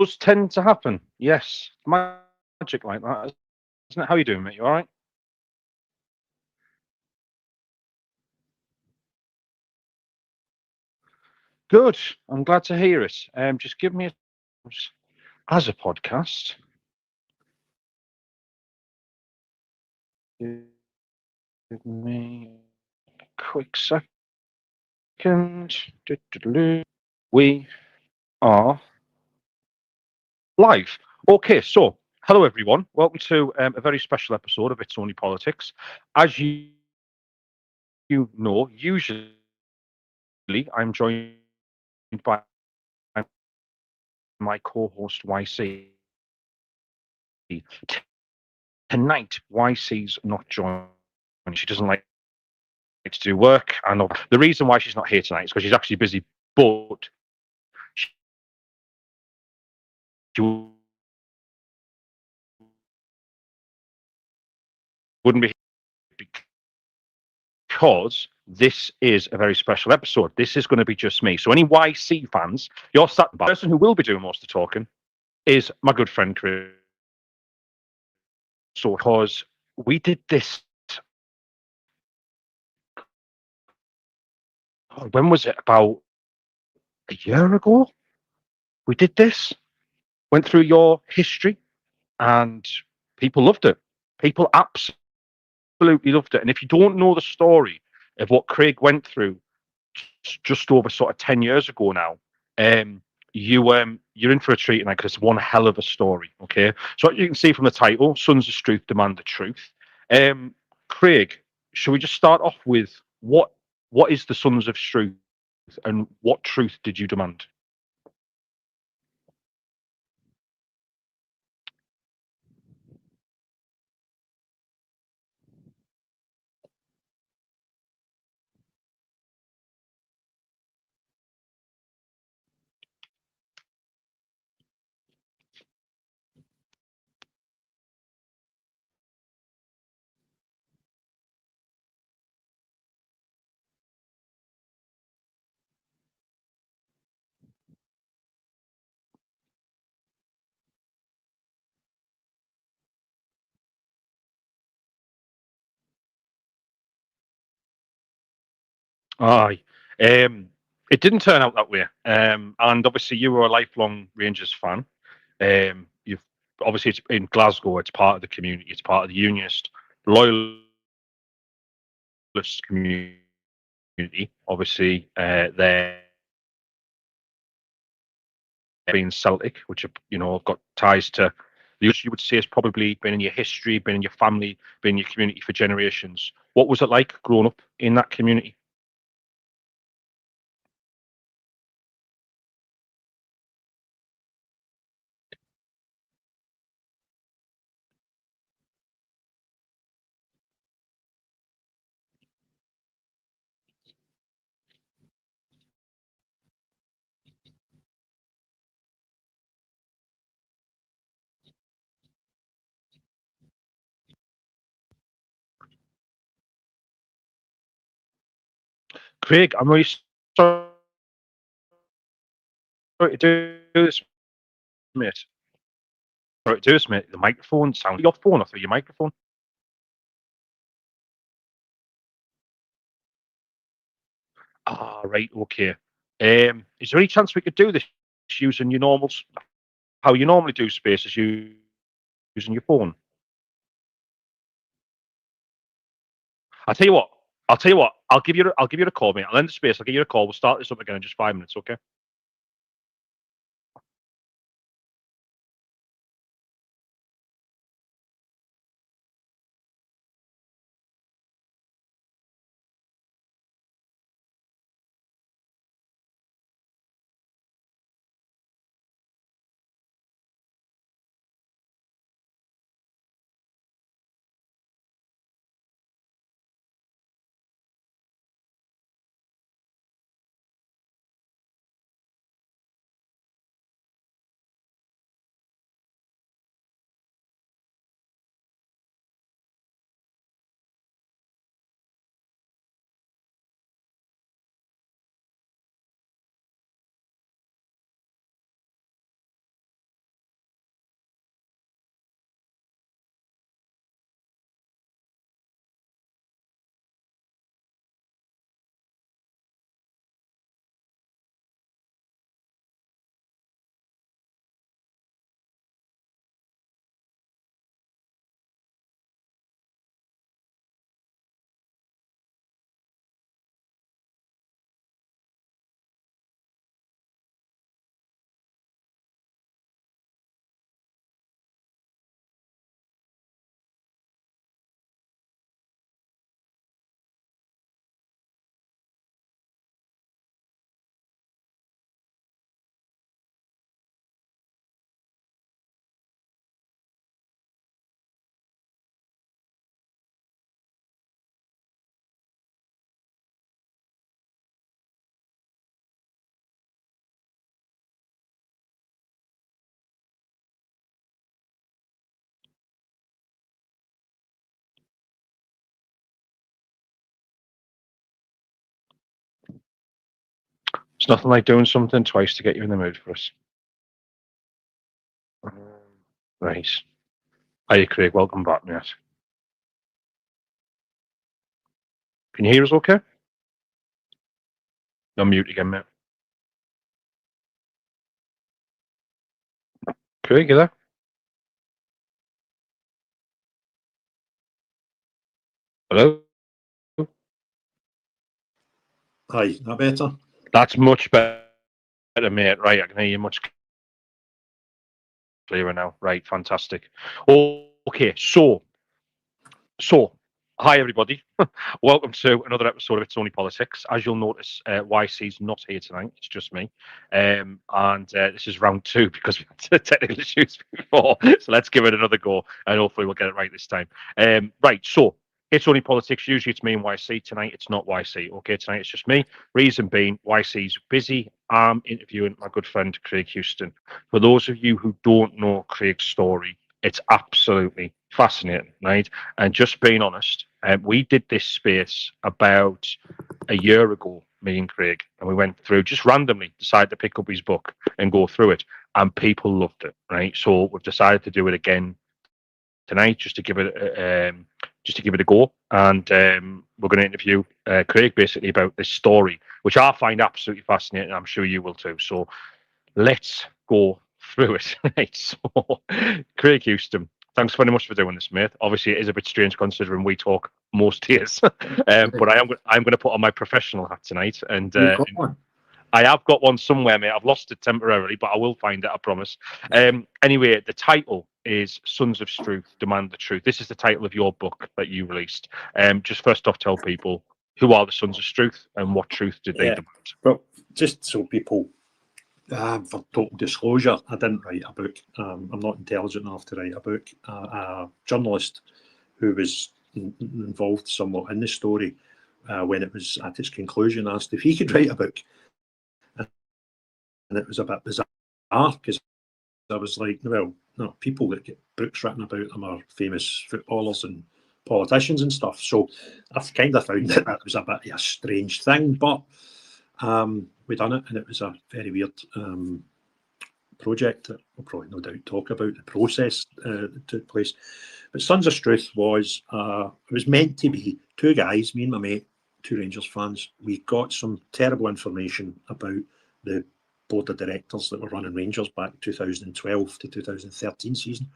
does tend to happen. Yes, magic like that, isn't it? How you doing, mate? You all right? Good. I'm glad to hear it. Just give me a as a podcast. Give me a quick second. Do-do-do-do. We are live. Okay, so hello everyone. Welcome to a very special episode of It's Only Politics. As you know, usually I'm joined by my co-host YC. Tonight, YC's not joining. She doesn't like to do work. I know the reason why she's not here tonight is because she's actually busy, but she wouldn't be here because this is a very special episode. This is going to be just me. So any YC fans, you're sat. The person who will be doing most of the talking is my good friend Chris. So because we did this, when was it? About a year ago. We did this. Went through your history, and people loved it. People absolutely loved it. And if you don't know the story of what Craig went through just over sort of 10 years ago now, you're in for a treat tonight because it's one hell of a story. Okay, so what you can see from the title, Sons of Struth Demand the Truth. Craig, shall we just start off with what is the Sons of Struth and what truth did you demand? Aye. It didn't turn out that way. And obviously, you were a lifelong Rangers fan. You've obviously it's in Glasgow. It's part of the community. It's part of the Unionist loyalist community. Obviously, they're being Celtic, which have have got ties to the. You would say has probably been in your history, been in your family, been in your community for generations. What was it like growing up in that community? Craig, I'm really sorry to do this, mate. Sorry to do this, mate. The microphone sound your phone or through your microphone. Ah, right, okay. Is there any chance we could do this using your normals? How you normally do spaces, using your phone? I'll tell you what. I'll tell you what. I'll give you a call, mate. I'll end the space. I'll give you a call. We'll start this up again in just 5 minutes, okay? It's nothing like doing something twice to get you in the mood for us. Right. Hiya, Craig. Welcome back, mate. Can you hear us okay? You're mute again, mate. Craig, you there? Hello? Hi, that better? That's much better, mate. Right, I can hear you much clearer now. Right, fantastic. Okay, so hi everybody. Welcome to another episode of It's Only Politics. As you'll notice, YC's not here tonight. It's just me. And this is round 2 because we had technical issues before. So let's give it another go and hopefully we'll get it right this time. Right, so It's Only Politics. Usually it's me and YC. Tonight it's not YC. Okay, tonight it's just me. Reason being, YC's busy. I'm interviewing my good friend Craig Houston. For those of you who don't know Craig's story, it's absolutely fascinating, right? And just being honest, we did this space about a year ago, me and Craig, and we went through, just randomly decided to pick up his book and go through it, and people loved it, right? So we've decided to do it again tonight, just to give it a go, and we're going to interview Craig basically about this story, which I find absolutely fascinating. I'm sure you will too. So let's go through it. Right. So, Craig Houston, thanks very much for doing this, mate. Obviously, it is a bit strange considering we talk most days, but I'm going to put on my professional hat tonight, and You've got one. I have got one somewhere, mate. I've lost it temporarily, but I will find it, I promise. Anyway, the title is Sons of Struth, Demand the Truth. This is the title of your book that you released. Just first off, tell people, who are the Sons of Struth and what truth did they demand? Well, just so people, for total disclosure, I didn't write a book. I'm not intelligent enough to write a book. A journalist who was involved somewhat in the story when it was at its conclusion asked if he could write a book. And it was a bit bizarre because I was like, well, no, people that get books written about them are famous footballers and politicians and stuff. So I've kind of found that was a bit of a strange thing, but we done it, and it was a very weird project that we'll probably no doubt talk about the process that took place. But Sons of Struth was it was meant to be two guys, me and my mate, two Rangers fans. We got some terrible information about the board of directors that were running Rangers back 2012 to 2013 season,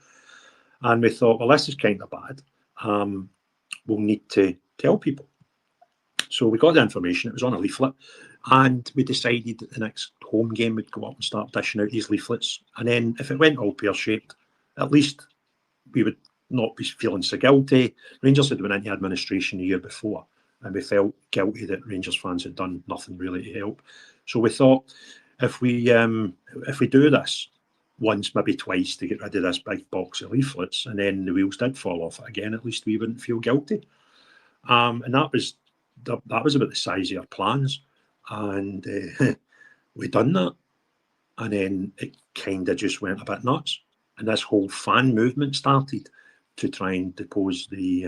and we thought, well, this is kind of bad. We'll need to tell people. So we got the information. It was on a leaflet, and we decided that the next home game we'd go up and start dishing out these leaflets. And then if it went all pear-shaped, at least we would not be feeling so guilty. Rangers had went into administration the year before, and we felt guilty that Rangers fans had done nothing really to help. So we thought, if we do this once, maybe twice, to get rid of this big box of leaflets, and then the wheels did fall off it again, at least we wouldn't feel guilty. And that was about the size of our plans, and we done that, and then it kind of just went a bit nuts, and this whole fan movement started to try and depose the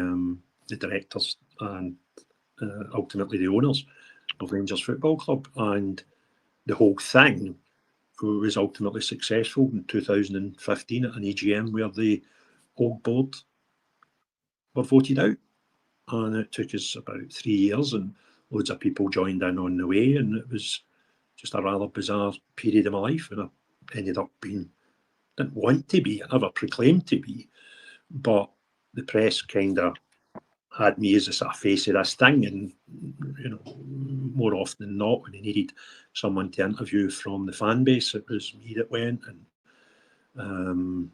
directors and ultimately the owners of Rangers Football Club, and the whole thing was ultimately successful in 2015 at an EGM where the whole board were voted out. And it took us about 3 years, and loads of people joined in on the way, and it was just a rather bizarre period of my life. And I ended up being, didn't want to be, I never proclaimed to be, but the press kind of had me as a sort of face of this thing, and more often than not, when they needed someone to interview from the fan base, it was me that went, and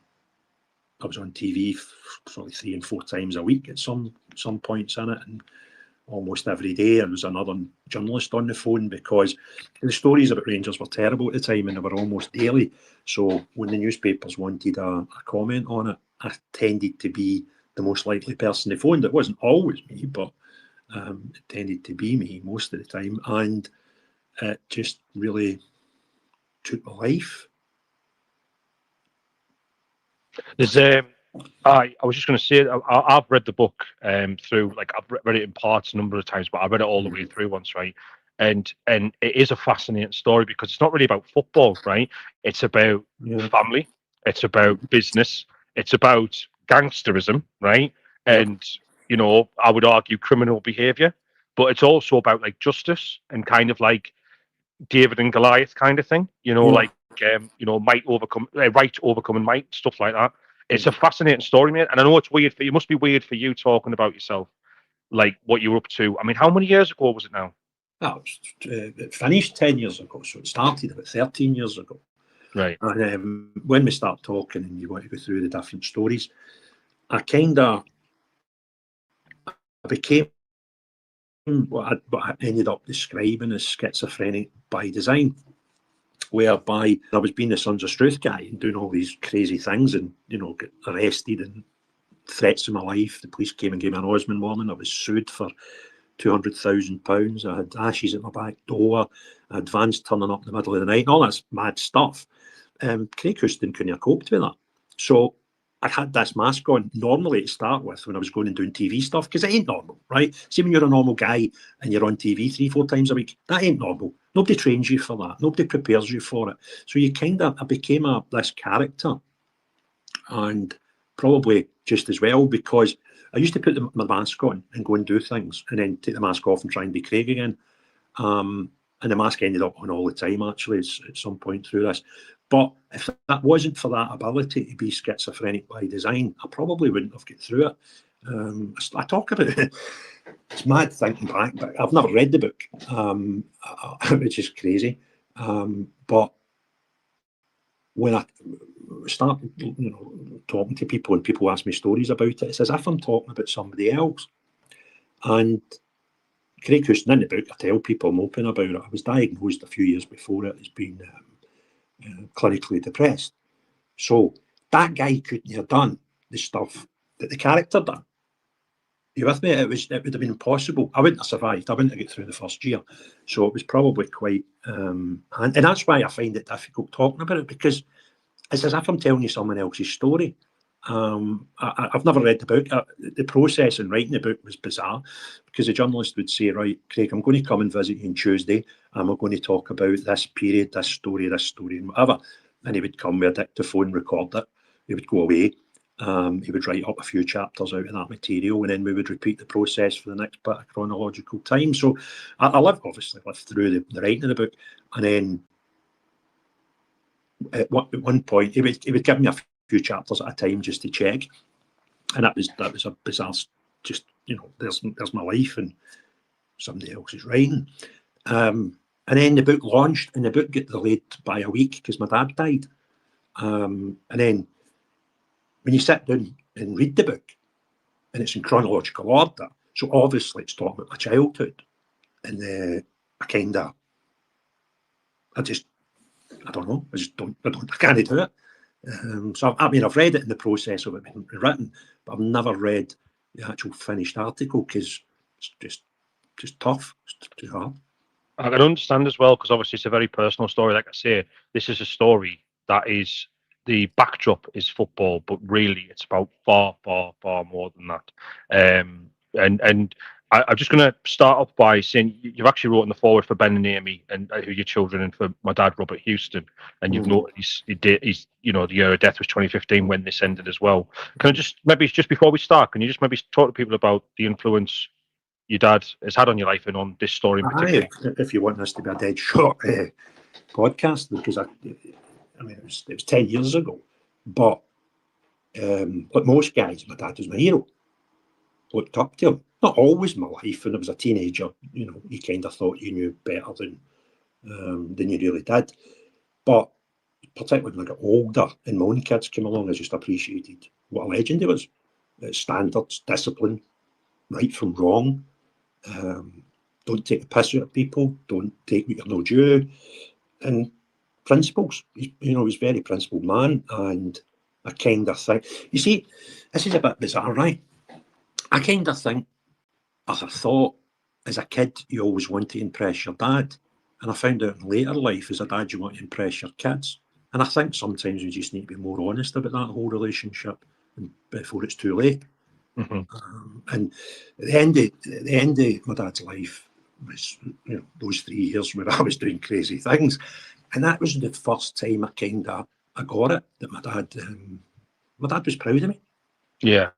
I was on TV probably 3 and 4 times a week at some points in it, and almost every day there was another journalist on the phone, because the stories about Rangers were terrible at the time, and they were almost daily. So when the newspapers wanted a comment on it, I tended to be the most likely person they phoned. It wasn't always me, but it tended to be me most of the time, and it just really took my life. There's I was just going to say, I've read the book through, like I've read it in parts a number of times, but I read it all the way through once, right? and it is a fascinating story because it's not really about football, right? It's about family, it's about business, it's about gangsterism, right? And I would argue criminal behavior, but it's also about like justice and kind of like David and Goliath kind of thing, might overcome right overcoming might, stuff like that. It's a fascinating story, mate. And I know it's weird for you. It must be weird for you talking about yourself, like what you were up to. I mean, how many years ago was it now? It finished 10 years ago, so it started about 13 years ago. Right. And when we start talking and you want to go through the different stories, I became what I ended up describing as schizophrenic by design, whereby I was being the Sons of Struth guy and doing all these crazy things and, get arrested and threats to my life. The police came and gave me an Osmond warning. I was sued for £200,000. I had ashes at my back door. I had vans turning up in the middle of the night, and all that mad stuff. Craig Houston couldn't have coped with that. So I had this mask on normally to start with when I was going and doing TV stuff, because it ain't normal, right? See, when you're a normal guy and you're on TV 3-4 times a week, that ain't normal. Nobody trains you for that. Nobody prepares you for it. So I became this character, and probably just as well because I used to put my mask on and go and do things and then take the mask off and try and be Craig again. And the mask ended up on all the time, actually, at some point through this. But if that wasn't for that ability to be schizophrenic by design, I probably wouldn't have got through it. I talk about it. It's mad thinking back, but I've never read the book, which is crazy. But when I start, talking to people and people ask me stories about it, it's as if I'm talking about somebody else. And Craig Houston, in the book, I tell people, I'm open about it. I was diagnosed a few years before it as being clinically depressed. So that guy couldn't have done the stuff that the character done. You with me? It would have been impossible. I wouldn't have survived. I wouldn't have got through the first year. So it was probably quite, and that's why I find it difficult talking about it, because it's as if I'm telling you someone else's story. I've never read the book. The process in writing the book was bizarre, because the journalist would say, right, Craig, I'm going to come and visit you on Tuesday, and we're going to talk about this period, this story, and whatever. And he would come with a dictaphone, record it. He would go away. He would write up a few chapters out of that material, and then we would repeat the process for the next bit of chronological time. So I obviously lived through the writing of the book, and then at one point he would give me a few chapters at a time just to check, and that was a bizarre, just there's my life and somebody else is writing, and then the book launched, and the book got delayed by a week because my dad died, and then when you sit down and read the book, and it's in chronological order, so obviously it's talking about my childhood, and I don't know, I can't do it. So I've read it in the process of it being written, but I've never read the actual finished article because it's just tough. It's too hard. I can understand as well, because obviously it's a very personal story. Like I say, this is a story that is, the backdrop is football, but really it's about far, far, far more than that. And I'm just going to start off by saying you've actually wrote in the forward for Ben and Amy, and who your children, and for my dad, Robert Houston, and you've noted he's the year of death was 2015 when this ended as well. Can I just before we start, can you just maybe talk to people about the influence your dad has had on your life and on this story in particular? If you want this to be a dead short podcast, because I mean, it was 10 years ago, but like most guys, my dad was my hero. Looked up to him. Not always my life. When I was a teenager, you kind of thought you knew better than you really did. But particularly when I got older and my own kids came along, I just appreciated what a legend he was. Standards, discipline, right from wrong. Don't take the piss out of people. Don't take what you're no due. And principles. He's a very principled man. And I kind of think, you see, this is a bit bizarre, right? I kind of think, as I thought, as a kid, you always want to impress your dad. And I found out in later life, as a dad, you want to impress your kids. And I think sometimes you just need to be more honest about that whole relationship before it's too late. Mm-hmm. And at the end of my dad's life, was, you know, those 3 years where I was doing crazy things, and that was the first time I got it, that my dad was proud of me. Yeah.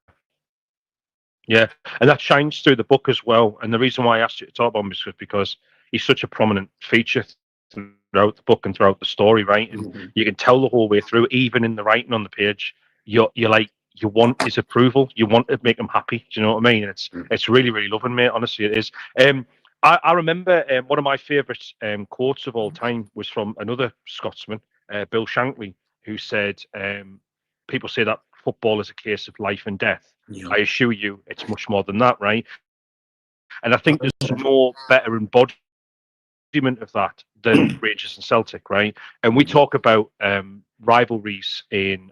Yeah, and that shines through the book as well. And the reason why I asked you to talk about him is because he's such a prominent feature throughout the book and throughout the story, right? And Mm-hmm. you can tell the whole way through, even in the writing on the page, you're like, you want his approval, you want to make him happy. Do you know what I mean? And it's really, really loving, mate. Honestly, it is. I remember one of my favourite quotes of all time was from another Scotsman, Bill Shankly, who said, "People say that football is a case of life and death. Yeah. I assure you, it's much more than that, right?" And I think there's no better embodiment of that than Rangers and Celtic, right? And we talk about rivalries in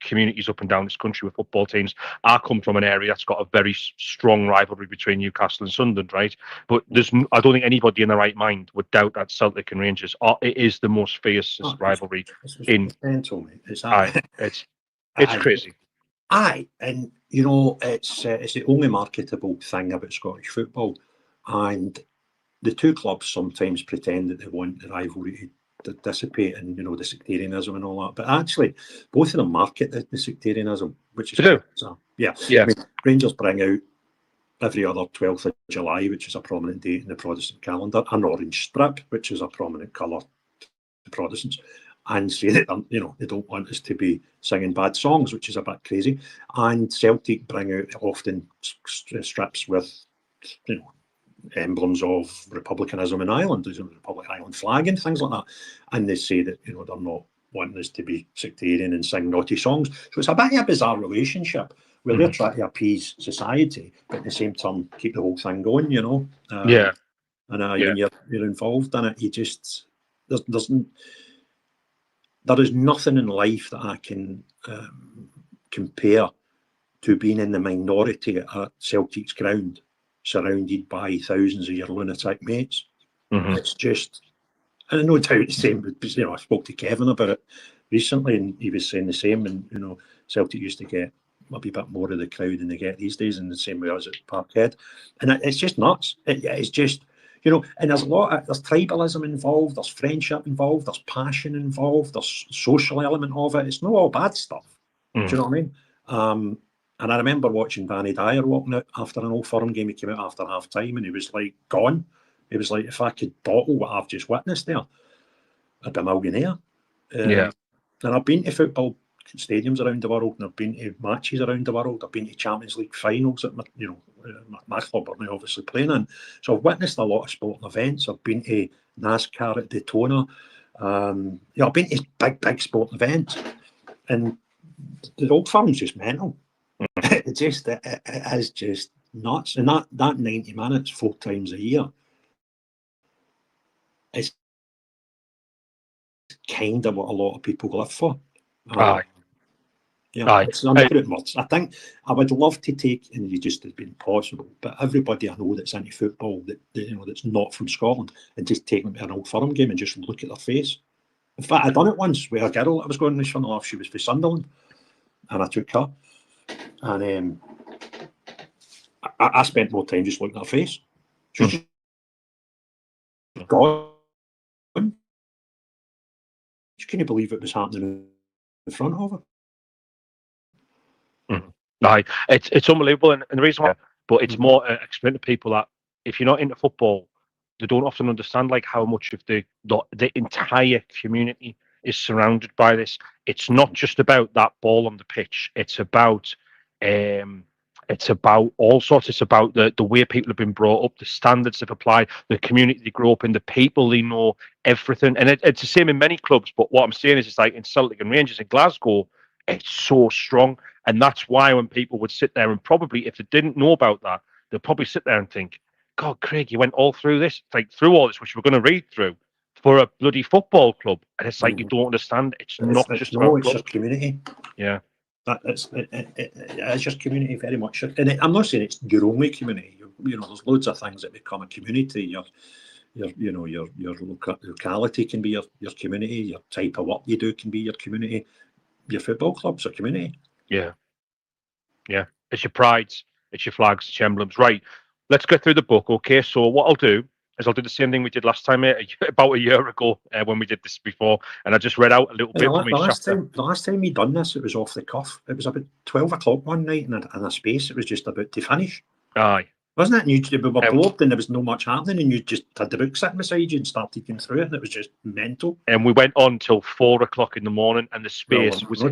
communities up and down this country with football teams. I come from an area that's got a very strong rivalry between Newcastle and Sunderland, right? But I don't think anybody in their right mind would doubt that Celtic and Rangers it is the most fiercest rivalry in. Mental, mate. It's crazy. Aye, and you know, it's the only marketable thing about Scottish football, and the two clubs sometimes pretend that they want the rivalry to dissipate and, you know, the sectarianism and all that, but actually both of them market the sectarianism, which is yeah. I mean, Rangers bring out every other 12th of July, which is a prominent date in the Protestant calendar, an orange strip, which is a prominent colour to Protestants, and say that, you know, they don't want us to be singing bad songs, which is a bit crazy. And Celtic bring out often strips with, you know, emblems of republicanism in Ireland, the Republic Island flag and things like that. And they say that, you know, they're not wanting us to be sectarian and sing naughty songs. So it's a bit of a bizarre relationship where they're trying to appease society, but at the same time keep the whole thing going, you know. And when you're involved in it, you just there is nothing in life that I can compare to being in the minority at Celtic's ground, surrounded by thousands of your lunatic mates. It's just, and no doubt the same. You know, I spoke to Kevin about it recently, and he was saying the same. And, you know, Celtic used to get maybe a bit more of the crowd than they get these days, in the same way as at Parkhead. And it's just nuts. It's just, you know, and there's there's tribalism involved, there's friendship involved, there's passion involved, there's social element of it. It's not all bad stuff. Do you know what I mean? And I remember watching Danny Dyer walking out after an Old Firm game. He came out after half time and he was like gone. He was like, if I could bottle what I've just witnessed there, I'd be a millionaire. And I've been to football stadiums around the world, and I've been to matches around the world. I've been to Champions League finals that my club are now obviously playing in. So I've witnessed a lot of sporting events. I've been to NASCAR at Daytona. I've been to big sporting events, and the Old Firm's just mental. It is just nuts. And that 90 minutes 4 times a year is kind of what a lot of people live for. It's unput words. I think I would love to take, and it just has been possible, but everybody I know that's into football that you know that's not from Scotland, and just take them to an Old Firm game and just look at their face. In fact, I done it once with a girl I was going to front of. She was for Sunderland, and I took her, and I spent more time just looking at her face. She was just gone. She couldn't believe it was happening in front of her. It's unbelievable, and the reason why, but it's more explain to people that if you're not into football, they don't often understand like how much of the entire community is surrounded by this. It's not just about that ball on the pitch. It's about all sorts. It's about the way people have been brought up, the standards they've applied, the community they grew up in, the people they know, everything. And it's the same in many clubs. But what I'm saying is, it's like in Celtic and Rangers in Glasgow, it's so strong. And that's why when people would sit there and probably, if they didn't know about that, they'll probably sit there and think, God, Craig, you went all through this, like through all this, which we're going to read through for a bloody football club. And it's like, you don't understand. It's not just about it's just community. Yeah. It's just community very much. And I'm not saying it's your only community. You know, there's loads of things that become a community. Your locality can be your community. Your type of work you do can be your community. Your football club's a community. Yeah. It's your prides, it's your flags, it's your emblems. Right. Let's get through the book. Okay. So what I'll do is I'll do the same thing we did last time, mate, about a year ago when we did this before, and I just read out a little bit from each chapter. The last time we done this, it was off the cuff. It was about 12 o'clock one night in a space. It was just about to finish. Aye. Wasn't it? And we were bored and there was no much happening, and you just had the book sitting beside you and started going through it, and it was just mental. And we went on till 4 o'clock in the morning, and the space was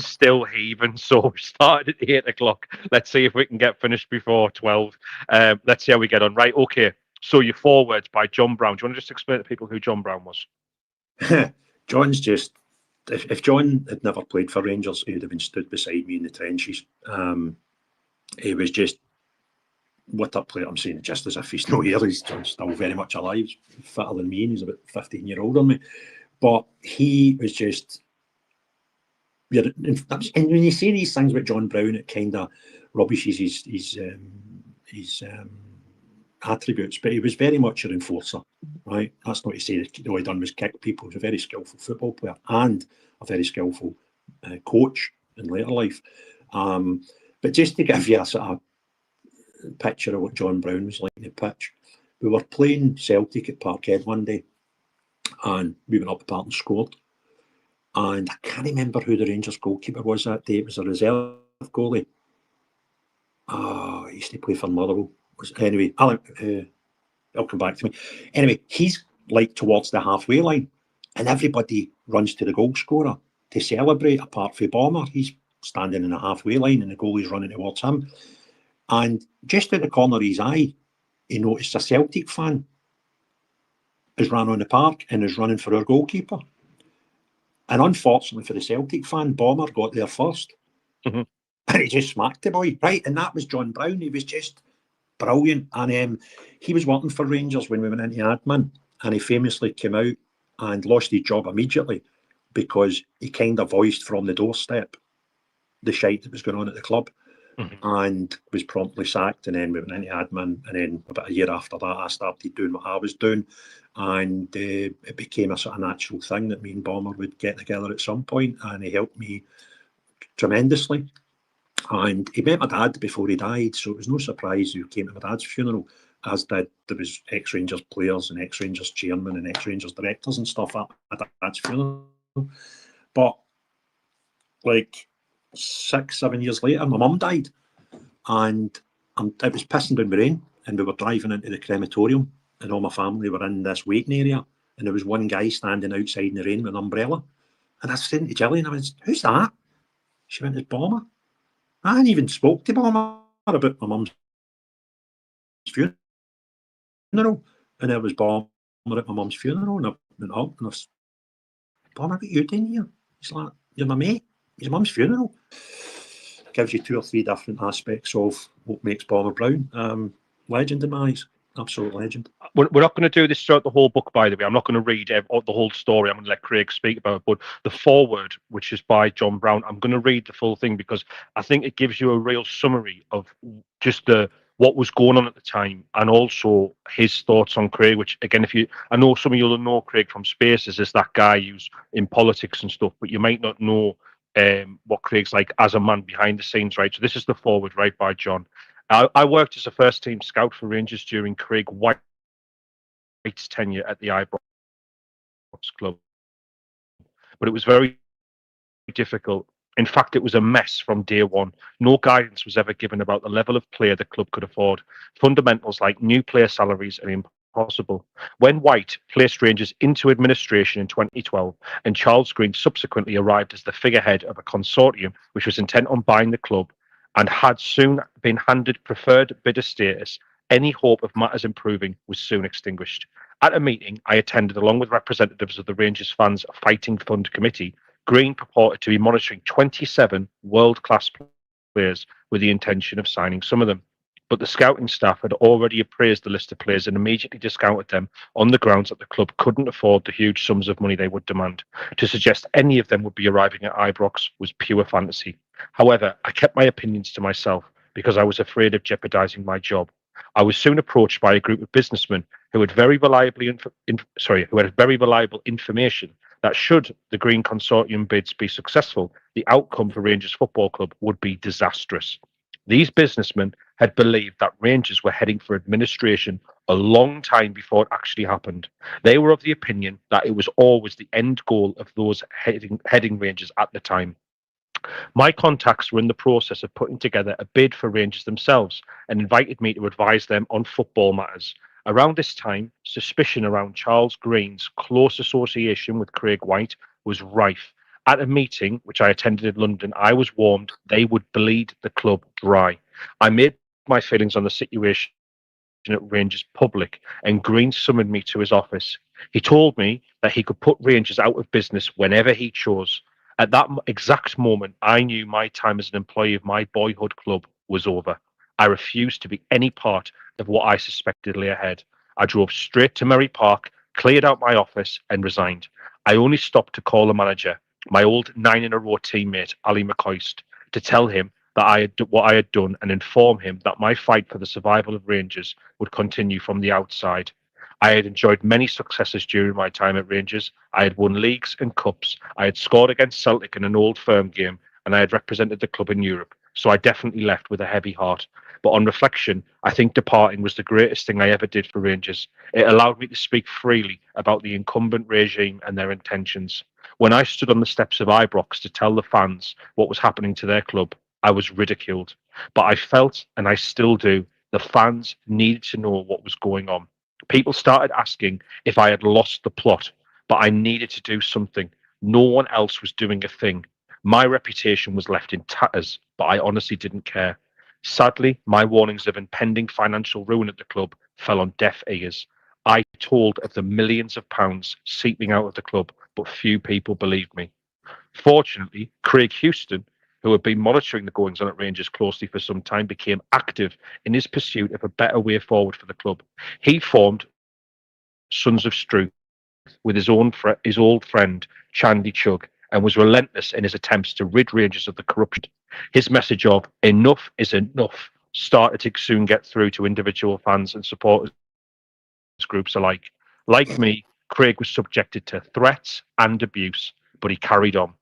still heaving. So we started at 8 o'clock. Let's see if we can get finished before 12. Let's see how we get on. Right, okay. So your forwards by John Brown. Do you want to just explain to people who John Brown was? John's just, if John had never played for Rangers, he would have been stood beside me in the trenches. He was just, what a player. I'm saying it just as if he's not here. He's still very much alive. He's fitter than me, and he's about 15 years older than me. But he was just, and when you say these things about John Brown, it kind of rubbishes his attributes, but he was very much an enforcer, right? That's not to say that all he done was kick people. He was a very skillful football player and a very skillful coach in later life. But just to give you a sort of picture of what John Brown was like in the pitch, we were playing Celtic at Parkhead one day, and we went up the park and scored. And I can't remember who the Rangers goalkeeper was that day. It was a reserve goalie. He used to play for Motherwell. Anyway, I'll come back to me. Anyway, he's like towards the halfway line, and everybody runs to the goal scorer to celebrate. Apart from Bomber, he's standing in the halfway line, and the goalie's running towards him. And just at the corner of his eye, he noticed a Celtic fan has ran on the park and is running for our goalkeeper. And unfortunately for the Celtic fan, Bomber got there first. Mm-hmm. And he just smacked the boy, right? And that was John Brown. He was just brilliant. And he was working for Rangers when we went into admin, and he famously came out and lost his job immediately because he kind of voiced from the doorstep the shite that was going on at the club. Mm-hmm. And was promptly sacked, and then we went into admin, and then about a year after that I started doing what I was doing, and it became a sort of natural thing that me and Bomber would get together at some point, and he helped me tremendously. And he met my dad before he died, so it was no surprise he came to my dad's funeral, as there was ex-Rangers players and ex-Rangers chairmen and ex-Rangers directors and stuff at my dad's funeral. But like 6-7 years later, my mum died, and it was pissing down with rain, and we were driving into the crematorium, and all my family were in this waiting area, and there was one guy standing outside in the rain with an umbrella, and I said to Gillian, I went, "Who's that?" She went, "It's Bomber." I hadn't even spoke to Bomber about my mum's funeral, and there was Bomber at my mum's funeral, and I went up and I was, "Bomber, what are you doing here?" He's like, "You're my mate. His mum's funeral." Gives you 2 or 3 different aspects of what makes Bomber Brown. Legend in my eyes. Absolute legend. We're not going to do this throughout the whole book, by the way. I'm not going to read the whole story. I'm going to let Craig speak about it. But the foreword, which is by John Brown, I'm going to read the full thing because I think it gives you a real summary of just what was going on at the time, and also his thoughts on Craig, which again, I know some of you will know Craig from Spaces as that guy who's in politics and stuff, but you might not know what Craig's like as a man behind the scenes, right? So this is the foreword, right, by John. I worked as a first team scout for Rangers during Craig White's tenure at the Ibrox club, but it was very difficult. In fact, it was a mess from day one. No guidance was ever given about the level of player the club could afford. Fundamentals like new player salaries are impossible. When White placed Rangers into administration in 2012, and Charles Green subsequently arrived as the figurehead of a consortium which was intent on buying the club and had soon been handed preferred bidder status, any hope of matters improving was soon extinguished. At a meeting I attended along with representatives of the Rangers Fans Fighting Fund Committee, Green purported to be monitoring 27 world-class players with the intention of signing some of them. But the scouting staff had already appraised the list of players and immediately discounted them on the grounds that the club couldn't afford the huge sums of money they would demand. To suggest any of them would be arriving at Ibrox was pure fantasy. However, I kept my opinions to myself because I was afraid of jeopardising my job. I was soon approached by a group of businessmen who had very reliable information that should the Green Consortium bids be successful, the outcome for Rangers Football Club would be disastrous. These businessmen had believed that Rangers were heading for administration a long time before it actually happened. They were of the opinion that it was always the end goal of those heading Rangers at the time. My contacts were in the process of putting together a bid for Rangers themselves and invited me to advise them on football matters. Around this time, suspicion around Charles Green's close association with Craig White was rife. At a meeting which I attended in London, I was warned they would bleed the club dry. I made my feelings on the situation at Rangers public, and Green summoned me to his office. He told me that he could put Rangers out of business whenever he chose. At that exact moment, I knew my time as an employee of my boyhood club was over. I refused to be any part of what I suspected lay ahead. I drove straight to Merry Park, cleared out my office, and resigned. I only stopped to call the manager, my old 9-in-a-row teammate, Ali McCoist, to tell him that what I had done and inform him that my fight for the survival of Rangers would continue from the outside. I had enjoyed many successes during my time at Rangers. I had won leagues and cups. I had scored against Celtic in an Old Firm game, and I had represented the club in Europe. So I definitely left with a heavy heart. But on reflection, I think departing was the greatest thing I ever did for Rangers. It allowed me to speak freely about the incumbent regime and their intentions. When I stood on the steps of Ibrox to tell the fans what was happening to their club, I was ridiculed. But I felt, and I still do, the fans needed to know what was going on. People started asking if I had lost the plot, but I needed to do something. No one else was doing a thing. My reputation was left in tatters, but I honestly didn't care. Sadly, my warnings of impending financial ruin at the club fell on deaf ears. I told of the millions of pounds seeping out of the club, but few people believed me. Fortunately, Craig Houston, who had been monitoring the goings on at Rangers closely for some time, became active in his pursuit of a better way forward for the club. He formed Sons of Struth with his old friend Chandy Chug, and was relentless in his attempts to rid Rangers of the corruption. His message of enough is enough started to soon get through to individual fans and supporters groups alike. Like me, Craig was subjected to threats and abuse, but he carried on.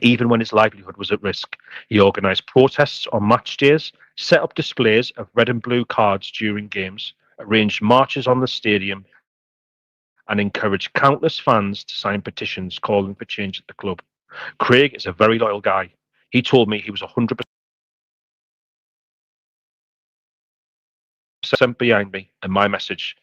Even when his livelihood was at risk, he organised protests on match days, set up displays of red and blue cards during games, arranged marches on the stadium, and encouraged countless fans to sign petitions calling for change at the club. Craig is a very loyal guy. He told me he was 100% behind me and my message,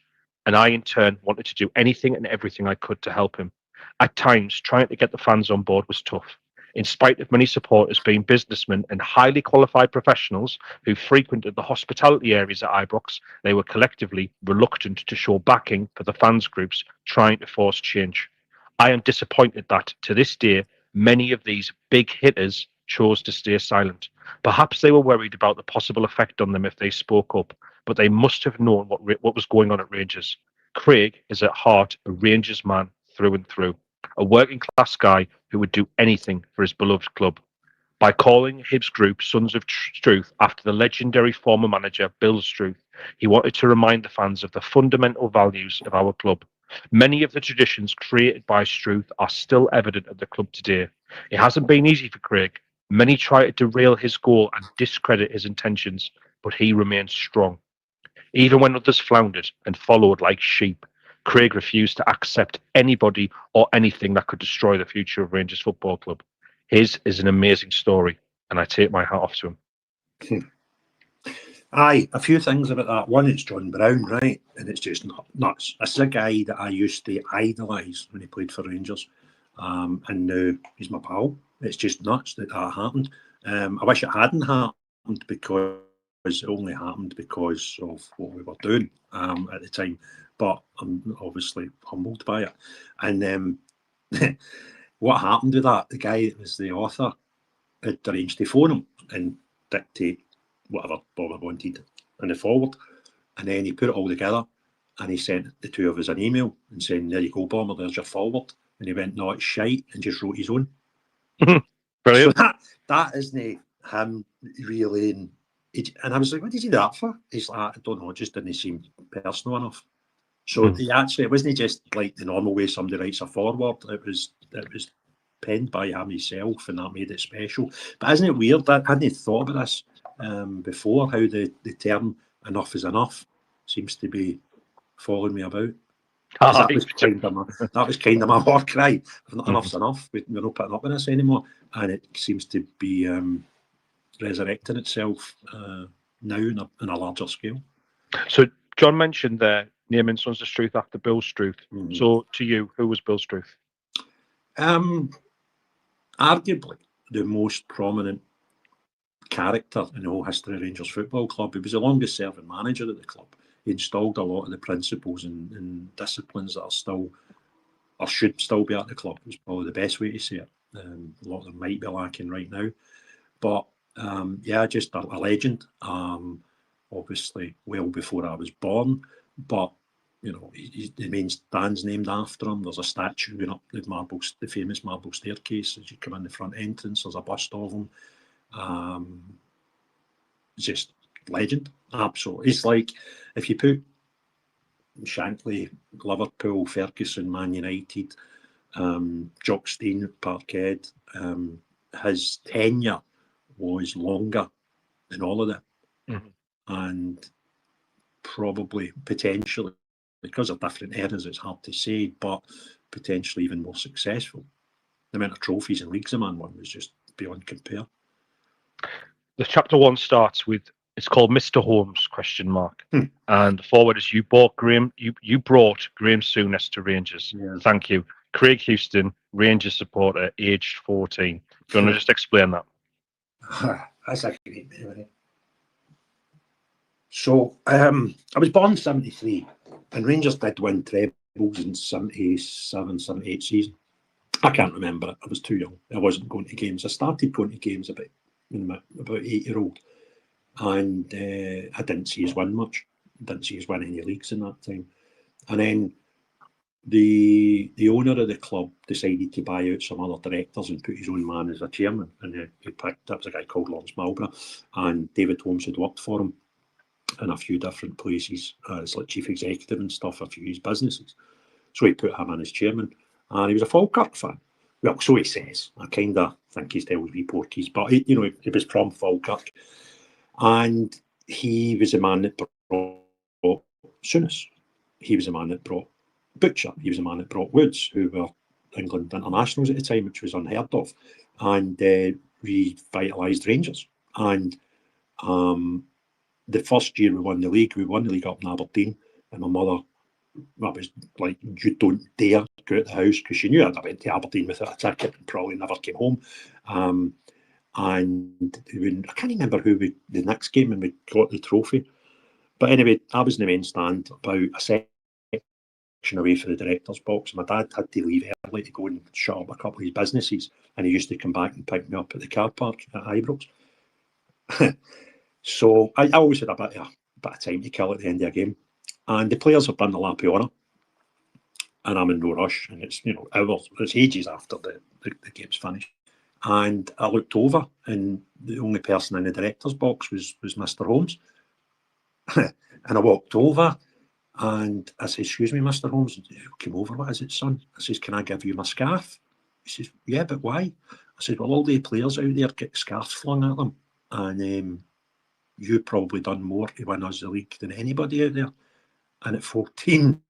and I, in turn, wanted to do anything and everything I could to help him. At times, trying to get the fans on board was tough. In spite of many supporters being businessmen and highly qualified professionals who frequented the hospitality areas at Ibrox, they were collectively reluctant to show backing for the fans groups trying to force change. I am disappointed that, to this day, many of these big hitters chose to stay silent. Perhaps they were worried about the possible effect on them if they spoke up, but they must have known what was going on at Rangers. Craig is at heart a Rangers man through and through, a working class guy who would do anything for his beloved club. By calling his group Sons of Struth after the legendary former manager Bill Struth, he wanted to remind the fans of the fundamental values of our club. Many of the traditions created by Struth are still evident at the club today. It hasn't been easy for Craig. Many try to derail his goal and discredit his intentions, but he remains strong. Even when others floundered and followed like sheep, Craig refused to accept anybody or anything that could destroy the future of Rangers Football Club. His is an amazing story, and I take my hat off to him. Aye, a few things about that. One, it's John Brown, right? And it's just nuts. This is a guy that I used to idolise when he played for Rangers. And now he's my pal. It's just nuts that happened. I wish it hadn't happened because it only happened because of what we were doing at the time. But I'm obviously humbled by it. And what happened with that? The guy that was the author had arranged to phone him and dictate whatever Bob wanted in the forward. And then he put it all together and he sent the two of us an email and saying, there you go, Bomber, there's your forward. And he went, no, it's shite, and just wrote his own. Brilliant. So that isn't him really. And I was like, what did he do that for? He's like, I don't know, it just didn't seem personal enough. So he actually, it wasn't just like the normal way somebody writes a forward. It was penned by him himself, and that made it special. But isn't it weird that I hadn't thought about this? before, how the term enough is enough seems to be following me about. That was kind of my war cry. Enough's enough. We're not putting up with this anymore, and it seems to be resurrecting itself now in a larger scale. So John mentioned there naming Sons of Struth after Bill Struth. So to you, who was Bill Struth? Arguably the most prominent character in the whole history of Rangers Football Club. He was the longest serving manager at the club. He installed a lot of the principles and disciplines that are still, or should still be at the club. It's probably the best way to say it. A lot of them might be lacking right now. But just a legend. Obviously, well before I was born. But, the main stand's named after him. There's a statue going up the famous marble staircase as you come in the front entrance. There's a bust of him. Just legend, absolutely. It's like if you put Shankly, Liverpool, Ferguson, Man United, Jock Stein at Parkhead, his tenure was longer than all of that, and probably potentially, because of different eras, it's hard to say, but potentially even more successful. The amount of trophies and leagues a man won was just beyond compare. The chapter 1 starts with, it's called Mr. Holmes ? And the forward is, you brought Graham Souness to Rangers. Yeah. Thank you. Craig Houston, Rangers supporter, aged 14. Do you want to just explain that? That's a great memory. So I was born in 73, and Rangers did win trebles in 77, 78 season. I can't remember it. I was too young. I wasn't going to games. I started going to games about 8-year-old, and I didn't see us win much. Didn't see us win any leagues in that time. And then the owner of the club decided to buy out some other directors and put his own man as a chairman. And he picked, that was a guy called Lawrence Marlborough, and David Holmes had worked for him in a few different places as like chief executive and stuff, a few of his businesses. So he put him in as chairman, and he was a Falkirk fan. Well, so he says. I kind of think he's telling me porkies, but he was from Falkirk, and he was the man that brought Souness. He was the man that brought Butcher. He was the man that brought Woods, who were England internationals at the time, which was unheard of, and revitalised Rangers. And the first year we won the league up in Aberdeen, and my mother, that was like, you don't dare go out the house, because she knew I went to Aberdeen without a ticket and probably never came home. And I can't remember the next game when we got the trophy. But anyway, I was in the main stand about a section away from the director's box. My dad had to leave early to go and shut up a couple of his businesses, and he used to come back and pick me up at the car park at Ibrox. So I always had a bit of time to kill at the end of a game. And the players have done the lap of honour, and I'm in no rush, and it's hours, it's ages after the game's finished. And I looked over, and the only person in the director's box was Mr. Holmes. And I walked over, and I said, "Excuse me, Mr. Holmes." He came over. "What is it, son?" I says, "Can I give you my scarf?" He says, "Yeah, but why?" I said, "Well, all the players out there get scarves flung at them, and you've probably done more to win us the league than anybody out there." And at 14,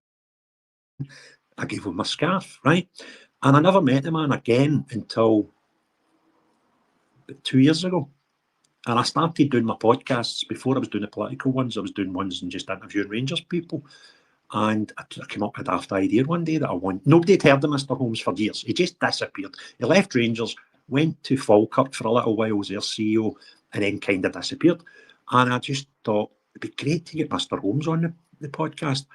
I gave him my scarf, right? And I never met the man again until 2 years ago. And I started doing my podcasts. Before I was doing the political ones, I was doing ones and just interviewing Rangers people. And I came up with a daft idea one day that I want. Nobody had heard of Mr. Holmes for years. He just disappeared. He left Rangers, went to Falkirk for a little while as their CEO, and then kind of disappeared. And I just thought it'd be great to get Mr. Holmes on the podcast.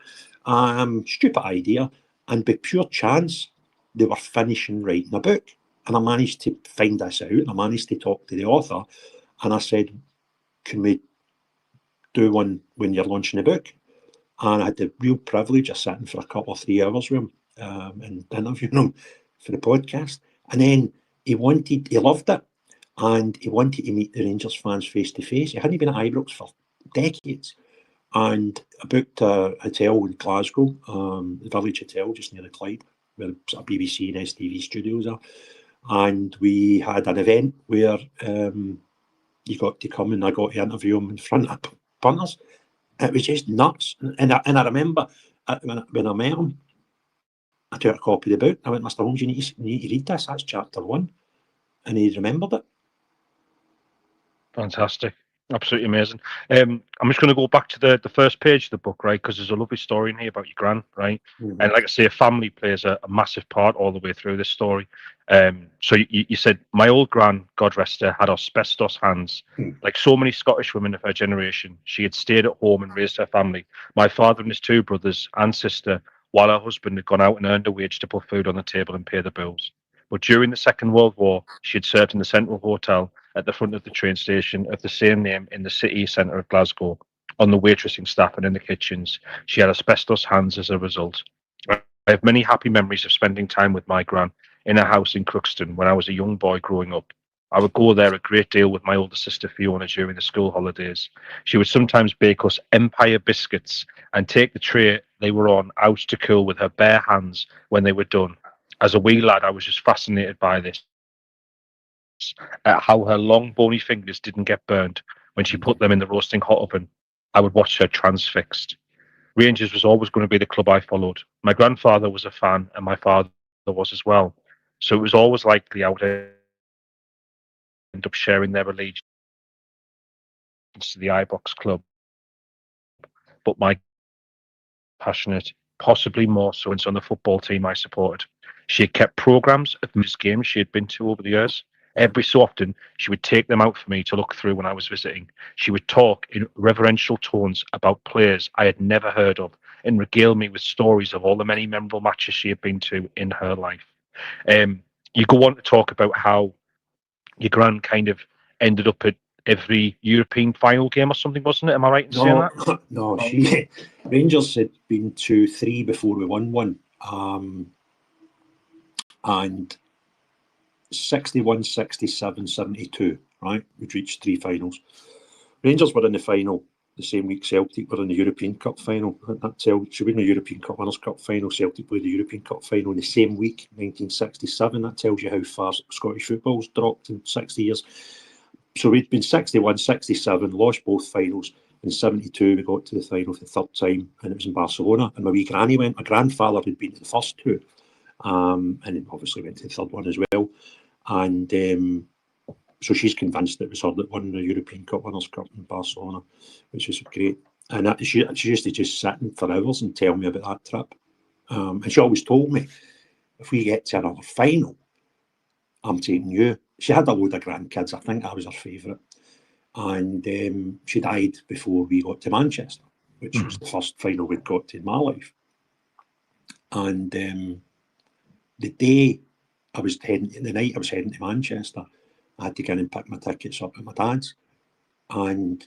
Stupid idea. And by pure chance, they were finishing writing a book. And I managed to find this out. And I managed to talk to the author. And I said, "Can we do one when you're launching a book?" And I had the real privilege of sitting for a couple of 3 hours with him and interviewing him for the podcast. And then he loved it. And he wanted to meet the Rangers fans face to face. He hadn't been at Ibrox for decades. And I booked a hotel in Glasgow, the Village Hotel, just near the Clyde, where BBC and STV studios are. And we had an event where you got to come and I got to interview him in front of punters. It was just nuts. And I remember when I met him, I took a copy of the book. I went, Mr. Holmes, you need to read this. That's chapter 1. And he remembered it. Fantastic. Absolutely amazing. I'm just going to go back to the first page of the book, right? Because there's a lovely story in here about your gran, right? Mm-hmm. And like I say, family plays a massive part all the way through this story. So you said, my old gran, God rest her, had asbestos hands. Like so many Scottish women of her generation, she had stayed at home and raised her family. My father and his 2 brothers and sister, while her husband had gone out and earned a wage to put food on the table and pay the bills. But during the Second World War, she had served in the Central Hotel at the front of the train station of the same name in the city centre of Glasgow, on the waitressing staff and in the kitchens. She had asbestos hands as a result. I have many happy memories of spending time with my gran in a house in Crookston when I was a young boy growing up. I would go there a great deal with my older sister Fiona during the school holidays. She would sometimes bake us Empire biscuits and take the tray they were on out to cool with her bare hands when they were done. As a wee lad, I was just fascinated by this, at how her long bony fingers didn't get burned when she put them in the roasting hot oven. I would watch her transfixed. Rangers was always going to be the club I followed. My grandfather was a fan and my father was as well. So it was always likely I would end up sharing their allegiance to the Ibrox club. But my passionate, possibly more so, and on the football team I supported. She had kept programmes of most games she had been to over the years. Every so often, she would take them out for me to look through when I was visiting. She would talk in reverential tones about players I had never heard of and regale me with stories of all the many memorable matches she had been to in her life. You go on to talk about how your gran kind of ended up at every European final game or something, wasn't it? Am I right in saying that? No, Rangers had been to 3 before we won one. And 61, 67, 72, right? We'd reached 3 finals. Rangers were in the final the same week Celtic were in the European Cup final. She won the European Cup Winners' Cup final. Celtic played the European Cup final in the same week, 1967. That tells you how far Scottish football's dropped in 60 years. So we'd been 61, 67, lost both finals. In 72, we got to the final for the 3rd time, and it was in Barcelona. And my wee granny went. My grandfather had been to the first 2, and obviously went to the 3rd one as well. And so she's convinced it was her that won the European Cup Winners' Cup in Barcelona, which is great. And she used to just sit for hours and tell me about that trip. And she always told me, if we get to another final, I'm taking you. She had a load of grandkids. I think I was her favourite. And she died before we got to Manchester, which was the first final we'd got to in my life. And the day I was heading, the night I was heading to Manchester, I had to go in and pick my tickets up at my dad's. And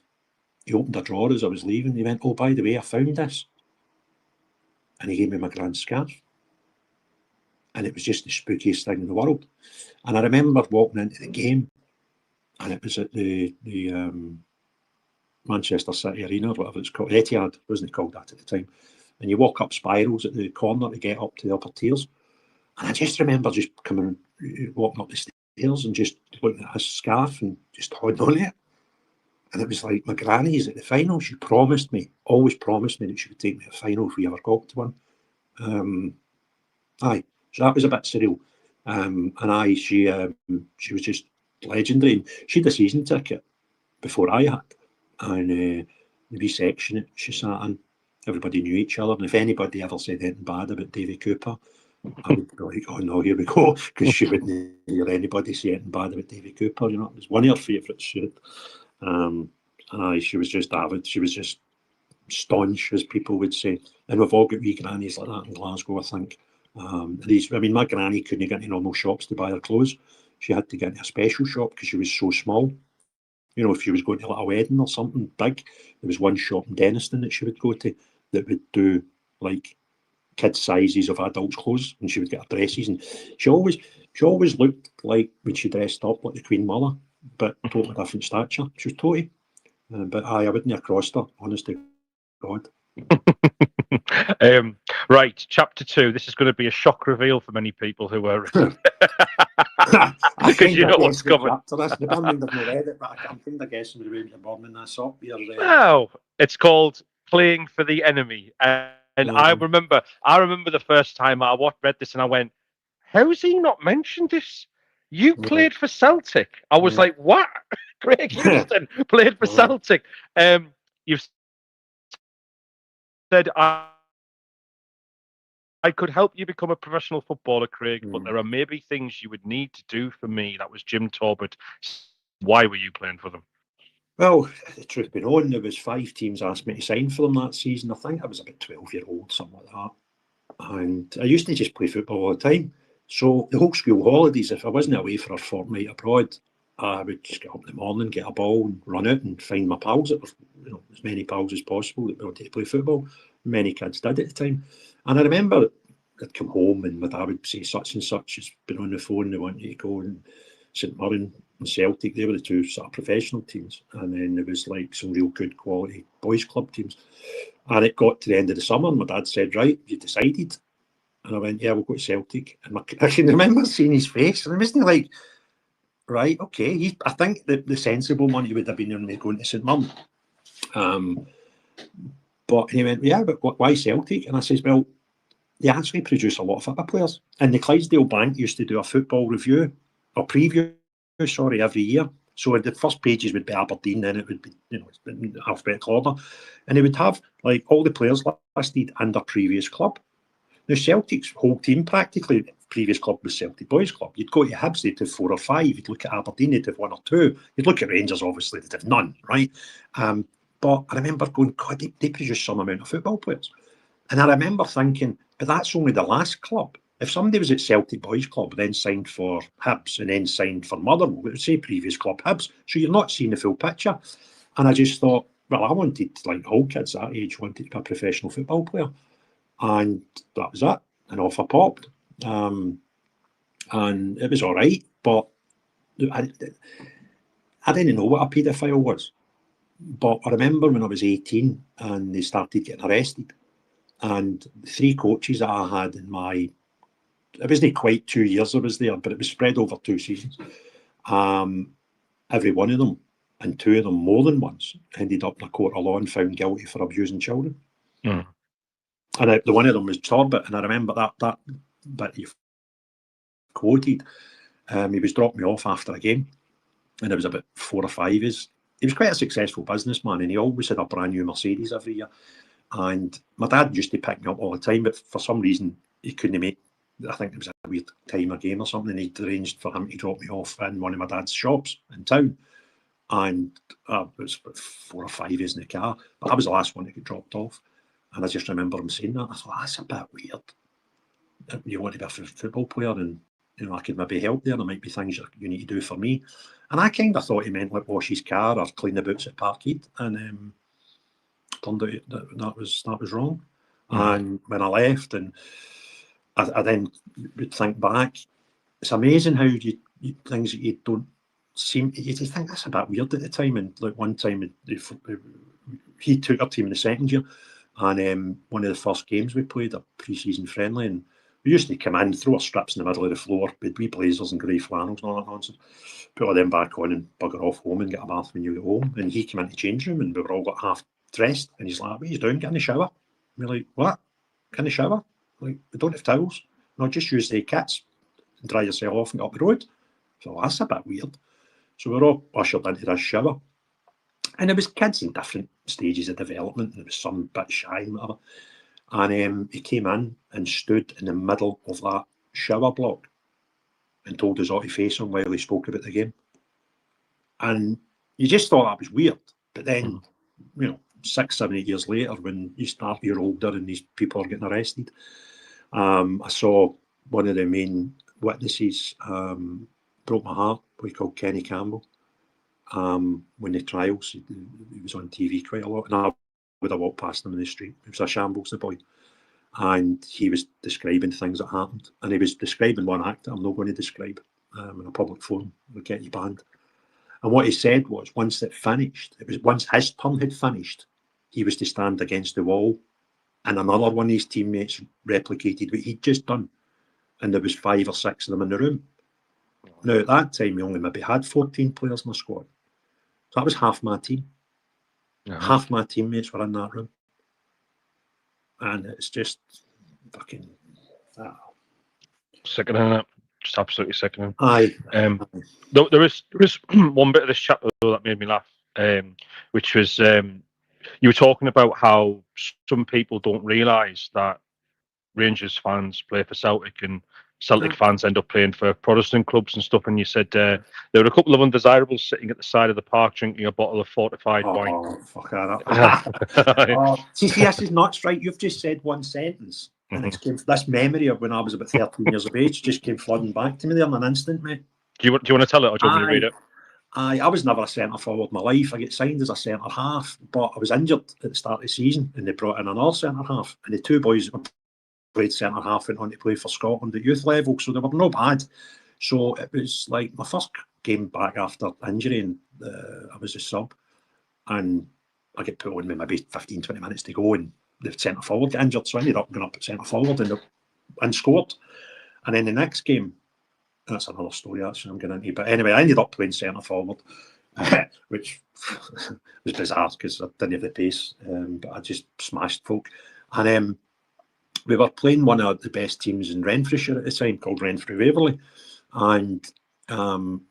he opened a drawer as I was leaving. He went, "Oh, by the way, I found this." And he gave me my grand scarf. And it was just the spookiest thing in the world. And I remember walking into the game, and it was at the Manchester City Arena, or whatever it's called. Etihad, wasn't it called that at the time? And you walk up spirals at the corner to get up to the upper tiers. And I just remember just walking up the stairs and just looking at his scarf and just holding on to it. And it was like my granny's at the final. She promised me, always promised me, that she would take me to the final if we ever got to one. So that was a bit surreal. She was just legendary. And she had a season ticket before I had. And the wee section she sat in, everybody knew each other. And if anybody ever said anything bad about Davy Cooper, I would be like, "Oh no, here we go," because she wouldn't hear anybody say anything bad about Davy Cooper. You know, it was one of her favourites. She was just avid. She was just staunch, as people would say. And we've all got wee grannies like that in Glasgow, I think. My granny couldn't get into normal shops to buy her clothes. She had to get into a special shop because she was so small. You know, if she was going to like a wedding or something big, there was one shop in Denniston that she would go to that would do like kids' sizes of adults' clothes, and she would get her dresses. And she always looked like, when she dressed up, like the Queen Mother, but totally different stature. She was totally. But I wouldn't have crossed her, honest to God. Right, chapter 2. This is going to be a shock reveal for many people who are I because kind you of know guessed what's the coming. chapter. That's the band I've not read it, but I'm kind of guessing the way you're burning this up. No, it's called Playing for the Enemy, and I Um, remember, the first time I read this, and I went, "How's he not mentioned this? You yeah, played for Celtic." I was yeah. like, "What? Craig Houston played for Uh, Celtic?" You've said I could help you become a professional footballer, Craig, but mm. there are maybe things you would need to do for me. That was Jim Talbot. Why were you playing for them? Well, the truth be known, there was 5 teams asked me to sign for them that season. I think I was about 12-year-old, something like that. And I used to just play football all the time. So the whole school holidays, if I wasn't away for a fortnight abroad, I would just get up in the morning, get a ball and run out and find my pals. That were, as many pals as possible that wanted to play football. Many kids did at the time. And I remember I'd come home and my dad would say such and such has been on the phone, they want you to go. And St Mirren and Celtic, they were the two sort of professional teams. And then there was like some real good quality boys club teams. And it got to the end of the summer and my dad said, right, you decided? And I went, yeah, we'll go to Celtic. And I can remember seeing his face. And I wasn't like, right, okay. I think the sensible one he would have been in going to St Mirren. But he went, yeah, but why Celtic? And I says, well, they actually produce a lot of football players. And the Clydesdale Bank used to do a football review, or preview, sorry, every year. So the first pages would be Aberdeen, then it would be, in alphabetical order. And they would have like all the players listed and their previous club. Now, Celtic's whole team, practically, previous club was Celtic Boys Club. You'd go to Hibs, they'd have 4 or 5. You'd look at Aberdeen, they'd have 1 or 2. You'd look at Rangers, obviously, they'd have none, right? But I remember going, God, they produce some amount of football players. And I remember thinking, but that's only the last club. If somebody was at Celtic Boys Club, then signed for Hibs, and then signed for Motherwell, it would say previous club Hibs. So you're not seeing the full picture. And I just thought, well, I wanted, like all kids that age, wanted to be a professional football player. And that was it. And off I popped. And it was all right, but I didn't know what a paedophile was. But I remember when I was 18 and they started getting arrested. And the 3 coaches that I had in my, it wasn't quite 2 years I was there, but it was spread over 2 seasons. Every one of them, and 2 of them more than once, ended up in a court of law and found guilty for abusing children. Mm. And the one of them was Talbot, and I remember that bit you've quoted. He was dropping me off after a game, and there was about 4 or 5 years. He was quite a successful businessman, and he always had a brand new Mercedes every year. And my dad used to pick me up all the time, but for some reason he couldn't make. I think it was a weird time of game or something. And he'd arranged for him to drop me off in one of my dad's shops in town, and it was about 4 or 5 years in the car. But I was the last one to get dropped off, and I just remember him saying that. I thought, that's a bit weird. You want to be a football player, and I could maybe help there. There might be things you need to do for me. And I kind of thought he meant like wash his car or clean the boots at Parkhead, and turned out that was wrong. And when I left, and I then would think back, it's amazing how you things that you don't seem, you just think that's a bit weird at the time. And like one time he took our team in the second year, and one of the first games we played, a pre-season friendly, and we used to come in, throw our strips in the middle of the floor, with wee blazers and grey flannels and all that nonsense, put all them back on and bugger off home and get a bath when you get home. And he came into the change room and we were all got half dressed, and he's like, what are you doing? Get in the shower. And we're like, what? Get in the shower? Like, we don't have towels. No, just use the kits and dry yourself off and get up the road. So that's a bit weird. So we're all ushered into this shower. And there was kids in different stages of development, and there was some bit shy and whatever. And he came in and stood in the middle of that shower block and told us all to face him while he spoke about the game. And you just thought that was weird. But then, 6, 7, 8 years later, when you're older and these people are getting arrested, I saw one of the main witnesses, broke my heart, we called Kenny Campbell. When the trials, he was on TV quite a lot, and I would have walked past him in the street. It was a shambles, the boy. And he was describing things that happened. And he was describing one act that I'm not going to describe in a public forum. It'll get you banned. And what he said was, once it finished, it was once his turn had finished, he was to stand against the wall and another one of his teammates replicated what he'd just done, and there was 5 or 6 of them in the room. Now, at that time, we only maybe had 14 players in the squad. So that was half my team. Half my teammates were in that room. And it's just fucking... Sickening, just absolutely sickening. Aye. There was one bit of this chapter that made me laugh, which was you were talking about how some people don't realise that Rangers fans play for Celtic and Celtic fans end up playing for Protestant clubs and stuff. And you said there were a couple of undesirables sitting at the side of the park drinking a bottle of fortified wine. Oh, fuck that. See, this is nuts, right? You've just said one sentence, and it's this memory of when I was about 13 years of age just came flooding back to me there in an instant, mate. Do you want to tell it, or do you want me to read it? I was never a centre forward in my life. I get signed as a centre half, but I was injured at the start of the season, and they brought in another centre half, and the two boys played centre half, went on to play for Scotland at youth level, so they were no bad. So it was like my first game back after injury, and I was a sub, and I get put on with maybe 15-20 minutes to go, and the centre forward got injured, so I ended up going up at centre forward and scored. And then the next game, that's another story actually I'm getting into, but anyway, I ended up playing centre forward, which was bizarre because I didn't have the pace, but I just smashed folk. And we were playing one of the best teams in Renfrewshire at the time, called Renfrew Waverley, and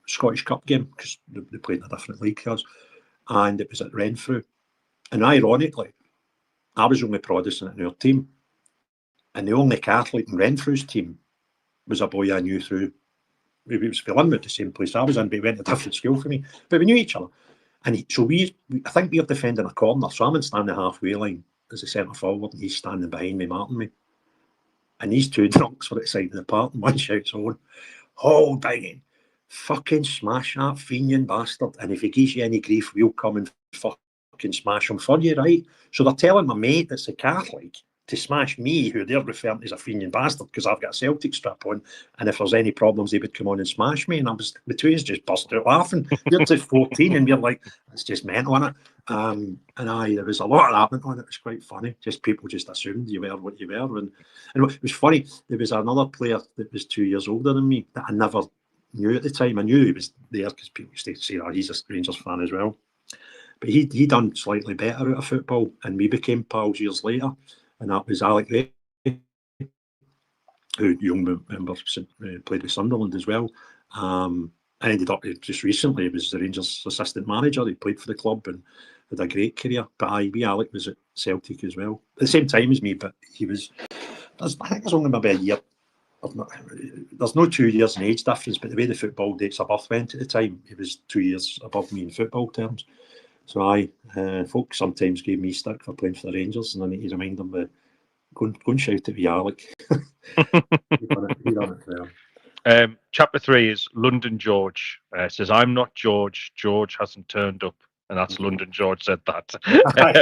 Scottish Cup game, because they played in a different league to us, and it was at Renfrew. And ironically, I was the only Protestant in our team, and the only Catholic in Renfrew's team was a boy I knew through. He was for Linwood, the same place I was in, but he went to a different school for me. But we knew each other. And so I think we were defending a corner, so I'm in standing halfway line as a centre forward, and he's standing behind me, marking me. And these two drunks were at the side of the park, and one shouts on, "Hold banging, fucking smash that fiending bastard, and if he gives you any grief, we'll come and fucking smash him for you," right? So they're telling my mate that's a Catholic to smash me, who they're referring to as a fiending bastard because I've got a Celtic strap on, and if there's any problems, they would come on and smash me. And the two of us just burst out laughing. You're just 14, and we're like, it's just mental, isn't it? And there was a lot of that on it. It was quite funny. Just people just assumed you were what you were. And it was funny, there was another player that was 2 years older than me that I never knew at the time. I knew he was there because people used to say, "Oh, he's a Rangers fan as well." But he done slightly better out of football, and we became pals years later. And that was Alec Ray, who young member played with Sunderland as well. I ended up just recently, he was the Rangers assistant manager. He played for the club and had a great career. But Alec was at Celtic as well, at the same time as me. But he was, I think there's only maybe a year. There's no 2 years in age difference, but the way the football dates of birth went at the time, he was 2 years above me in football terms. So folks sometimes gave me stick for playing for the Rangers, and I need to remind them that go and shout at me, Alec. He done it well. Chapter 3 is London George. Says, "I'm not George. George hasn't turned up." And that's London George said that.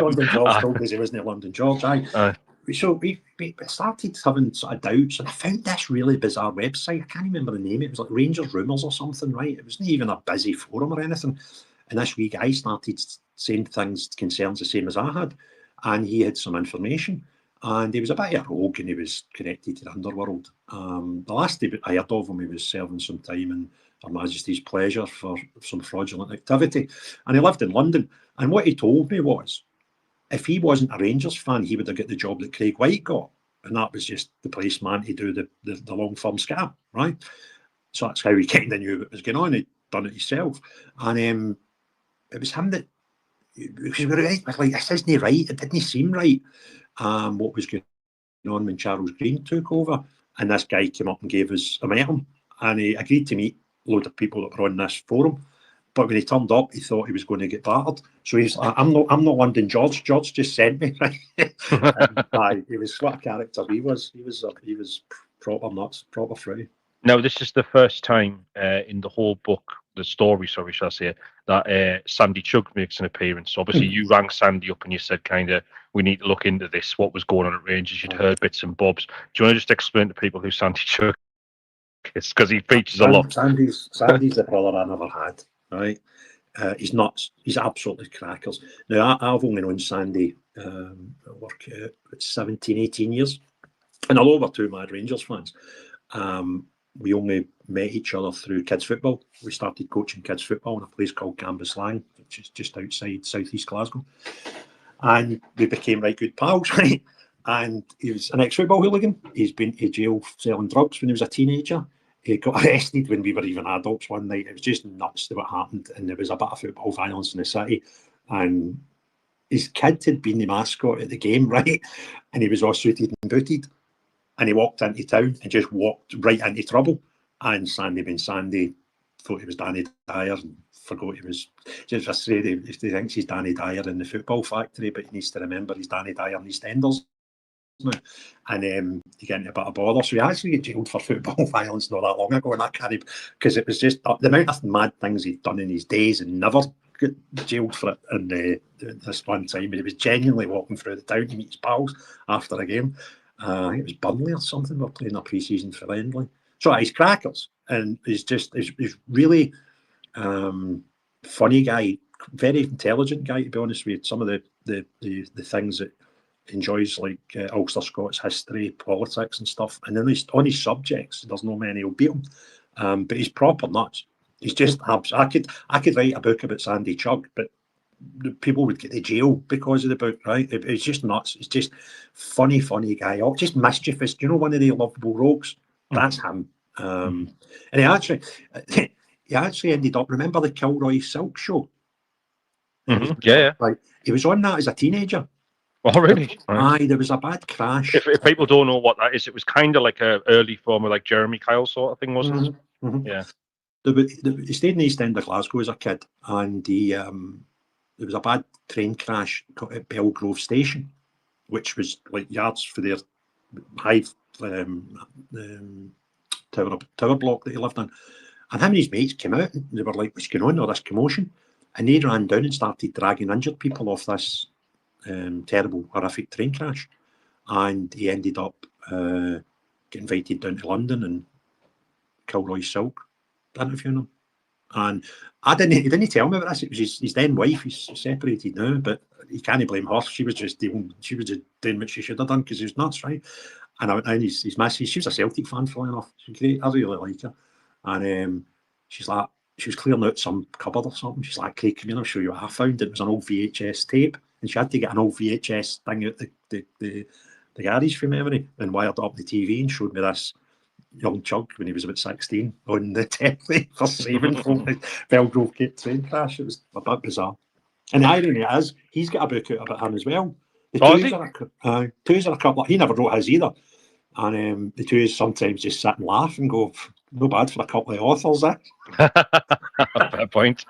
London George told us he wasn't London George. So we started having sort of doubts, and I found this really bizarre website. I can't remember the name. It was like Rangers Rumours or something, right? It wasn't even a busy forum or anything. And this wee guy started saying concerns the same as I had, and he had some information, and he was a bit of a rogue, and he was connected to the underworld. The last I heard of him, he was serving some time in Her Majesty's Pleasure for some fraudulent activity, and he lived in London. And what he told me was, if he wasn't a Rangers fan, he would have got the job that Craig White got, and that was just the policeman to do the long-form scam, right? So that's how he kind of knew what was going on. He'd done it himself, and it was him that, because we were like, this isn't right. It didn't seem right. What was going on when Charles Green took over, and this guy came up and gave us a medal, and he agreed to meet a load of people that were on this forum. But when he turned up, he thought he was going to get battered. So he's like, I'm not London George. George just sent me. Right? He was what a character he was. He was proper nuts, proper free. Now, this is the first time in the whole book, the story, sorry, shall I say, that Sandy Chug makes an appearance. So obviously, you rang Sandy up and you said, we need to look into this, what was going on at Rangers. You'd heard bits and bobs. Do you want to just explain to people who Sandy Chug is? Because he features a lot. Sandy's the brother I never had, right? He's nuts. He's absolutely crackers. Now, I've only known Sandy, work out, 17, 18 years. And although we're two mad Rangers fans, we only met each other through kids football. We started coaching kids football in a place called Cambuslang, which is just outside southeast Glasgow. And we became right good pals, right? And he was an ex-football hooligan. He's been to jail selling drugs when he was a teenager. He got arrested when we were even adults one night. It was just nuts what happened. And there was a bit of football violence in the city. And his kid had been the mascot at the game, right? And he was all suited and booted. And he walked into town and just walked right into trouble. And Sandy being Sandy thought he was Danny Dyer and forgot he was. Just I say he thinks he's Danny Dyer in the football factory, but he needs to remember he's Danny Dyer in EastEnders. And he got into a bit of bother. So he actually got jailed for football violence not that long ago, and I can't, because it was just the amount of mad things he'd done in his days and never got jailed for it. And this one time, he was genuinely walking through the town to meet his pals after a game. I think it was Burnley or something. We're playing a pre-season friendly. So he's crackers, and he's really funny guy, very intelligent guy, to be honest with you. Some of the things that enjoys, like Ulster Scots history, politics and stuff, and then on his subjects, there's no many who'll beat him. But he's proper nuts. He's just I could write a book about Sandy Chug, but people would get to jail because of the book, right? It's just nuts. It's just funny guy. Oh, just mischievous. Do you know one of the lovable rogues? That's him. And he actually ended up. Remember the Kilroy Silk show? Yeah. Like he was on that as a teenager. Oh, really? Aye, there was a bad crash. If people don't know what that is, it was kind of like an early form of like Jeremy Kyle sort of thing, wasn't it? Mm-hmm. Yeah. He stayed in the East End of Glasgow as a kid, and there was a bad train crash at Belgrove Station, which was like yards for their high tower block that he lived in. And him and his mates came out, and they were like, "What's going on? All this commotion?" And they ran down and started dragging injured people off this terrible, horrific train crash. And he ended up getting invited down to London and Kilroy Silk interviewing him. And he didn't tell me about this. It was his then wife. He's separated now, but he can't blame her. She was just doing what she should have done, because he was nuts, right? And his missus, she was a Celtic fan, funnily enough. She's great. I really like her. And she's like, she was clearing out some cupboard or something. She's like, "Craig, come here, I'll show you what I found." It was an old VHS tape, and she had to get an old VHS thing out the garage from memory and wired up the TV and showed me this young Chug when he was about 16 on the telly for saving from the Belgrove train crash. It was a bit bizarre. And the irony is, he's got a book out about him as well. The twos are a couple. He never wrote his either. And the twos sometimes just sit and laugh and go, "No bad for a couple of authors, eh?" Fair point.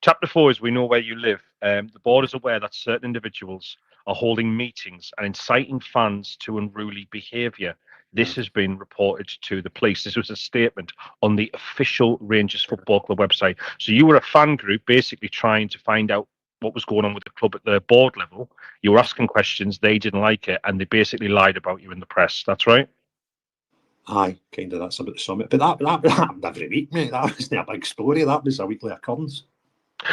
Chapter 4 is We Know Where You Live. The board is aware that certain individuals are holding meetings and inciting fans to unruly behaviour. This has been reported to the police. This was a statement on the official Rangers Football Club website. So you were a fan group basically trying to find out what was going on with the club at the board level. You were asking questions, they didn't like it, and they basically lied about you in the press. That's right? Aye, kind of. That's about the summit. But that happened every week, mate. That wasn't a big story. That was a weekly occurrence.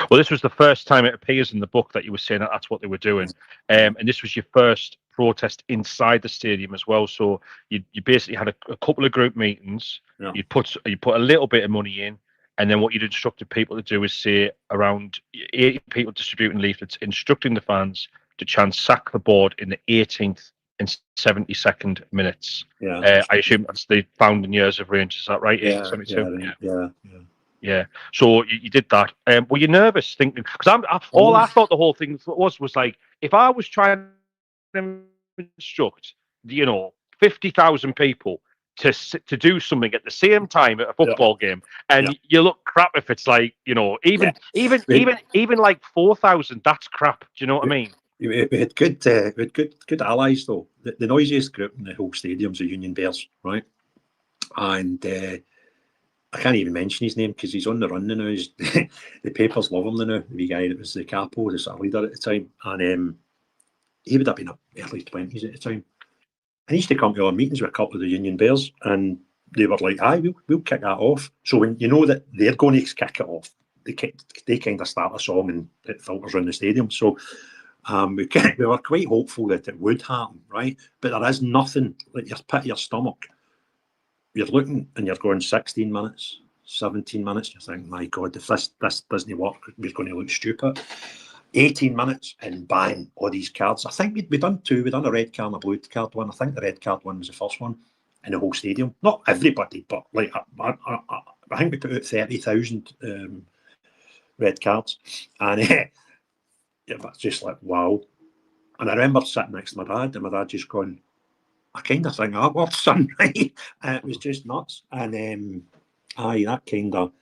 Well, this was the first time it appears in the book that you were saying that that's what they were doing. And this was your first protest inside the stadium as well. So you basically had a couple of group meetings. Yeah. You put a little bit of money in, and then what you'd instructed people to do is say around 80 people distributing leaflets, instructing the fans to chant "sack the board" in the 18th and 72nd minutes. Yeah. I assume that's the founding years of Rangers. Is that right? Yeah. Yeah. So you did that. Were you nervous thinking? Because I thought the whole thing was like, if I was trying to instruct, 50,000 people to do something at the same time at a football game, and you look crap if it's like, even like 4,000, that's crap. Do you know what I mean? We had good allies though. The noisiest group in the whole stadium's the Union Bears, right? And I can't even mention his name because he's on the run now. The papers love him now. The wee guy that was the capo, the sort of leader at the time, and he would have been up early 20s at the time. And he used to come to our meetings with a couple of the Union Bears, and they were like, "Aye, we'll kick that off." So when you know that they're going to kick it off, they kind of start a song and it filters around the stadium. So we were quite hopeful that it would happen, right? But there is nothing, like your pit of your stomach. You're looking and you're going 16 minutes, 17 minutes. You're thinking, my God, if this doesn't work, we're going to look stupid. 18 minutes and bang, all these cards. I think we'd done two. We'd done a red card and a blue card one. I think the red card one was the first one in the whole stadium. Not everybody, but like I think we put out 30,000 red cards. And it was just like, wow. And I remember sitting next to my dad and my dad just going, I kind of think that works, son, right? It was just nuts. And that kind of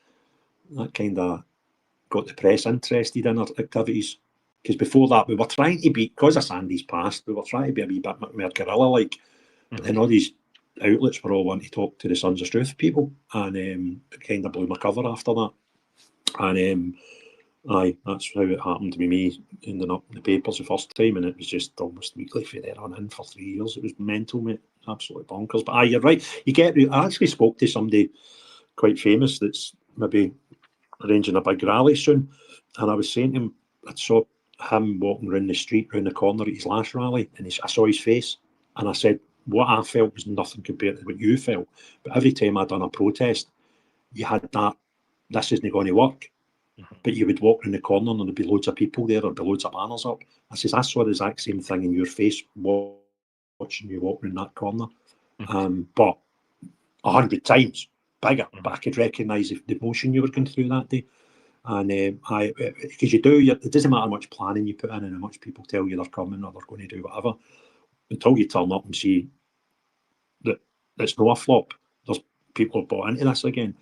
got the press interested in our activities. Because before that, we were trying to be, because of Sandy's past, we were trying to be a wee bit more guerrilla-like. But then all these outlets were all wanting to talk to the Sons of Struth people, and it kind of blew my cover after that. And that's how it happened with me, ending up in the papers the first time, and it was just almost weekly for there on in for 3 years. It was mental, mate, absolutely bonkers. But you're right. I actually spoke to somebody quite famous that's maybe arranging a big rally soon, and I was saying to him, I saw him walking around the street, round the corner at his last rally, and I saw his face, and I said, what I felt was nothing compared to what you felt. But every time I'd done a protest, you had that, this isn't going to work. But you would walk in the corner and there'd be loads of people there, there'd be loads of banners up. I says, I saw the exact same thing in your face watching you walk in that corner. But 100 times bigger. But I could recognise the emotion you were going through that day. And because it doesn't matter how much planning you put in and how much people tell you they're coming or they're going to do whatever, until you turn up and see that it's not a flop. There's people who bought into this again.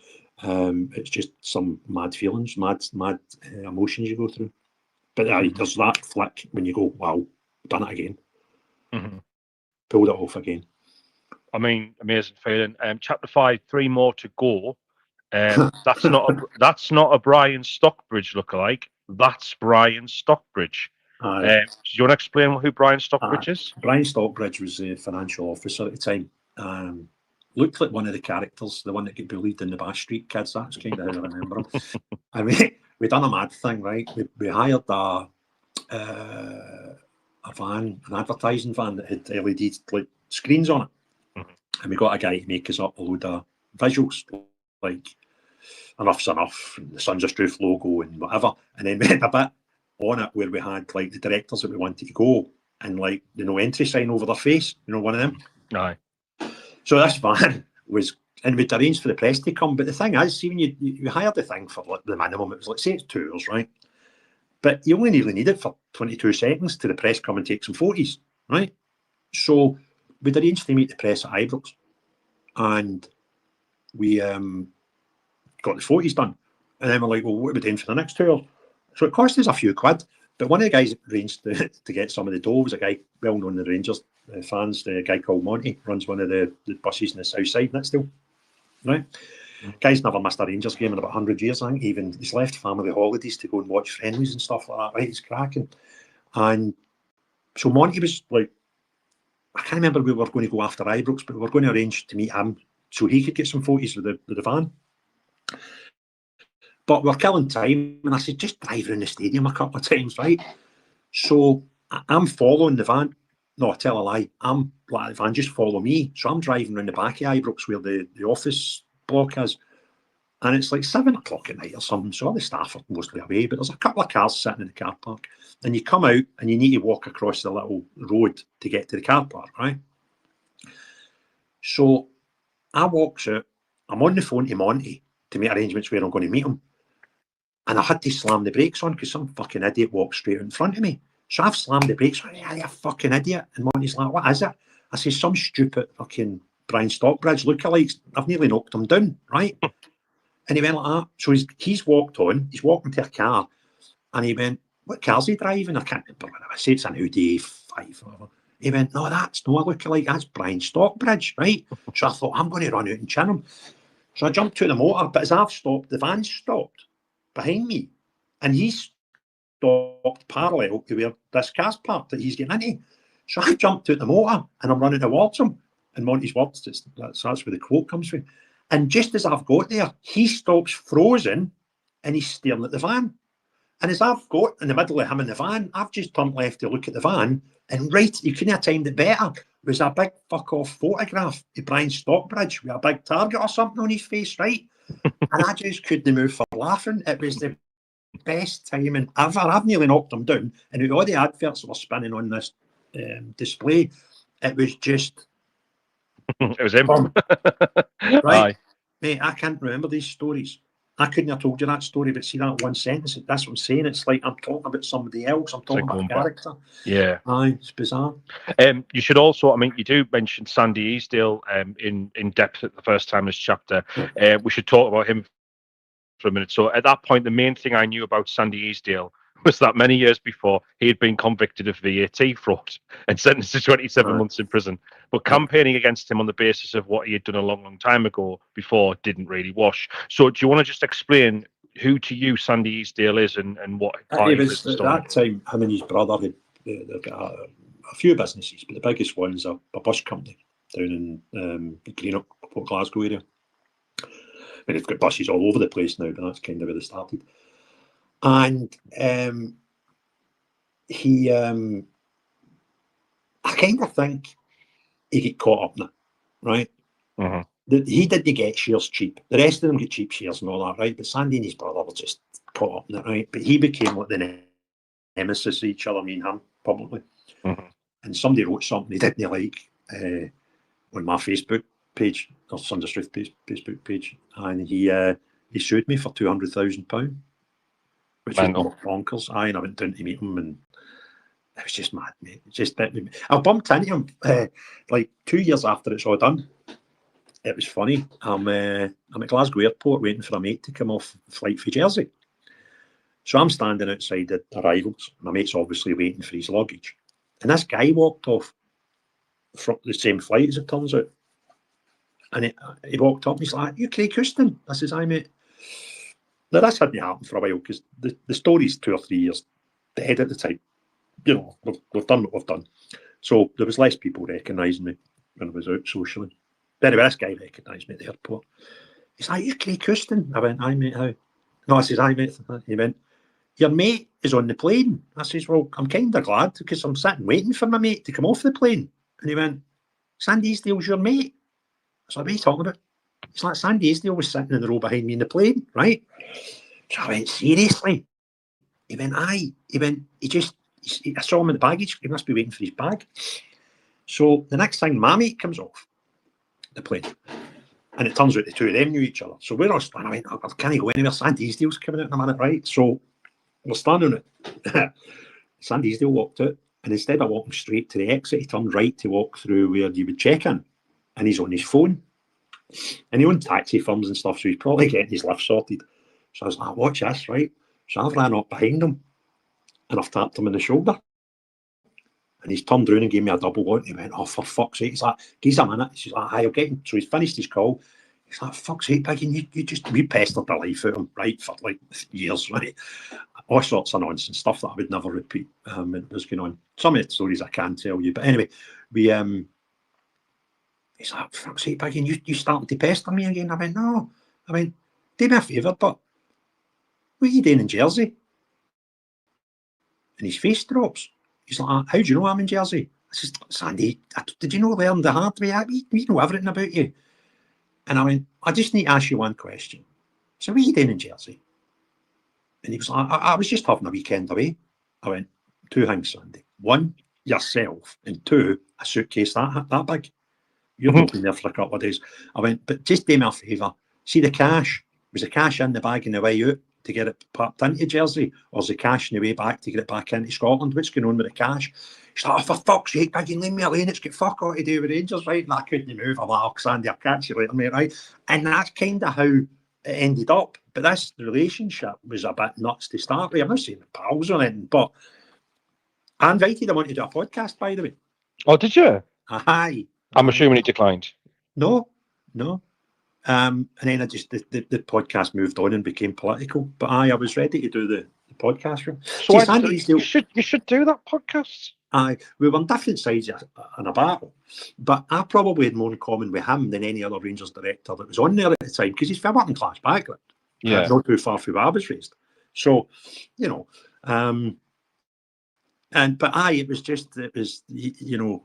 It's just some mad feelings, mad emotions you go through. But there's that flick when you go, wow, done it again. Pulled it off again. I mean, amazing feeling. Chapter 5, 3 more to go. That's not a Brian Stockbridge lookalike. That's Brian Stockbridge. Do you want to explain who Brian Stockbridge is? Brian Stockbridge was the financial officer at the time. Looked like one of the characters, the one that got bullied in the Bash Street Kids. That's kind of how I remember him. And we done a mad thing, right? We hired a van, an advertising van that had LED like screens on it, and we got a guy to make us up a load of visuals, like Enough's Enough, and the Sons of Struth logo and whatever. And then we had a bit on it where we had like the directors that we wanted to go and like the no entry sign over their face, one of them. Aye. So this van was, and we'd arranged for the press to come. But the thing is, see, when you hired the thing for like the minimum, it was like, say it's 2 hours, right? But you only really need it for 22 seconds to the press come and take some photos, right? So we'd arranged to meet the press at Ibrox, and we got the photos done. And then we're like, well, what are we doing for the next 2 hours? So it cost us a few quid. But one of the guys that arranged to get some of the dough was a guy well known in the Rangers fans, the guy called Monty, runs one of the buses in the south side, Easdale, right? Guy's never missed a Rangers game in about 100 years, I think. Even he's left family holidays to go and watch friendlies and stuff like that, right? He's cracking. And so Monty was like, I can't remember we were going to go after Ibrox, but we were going to arrange to meet him so he could get some photos with the van. But we're killing time, and I said, just drive around the stadium a couple of times, right? So I'm following the van. No, I tell a lie. I'm like, the van just follow me. So I'm driving around the back of Ibrox where the office block is. And it's like 7 o'clock at night or something. So all the staff are mostly away, but there's a couple of cars sitting in the car park. And you come out and you need to walk across the little road to get to the car park, right? So I walks out. I'm on the phone to Monty to make arrangements where I'm going to meet him. And I had to slam the brakes on because some fucking idiot walked straight in front of me. So I've slammed the brakes on. Yeah, you fucking idiot. And Monty's like, what is it? I say, some stupid fucking Brian Stockbridge lookalikes. I've nearly knocked him down, right? And he went like that. So he's walked on. He's walking to a car. And he went, what car's he driving? I can't remember what I say. It's an Audi 5 or whatever. He went, no, that's not a lookalike. That's Brian Stockbridge, right? So I thought, I'm going to run out and chin him. So I jumped to the motor. But as I've stopped, the van stopped behind me, and he's stopped parallel to where this car's parked that he's getting into. So I jumped out the motor and I'm running towards him. And Monty's words, that's where the quote comes from. And just as I've got there, he stops frozen and he's staring at the van. And as I've got in the middle of him in the van, I've just turned left to look at the van, and right, you couldn't have timed it better. It was a big fuck off photograph of Brian Stockbridge with a big target or something on his face, right? And I just couldn't move for laughing. It was the best timing ever. I've nearly knocked him down, and all the adverts that were spinning on this display, it was just it was him. Right, mate, I can't remember these stories. I couldn't have told you that story, but see that one sentence, that's what I'm saying. It's like I'm talking about somebody else. I'm talking about a character. Yeah. Aye, it's bizarre. You should also, I mean, you do mention Sandy Easdale in depth at the first time in this chapter. We should talk about him for a minute. So at that point, the main thing I knew about Sandy Easdale was that many years before he had been convicted of VAT fraud and sentenced to 27 months in prison. But campaigning against him on the basis of what he had done a long, long time ago before didn't really wash. So do you want to just explain who to you Sandy Easdale is and what part It was at that time, him and his brother had they've got a few businesses, but the biggest one's a bus company down in the Greenock, Port Glasgow area. And they've got buses all over the place now, but that's kind of where they started. And he, I kind of think he get caught up in it, right? He didn't get shares cheap. The rest of them get cheap shares and all that, right? But Sandy and his brother were just caught up in it, right? But he became like the nemesis of each other, me and him, publicly. And somebody wrote something he didn't like on my Facebook page, or Sons of Struth Facebook page, and he sued me for £200,000. Which is bonkers. And I went down to meet him, and it was just mad, mate. I bumped into him like 2 years after it's all done. It was funny. I'm at Glasgow Airport waiting for a mate to come off the flight for Jersey. So I'm standing outside the arrivals. My mate's obviously waiting for his luggage. And this guy walked off from the same flight, as it turns out. And he walked up and he's like, "You Craig Houston?" I says, "Aye, mate." Now, this hadn't happened for a while because the story's 2 or 3 years dead at the time. You know, we've done what we've done. So there was less people recognising me when I was out socially. But anyway, this guy recognised me at the airport. He's like, "You Craig Houston?" I went, "Aye, mate, how?" No, I says, "Aye, mate." He went, "Your mate is on the plane." I says, "Well, I'm kind of glad because I'm sitting waiting for my mate to come off the plane." And he went, "Sandy Easdale's your mate?" I said, "What are you talking about?" It's like Sandy Easdale was sitting in the row behind me in the plane, right? So I went, "Seriously?" He went, "Aye." He went, I saw him in the baggage. He must be waiting for his bag. So the next thing, my mate comes off the plane. And it turns out the two of them knew each other. So we're all standing. I went, "I can't go anywhere. Sandy Easdale's coming out in a minute," right? So we're standing on it. Sandy Easdale walked out. And instead of walking straight to the exit, he turned right to walk through where you would check in. And he's on his phone. And he owns taxi firms and stuff, so he's probably getting his lift sorted. So I was like, "Watch this," right? So I've ran up behind him and I've tapped him in the shoulder. And he's turned around and gave me a double look. And he went, "Oh, for fuck's sake." He's like, "Give us a minute." He's like, "I'll get him." So he's finished his call. He's like, "Fuck's sake, Piggy, we pestered the life out of him, right, for like years, right? All sorts of nonsense, stuff that I would never repeat. It was going on. Some of the stories I can't tell you. But anyway, he's like, "Fuck's sake, Piggy, you starting to pester me again?" I went, "No." I went, "Do me a favour, but what are you doing in Jersey?" And his face drops. He's like, "How do you know I'm in Jersey?" I says, "Sandy, did you know learn the hard way? We know everything about you." And I went, "I just need to ask you one question. So what are you doing in Jersey?" And he was like, I was just having a weekend away." I went, "Two things, Sandy. One, yourself. And two, a suitcase that big. You've not been there for a couple of days." I went, "But just do me a favour. See the cash? Was the cash in the bag on the way out to get it packed into Jersey? Or is the cash on the way back to get it back into Scotland? What's going on with the cash?" She's like, "Oh, for fuck's sake, Piggy, leave me alone. It's got fuck all to do with Rangers, right?" And I couldn't move. I'm like, "Oh, Sandy, I'll catch you later, mate," right? And that's kind of how it ended up. But this relationship was a bit nuts to start with. I'm not saying pals or anything, but I invited him on to do a podcast, by the way. Oh, did you? Aye. I'm assuming he declined. No. And then the podcast moved on and became political. But I was ready to do the podcast room. So you should do that podcast. Aye, we were on different sides in a battle, but I probably had more in common with him than any other Rangers director that was on there at the time because he's from a working class background. Yeah. not too far from where I was raised. So, you know, but it was, you know,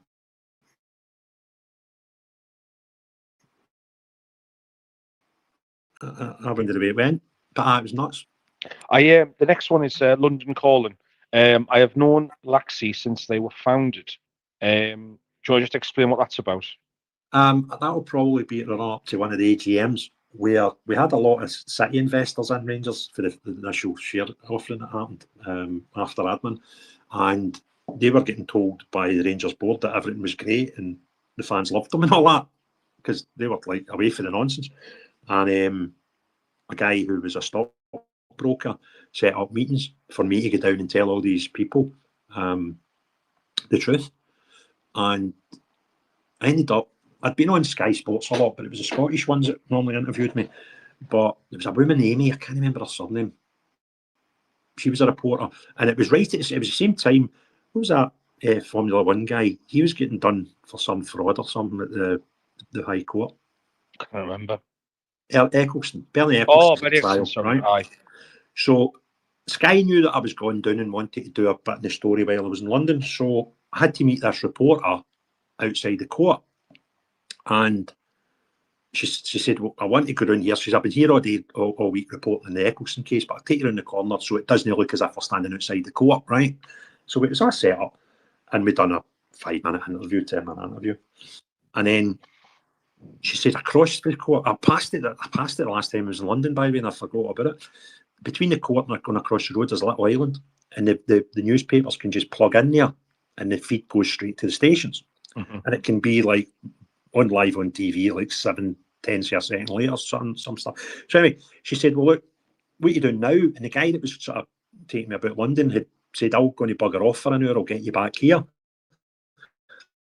I wondered the way it went, but it was nuts. The next one is London Calling. I have known Laxey since they were founded. Do you just explain what that's about? That'll probably be up to one of the AGMs where we had a lot of city investors in Rangers for the initial share offering that happened after admin, and they were getting told by the Rangers board that everything was great and the fans loved them and all that because they were like away for the nonsense. And a guy who was a stockbroker set up meetings for me to go down and tell all these people the truth, and I ended up. I'd been on Sky Sports a lot, but it was the Scottish ones that normally interviewed me. But there was a woman, Amy, I can't remember her surname. She was a reporter, and it was right. It was the same time. Who was that Formula One guy? He was getting done for some fraud or something at the High Court. I can't remember. Eccleston, Bernie Eccleston. Oh, very trial, sorry. right? Aye. So Sky knew that I was going down and wanted to do a bit in the story while I was in London. So I had to meet this reporter outside the court. And she said, well, I want to go down here. She says, I've been here all day, all week reporting the Eccleston case, but I'll take you around the corner so it doesn't look as if we're standing outside the court, right? So it was a setup, and we'd done a 5-minute interview, 10-minute interview. And then she said, across the court, I passed it the last time I was in London, by the way, and I forgot about it. Between the court and going across the road, there's a little island, and the newspapers can just plug in there, and the feed goes straight to the stations. Mm-hmm. And it can be like on live on TV, like 7-10 a second later, some stuff. So anyway, she said, well, look, what are you doing now? And the guy that was sort of taking me about London had said, I'm going to bugger off for an hour, I'll get you back here.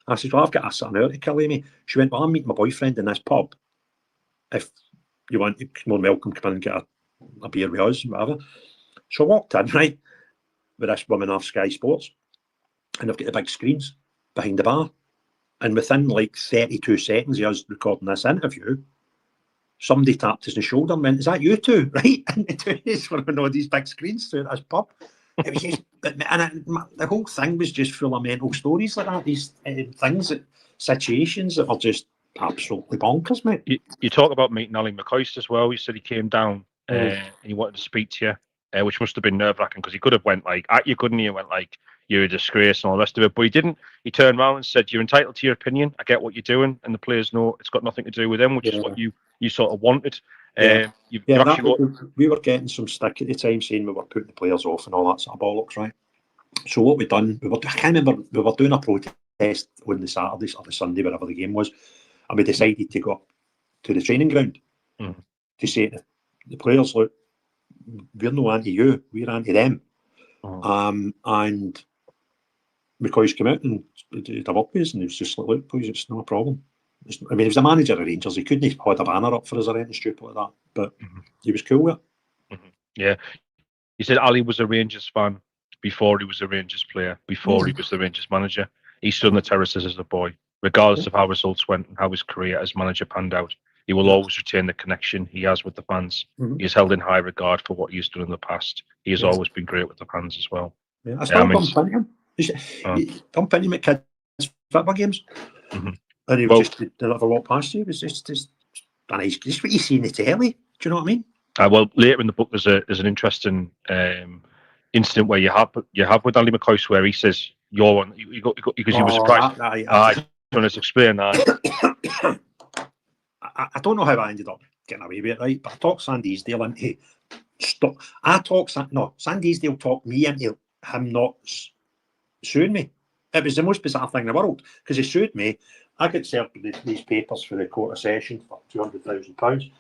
I said, well, I've got a certain hour to kill, Amy. She went, well, I'm meeting my boyfriend in this pub. If you want, you're more than welcome, come in and get a beer with us, whatever. So I walked in, right, with this woman off Sky Sports, and I've got the big screens behind the bar. And within like 32 seconds of us recording this interview, somebody tapped us on the shoulder and went, is that you two? Right? And the two is one of all these big screens through this pub. It was just, the whole thing was just full of mental stories like that, these things, situations that are just absolutely bonkers, mate. You talk about meeting Ali McCoist as well. You said he came down and he wanted to speak to you, which must have been nerve-wracking because he could have went like at you, couldn't he? Went like, you're a disgrace and all the rest of it, but he didn't. He turned around and said, you're entitled to your opinion. I get what you're doing, and the players know it's got nothing to do with them, which is what you sort of wanted. We were getting some stick at the time saying we were putting the players off and all that sort of bollocks, right? So what we'd done, I can't remember, we were doing a protest on the Saturday or the Sunday, wherever the game was, and we decided to go up to the training ground to say to the players, look, we're no anti you, we're anti them. And McCoy's came out and did a work with us, and he was just like, look, boys, it's no problem. I mean, he was the manager of Rangers, he couldn't have had a banner up for us or anything stupid like that, but he was cool with it. Yeah. He said Ali was a Rangers fan before he was a Rangers player, before he was the Rangers manager. He stood on the terraces as a boy, regardless of how results went and how his career as manager panned out. He will always retain the connection he has with the fans. He is held in high regard for what he's done in the past. He has always been great with the fans as well. Yeah, I still bump into him. Bump into him at kids' football games. And he would just deliver a walk past you. It was just nice. Just what you see in the telly. Do you know what I mean? Well, later in the book, there's an interesting incident where you have with Ali McCoist where he says you're one because he was surprised. I want to explain that. I don't know how I ended up getting away with it, right? But I talked Sandy Easdale into Sandy Easdale talked me into him not suing me. It was the most bizarre thing in the world because he sued me. I got served with these papers for the court of session for £200,000,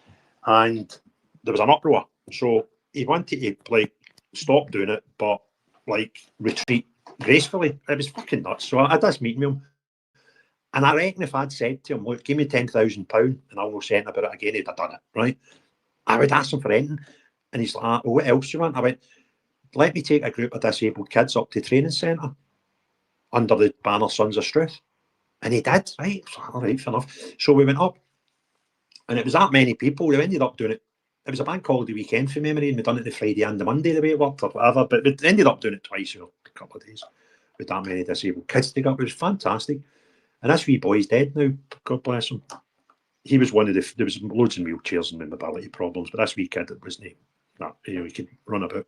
and there was an uproar. So he wanted to like stop doing it, but like retreat gracefully. It was fucking nuts. So I had this meeting with him, and I reckon if I'd said to him, "Look, give me £10,000 and I'll not say anything about it again," he'd have done it, right? I would ask him for anything, and he's like, "Well, what else do you want?" I went, "Let me take a group of disabled kids up to the training centre under the banner Sons of Struth." And he did, right? So, all right, fair enough. So we went up, and it was that many people. We ended up doing it it was a bank holiday weekend for memory, and we'd done it the Friday and the Monday the way it worked or whatever, but we ended up doing it twice or a couple of days with that many disabled kids to go. It was fantastic. And this wee boy's dead now, God bless him. He was one of the, there was loads of wheelchairs and mobility problems, but this wee kid, it wasn't, he could run about.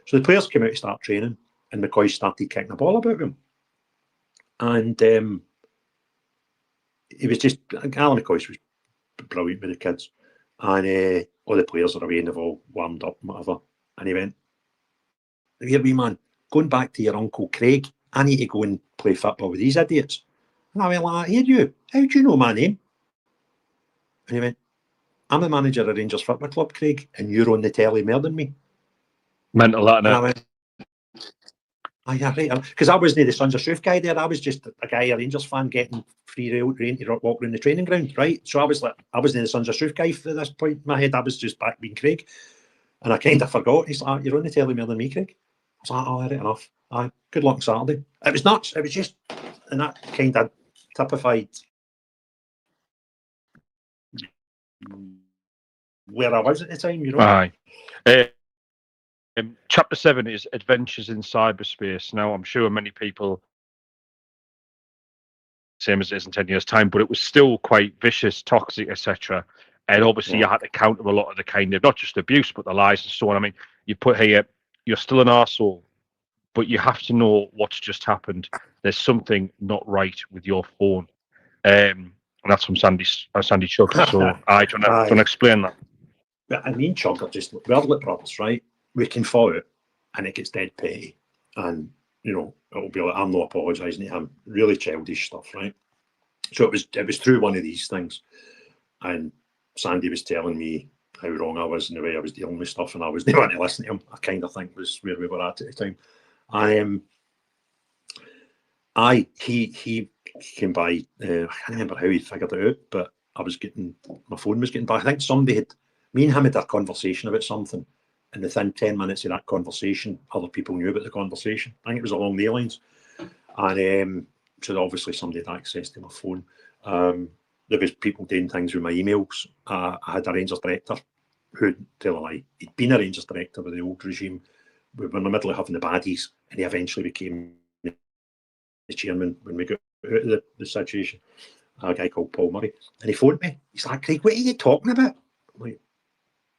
So the players came out to start training, and McCoy started kicking the ball about him. And he was just, Alan McCoy was brilliant with the kids. And all the players are away and they've all warmed up and whatever. And he went, "Here, wee man, going back to your Uncle Craig, I need to go and play football with these idiots." And I went like, "Here you, how do you know my name?" And he went, "I'm the manager of Rangers Football Club, Craig, and you're on the telly more than me." Mental that, and I went, "Oh, yeah, right." Because I wasn't the Sons of Struth guy there. I was just a guy, a Rangers fan, getting free rein to walk around the training ground, right? So I was like, I wasn't the Sons of Struth guy for this point in my head. I was just back being Craig. And I kind of forgot. He's like, "You're on the telly more than me, Craig." I was like, "Oh, right enough. Aye, good luck on Saturday." It was nuts. It was just, and that kind of typified where I was at the time, you know. Aye. Chapter 7 is Adventures in Cyberspace. Now, I'm sure many people, same as it is in 10 years' time, but it was still quite vicious, toxic, etc. And obviously, you had to counter a lot of the kind of, not just abuse, but the lies and so on. I mean, you put here, "You're still an arsehole, but you have to know what's just happened. There's something not right with your phone." And that's from Sandy Chug. So, do you want to explain that? But I mean, Chug are just, we're like brothers, right? We can fall out and it gets dead petty. And, you know, it'll be like, I'm not apologising to him. Really childish stuff, right? So it was through one of these things. And Sandy was telling me how wrong I was in the way I was dealing with stuff, and I was never to listen to him. I kind of think was where we were at the time. He came by. I can't remember how he figured it out, but my phone was getting back. I think somebody had, me and him had a conversation about something, and within 10 minutes of that conversation, other people knew about the conversation. I think it was along the lines, and so obviously somebody had access to my phone. There was people doing things with my emails. I had a Rangers director who, tell a lie, he'd been a Rangers director with the old regime. We were in the middle of having the baddies, and he eventually became the chairman when we got out of the situation. A guy called Paul Murray. And he phoned me. He's like, "Craig, what are you talking about?" I'm like,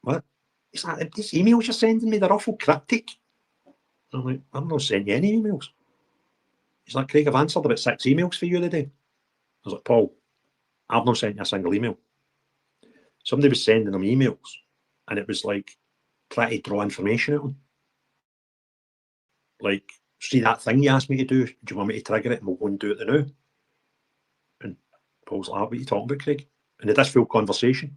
"What?" He's like, "These emails you're sending me, they're awful cryptic." I'm like, "I'm not sending you any emails." He's like, "Craig, I've answered about 6 emails for you today." I was like, "Paul, I've not sent you a single email." Somebody was sending them emails, and it was like trying to draw information out of them. Like, "See that thing you asked me to do? Do you want me to trigger it and we'll go and do it now?" And Paul's like, "What are you talking about, Craig?" And in this full conversation,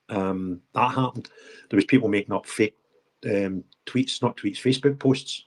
that happened. There was people making up fake Facebook posts,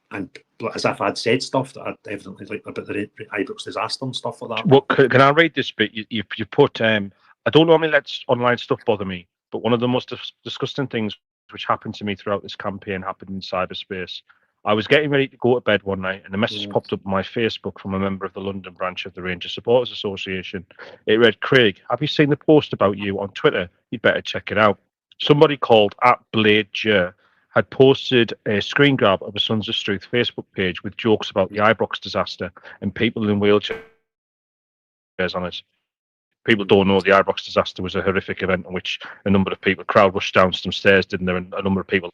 and as if I'd said stuff that I'd evidently, like about the Ibrox disaster and stuff like that. Well, can I read this bit? You put, I don't normally let online stuff bother me, but one of the most disgusting things which happened to me throughout this campaign happened in cyberspace. I was getting ready to go to bed one night, and a message popped up on my Facebook from a member of the London branch of the Rangers Supporters Association. It read, "Craig, have you seen the post about you on Twitter? You'd better check it out." Somebody called @BladeJer had posted a screen grab of a Sons of Struth Facebook page with jokes about the Ibrox disaster and people in wheelchairs on it. People don't know the Ibrox disaster was a horrific event in which a number of people crowd rushed down some stairs, didn't there? And a number of people.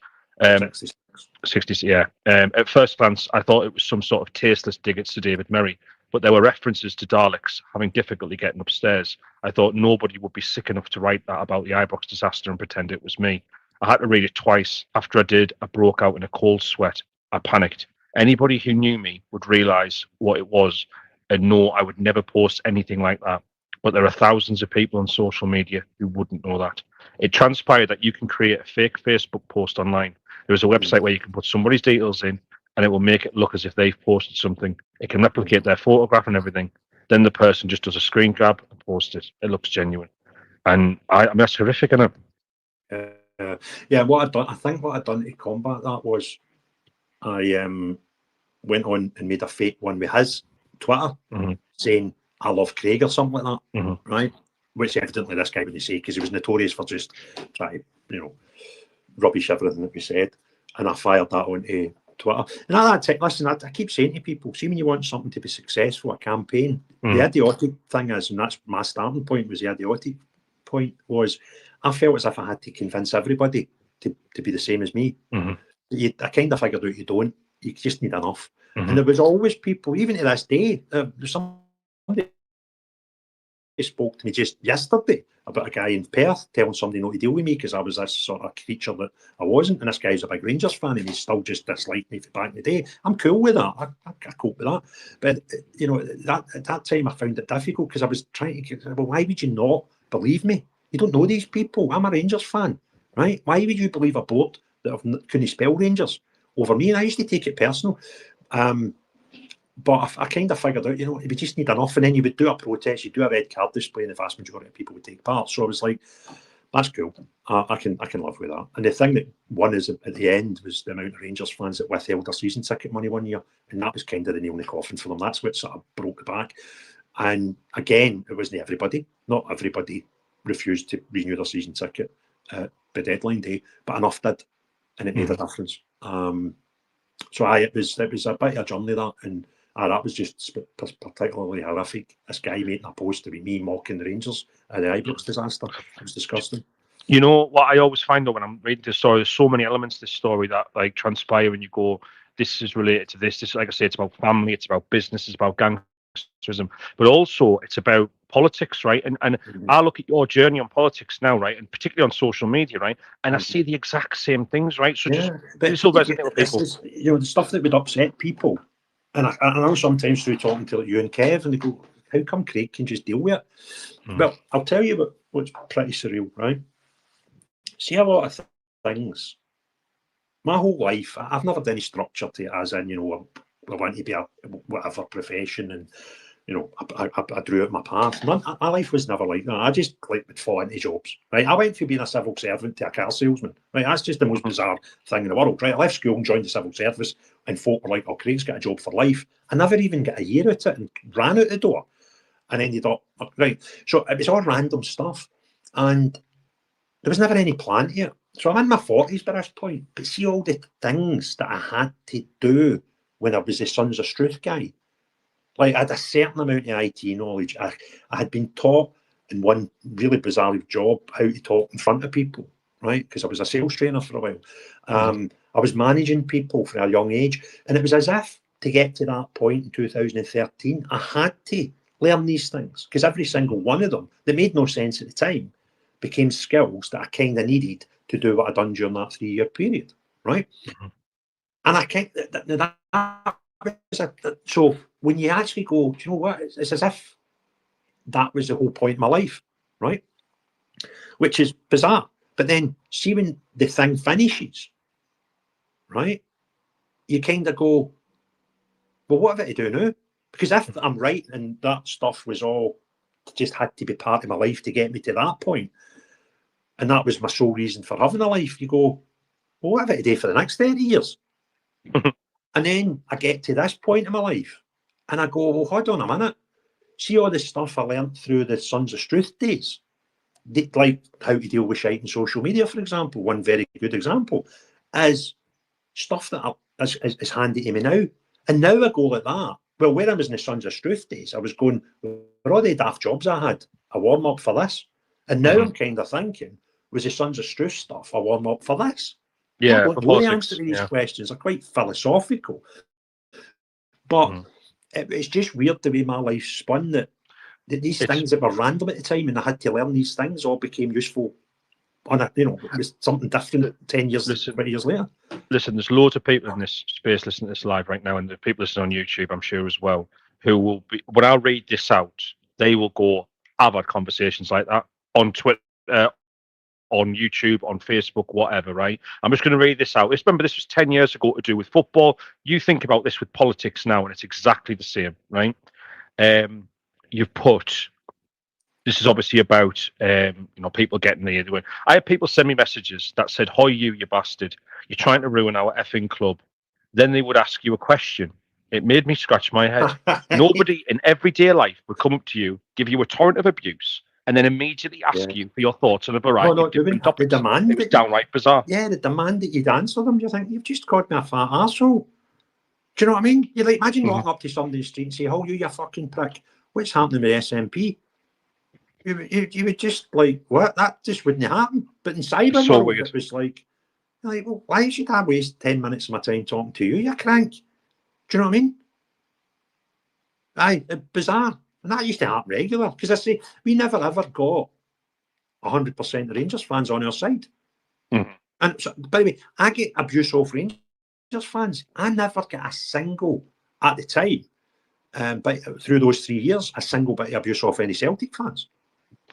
60s, yeah. At first glance, I thought it was some sort of tasteless dig at Sir David Merry, but there were references to Daleks having difficulty getting upstairs. I thought nobody would be sick enough to write that about the Ibrox disaster and pretend it was me. I had to read it twice. After I did, I broke out in a cold sweat. I panicked. Anybody who knew me would realise what it was and know I would never post anything like that. But there are thousands of people on social media who wouldn't know that. It transpired that you can create a fake Facebook post online. There is a website where you can put somebody's details in and it will make it look as if they've posted something. It can replicate their photograph and everything. Then the person just does a screen grab and posts it. It looks genuine. And I mean, that's horrific, isn't it? Yeah, I think what I'd done to combat that was I went on and made a fake one with his Twitter saying, "I love Craig" or something like that, right? which evidently this guy wouldn't say because he was notorious for just trying to, rubbish everything that we said. And I fired that onto Twitter. And at that time, listen, I keep saying to people, see when you want something to be successful, a campaign, the idiotic thing is, and that's my starting point, was the idiotic point was I felt as if I had to convince everybody to be the same as me. I kind of figured out you don't. You just need enough. And there was always people, even to this day, somebody spoke to me just yesterday about a guy in Perth telling somebody not to deal with me because I was this sort of creature that I wasn't. And this guy's a big Rangers fan and he still just disliked me for back in the day. I'm cool with that. I cope with that. But, at that time I found it difficult because I was trying to, well, why would you not believe me? You don't know these people. I'm a Rangers fan, right? Why would you believe a bloke that couldn't spell Rangers over me? And I used to take it personal. But I kind of figured out, we just need enough. And then you would do a protest, you do a red card display, and the vast majority of people would take part. So I was like, that's cool. I can live with that. And the thing that won is at the end was the amount of Rangers fans that withheld their season ticket money one year. And that was kind of the nail in the coffin for them. That's what sort of broke the back. And again, it wasn't everybody. Not everybody refused to renew their season ticket by deadline day, but enough did. And it made a difference. So it was a bit of a journey, that. And that was just particularly horrific. This guy making a post about me mocking the Rangers at the Ibrox disaster. It was disgusting. You know what I always find though when I'm reading this story, there's so many elements to this story that like transpire and you go, this is related to this. This, like I say, it's about family, it's about business, it's about gangsterism, but also it's about politics, right? And I look at your journey on politics now, right, and particularly on social media, right, and I see the exact same things, right? So this will resonate with people. The stuff that would upset people. And I know sometimes through talking to you and Kev, and they go, how come Craig can just deal with it? Well, I'll tell you what's pretty surreal, right? See, a lot of things, my whole life, I've never done any structure to it, as in, I want to be a whatever profession, and, I drew out my path. My life was never like that. I just would fall into jobs, right? I went from being a civil servant to a car salesman, right? That's just the most bizarre thing in the world, right? I left school and joined the civil service, and folk were like, oh, Craig's got a job for life. I never even got a year out of it and ran out the door and ended up, right? So it was all random stuff. And there was never any plan to it. So I'm in my 40s by this point, but see all the things that I had to do when I was the Sons of Struth guy. Like, I had a certain amount of IT knowledge. I had been taught in one really bizarre job how to talk in front of people, right? Because I was a sales trainer for a while. I was managing people from a young age. And it was as if to get to that point in 2013, I had to learn these things because every single one of them that made no sense at the time became skills that I kind of needed to do what I'd done during that 3-year period, right? And I can't, so when you actually go, do you know what? It's as if that was the whole point of my life, right? Which is bizarre. But then see when the thing finishes, right? You kind of go, well, what have I to do now? Because if I'm right and that stuff was all just had to be part of my life to get me to that point, and that was my sole reason for having a life, you go, well, what have I to do for the next 30 years? And then I get to this point in my life and I go, well, hold on a minute. See all the stuff I learned through the Sons of Struth days, like how to deal with shite in social media, for example. One very good example is stuff that is handy to me now. And now I go like that. Well, when I was in the Sons of Struth days, I was going, for all the daft jobs I had, a warm up for this. And now I'm kind of thinking, was the Sons of Struth stuff a warm up for this? Yeah, I don't know the answer to these questions. They're quite philosophical. But it's just weird the way my life spun, that these things that were random at the time and I had to learn these things all became useful on a, it was something different 10 years, 20 years later. Listen, there's loads of people in this space listening to this live right now, and the people listening on YouTube, I'm sure as well, who will be, when I read this out, they will go, I've had conversations like that on Twitter, on YouTube, on Facebook, whatever, right? I'm just going to read this out. Remember, this was 10 years ago to do with football. You think about this with politics now, and it's exactly the same, right? You've put, this is obviously about, people getting there. I had people send me messages that said, "Hi, you bastard. You're trying to ruin our effing club." Then they would ask you a question. It made me scratch my head. Nobody in everyday life would come up to you, give you a torrent of abuse, and then immediately ask you for your thoughts on a variety of different the topics. demand It was downright bizarre. Yeah, the demand that you'd answer them, you think, you've just called me a fat arsehole. Do you know what I mean? You like imagine walking up to somebody in the street and say, "Oh, you fucking prick, what's happening with SMP?" You would just like, what? That just wouldn't happen. But in cyber So world, weird. it was like, well, why should I waste 10 minutes of my time talking to you? You crank. Do you know what I mean? Aye, bizarre. And that used to happen regular. Because I say, we never ever got 100% of Rangers fans on our side. And so, by the way, I get abuse off Rangers fans. I never get a single, at the time, but through those 3 years, a single bit of abuse off any Celtic fans.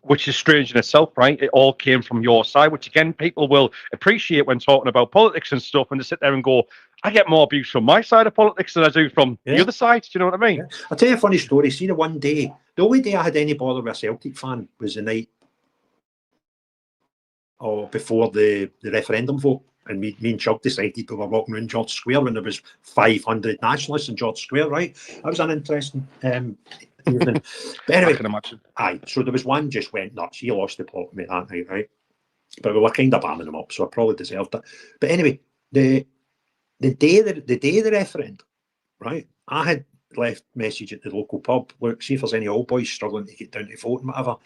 Which is strange in itself, right? It all came from your side, which again, people will appreciate when talking about politics and stuff, and they sit there and go, I get more abuse from my side of politics than I do from the other side. Do you know what I mean? Yeah. I'll tell you a funny story. See, the only day I had any bother with a Celtic fan was the night before the referendum vote. And me and Chug decided we were walking around George Square when there was 500 nationalists in George Square, right? That was an interesting evening. But anyway, I can imagine. Aye, so there was one just went nuts. He lost the plot with me that night, right? But we were kind of bamming him up, so I probably deserved it. But anyway, the day of the referendum, right? I had left message at the local pub. Look, see if there's any old boys struggling to get down to vote and whatever.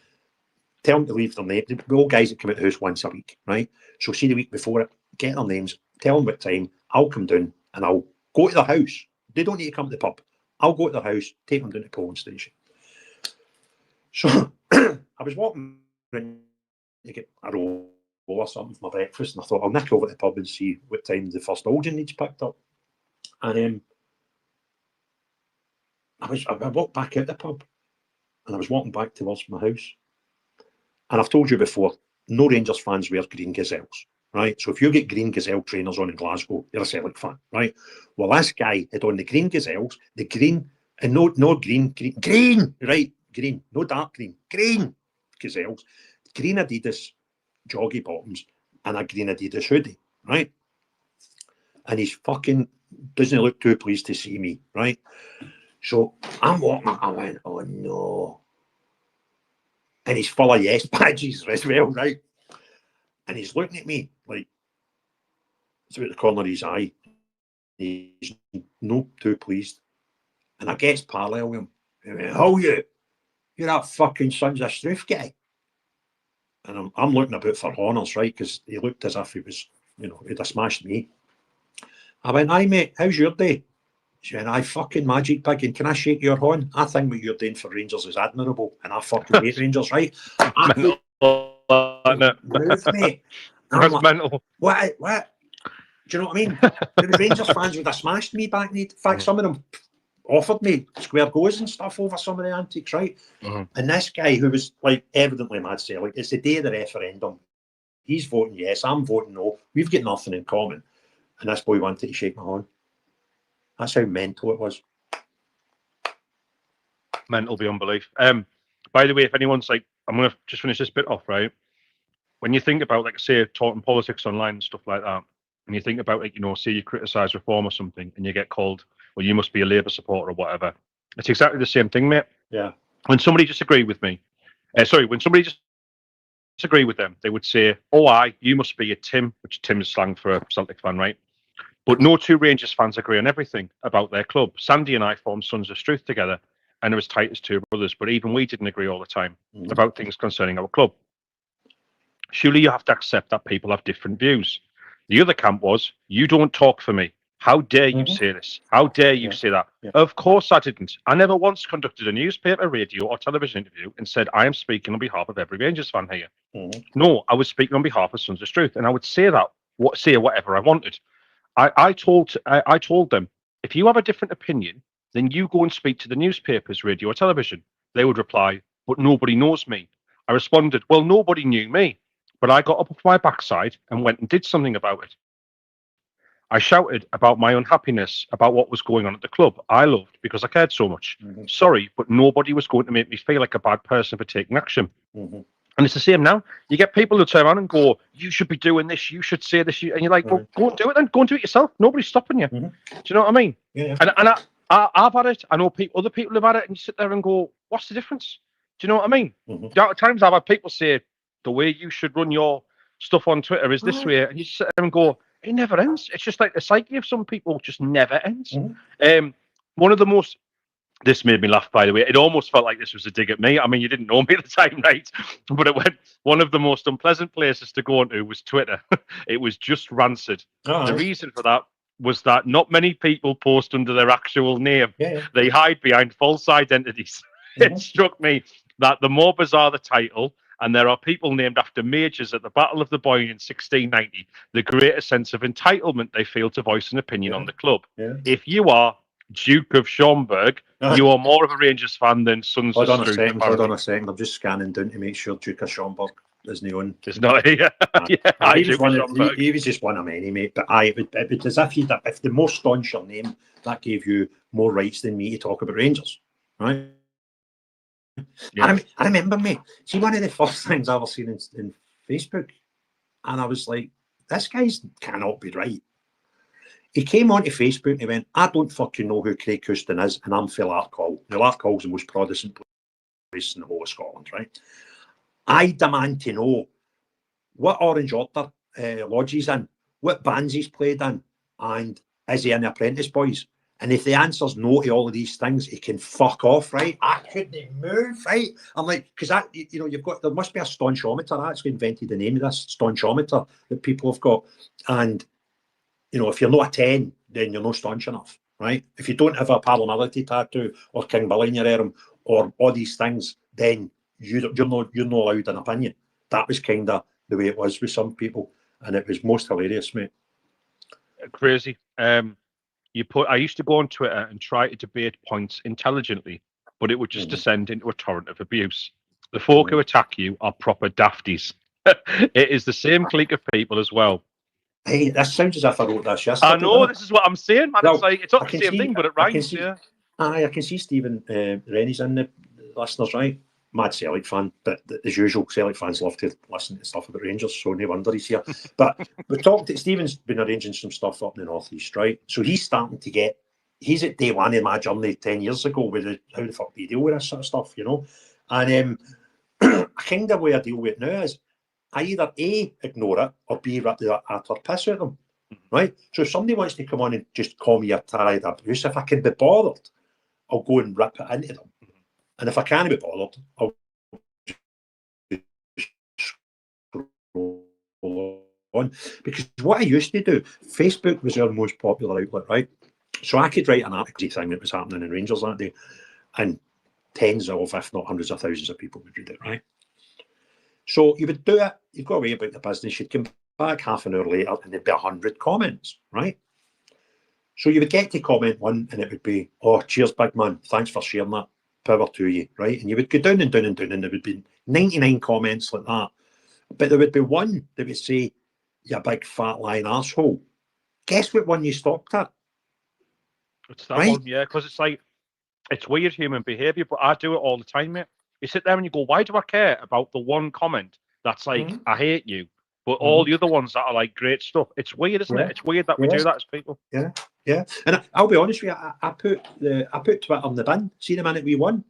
Tell them to leave their name. The old guys that come out the house once a week, right? So see the week before it, get their names, tell them what time, I'll come down and I'll go to their house. They don't need to come to the pub. I'll go to their house, take them down to the polling station. So I was walking around to get a roll or something for my breakfast, and I thought I'll nick over to the pub and see what time the first Algin needs picked up. And I walked back out the pub, and I was walking back towards my house. And I've told you before, no Rangers fans wear green gazelles, right? So if you get green gazelle trainers on in Glasgow, you're a Celtic fan, right? Well, this guy had on the green gazelles, the green, and no green, right? Green, no dark green gazelles, green Adidas joggy bottoms, and a green Adidas hoodie, right? And he's fucking doesn't look too pleased to see me, right? So I'm walking, I went, oh no. And he's full of yes badges as well, right? And he's looking at me like through the corner of his eye. He's no too pleased. And I gets parallel with him. I went, how you? You're that fucking Sons of Struth guy. And I'm looking about for honours, right? Because he looked as if he was, he'd have smashed me. I went, aye, mate, how's your day? She went, aye, fucking magic pig, and can I shake your horn? I think what you're doing for Rangers is admirable, and I fucking hate Rangers, right? Mental, move, mate. That's like, mental. What? Do you know what I mean? There was Rangers fans would have smashed me back. In fact, some of them offered me square goes and stuff over some of the antics, right? And this guy, who was like evidently mad Celtic, it's the day of the referendum. He's voting yes, I'm voting no. We've got nothing in common. And this boy wanted to shake my hand. That's how mental it was. Mental beyond belief. By the way, if anyone's like, I'm going to just finish this bit off, right? When you think about, like, say, talking politics online and stuff like that, and you think about, like, say you criticise reform or something, and you get called, well, you must be a Labour supporter or whatever. It's exactly the same thing, mate. Yeah. When somebody disagreed with me, when somebody disagree with them, they would say, oh, you must be a Tim, which Tim is slang for a Celtic fan, right? But no two Rangers fans agree on everything about their club. Sandy and I formed Sons of Struth together, and it was tight as two brothers, but even we didn't agree all the time about things concerning our club. Surely you have to accept that people have different views. The other camp was, you don't talk for me. How dare you say this? How dare you say that? Yeah. Of course I didn't. I never once conducted a newspaper, radio, or television interview and said, I am speaking on behalf of every Rangers fan here. No, I was speaking on behalf of Sons of Struth, and I would say whatever I wanted. I told them, if you have a different opinion, then you go and speak to the newspapers, radio, or television. They would reply, but nobody knows me. I responded, well, nobody knew me, but I got up off my backside and went and did something about it. I shouted about my unhappiness about what was going on at the club I loved because I cared so much. Sorry, but nobody was going to make me feel like a bad person for taking action. And it's the same now. You get people who turn around and go, you should be doing this, you should say this. And you're like, well, go and do it then. Go and do it yourself. Nobody's stopping you. Do you know what I mean? Yeah. And I've had it. I know other people have had it. And you sit there and go, what's the difference? Do you know what I mean? Mhm. There are times I've had people say the way you should run your stuff on Twitter is this way, and you sit there and go, it never ends. It's just like the psyche of some people just never ends. One of the most This made me laugh, by the way. It almost felt like this was a dig at me. I mean, you didn't know me at the time, right? But it went, one of the most unpleasant places to go into was Twitter. It was just rancid. The reason for that was that not many people post under their actual name. Yeah. They hide behind false identities. It struck me that the more bizarre the title, and there are people named after majors at the Battle of the Boyne in 1690, the greater sense of entitlement they feel to voice an opinion on the club. Yeah. If you are Duke of Schomburg, you are more of a Rangers fan than Sons of Struth. Hold on a second. I'm just scanning down to make sure Duke of Schomburg isn't on. It's not here. He was just one of many, mate. But it would as if the more staunch your name, that gave you more rights than me to talk about Rangers, right? Yeah. I remember, mate. See, one of the first things I ever seen in Facebook, and I was like, this guy's cannot be right. He came onto Facebook and he went, I don't fucking know who Craig Houston is, and I'm for Larkhall. Now, Larkhall's the most Protestant place in the whole of Scotland, right? I demand to know what Orange Order lodge he's in, what bands he's played in, and is he in the Apprentice Boys? And if the answer's no to all of these things, he can fuck off, right? I couldn't move, right? I'm like, because there must be a staunchometer. I actually invented the name of this staunchometer that people have got. And if you're not a 10, then you're not staunch enough, right? If you don't have a Parliamentary tattoo or King Billy in your arm or all these things, then you're not allowed an opinion. That was kind of the way it was with some people, and it was most hilarious, mate. Crazy. I used to go on Twitter and try to debate points intelligently, but it would just descend into a torrent of abuse. The folk who attack you are proper dafties. It is the same clique of people as well. Hey, this sounds as if I wrote this yesterday. I know, this is what I'm saying, man. Well, it's not the same thing, but it rhymes, yeah. I can see Stephen Rennie's in the listeners, right? Mad Celtic fan, but as usual, Celtic fans love to listen to stuff about Rangers, so no wonder he's here. But we talked to Stephen's been arranging some stuff up in the Northeast, right? So he's starting to he's at day one of my journey 10 years ago with how the fuck do you deal with this sort of stuff, And kind of way I deal with it now is I either A, ignore it, or B, rip the utter piss out of them, right? So if somebody wants to come on and just call me a tirade abuse, if I can be bothered, I'll go and rip it into them. And if I can't be bothered, I'll scroll on. Because what I used to do, Facebook was our most popular outlet, right? So I could write an article thing that was happening in Rangers that day, and tens of, if not hundreds of thousands of people would read it, right? So you would do it, you'd go away about the business, you'd come back half an hour later and there'd be 100 comments, right? So you would get to comment one and it would be, oh, cheers, big man, thanks for sharing that, power to you, right? And you would go down and down and down and there would be 99 comments like that. But there would be one that would say, you big fat lying arsehole. Guess what one you stopped at? It's that one, yeah, because it's like, it's weird human behaviour, but I do it all the time, mate. You sit there and you go, why do I care about the one comment that's like, I hate you, but all the other ones that are like great stuff? It's weird, isn't it? It's weird that we do that as people. Yeah. And I'll be honest with you, I put Twitter on the bin. See the minute we won,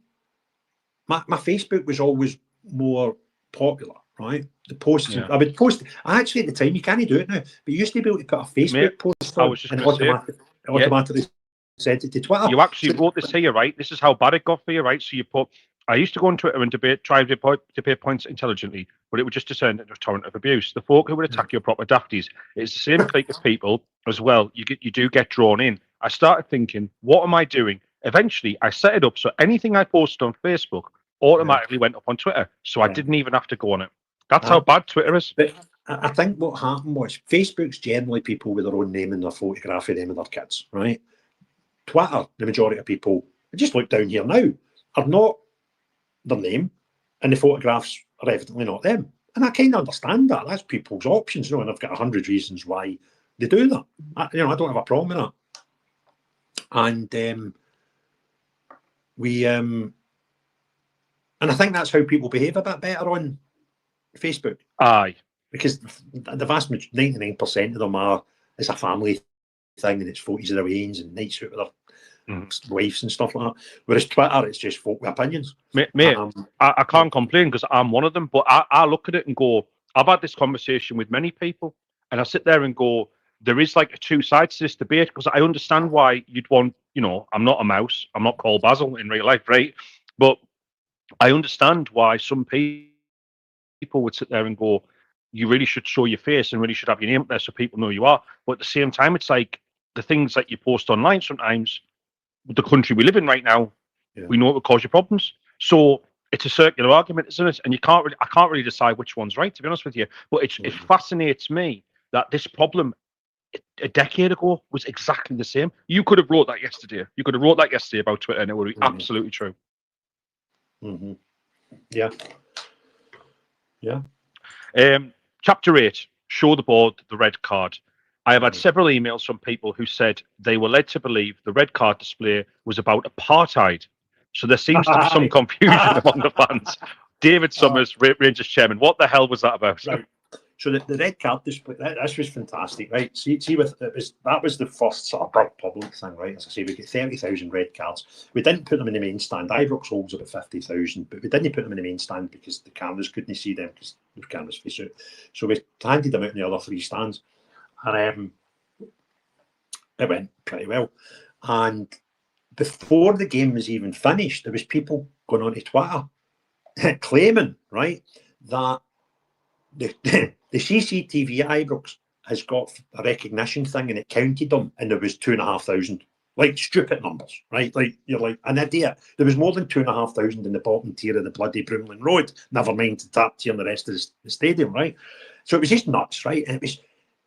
my Facebook was always more popular, right? The posts, I would post. Actually, at the time, you can't do it now, but you used to be able to put a Facebook post on and automatically sent it to Twitter. You actually wrote this here, right? This is how bad it got for you, right? So you put, I used to go on Twitter and try to debate points intelligently, but it would just descend into a torrent of abuse. The folk who would attack your proper dafties, it's the same clique of people as well. You do get drawn in. I started thinking, what am I doing? Eventually, I set it up so anything I posted on Facebook automatically went up on Twitter, so I didn't even have to go on it. That's how bad Twitter is. But I think what happened was Facebook's generally people with their own name and their photograph of them and their kids, right? Twitter, the majority of people, just look down here now, are not their name, and the photographs are evidently not them. And I kind of understand that. That's people's options, and I've got 100 reasons why they do that. I don't have a problem with that. And and I think that's how people behave a bit better on Facebook. Aye. Because the vast 99% of them it's a family thing, and it's photos of their wains and nights out with wives and stuff like that. Whereas Twitter, it's just folk with opinions. Mate, I can't complain because I'm one of them, but I look at it and go, I've had this conversation with many people, and I sit there and go, there is like two sides to this debate, because I understand why you'd want, I'm not a mouse, I'm not called Basil in real life, right? But I understand why some people would sit there and go, you really should show your face and really should have your name up there so people know who you are. But at the same time, it's like the things that you post online sometimes, the country we live in right now, we know it will cause you problems. So it's a circular argument, isn't it? And I can't really decide which one's right, to be honest with you. But it fascinates me that this problem a decade ago was exactly the same. You could have wrote that yesterday. You could have wrote that yesterday about Twitter, and it would be absolutely true. Yeah. Yeah. Chapter 8, show the board the red card. I have had several emails from people who said they were led to believe the red card display was about apartheid. So there seems to be some confusion among the fans. David Summers, Rangers chairman, what the hell was that about? Right. So the red card display, this was fantastic, right? See, that was the first sort of public thing, right? As I say, we get 30,000 red cards. We didn't put them in the main stand. Ibrox holds about 50,000, but we didn't put them in the main stand because the cameras couldn't see them because the cameras face out. So we handed them out in the other three stands, and it went pretty well. And before the game was even finished, there was people going on to Twitter claiming, right, that the CCTV at Ibrox has got a recognition thing and it counted them, and there was 2,500. Like stupid numbers, right? Like you're like an idiot. There was more than 2,500 in the bottom tier of the bloody Broomlin Road. Never mind the top tier and the rest of the stadium, right? So it was just nuts, right? And it was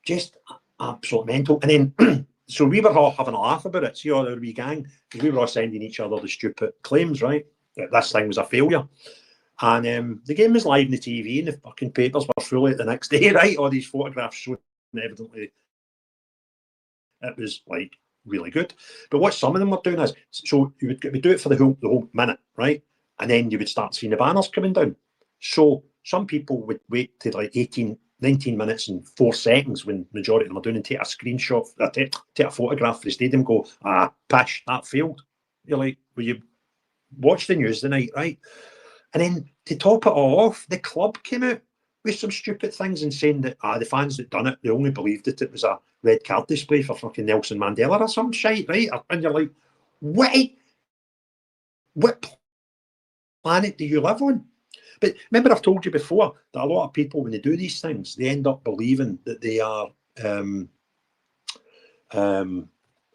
just absolute mental. And then so we were all having a laugh about it. See, all the wee gang, because we were all sending each other the stupid claims, right? That this thing was a failure. And the game was live on the TV, and the fucking papers were full of the next day, right? All these photographs showing evidently it was like really good. But what some of them were doing is, so we do it for the whole minute, right? And then you would start seeing the banners coming down. So some people would wait to like 19 minutes and 4 seconds when majority of them are doing and take a screenshot, take a photograph for the stadium, go, pish, that failed. You're like, well, you watched the news tonight, right? And then to top it all off, the club came out with some stupid things and saying that the fans that done it, they only believed that it was a red card display for fucking Nelson Mandela or some shite, right? And you're like, what planet do you live on? But remember, I've told you before that a lot of people, when they do these things, they end up believing that they are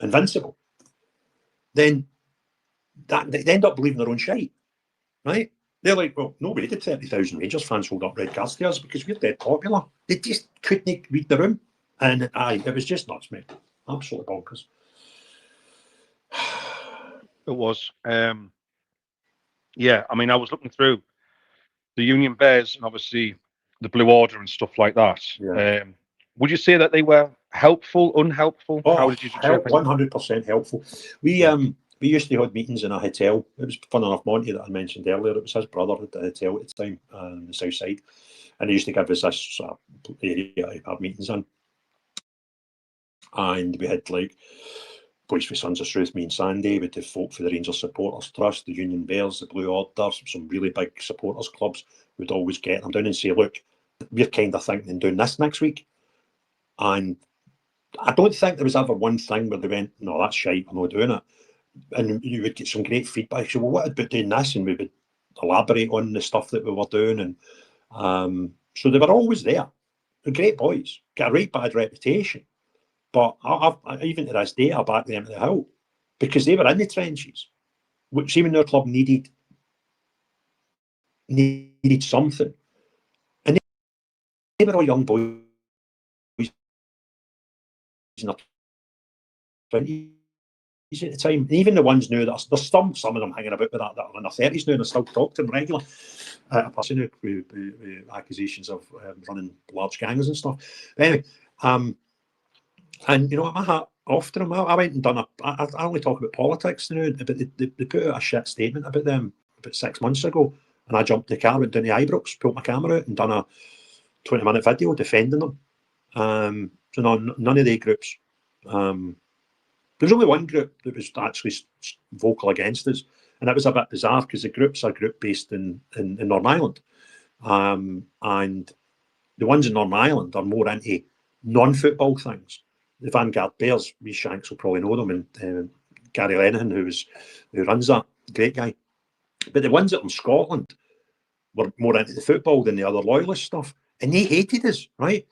invincible. Then they end up believing their own shite, right? They're like, well, nobody did 30,000 Rangers fans hold up red cards to us because we're dead popular. They just couldn't read the room. And it was just nuts, mate. Absolutely bonkers. It was. Yeah, I mean, I was looking through the Union Bears and obviously the Blue Order and stuff like that. Yeah. Would you say that they were helpful, unhelpful? Oh, how did you interpret it? 100% helpful. We used to hold meetings in a hotel. It was fun enough, Monty, that I mentioned earlier. It was his brother at the hotel at the time, on the south side. And he used to give us this sort of area to have meetings in. And we had like Boys for Sons of Struth, me and Sandy, with the folk for the Rangers Supporters Trust, the Union Bears, the Blue Order, some really big supporters clubs would always get them down and say, look, we're kind of thinking of doing this next week. And I don't think there was ever one thing where they went, no, that's shite, I'm not doing it. And you would get some great feedback. So, well, what about doing this? And we would elaborate on the stuff that we were doing. And so they were always there. They're great boys, got a right bad reputation. But I even to this day, I back them to the hill because they were in the trenches, which even their club needed something. And they were all young boys in their 20s at the time. And even the ones now, there's some of them hanging about with that are in their 30s now and I still talk to them regularly. A person with accusations of running large gangs and stuff. But anyway, and you know, my hat off to them. I went and done I only talk about politics now, but they put out a shit statement about them about 6 months ago, and I jumped in the car, went down to Ibrox, pulled my camera out, and done a 20-minute video defending them. So no, none of the groups There's only one group that was actually vocal against us, and that was a bit bizarre because the group's a group based in Northern Ireland, and the ones in Northern Ireland are more into non-football things. The Vanguard Bears, we Shanks will probably know them, and Gary Lenihan, who runs that, great guy. But the ones that in Scotland were more into the football than the other loyalist stuff, and they hated us, right?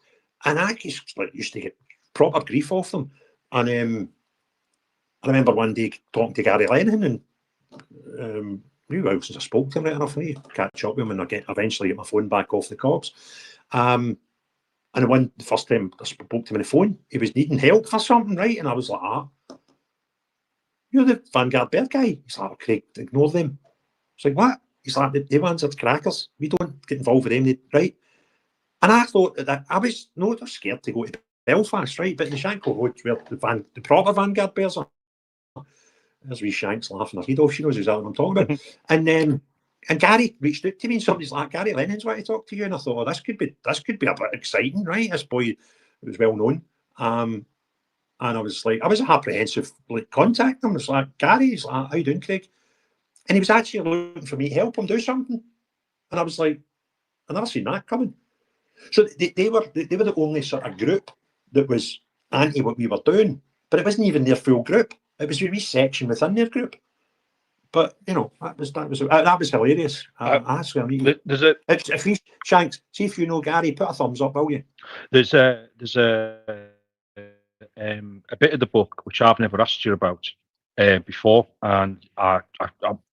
And I just used to get proper grief off them. And I remember one day talking to Gary Lenihan, and knew well since I spoke to him right enough, I catch up with him, and I eventually get my phone back off the cops. And the first time I spoke to him on the phone, he was needing help for something, right? And I was like, you're the Vanguard Bear guy. He's like, Craig, ignore them. It's like, what? He's like, the ones are crackers. We don't get involved with them, right? And I thought that I was not scared to go to Belfast, right? But in the Shankill Road, where the proper Vanguard Bears are, there's wee Shanks laughing her head off. She knows exactly what I'm talking about. And Gary reached out to me, and somebody's like, Gary Lennon's want to talk to you. And I thought, this could be a bit exciting, right? This boy was well known. And I was like, I was apprehensive, like, contacting him. It's like, Gary, he's like, how you doing, Craig? And he was actually looking for me to help him do something. And I was like, I never seen that coming. So they were the only sort of group that was anti what we were doing, but it wasn't even their full group. It was a wee section within their group. But that was hilarious. I swear, if you Shanks, see if you know Gary, put a thumbs up, will you? There's a bit of the book which I've never asked you about before, and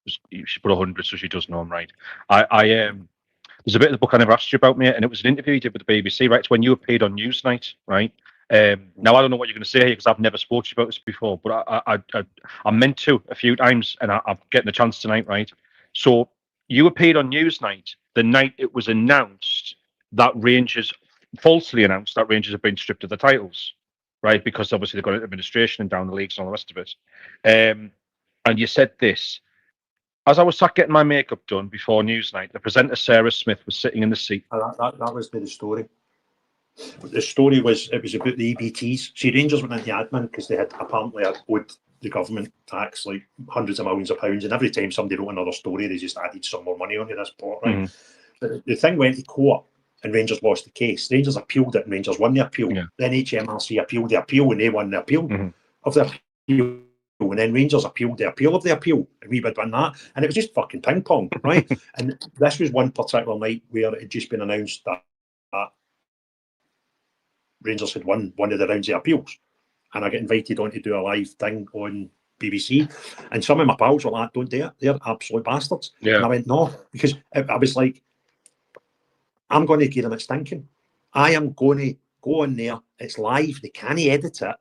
she put 100, so she does know I'm right. There's a bit of the book I never asked you about, mate, and it was an interview you did with the BBC, right? It's when you appeared on Newsnight, right? Now I don't know what you're going to say here because I've never spoken to you about this before, but I meant to a few times, and I'm getting a chance tonight, right? So you appeared on Newsnight the night it was announced that falsely announced that Rangers have been stripped of the titles, right? Because obviously they've got administration and down the leagues and all the rest of it. And you said this. As I was sat getting my makeup done before Newsnight, the presenter Sarah Smith was sitting in the seat. That was the story. The story was about the EBTs. See, Rangers went into admin because they had apparently owed the government tax like hundreds of millions of pounds, and every time somebody wrote another story, they just added some more money onto this pot, right? Mm-hmm. But the thing went to court, and Rangers lost the case. Rangers appealed it, and Rangers won the appeal. Yeah. Then HMRC appealed the appeal, and they won the appeal of the appeal. And then Rangers appealed the appeal of the appeal, and we would win that. And it was just fucking ping pong, right? And this was one particular night where it had just been announced that Rangers had won one of the rounds of appeals. And I get invited on to do a live thing on BBC. And some of my pals were like, don't do it. They're absolute bastards. Yeah. And I went, no, because I was like, I'm going to give them its thinking. I am going to go on there. It's live. They can't edit it.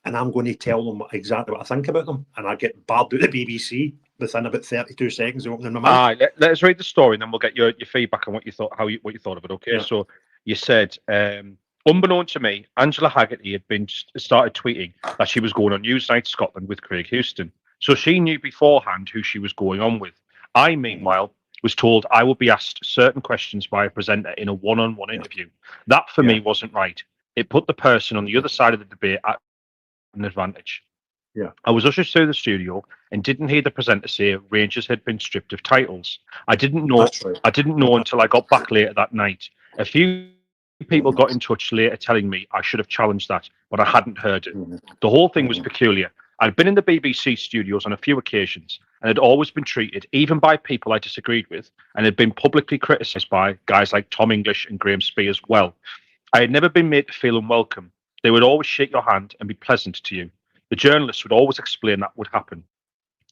And I'm going to tell them exactly what I think about them. And I get barred out of the BBC within about 32 seconds of opening my mouth. Let's read the story, and then we'll get your feedback on what you thought of it. Okay, yeah. So you said, unbeknown to me, Angela Haggerty had started tweeting that she was going on Newsnight Scotland with Craig Houston. So she knew beforehand who she was going on with. I, meanwhile, was told I would be asked certain questions by a presenter in a one-on-one interview. That, for me, wasn't right. It put the person on the other side of the debate at an advantage. Yeah, I was ushered through the studio and didn't hear the presenter say Rangers had been stripped of titles. I didn't know. Right. I didn't know until I got back later that night. A few people got in touch later telling me I should have challenged that, but I hadn't heard it. The whole thing was peculiar. I'd been in the BBC studios on a few occasions and had always been treated, even by people I disagreed with, and had been publicly criticised by guys like Tom English and Graham Spears well. I had never been made to feel unwelcome. They would always shake your hand and be pleasant to you. The journalists would always explain that would happen.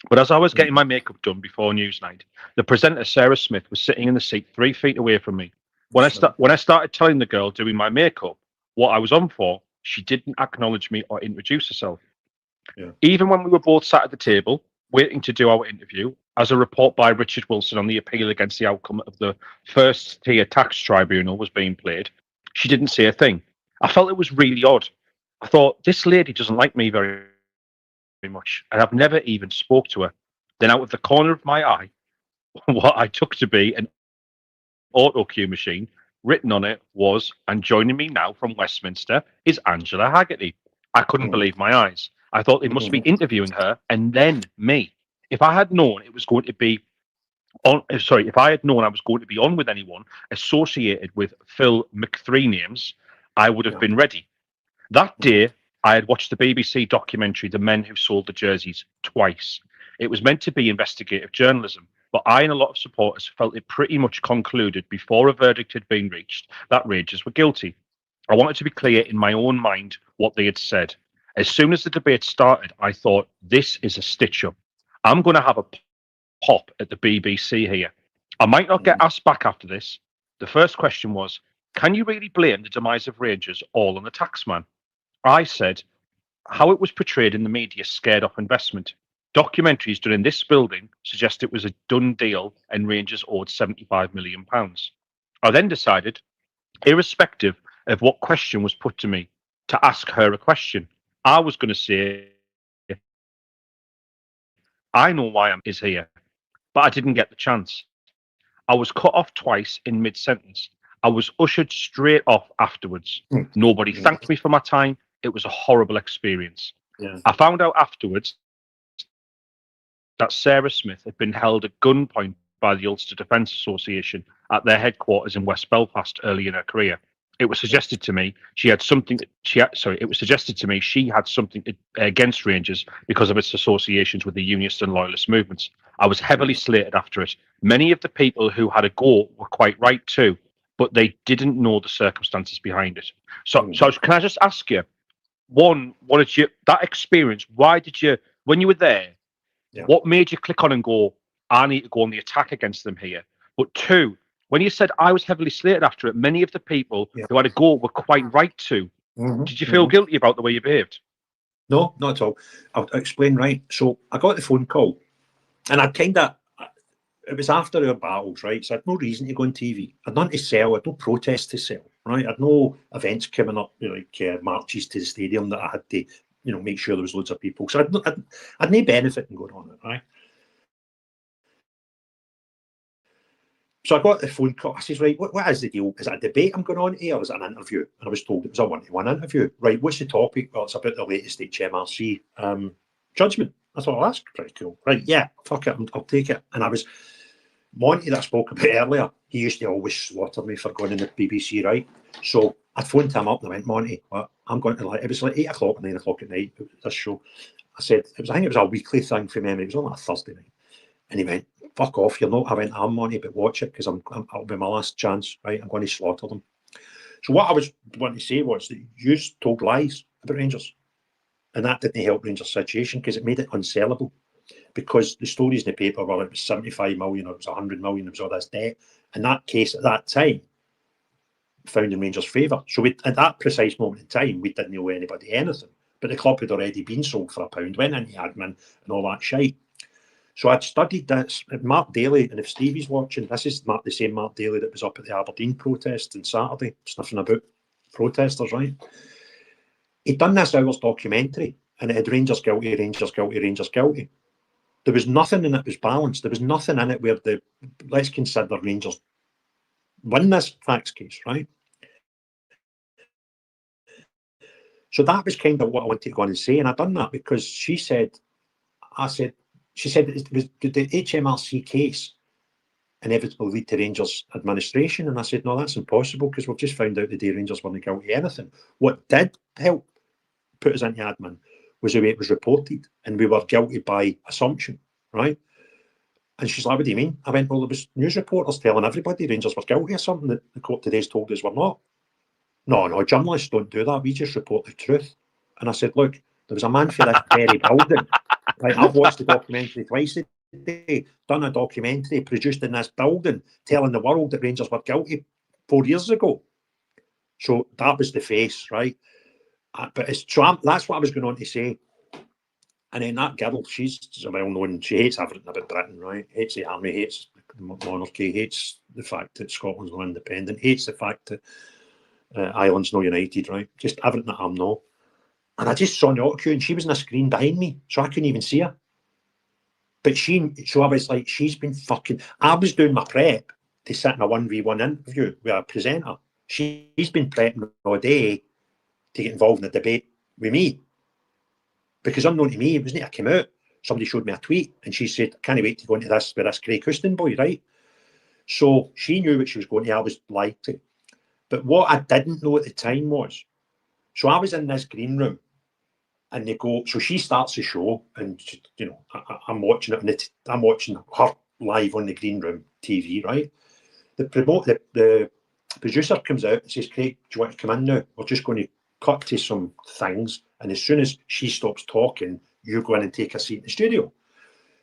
But as I was getting my makeup done before Newsnight, the presenter Sarah Smith was sitting in the seat 3 feet away from me. When I started telling the girl doing my makeup what I was on for, she didn't acknowledge me or introduce herself. Yeah. Even when we were both sat at the table, waiting to do our interview, as a report by Richard Wilson on the appeal against the outcome of the first tier tax tribunal was being played, she didn't say a thing. I felt it was really odd. I thought, this lady doesn't like me very much, and I've never even spoke to her. Then out of the corner of my eye, what I took to be an auto cue machine, written on it was, and joining me now from Westminster is Angela Haggerty. I couldn't believe my eyes. I thought they must be interviewing her and then me. If I had known it was going to be if I had known I was going to be on with anyone associated with Phil McThree names, I would have been ready. That day, I had watched the BBC documentary The Men Who Sold the Jerseys twice. It was meant to be investigative journalism, but I and a lot of supporters felt it pretty much concluded before a verdict had been reached that Rangers were guilty. I wanted to be clear in my own mind what they had said. As soon as the debate started, I thought, this is a stitch-up. I'm going to have a pop at the BBC here. I might not get asked back after this. The first question was, can you really blame the demise of Rangers all on the taxman? I said, how it was portrayed in the media scared off investment. Documentaries done in this building suggest it was a done deal and Rangers owed £75 million. I then decided, irrespective of what question was put to me, to ask her a question. I was going to say, I know why I'm is here, but I didn't get the chance. I was cut off twice in mid-sentence. I was ushered straight off afterwards. Nobody thanked me for my time. It was a horrible experience. I found out afterwards that Sarah Smith had been held at gunpoint by the Ulster Defence Association at their headquarters in West Belfast early in her career. It was suggested to me she had something. It was suggested to me she had something against Rangers because of its associations with the Unionist and Loyalist movements. I was heavily slated after it. Many of the people who had a go were quite right too, but they didn't know the circumstances behind it. So can I just ask you, one, what did you that experience? Why did you, when you were there, what made you click on and go, I need to go on the attack against them here? But two, when you said I was heavily slated after it, many of the people who had a go were quite right too. Did you feel guilty about the way you behaved? No, not at all. I'll explain right. So I got the phone call, and it was after our battles, right? So I had no reason to go on TV. I had nothing to sell. I had no protest to sell, right? I had no events coming up, like marches to the stadium that I had to, make sure there was loads of people. So I'd no benefit in going on it, right? So I got the phone call. I says, right, what is the deal? Is it a debate I'm going on here, or is it an interview? And I was told it was a one-to-one interview. Right, what's the topic? Well, it's about the latest HMRC judgment. I thought, well, that's pretty cool. Right, yeah, fuck it, I'll take it. And I was, Monty that I spoke about earlier, he used to always slaughter me for going in the BBC, right? So I phoned him up and I went, Monty, well, I'm going to, it was like 8 o'clock, 9 o'clock at night, this show. I said, I think it was a weekly thing for memory. It was on a Thursday night. And he went, fuck off, you're not. I went, I'm Monty, but watch it, because it'll be my last chance, right? I'm going to slaughter them. So what I was wanting to say was that you told lies about Rangers. And that didn't help Rangers' situation, because it made it unsellable. Because the stories in the paper were it was 75 million or it was 100 million, it was all this debt. And that case at that time found in Rangers' favour. So at that precise moment in time, we didn't owe anybody anything. But the club had already been sold for £1, went into admin and all that shite. So I'd studied this. Mark Daly, and if Stevie's watching, this is the same Mark Daly that was up at the Aberdeen protest on Saturday, sniffing about protesters, right? He'd done this hour's documentary, and it had Rangers guilty, Rangers guilty, Rangers guilty. There was nothing in it that was balanced. There was nothing in it where let's consider Rangers win this facts case, right? So that was kind of what I wanted to go on and say, and I'd done that because she said it was the HMRC case inevitably lead to Rangers administration, and I said, no, that's impossible, because we've just found out the day Rangers weren't guilty of anything. What did help put us into admin was the way it was reported, and we were guilty by assumption, right? And she's like, what do you mean? I went, well, there was news reporters telling everybody Rangers were guilty of something that the court today's told us we're not. No, journalists don't do that. We just report the truth. And I said, look, there was a man for this very building. Right, I've watched the documentary twice today, done a documentary produced in this building telling the world that Rangers were guilty 4 years ago. So that was the face, right? But that's what I was going on to say. And then that girl, she's well known, she hates everything about Britain, right? Hates the army, hates the monarchy, hates the fact that Scotland's not independent, hates the fact that Ireland's not united, right? Just everything that I'm not. And I just saw an auto cue, and she was on a screen behind me, so I couldn't even see her. But so I was like, she's been fucking. I was doing my prep to sit in a 1v1 interview with a presenter. She's been prepping all day to get involved in a debate with me. because unknown to me, it wasn't I came out. Somebody showed me a tweet, and she said, "Can't wait to go into this with this Craig Houston boy, right?" So she knew what she was going to. I was lied to. But what I didn't know at the time was, so I was in this green room, and they go, so she starts the show, and you know, I'm watching it, and I'm watching her live on the green room TV, right? The producer comes out and says, "Craig, do you want to come in now? We're just going to cut to some things, and as soon as she stops talking, you go in and take a seat in the studio."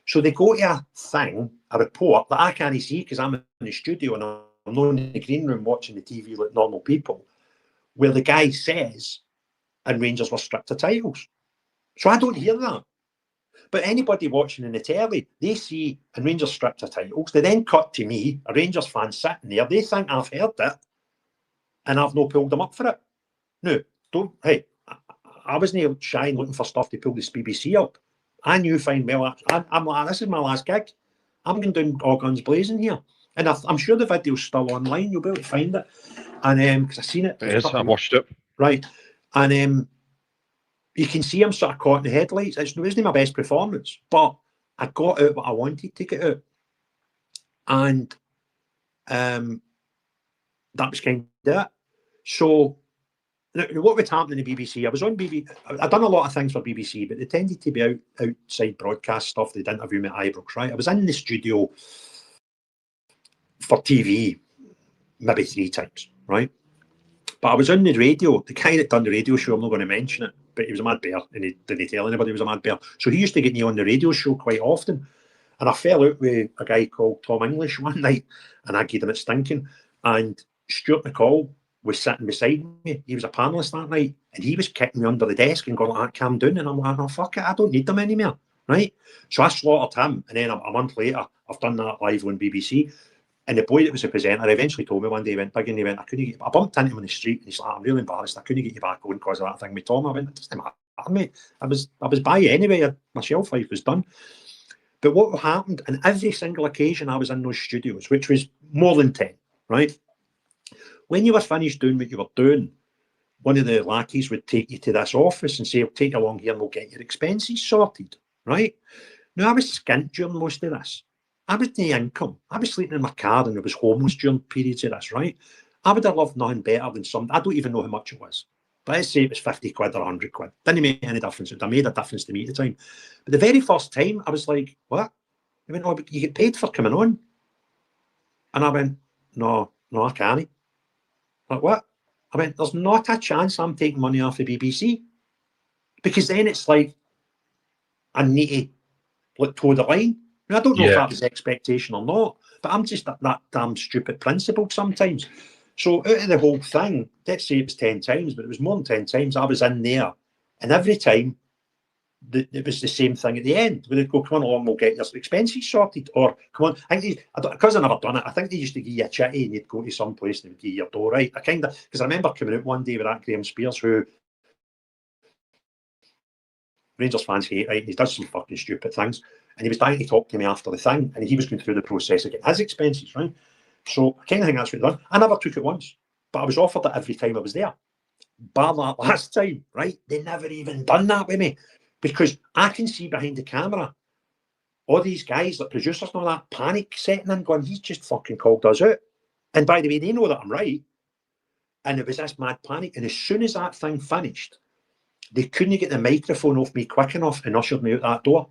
So they go to a thing, a report that I can't see because I'm in the studio and I'm not in the green room watching the TV like normal people, where the guy says, "And Rangers were stripped of titles." So I don't hear that. But anybody watching in the telly, they see "And Rangers stripped of titles." They then cut to me, a Rangers fan sitting there. They think I've heard it, and I've not pulled them up for it. No, don't. Hey, I wasn't shy looking for stuff to pull this BBC up. I knew fine well. I'm like, this is my last gig. I'm going down all guns blazing here, and I'm sure the video's still online. You'll be able to find it, and because I've seen it. It is. I watched it. Right, and you can see I'm sort of caught in the headlights. It wasn't my best performance, but I got out what I wanted to get out, and that was kind of it. So what would happen in the BBC? I was on BBC. I'd done a lot of things for BBC, but they tended to be outside broadcast stuff. They'd interview me at Ibrox, right? I was in the studio for TV maybe 3 times, right? But I was on the radio. The guy that done the radio show, I'm not going to mention it, but he was a mad bear, and he didn't tell anybody he was a mad bear. So he used to get me on the radio show quite often. And I fell out with a guy called Tom English one night, and I gave him it stinking. And Stuart McCall was sitting beside me. He was a panellist that night, and he was kicking me under the desk and going, "Ah, calm down." And I'm like, "Oh, fuck it, I don't need them anymore." Right? So I slaughtered him, and then a month later, I've done that live on BBC. And the boy that was the presenter eventually told me one day, he went big, and he went, I bumped into him on the street, and he's like, "I'm really embarrassed. I couldn't get you back on because of that thing with Tom." I went, "It doesn't matter, mate. I was by you anyway. My shelf life was done." But what happened, and every single occasion I was in those studios, which was more than 10, right? When you were finished doing what you were doing, one of the lackeys would take you to this office and say, "I'll take you along here and we'll get your expenses sorted," right? Now, I was skint during most of this. I was no income. I was sleeping in my car and I was homeless during periods of this, right? I would have loved nothing better than I don't even know how much it was. But let's say it was 50 quid or 100 quid. Didn't make any difference. It made a difference to me at the time. But the very first time, I was like, "What?" He went, "Oh, but you get paid for coming on." And I went, no, I can't." Like, "What?" I went, "There's not a chance I'm taking money off the BBC." Because then it's like, I need to toe the line. Now, I don't know if that was expectation or not, but I'm just that damn stupid principle sometimes. So out of the whole thing, let's say it was 10 times, but it was more than 10 times I was in there. And every time, it was the same thing at the end. They'd go, "Come on along, we'll get your expenses sorted." Or, "Come on." I think because I never done it, I think they used to give you a chitty and you'd go to some place and they would give you your dough, right? Because I remember coming out one day with that Graham Spears, who Rangers fans hate, right? He does some fucking stupid things. And he was dying to talk to me after the thing, and he was going through the process of getting his expenses, right? So I kind of think that's what he done. I never took it once, but I was offered it every time I was there. Bar that last time, right? They never even done that with me. Because I can see behind the camera all these guys, like producers and all that, panic setting in, going, "He's just fucking called us out." And by the way, they know that I'm right. And it was this mad panic. And as soon as that thing finished, they couldn't get the microphone off me quick enough and ushered me out that door.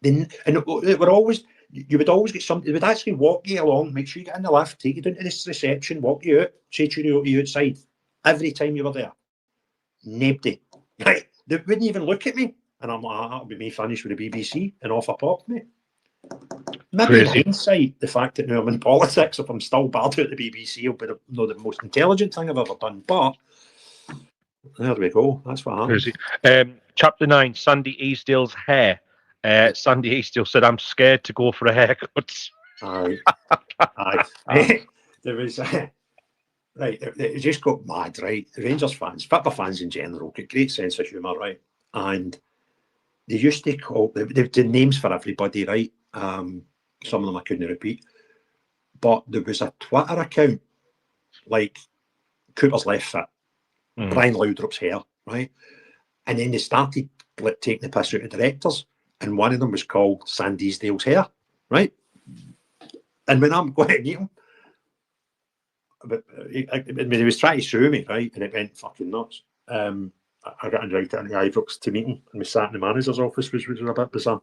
And it were always, you would always get somebody, they would actually walk you along, make sure you get in the lift, take you down to this reception, walk you out, say to you outside. Every time you were there. Nobody. Right? They wouldn't even look at me. And I'm like, "That'll be me finished with the BBC," and off I popped, mate. Maybe in hindsight, the fact that now I'm in politics, if I'm still bad at the BBC, will be the most intelligent thing I've ever done. But there we go. That's what happened. Crazy. Chapter 9, Sandy Easdale's hair. Sandy Easdale said, "I'm scared to go for a haircut." Aye. There was... right, it just got mad, right? The Rangers fans, football fans in general, get great sense of humour, right? And they used to call, they did names for everybody, right? Some of them I couldn't repeat. But there was a Twitter account, like Cooper's left foot, Brian Laudrup's hair, right? And then they started taking the piss out of directors, and one of them was called Sandy Easdale's hair, right? And when I'm going to meet him, but he was trying to sue me, right? And it went fucking nuts. I got invited into Ibrox to meet him, and we sat in the manager's office, which was a bit bizarre.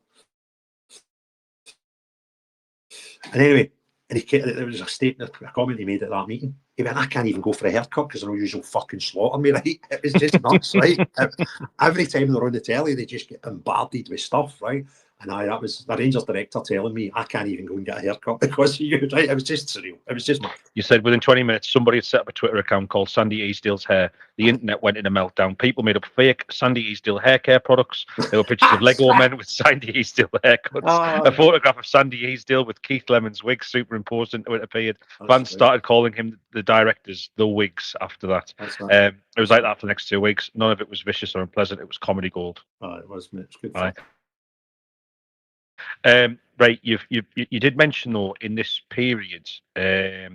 And anyway, there was a statement, a comment he made at that meeting. He went, I can't even go for a haircut because I know you'll fucking slaughter me, right? It was just nuts, right? Every time they're on the telly, they just get bombarded with stuff, right? And that was the Rangers director telling me I can't even go and get a haircut because of you, right? It was just surreal. It was just mad. You said within 20 minutes, somebody had set up a Twitter account called Sandy Easdale's Hair. The internet went in a meltdown. People made up fake Sandy Easdale hair care products. There were pictures of Lego men with Sandy Easdale haircuts. A photograph of Sandy Easdale with Keith Lemon's wig superimposed into it appeared. Fans started calling him the directors the Wigs after that. It was like that for the next 2 weeks. None of it was vicious or unpleasant. It was comedy gold. It was, mate. It's good. Right, you did mention though in this period, this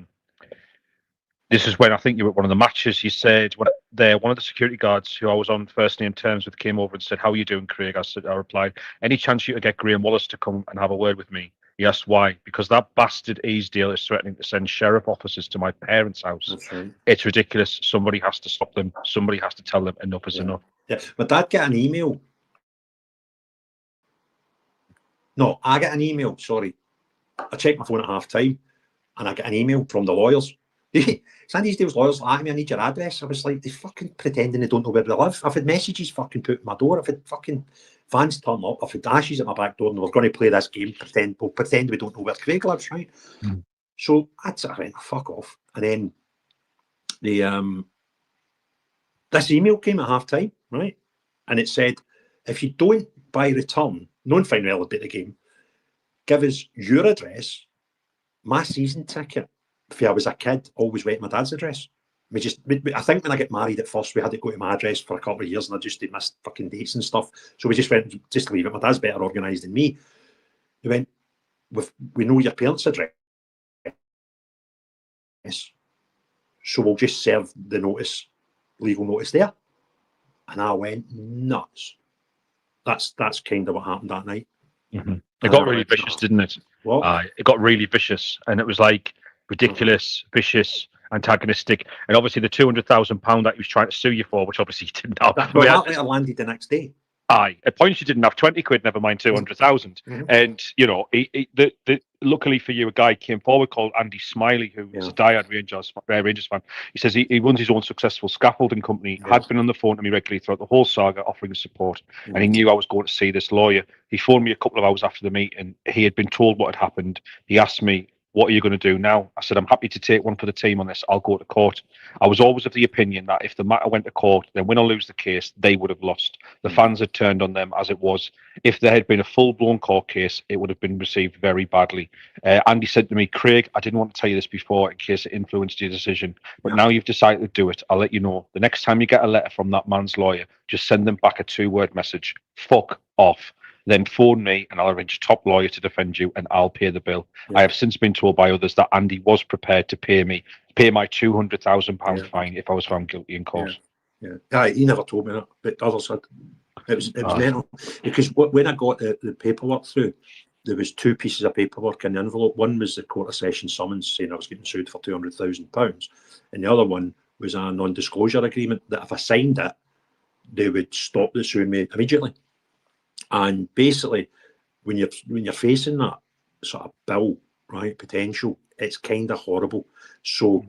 is when I think you were at one of the matches. You said one of the security guards who I was on first name terms with came over and said, "How are you doing, Craig?" I replied, "Any chance you could get Graham Wallace to come and have a word with me?" He asked why. Because that bastard Easdale is threatening to send sheriff officers to my parents' house. That's right. It's ridiculous. Somebody has to stop them. Somebody has to tell them enough is enough. Yeah, but Dad got an email. No, I got an email, sorry. I checked my phone at half time and I got an email from the lawyers. Sandy Easdale's lawyers like me, I need your address. I was like, they fucking pretending they don't know where we live. I've had messages fucking put in my door. I've had fucking fans turn up. I've had ashes at my back door and we're going to play this game. We'll pretend we don't know where Craig lives, right? Mm. So I went, fuck off. And then this email came at half time, right? And it said, if you don't by return, non-final element of the game, give us your address, my season ticket. If I was a kid, always went my dad's address. I think when I get married at first, we had to go to my address for a couple of years and I just did missed fucking dates and stuff. So we just went, just leave it. My dad's better organised than me. He went, we know your parents' address. So we'll just serve the notice, legal notice there. And I went nuts. That's kind of what happened that night. Mm-hmm. It got really vicious, didn't it? What? It got really vicious, and it was like ridiculous, vicious, antagonistic, and obviously the £200,000 that he was trying to sue you for, which obviously he didn't have. That later landed the next day. At points you didn't have 20 quid, never mind 200,000. Mm-hmm. And you know, luckily for you, a guy came forward called Andy Smiley, who was a diehard Rangers fan. He says he runs his own successful scaffolding company. Yes. Had been on the phone to me regularly throughout the whole saga, offering support, and he knew I was going to see this lawyer. He phoned me a couple of hours after the meeting. He had been told what had happened. He asked me, "What are you going to do now?" I said, "I'm happy to take one for the team on this. I'll go to court." I was always of the opinion that if the matter went to court, then win or lose the case, they would have lost. The fans had turned on them as it was. If there had been a full-blown court case, it would have been received very badly. Andy said to me, "Craig, I didn't want to tell you this before in case it influenced your decision, but now you've decided to do it. I'll let you know. The next time you get a letter from that man's lawyer, just send them back a 2-word message. Fuck off. Then phone me and I'll arrange a top lawyer to defend you and I'll pay the bill." Yeah. I have since been told by others that Andy was prepared to pay my £200,000 fine if I was found guilty in court. Yeah, he never told me that, but others said it was mental. Because when I got the paperwork through, there was 2 pieces of paperwork in the envelope. One was the court of session summons saying I was getting sued for £200,000, and the other one was a non-disclosure agreement that if I signed it, they would stop the suing me immediately. And basically, when you're facing that sort of bill, right, potential, it's kind of horrible. So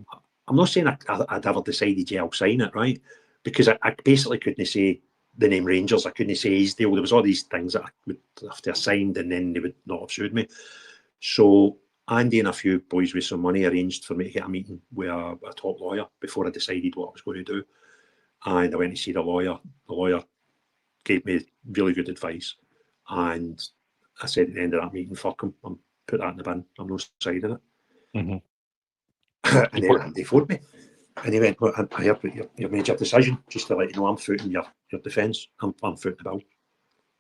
I'm not saying I'd ever decided, yeah, I'll sign it, right? Because I basically couldn't say the name Rangers, I couldn't say Easdale. There was all these things that I would have to have signed and then they would not have sued me. So Andy and a few boys with some money arranged for me to get a meeting with a top lawyer before I decided what I was going to do. And I went to see the lawyer. The lawyer gave me really good advice, and I said at the end of that meeting, "Fuck him, I'm put that in the bin. I'm no side in it." Mm-hmm. And then Andy phoned me, and he went, "Look, I heard you've made your decision. Just to let you know, I'm footing your defence. I'm footing the bill."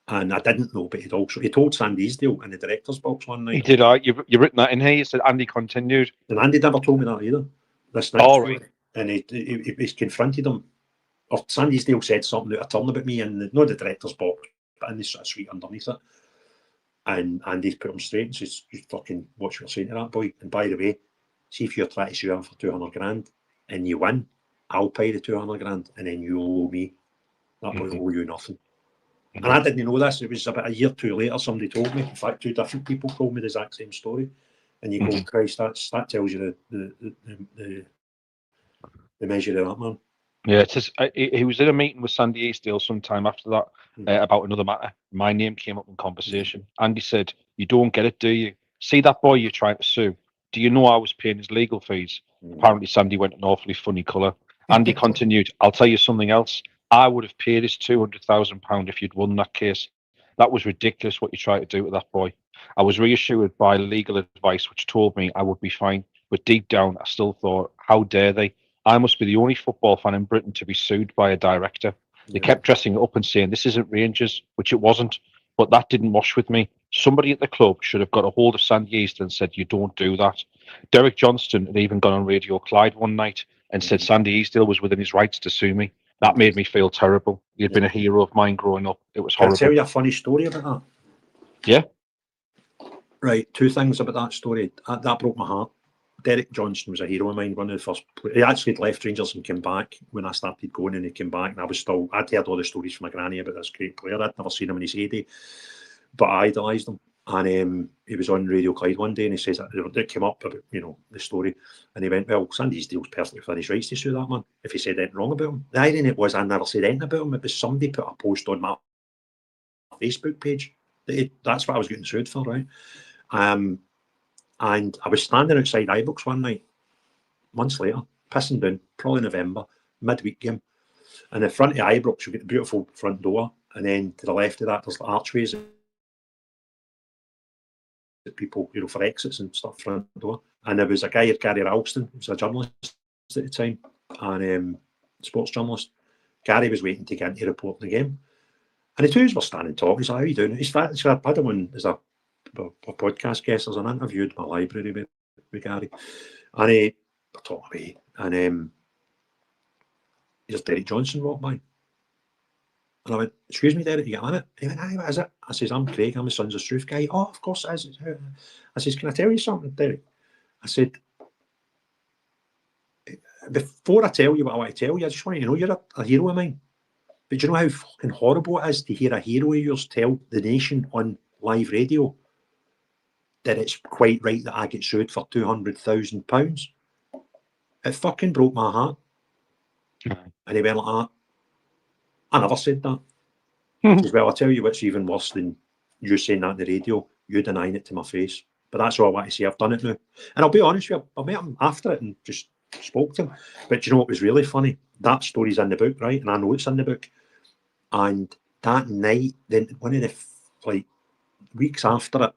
And I didn't know, but he told Sandy Easdale in the director's box one night. He did. You've written that in here. You said Andy continued, and Andy never told me that either. This night, right. And he confronted him. Or Sandy Easdale said something out of turn about me in the director's box, in this sort of suite underneath it. And Andy's put him straight and says, "You fucking watch what you're saying to that boy. And by the way, see if you're trying to sue him for 200 grand and you win, I'll pay the 200 grand and then you owe me. That boy will owe you nothing." And I didn't know this. It was about a year or two later, somebody told me. In fact, 2 different people told me the exact same story. And you go, Christ, that tells you the measure of that man. Yeah, it says he was in a meeting with Sandy Easdale sometime after that about another matter. My name came up in conversation. Andy said, "You don't get it, do you? See that boy you're trying to sue? Do you know I was paying his legal fees?" Apparently, Sandy went an awfully funny colour. Andy continued, "I'll tell you something else. I would have paid his £200,000 if you'd won that case. That was ridiculous what you tried to do with that boy. I was reassured by legal advice, which told me I would be fine. But deep down, I still thought, how dare they? I must be the only football fan in Britain to be sued by a director. They kept dressing it up and saying this isn't Rangers, which it wasn't. But that didn't wash with me. Somebody at the club should have got a hold of Sandy Easton and said, you don't do that. Derek Johnston had even gone on Radio Clyde one night and said Sandy Easdale was within his rights to sue me. That made me feel terrible. He had been a hero of mine growing up. It was horrible." Can I tell you a funny story about that? Yeah. Right, 2 things about that story. That broke my heart. Derek Johnston was a hero of mine, one of the first. He actually had left Rangers and came back when I started going, and he came back, and I'd heard all the stories from my granny about this great player. I'd never seen him in his heyday, but I idolised him. And he was on Radio Clyde one day, and he says it came up about the story, and he went, "Well, Sandy Easdale's perfectly within his rights to sue that man if he said anything wrong about him." The irony was, I never said anything about him. It was somebody put a post on my Facebook page that's what I was getting sued for, right? And I was standing outside Ibrox one night, months later, pissing down, probably November, midweek game. And in front of Ibrox, you get the beautiful front door, and then to the left of that, there's the archways that people, for exits and stuff, front door. And there was a guy, Gary Ralston, who was a journalist at the time, and sports journalist. Gary was waiting to get into report the game. And the two of us were standing talking. He's like, "How are you doing?" He's I had him on as a podcast guest. There's an interview in my library with Gary. And we're talking away. And just Derek Johnson walked by. And I went, "Excuse me, Derek, you get on it?" He went, "Aye, what is it?" I says, "I'm Craig, I'm the Sons of Struth guy." "Oh, of course it is." I says, "Can I tell you something, Derek?" I said, "Before I tell you what I want to tell you, I just want you to know you're a hero of mine. But do you know how fucking horrible it is to hear a hero of yours tell the nation on live radio that it's quite right that I get sued for £200,000? It fucking broke my heart." And he went like that. "I never said that." He says, "Well, I'll tell you what's even worse than you saying that on the radio, you denying it to my face. But that's all I want to say. I've done it now." And I'll be honest with you, I met him after it and just spoke to him. But do you know what was really funny? That story's in the book, right? And I know it's in the book. And that night, then one of the weeks after it,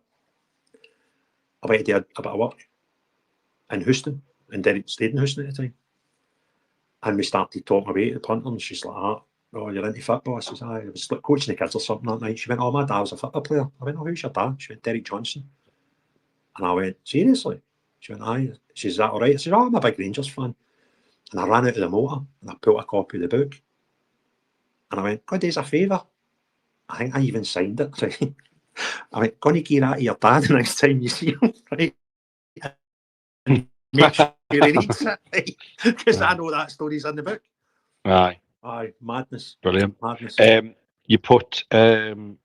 I went to do a bit of work in Houston, and Derek stayed in Houston at the time. And we started talking away to the punter, and she's like, "Oh, you're into football?" I says, "Aye, I was coaching the kids or something that night." She went, "Oh, my dad was a football player." I went, "Oh, who's your dad?" She went, "Derek Johnson." And I went, "Seriously?" She went, "Aye." She says, "Is that all right?" I said, "Oh, I'm a big Rangers fan." And I ran out of the motor and I pulled a copy of the book. And I went, "God, do us a favour." I think I even signed it. Right? I went, "Gonna give that to your dad the next time you see him, right? And make sure he reads it, right? Because I know that story's in the book." Aye. Aye, madness. Brilliant. Madness. You put we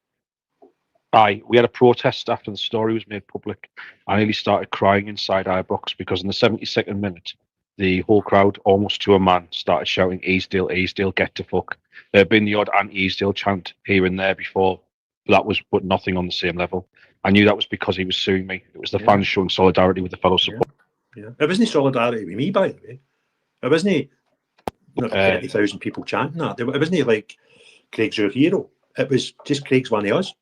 had a protest after the story was made public. I nearly started crying inside Ibrox because in the 72nd minute, the whole crowd, almost to a man, started shouting, "Easdale, Easdale, get to fuck." There had been the odd anti-Easdale chant here and there before, but nothing on the same level. I knew that was because he was suing me. It was the fans showing solidarity with the fellow support. Yeah. It wasn't solidarity with me, by the way. It wasn't 30,000 people chanting that. It wasn't like Craig's your hero. It was just Craig's one of us.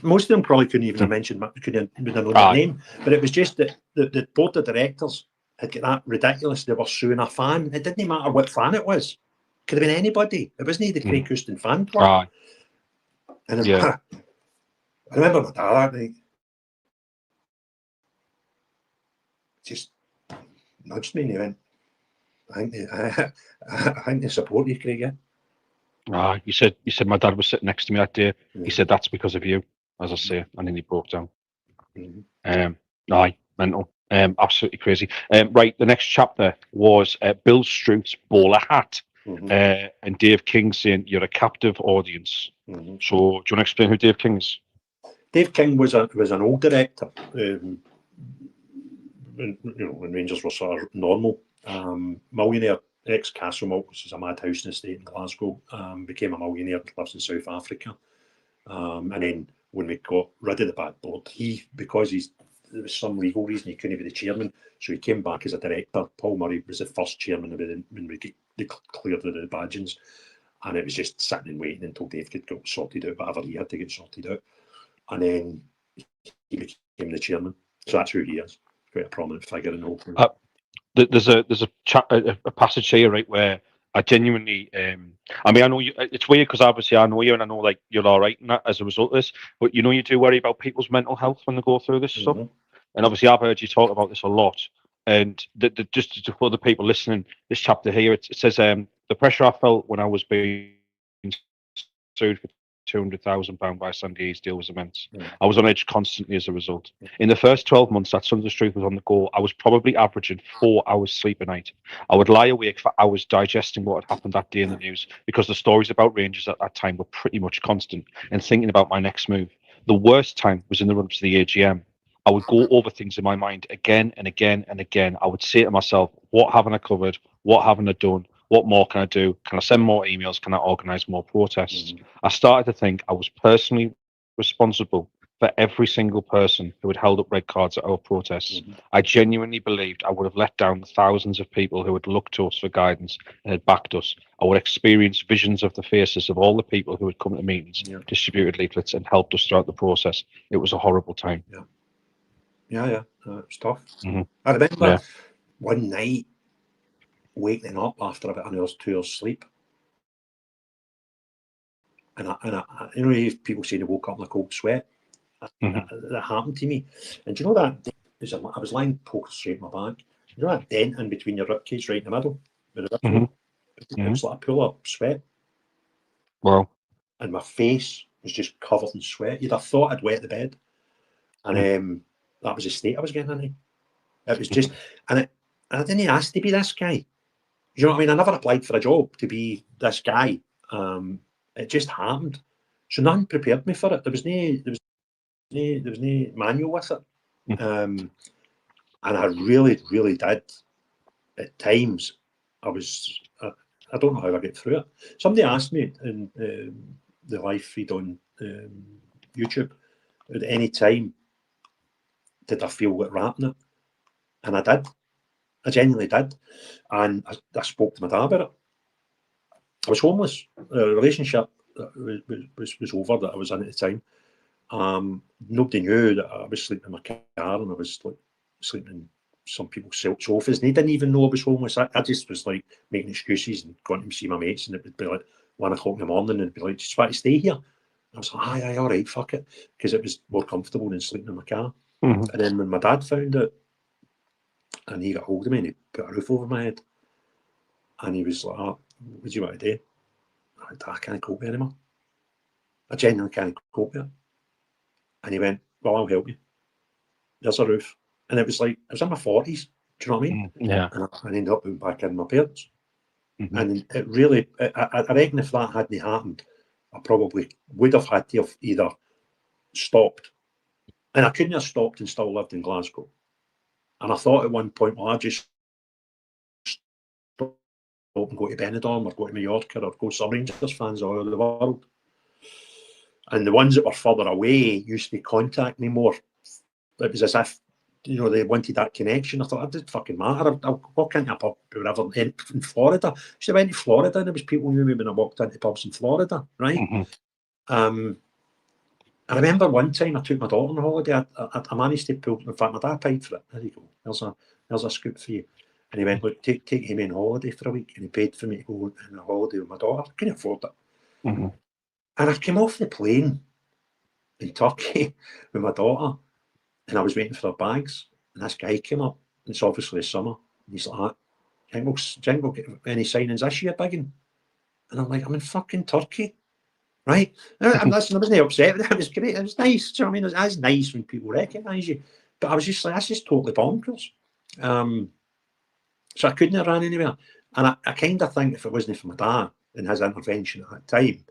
Most of them probably couldn't even have mentioned, couldn't have known their name, but it was just that the board of directors had got that ridiculous. They were suing a fan. It didn't matter what fan it was. Could have been anybody. It wasn't the Craig Houston fan club. And I remember my dad that night just nudged me and he went, I think they support you, Craig. Yeah? You said my dad was sitting next to me that day. Yeah. He said that's because of you, as I say, and then he broke down. Mm-hmm. Aye, mental. Absolutely crazy. Right, the next chapter was Bill Struth's bowler hat, Mm-hmm. and Dave King saying you're a captive audience. Mm-hmm. So, do you want to explain who Dave King is? Dave King was an old director. When Rangers were sort of normal, millionaire, ex-Castlemilk, which is a madhouse estate in Glasgow, became a millionaire, lives in South Africa. And then when we got rid of the bad board, because there was some legal reason he couldn't be the chairman, so he came back as a director. Paul Murray was the first chairman when we cleared the badgings, and it was just sitting and waiting until Dave could get sorted out, whatever he had to get sorted out. And then he became the chairman. So that's who he is. Quite a prominent figure in the whole thing. There's a passage here, right, where I genuinely, I mean, I know you. It's weird because obviously I know you, and I know like you're all right, and that as a result of this. But you do worry about people's mental health when they go through this stuff. And obviously, I've heard you talk about this a lot. And just for the people listening, this chapter here, it says the pressure I felt when I was being sued for £200,000 by Sandy Easdale was immense. I was on edge constantly as a result. In the first 12 months that Sons of Struth was on the go, I was probably averaging 4 hours sleep a night. I would lie awake for hours digesting what had happened that day in the news because the stories about Rangers at that time were pretty much constant and thinking about my next move. The worst time was in the run-up to the AGM. I would go over things in my mind again and again and again. I would say to myself, what haven't I covered? What haven't I done? What more can I do? Can I send more emails? Can I organise more protests? I started to think I was personally responsible for every single person who had held up red cards at our protests. I genuinely believed I would have let down the thousands of people who had looked to us for guidance and had backed us. I would experience visions of the faces of all the people who had come to meetings, distributed leaflets, and helped us throughout the process. It was a horrible time. Yeah. It's tough. I remember one night waking up after about an hour's 2 hours sleep. And people say they woke up in a cold sweat. That happened to me. And do you know that I was lying poker straight in my back. You know that dent in between your ribcage right in the middle? It was like a pool of sweat. Wow. And my face was just covered in sweat. You'd have thought I'd wet the bed. And that was the state I was getting in. It was just, and I didn't ask to be this guy. You know what I mean? I never applied for a job to be this guy. It just happened. So none prepared me for it. There was no manual with it. And I really, really did. At times, I don't know how I get through it. Somebody asked me in the live feed on YouTube, at any time, did I feel like rapping it? And I did. I genuinely did. And I spoke to my dad about it. I was homeless. The relationship was over that I was in at the time. Nobody knew that I was sleeping in my car and I was like sleeping in some people's sofas. And they didn't even know I was homeless. I just was like making excuses and going to see my mates, and it would be like 1 o'clock in the morning and it'd be like, just want to stay here. And I was like, aye, all right, fuck it. Because it was more comfortable than sleeping in my car. And then when my dad found it, and he got hold of me and he put a roof over my head. And he was like, oh, what do you want to do? I went, I can't cope anymore. I genuinely can't cope with it. And he went, well, I'll help you. There's a roof. And it was like, I was in my 40s. Do you know what I mean? Yeah. And I ended up moving back in with my parents. And it really, I reckon if that hadn't happened, I probably would have had to have either stopped. And I couldn't have stopped and still lived in Glasgow. And I thought at one point, well, I just stop and go to Benidorm or go to Mallorca or go to some Rangers fans all over the world. And the ones that were further away used to contact me more. It was as if, they wanted that connection. I thought, it didn't fucking matter. I'll walk into a pub wherever in Florida. So I went to Florida and there was people who knew me when I walked into pubs in Florida, right? I remember one time I took my daughter on holiday. I managed to pull, in fact, my dad paid for it. There you go. There's a scoop for you. And he went, look, take Amy on holiday for a week. And he paid for me to go on a holiday with my daughter. I couldn't afford it. And I came off the plane in Turkey with my daughter. And I was waiting for their bags. And this guy came up. And it's obviously summer. And he's like, Jingle, get any signings this year, biggin? And I'm like, I'm in fucking Turkey, right? I wasn't upset with it. It was great. It was nice. Do you know what I mean? It's nice when people recognise you. But I was just like, that's just totally bonkers. So I couldn't have ran anywhere. And I kind of think if it wasn't for my dad and his intervention at that time,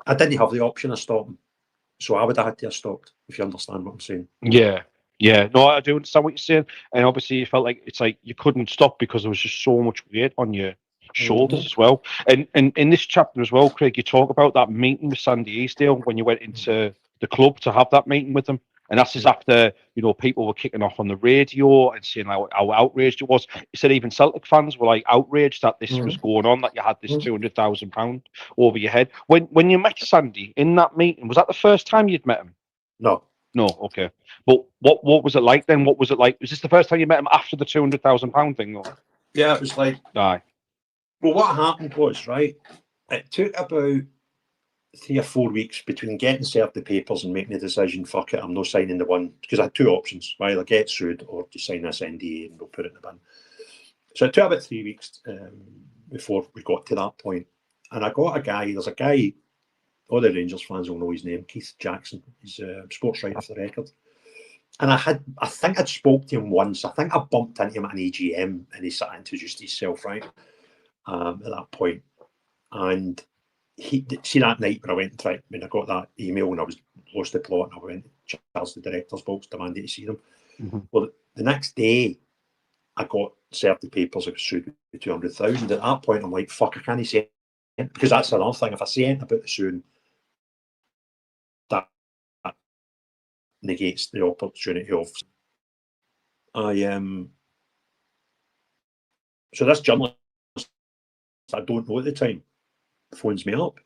I didn't have the option of stopping. So I would have had to have stopped, if you understand what I'm saying. Yeah. Yeah, no, I do understand what you're saying, and obviously you felt like it's like you couldn't stop because there was just so much weight on your shoulders as well. And in this chapter as well, Craig, you talk about that meeting with Sandy Easdale when you went into the club to have that meeting with him, and that's just after people were kicking off on the radio and saying how outraged it was. He said even Celtic fans were like outraged that this was going on, that you had this £200,000 over your head. When you met Sandy in that meeting, was that the first time you'd met him? No. No, okay. But what was it like then? What was it like? Was this the first time you met him after the £200,000 thing? Or? Yeah, it was like. Aye. Well, what happened was, right, it took about 3 or 4 weeks between getting served the papers and making the decision, fuck it, I'm not signing the one, because I had two options, either get sued or just sign this NDA and we'll put it in the bin. So it took about 3 weeks before we got to that point. And I got there's a guy, all the Rangers fans will know his name, Keith Jackson. He's a sports writer for the Record. And I think I'd spoke to him once. I think I bumped into him at an AGM and he sort of introduced himself, right, at that point. And see that night when I went and tried, when I got that email and I was lost the plot and I went to Charles, the director's box, demanded to see them. Well, the next day, I got served the papers. I was sued with 200,000. At that point, I'm like, fuck, I can't say it, because that's another thing. If I say anything about the suing, that negates the opportunity of. So this journalist I don't know at the time phones me up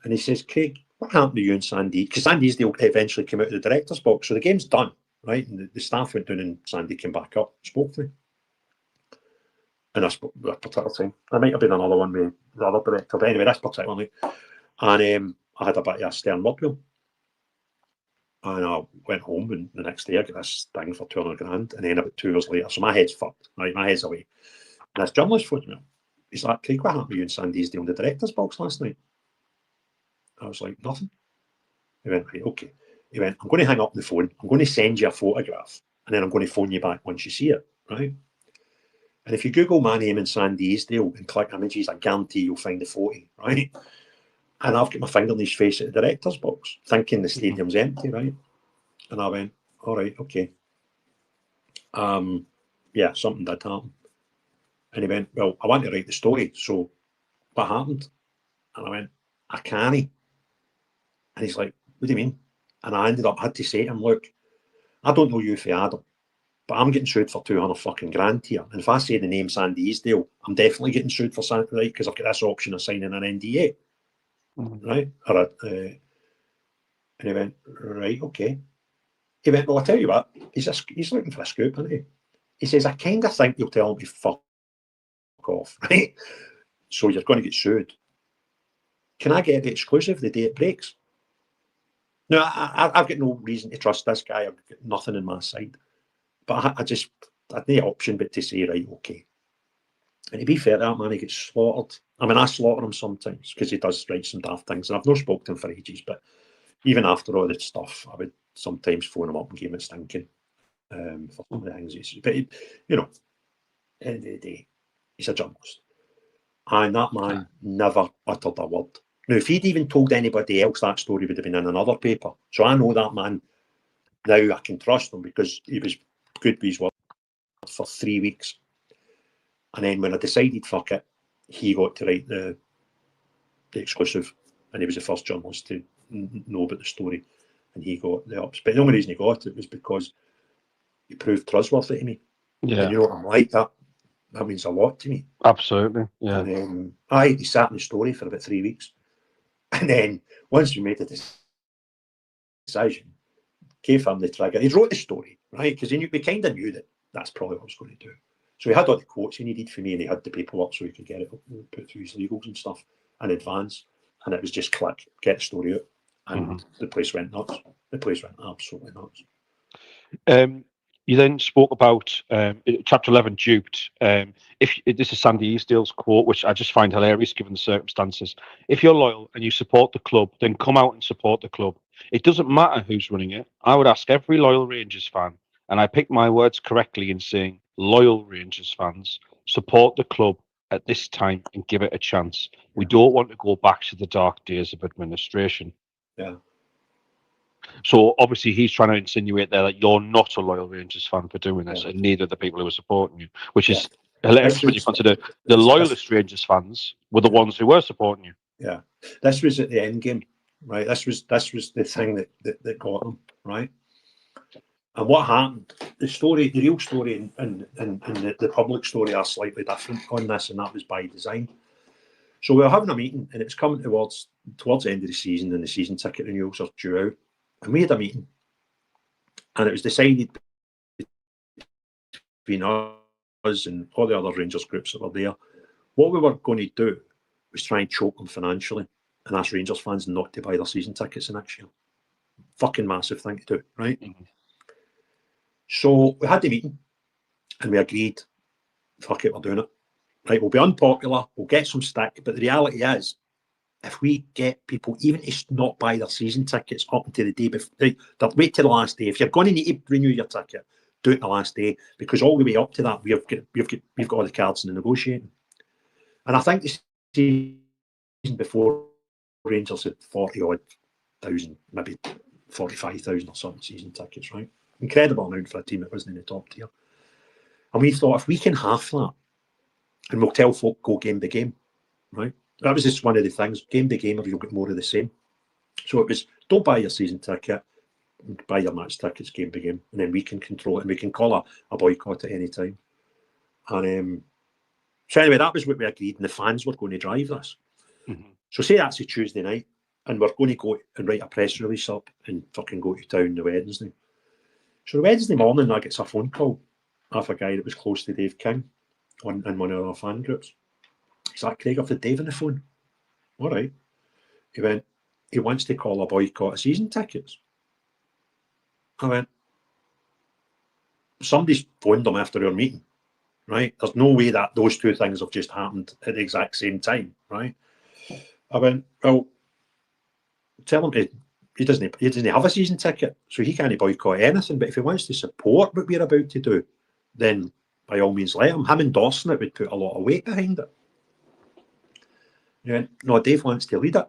and he says, Craig, what happened to you and Sandy? Because Sandy Easdale eventually came out of the director's box, so the game's done, right? And the staff went down and Sandy came back up, spoke to me. And I spoke at a particular time. There might have been another one with the other director, but anyway, that's particularly. And I had a bit of a stern word with him. And I went home, and the next day I got this thing for 200 grand. And then about 2 years later, so my head's fucked, right? My head's away. And this journalist phoned me up. He's like, Craig, what happened to you and Sandy Easdale in the director's box last night? I was like, nothing. He went, right, okay. He went, I'm going to hang up the phone. I'm going to send you a photograph, and then I'm going to phone you back once you see it, right? And if you Google my name and Sandy Easdale and click images, I guarantee you'll find the photo, right? And I've got my finger in his face at the director's box, thinking the stadium's empty, right? And I went, all right, okay. Yeah, something did happen. And he went, well, I want to write the story, so what happened? And I went, I can't. And he's like, what do you mean? And I had to say to him, look, I don't know you for Adam, but I'm getting sued for 200 fucking grand here. And if I say the name Sandy Easdale, I'm definitely getting sued for something, right? Because I've got this option of signing an NDA, right? And he went, right, okay. He went, well, I'll tell you what, he's looking for a scoop, isn't he? He says, I kind of think you'll tell him to fuck off, right? So you're going to get sued. Can I get the exclusive the day it breaks? No, I've got no reason to trust this guy. I've got nothing on my side. But I had no option but to say, right, okay. And to be fair, that man, he gets slaughtered. I mean, I slaughter him sometimes because he does write some daft things. And I've not spoken to him for ages, but even after all this stuff, I would sometimes phone him up and give him a stinking for some of the things he says. But, you know, at the end of the day, he's a journalist. And that man never uttered a word. Now, if he'd even told anybody else, that story would have been in another paper. So I know that man now. I can trust him because he was good with his word for 3 weeks. And then when I decided, fuck it, he got to write the exclusive. And he was the first journalist to know about the story. And he got the ups. But the only reason he got it was because he proved trustworthy to me. Yeah. And you know what I'm like, that means a lot to me. Absolutely, yeah. And he sat in the story for about 3 weeks. And then once we made the decision, gave him the trigger. He wrote the story, right? Because we kind of knew that that's probably what I was going to do. So he had all the quotes he needed for me, and he had the paperwork so he could get it put through his legals and stuff in advance. And it was just click, get the story out. And the place went nuts. The place went absolutely nuts. You then spoke about chapter 11, duped. If this is Sandy Easdale's quote, which I just find hilarious given the circumstances. If you're loyal and you support the club, then come out and support the club. It doesn't matter who's running it. I would ask every loyal Rangers fan, and I pick my words correctly in saying, loyal Rangers fans, support the club at this time and give it a chance. We don't want to go back to the dark days of administration. Yeah. So obviously he's trying to insinuate there that you're not a loyal Rangers fan for doing this, and neither the people who are supporting you, which is hilarious when you consider the loyalist Rangers fans were the ones who were supporting you. Yeah, this was at the end game, right? This was the thing that got them, right? And what happened? The real story, and the public story are slightly different on this, and that was by design. So we were having a meeting, and it was coming towards the end of the season, and the season ticket renewals are due out. And we had a meeting, and it was decided between us and all the other Rangers groups that were there, what we were going to do was try and choke them financially and ask Rangers fans not to buy their season tickets the next year. Fucking massive thing to do, right? Mm-hmm. So we had the meeting, and we agreed, fuck it, we're doing it. Right, we'll be unpopular, we'll get some stick, but the reality is, if we get people even to not buy their season tickets up until the day before, right, wait till the last day. If you're going to need to renew your ticket, do it the last day, because all the way up to that, we've got all the cards in the negotiating. And I think the season before, Rangers had 40-odd thousand, maybe 45,000 or something season tickets, right? Incredible amount for a team that wasn't in the top tier. And we thought, if we can half that, and we'll tell folk go game by game, right? That was just one of the things, game by game, or you'll get more of the same. So it was, don't buy your season ticket, buy your match tickets game by game, and then we can control it, and we can call a boycott at any time. And so anyway, that was what we agreed, and the fans were going to drive this. Mm-hmm. So say that's a Tuesday night, and we're going to go and write a press release up and fucking go to town the Wednesday. So the Wednesday morning, I get a phone call off a guy that was close to Dave King in one of our fan groups. He's like, Craig, I've had Dave on the phone. All right. He went, he wants to call a boycott of season tickets. I went, somebody's phoned him after our meeting, right? There's no way that those two things have just happened at the exact same time, right? I went, well, tell him he doesn't have a season ticket, so he can't boycott anything, but if he wants to support what we're about to do, then by all means let him. Him endorsing it would put a lot of weight behind it. He went, no, Dave wants to lead it.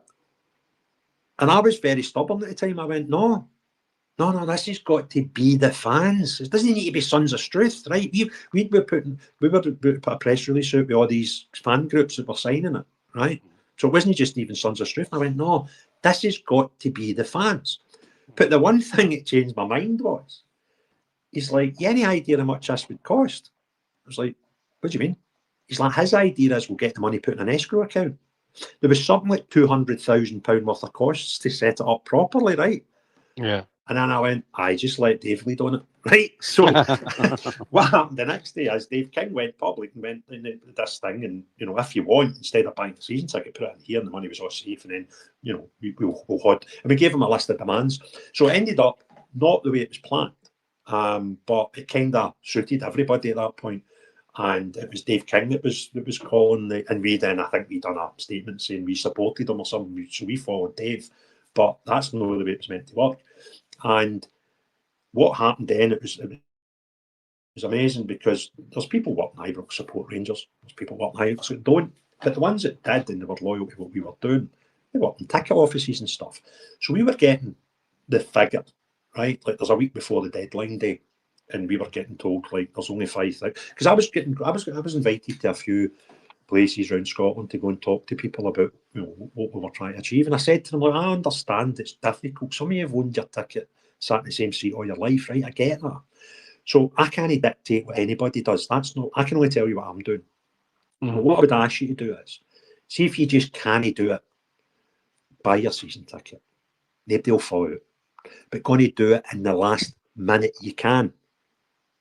And I was very stubborn at the time. I went, no, this has got to be the fans. It doesn't need to be Sons of Struth, right? We were put a press release out with all these fan groups that were signing it, right? So it wasn't just even Sons of Struth. I went, no, this has got to be the fans. But the one thing that changed my mind was, he's like, you any idea how much this would cost? I was like, what do you mean? He's like, his idea is we'll get the money put in an escrow account. There was something like £200,000 worth of costs to set it up properly, right? Yeah. And then I went, I just let Dave lead on it, right? So what happened the next day is Dave King went public and went in this thing, and if you want, instead of buying the season ticket, put it in here, and the money was all safe, and then we'll had, and we gave him a list of demands. So it ended up not the way it was planned, but it kind of suited everybody at that point. And it was Dave King that was calling, and we then, I think we done a statement saying we supported him or something, so we followed Dave, but that's not the way it was meant to work. And what happened then, it was amazing, because there's people working in Ibrox support Rangers, there's people working in Ibrox that don't, but the ones that did and they were loyal to what we were doing, they worked in ticket offices and stuff. So we were getting the figure, right? Like there's a week before the deadline day, and we were getting told like there's only 5,000. Because I was invited to a few places around Scotland to go and talk to people about what we were trying to achieve. And I said to them, like, I understand it's difficult. Some of you have owned your ticket, sat in the same seat all your life, right? I get that. So I can't dictate what anybody does. I can only tell you what I'm doing. Mm-hmm. But what I would ask you to do is, see if you just can't do it, buy your season ticket. Nobody will follow it. But going to do it in the last minute you can,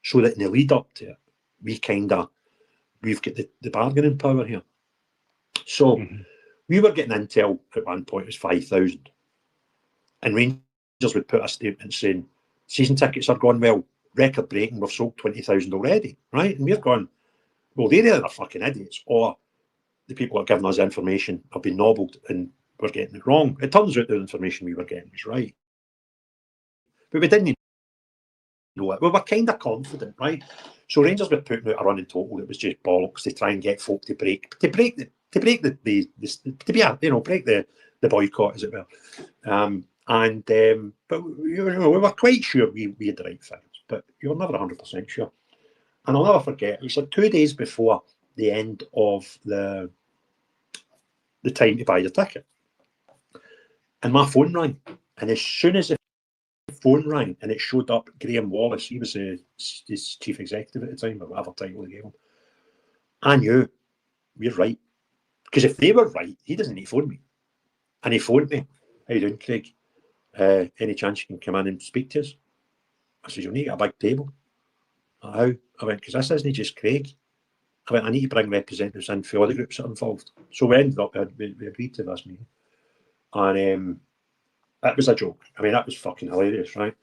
so that in the lead up to it, we've got the bargaining power here. So we were getting intel at one point, it was 5,000. And Rangers would put a statement saying, season tickets are going well, record breaking, we've sold 20,000 already, right? And we're going, well, they're either fucking idiots, or the people that are giving us information have been nobbled and we're getting it wrong. It turns out the information we were getting was right. But we didn't know it. We were kind of confident, right? So Rangers were putting out a running total that was just bollocks to try and get folk to break the boycott, as it were. But we were quite sure we had the right figures, but you're never 100% sure. And I'll never forget, it was like 2 days before the end of the time to buy your ticket, and my phone rang, and as soon as the phone rang and it showed up Graham Wallace, he was his chief executive at the time, or whatever title they gave him, I knew we're right. Because if they were right, he doesn't need to phone me. And he phoned me. How you doing, Craig? Any chance you can come in and speak to us? I said, you'll need to get a big table. How? I went, because this isn't just Craig. I went, I need to bring representatives in for all the groups that are involved. So we ended up, we agreed to this meeting. And that was a joke. I mean, that was fucking hilarious, right?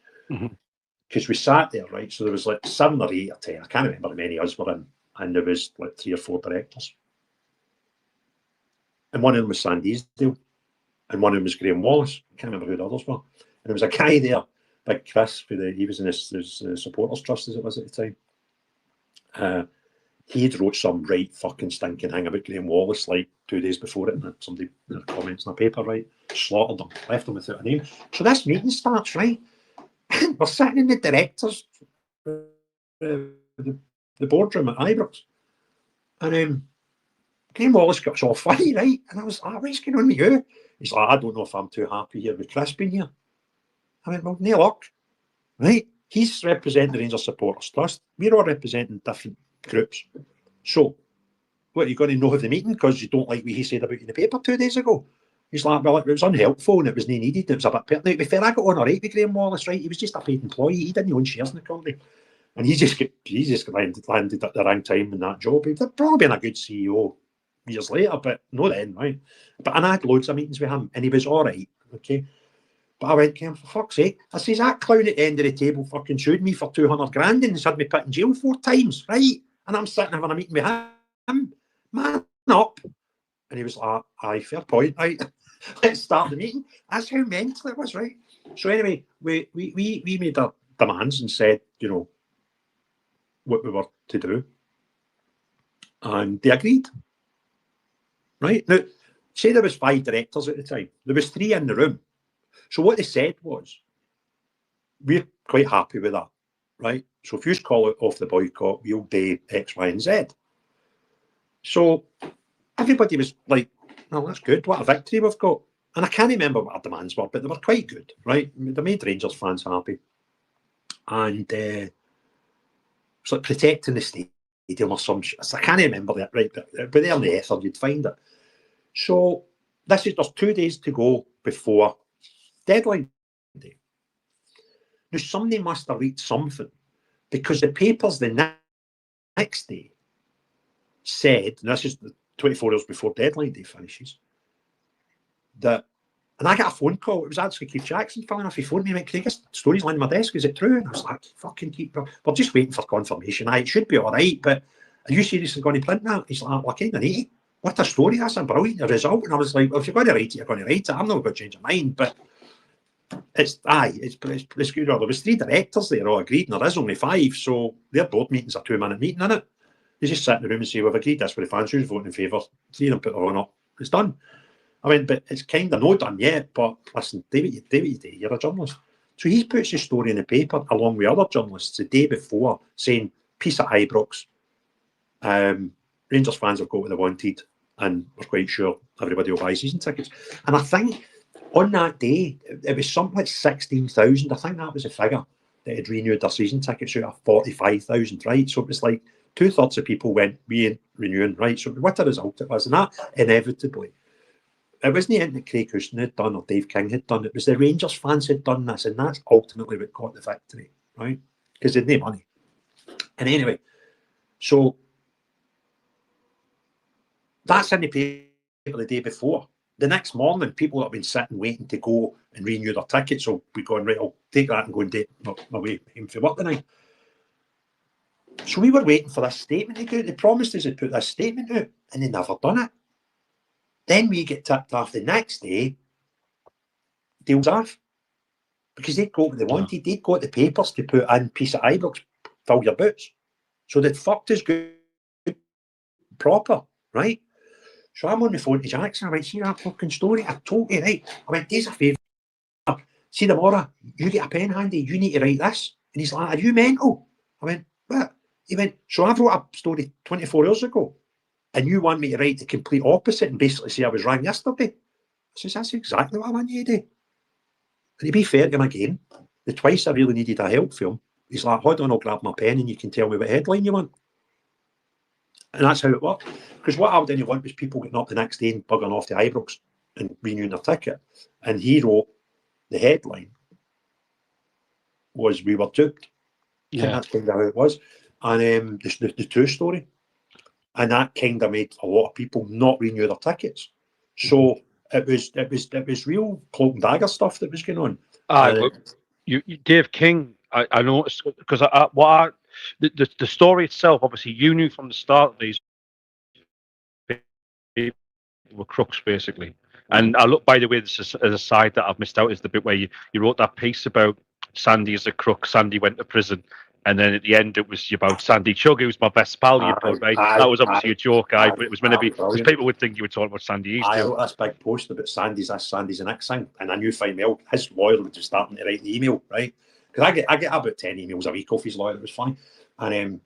Because we sat there, right? So there was like 7 or 8 or 10, I can't remember how many of us were in, and there was like 3 or 4 directors. And one of them was Sandy Easdale, and one of them was Graham Wallace. I can't remember who the others were. And there was a guy there, Big Chris, he was in his supporters trust as it was at the time. He'd wrote some right fucking stinking thing about Graham Wallace like 2 days before it, and somebody in the comments in the paper, right, slaughtered him, left him without a name. So this meeting starts, right? We're sitting in the directors, the boardroom at Ibrox, and Graham Wallace got all funny, right? And I was like, what's going on with you? He's like, I don't know if I'm too happy here with Chris being here. I went, well, no luck, right? He's representing the Rangers Supporters Trust. We're all representing different groups. So, what, are you going to know of the meeting because you don't like what he said about you in the paper 2 days ago? He's like, well, it was unhelpful and it was not needed. It was a bit pertinent. To be fair, I got on all right with Graham Wallace, right? He was just a paid employee. He didn't own shares in the company. And he just landed at the wrong time in that job. He'd probably been a good CEO years later, but no then, right? And I had loads of meetings with him and he was all right, okay? But I went, for fuck's sake. I says, that clown at the end of the table fucking sued me for 200 grand and he's had me put in jail 4 times, right? And I'm sitting having a meeting with him. Man up. And he was like, aye, fair point, right? Let's start the meeting. That's how mental it was, right? So anyway, we made our demands and said, you know, what we were to do. And they agreed. Right? Now, say there was 5 directors at the time. There was 3 in the room. So what they said was, we're quite happy with that, right? So if you call it off the boycott, we'll do X, Y, and Z. So everybody was like, well, that's good. What a victory we've got. And I can't remember what our demands were, but they were quite good, right? They made Rangers fans happy. And it's like protecting the stadium or some shit. I can't remember that, right? But there in the ether, you'd find it. So there's 2 days to go before deadline day. Now, somebody must have read something because the papers the next day said, and this is 24 hours before deadline day finishes, that, and I got a phone call. It was actually Keith Jackson filling off. He phoned me and went, Craig, this story's lying on my desk. Is it true? And I was like, fucking Keith, we're just waiting for confirmation. It should be all right, but are you seriously going to print that? He's like, well, I kind of need it. What a story. That's a brilliant result. And I was like, well, if you're going to write it, you're going to write it. I'm not going to change your mind, but it's good. There was 3 directors there all agreed, and there is only 5, so their board meetings are 2-minute meeting, isn't it? They just sit in the room and say, we've agreed this with the fans, who's voting in favour, 3 of them put their own up. It's done. I mean, but it's kind of not done yet, but listen, David, you're a journalist. So he puts his story in the paper along with other journalists the day before saying, peace at Ibrox, Rangers fans have got what they wanted, and we're quite sure everybody will buy season tickets. And I think on that day, it was something like 16,000. I think that was the figure that had renewed their season tickets out of 45,000, right? So it was like 2/3 of people went, we ain't renewing, right? So what a result it was. And that inevitably, it wasn't anything that Craig Houston had done or Dave King had done. It was the Rangers fans had done this, and that's ultimately what got the victory, right? Because they had no money. And anyway, so that's in the paper the day before. The next morning, people have been sitting waiting to go and renew their tickets. So we going, right, I'll take that and go and date my way home for work tonight. So we were waiting for this statement to go out. They promised us they'd put this statement out, and they never done it. Then we get tipped off the next day, deals off. Because they'd got what they wanted. They'd got the papers to put in piece of Ibrox, fill your boots. So they'd fucked us good, proper, right? So I'm on the phone to Jackson. I went, see that fucking story? I told you, right? I went, do us a favour. See tomorrow, you get a pen handy. You need to write this. And he's like, are you mental? I went, what? He went, so I wrote a story 24 hours ago, and you want me to write the complete opposite and basically say I was wrong yesterday? I says, that's exactly what I want you to do. And to be fair to him again, the twice I really needed a help from him, he's like, hold on, I'll grab my pen and you can tell me what headline you want. And that's how it worked. Because what I didn't want was people getting up the next day and bugging off to Ibrox and renewing their ticket. And he wrote the headline was, we were duped. Yeah. And that's kind of how it was. And the true story. And that kind of made a lot of people not renew their tickets. So it was real cloak and dagger stuff that was going on. You Dave King, I noticed, because the story itself, obviously you knew from the start that these people were crooks basically. And I look, by the way, this is as a side that I've missed out, is the bit where you wrote that piece about Sandy as a crook. Sandy went to prison, and then at the end it was about Sandy Chug, who was my best pal. You put, right? That was obviously a joke, but it was meant to be, because people would think you were talking about Sandy Easdale. I wrote this big post about Sandy's this, Sandy's the next thing, and I knew fine well his lawyer was just starting to write the email, right? Because I get about 10 emails a week off his lawyer. It was funny, and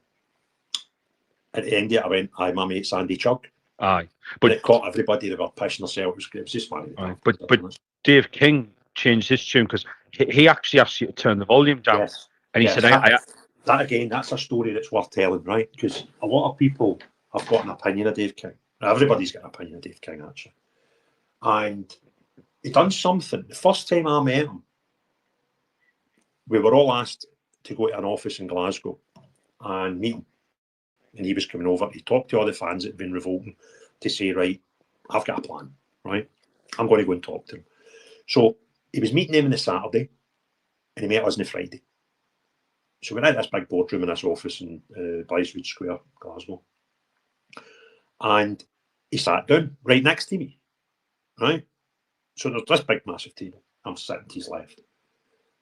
at the end of it, I went, "Hi, my mate Sandy Chug." Aye, but it caught everybody. They were pissing themselves. It was just funny. Aye. But Dave King changed his tune because he actually asked you to turn the volume down. Yes. And he said, that again, that's a story that's worth telling, right? Because a lot of people have got an opinion of Dave King. Everybody's got an opinion of Dave King, actually. And he done something. The first time I met him, we were all asked to go to an office in Glasgow and meet him. And he was coming over. He talked to all the fans that had been revolting to say, right, I've got a plan, right? I'm going to go and talk to him. So he was meeting them on the Saturday, and he met us on the Friday. So we're in this big boardroom in this office in Basil Square, Glasgow. And he sat down right next to me, right? So there's this big, massive table. I'm sitting to his left.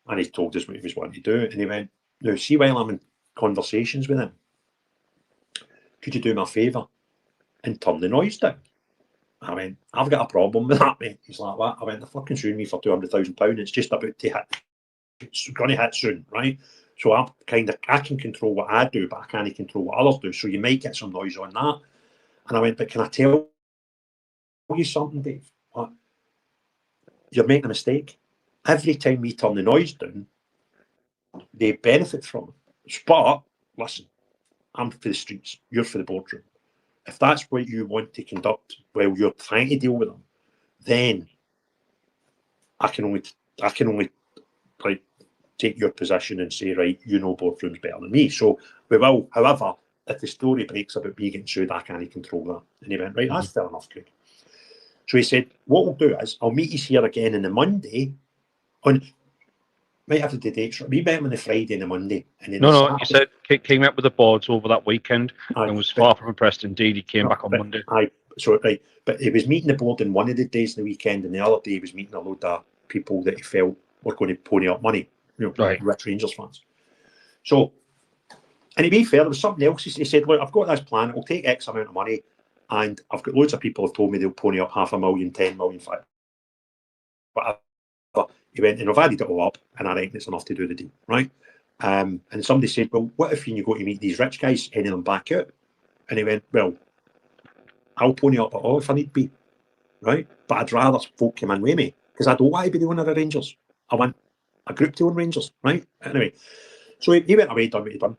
And he told us what he was wanting to do. And he went, now, see, while I'm in conversations with him, could you do me a favour and turn the noise down? I went, I've got a problem with that, mate. He's like, what? I went, they're fucking suing me for £200,000. It's just about to hit. It's going to hit soon, right? So I can control what I do, but I can't control what others do. So you might get some noise on that. And I went, but can I tell you something, Dave? What? You're making a mistake. Every time we turn the noise down, they benefit from it. But listen, I'm for the streets, you're for the boardroom. If that's what you want to conduct while you're trying to deal with them, then I can only like take your position and say, right, you know boardrooms better than me. So we will. However, if the story breaks about me getting sued, I can't control that. And he went, right, that's fair enough, Craig. So he said, what we'll do is I'll meet you here again on the Monday. Might have to do dates. We met him on the Friday and the Monday. And then he said he came up with the boards over that weekend and was far from impressed indeed. He came back on Monday. But he was meeting the board on one of the days of the weekend, and the other day he was meeting a load of people that he felt were going to pony up money, rich Rangers fans. So, and to be fair, there was something else. He said, look, I've got this plan. It'll take X amount of money, and I've got loads of people who've told me they'll pony up 500,000, 10 million, whatever. He went, and I've added it all up, and I reckon it's enough to do the deal, right? And somebody said, well, what if you go to meet these rich guys, any of them back out? And he went, well, I'll pony up at all if I need be, right? But I'd rather folk come in with me, because I don't want to be the owner of Rangers. I want a group to own Rangers, right? Anyway, so he went away, done what he'd done.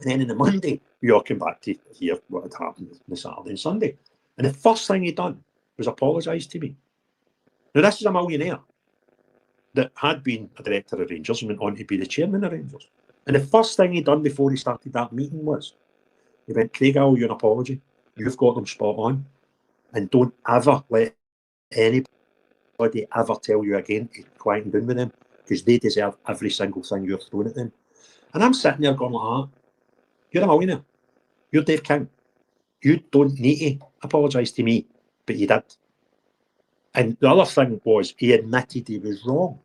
And then on the Monday, we all came back to hear what had happened on the Saturday and Sunday. And the first thing he'd done was apologise to me. Now, this is a millionaire that had been a director of Rangers and went on to be the chairman of Rangers. And the first thing he'd done before he started that meeting was, he went, Craig, I owe you an apology. You've got them spot on. And don't ever let anybody ever tell you again to quieten down with them, because they deserve every single thing you're throwing at them. And I'm sitting there going like that. You're a millionaire. You're Dave King. You don't need to apologise to me, but you did. And the other thing was he admitted he was wrong.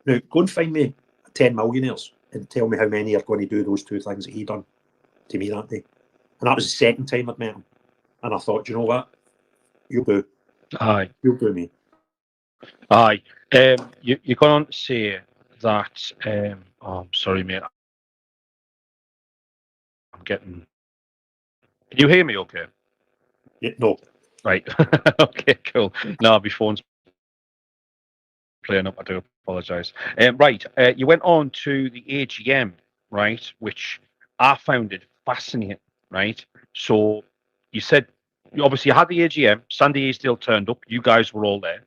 Now, go and find me 10 millionaires and tell me how many are going to do those two things that he done to me that day. And that was the second time I'd met him. And I thought, you know what? You'll do. Aye. You'll do me. Aye. You're going on to say that. I'm sorry, mate. I'm getting. Can you hear me okay? Yeah, no. Right. Okay, cool. No, my phone's playing up. I do apologise. Right. You went on to the AGM, right, which I found it fascinating, right? So you said, obviously, you had the AGM. Sandy Easdale turned up. You guys were all there.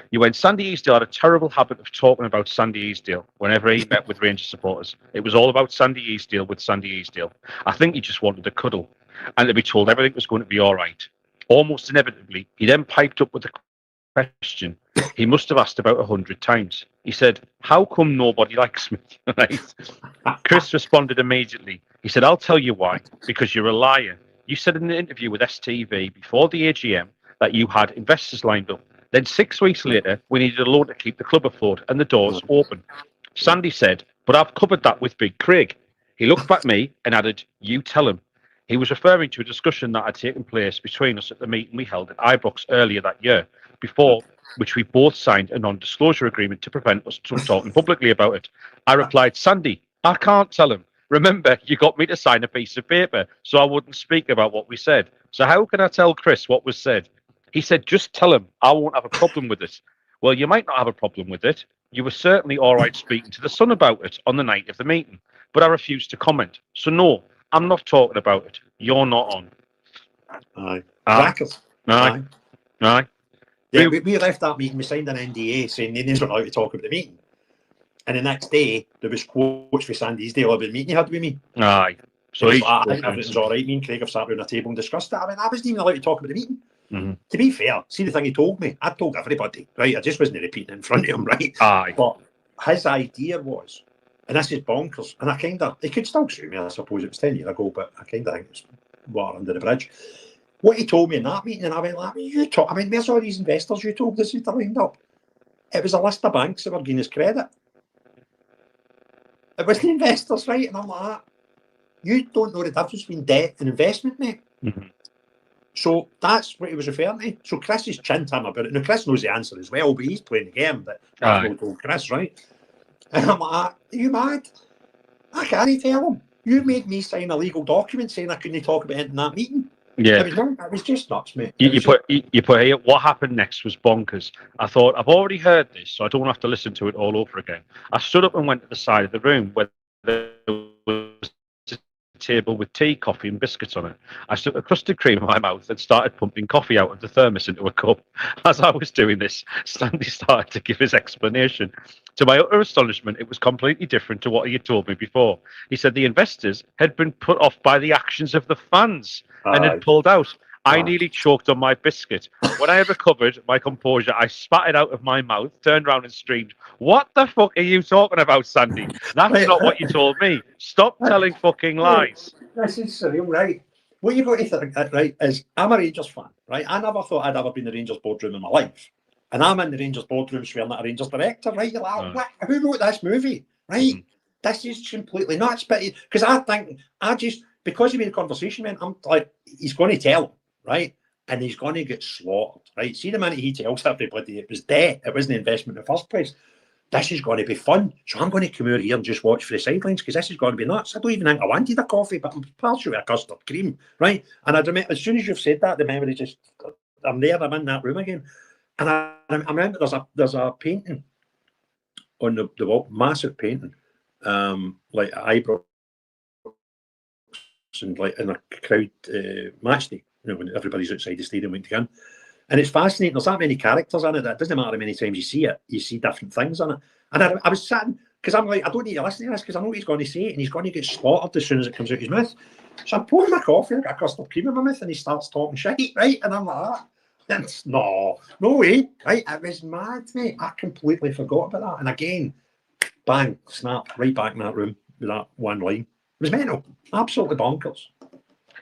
You went, Sandy Easdale had a terrible habit of talking about Sandy Easdale whenever he met with Rangers supporters. It was all about Sandy Easdale with Sandy Easdale. I think he just wanted to cuddle and to be told everything was going to be all right. Almost inevitably, he then piped up with a question he must have asked about 100 times. He said, how come nobody likes me? Right? Chris responded immediately. He said, I'll tell you why. Because you're a liar. You said in an interview with STV before the AGM that you had investors lined up. Then 6 weeks later, we needed a loan to keep the club afloat and the doors open. Sandy said, but I've covered that with Big Craig. He looked back at me and added, you tell him. He was referring to a discussion that had taken place between us at the meeting we held at Ibrox earlier that year, before which we both signed a non-disclosure agreement to prevent us from talking publicly about it. I replied, Sandy, I can't tell him. Remember, you got me to sign a piece of paper so I wouldn't speak about what we said. So how can I tell Chris what was said? He said, just tell him. I won't have a problem with it. Well, you might not have a problem with it. You were certainly all right speaking to the Sun about it on the night of the meeting, but I refused to comment. So no, I'm not talking about it. You're not on. Aye. Aye. Crackers. Aye. Aye. Yeah, we left that meeting, we signed an NDA saying they didn't allowed to talk about the meeting. And the next day, there was quotes for Sandy Easdale about the meeting he had with me. Aye. So he's like, I think everything's all right. Me and Craig have sat around a table and discussed it. I mean, I wasn't even allowed to talk about the meeting. Mm-hmm. To be fair, see the thing he told me, I told everybody, right? I just wasn't repeating it in front of him, right? Aye. But his idea was, and this is bonkers, and I kind of, he could still sue me, I suppose it was 10 years ago, but I kind of think it's water under the bridge. What he told me in that meeting, and I went like, I mean, where's all these investors you told us they'd lined up? It was a list of banks that were giving us credit. It was the investors, right? And I'm like, you don't know the difference between debt and investment, mate. Mm-hmm. So that's what he was referring to. So Chris is chinning him about it. Now, Chris knows the answer as well, but he's playing the game that Basil told Chris, right? And I'm like, are you mad? I can't tell him. You made me sign a legal document saying I couldn't talk about it in that meeting. Yeah. It was just nuts, mate. You put here, what happened next was bonkers. I thought, I've already heard this, so I don't have to listen to it all over again. I stood up and went to the side of the room where there was a table with tea, coffee and biscuits on it. I stuck a custard cream in my mouth and started pumping coffee out of the thermos into a cup. As I was doing this, Sandy started to give his explanation. To my utter astonishment, it was completely different to what he had told me before. He said the investors had been put off by the actions of the fans and had pulled out. I nearly choked on my biscuit. When I recovered my composure, I spat it out of my mouth, turned around and screamed, what the fuck are you talking about, Sandy? That's not what you told me. Stop telling fucking lies. This is surreal, right? What you've got to think, right, is I'm a Rangers fan, right? I never thought I'd ever been in the Rangers boardroom in my life. And I'm in the Rangers boardroom swearing at a Rangers director, right? You're like, what? Who wrote this movie, right? Mm-hmm. This is completely nuts. But because I think, because of the conversation, man, I'm like, he's going to tell him, right? And he's going to get slaughtered, right? See, the minute he tells everybody it was debt, it wasn't investment in the first place. This is going to be fun. So I'm going to come out here and just watch for the sidelines because this is going to be nuts. I don't even think I wanted a coffee, but I'm partially a custard cream, right? And I remember, as soon as you've said that, the memory just, I'm there, I'm in that room again. And I remember there's a painting on the wall, massive painting, like Ibrox and like in a crowd match day, you know, when everybody's outside the stadium waiting to go in. And it's fascinating. There's that many characters in it that it doesn't matter how many times you see it, you see different things in it. And I was sitting, because I'm like, I don't need to listen to this because I know what he's going to say, and he's going to get slaughtered as soon as it comes out his mouth. So I'm pouring my coffee, I've got a custard cream in my mouth, and he starts talking shit, right? And I'm like, no way, right? It was mad, mate. I completely forgot about that. And again, bang, snap, right back in that room with that one line. was mental. Absolutely bonkers.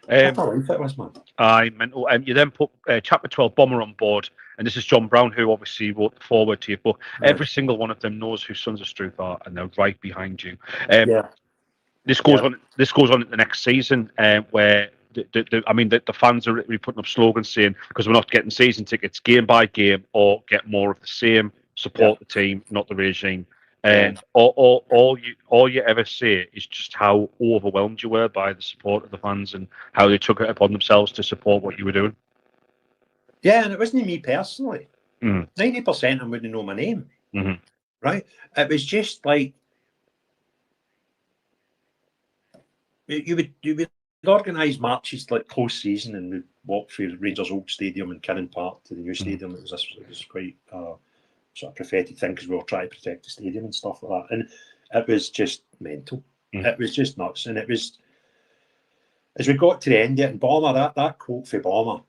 What a life it was, man. Aye, mental. You then put Chapter 12 Bomber on board, and this is John Brown, who obviously wrote the forward to your book. Right. Every single one of them knows who Sons of Struth are, and they're right behind you. Yeah. This goes on. This goes on at the next season, where the fans are really putting up slogans saying, because we're not getting season tickets, game by game, or get more of the same. Support the team, not the regime. And all you ever say is just how overwhelmed you were by the support of the fans and how they took it upon themselves to support what you were doing. Yeah, and it wasn't me personally. 90% 90% of them wouldn't know my name. Mm-hmm. Right? It was just like you would organise matches like close season, and we'd walk through Rangers' old stadium in Kinnan Park to the new stadium. It was quite sort of prophetic thing, because we were trying to protect the stadium and stuff like that. And it was just mental. It was just nuts. And it was, as we got to the end of it, and Bomber, that quote for Bomber.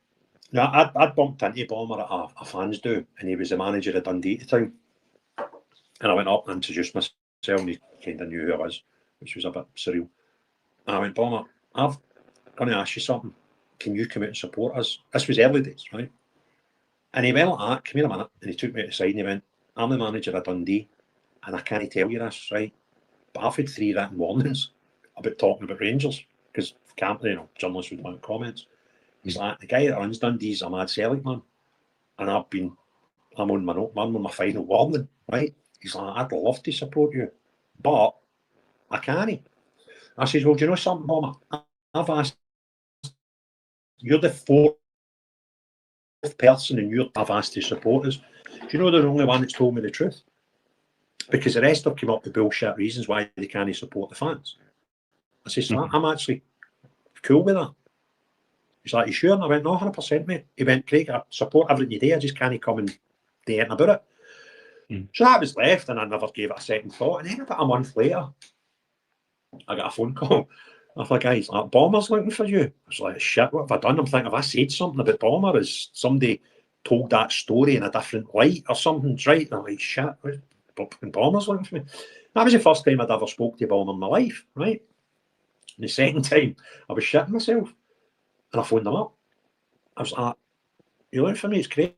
Now, I'd bumped into Bomber at a fans do, and he was the manager of Dundee at the time. And I went up and introduced myself, and he kind of knew who I was, which was a bit surreal. And I went, Bomber, I'm going to ask you something. Can you come out and support us? This was early days, right? And he went like that, come here a minute, and he took me to the side and he went, I'm the manager of Dundee, and I can't tell you this, right? But I've had 3 written warnings about talking about Rangers, because journalists would want comments. He's like, the guy that runs Dundee's a mad Celtic man, and I'm on my final warning, right? He's like, I'd love to support you, but I can't. I says, well, do you know something, Bomber? I've asked, you're the 4th person and I've asked to support us. Do you know they're the only one that's told me the truth? Because the rest have come up with bullshit reasons why they can't support the fans. I says, I'm actually cool with that. He's like, you sure? And I went, no, 100%, mate. He went, Craig, I support everything you do, I just can't come and do anything about it. So that was left, and I never gave it a second thought. And then about a month later, I got a phone call. I thought, guys, like, Bomber's looking for you. I was like, shit, what have I done? I'm thinking, have I said something about Bomber? Has somebody told that story in a different light or something's right? And I'm like, shit, Bomber's looking for me. That was the first time I'd ever spoke to Bomber in my life, right? And the second time, I was shitting myself. And I phoned them up. I was like, you looking for me? It's Craig.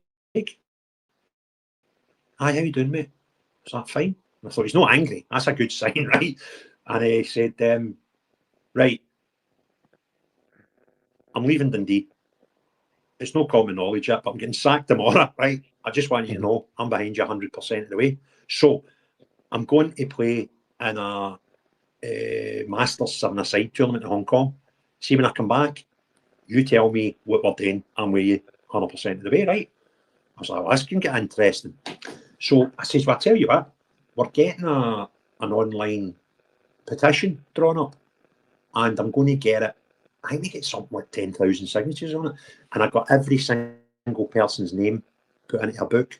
Hi, how you doing, mate? I was like, fine. And I thought, he's not angry. That's a good sign, right? And he said, right, I'm leaving Dundee. It's no common knowledge yet, but I'm getting sacked tomorrow, right? I just want you to know I'm behind you 100% of the way. So I'm going to play in a Masters 7-a-side tournament in Hong Kong. See, when I come back, you tell me what we're doing. I'm with you 100% of the way, right? I was like, well, this can get interesting. So I says, well, I tell you what, we're getting an online petition drawn up, and I'm going to get it. I think we get something like 10,000 signatures on it, and I got every single person's name put into a book,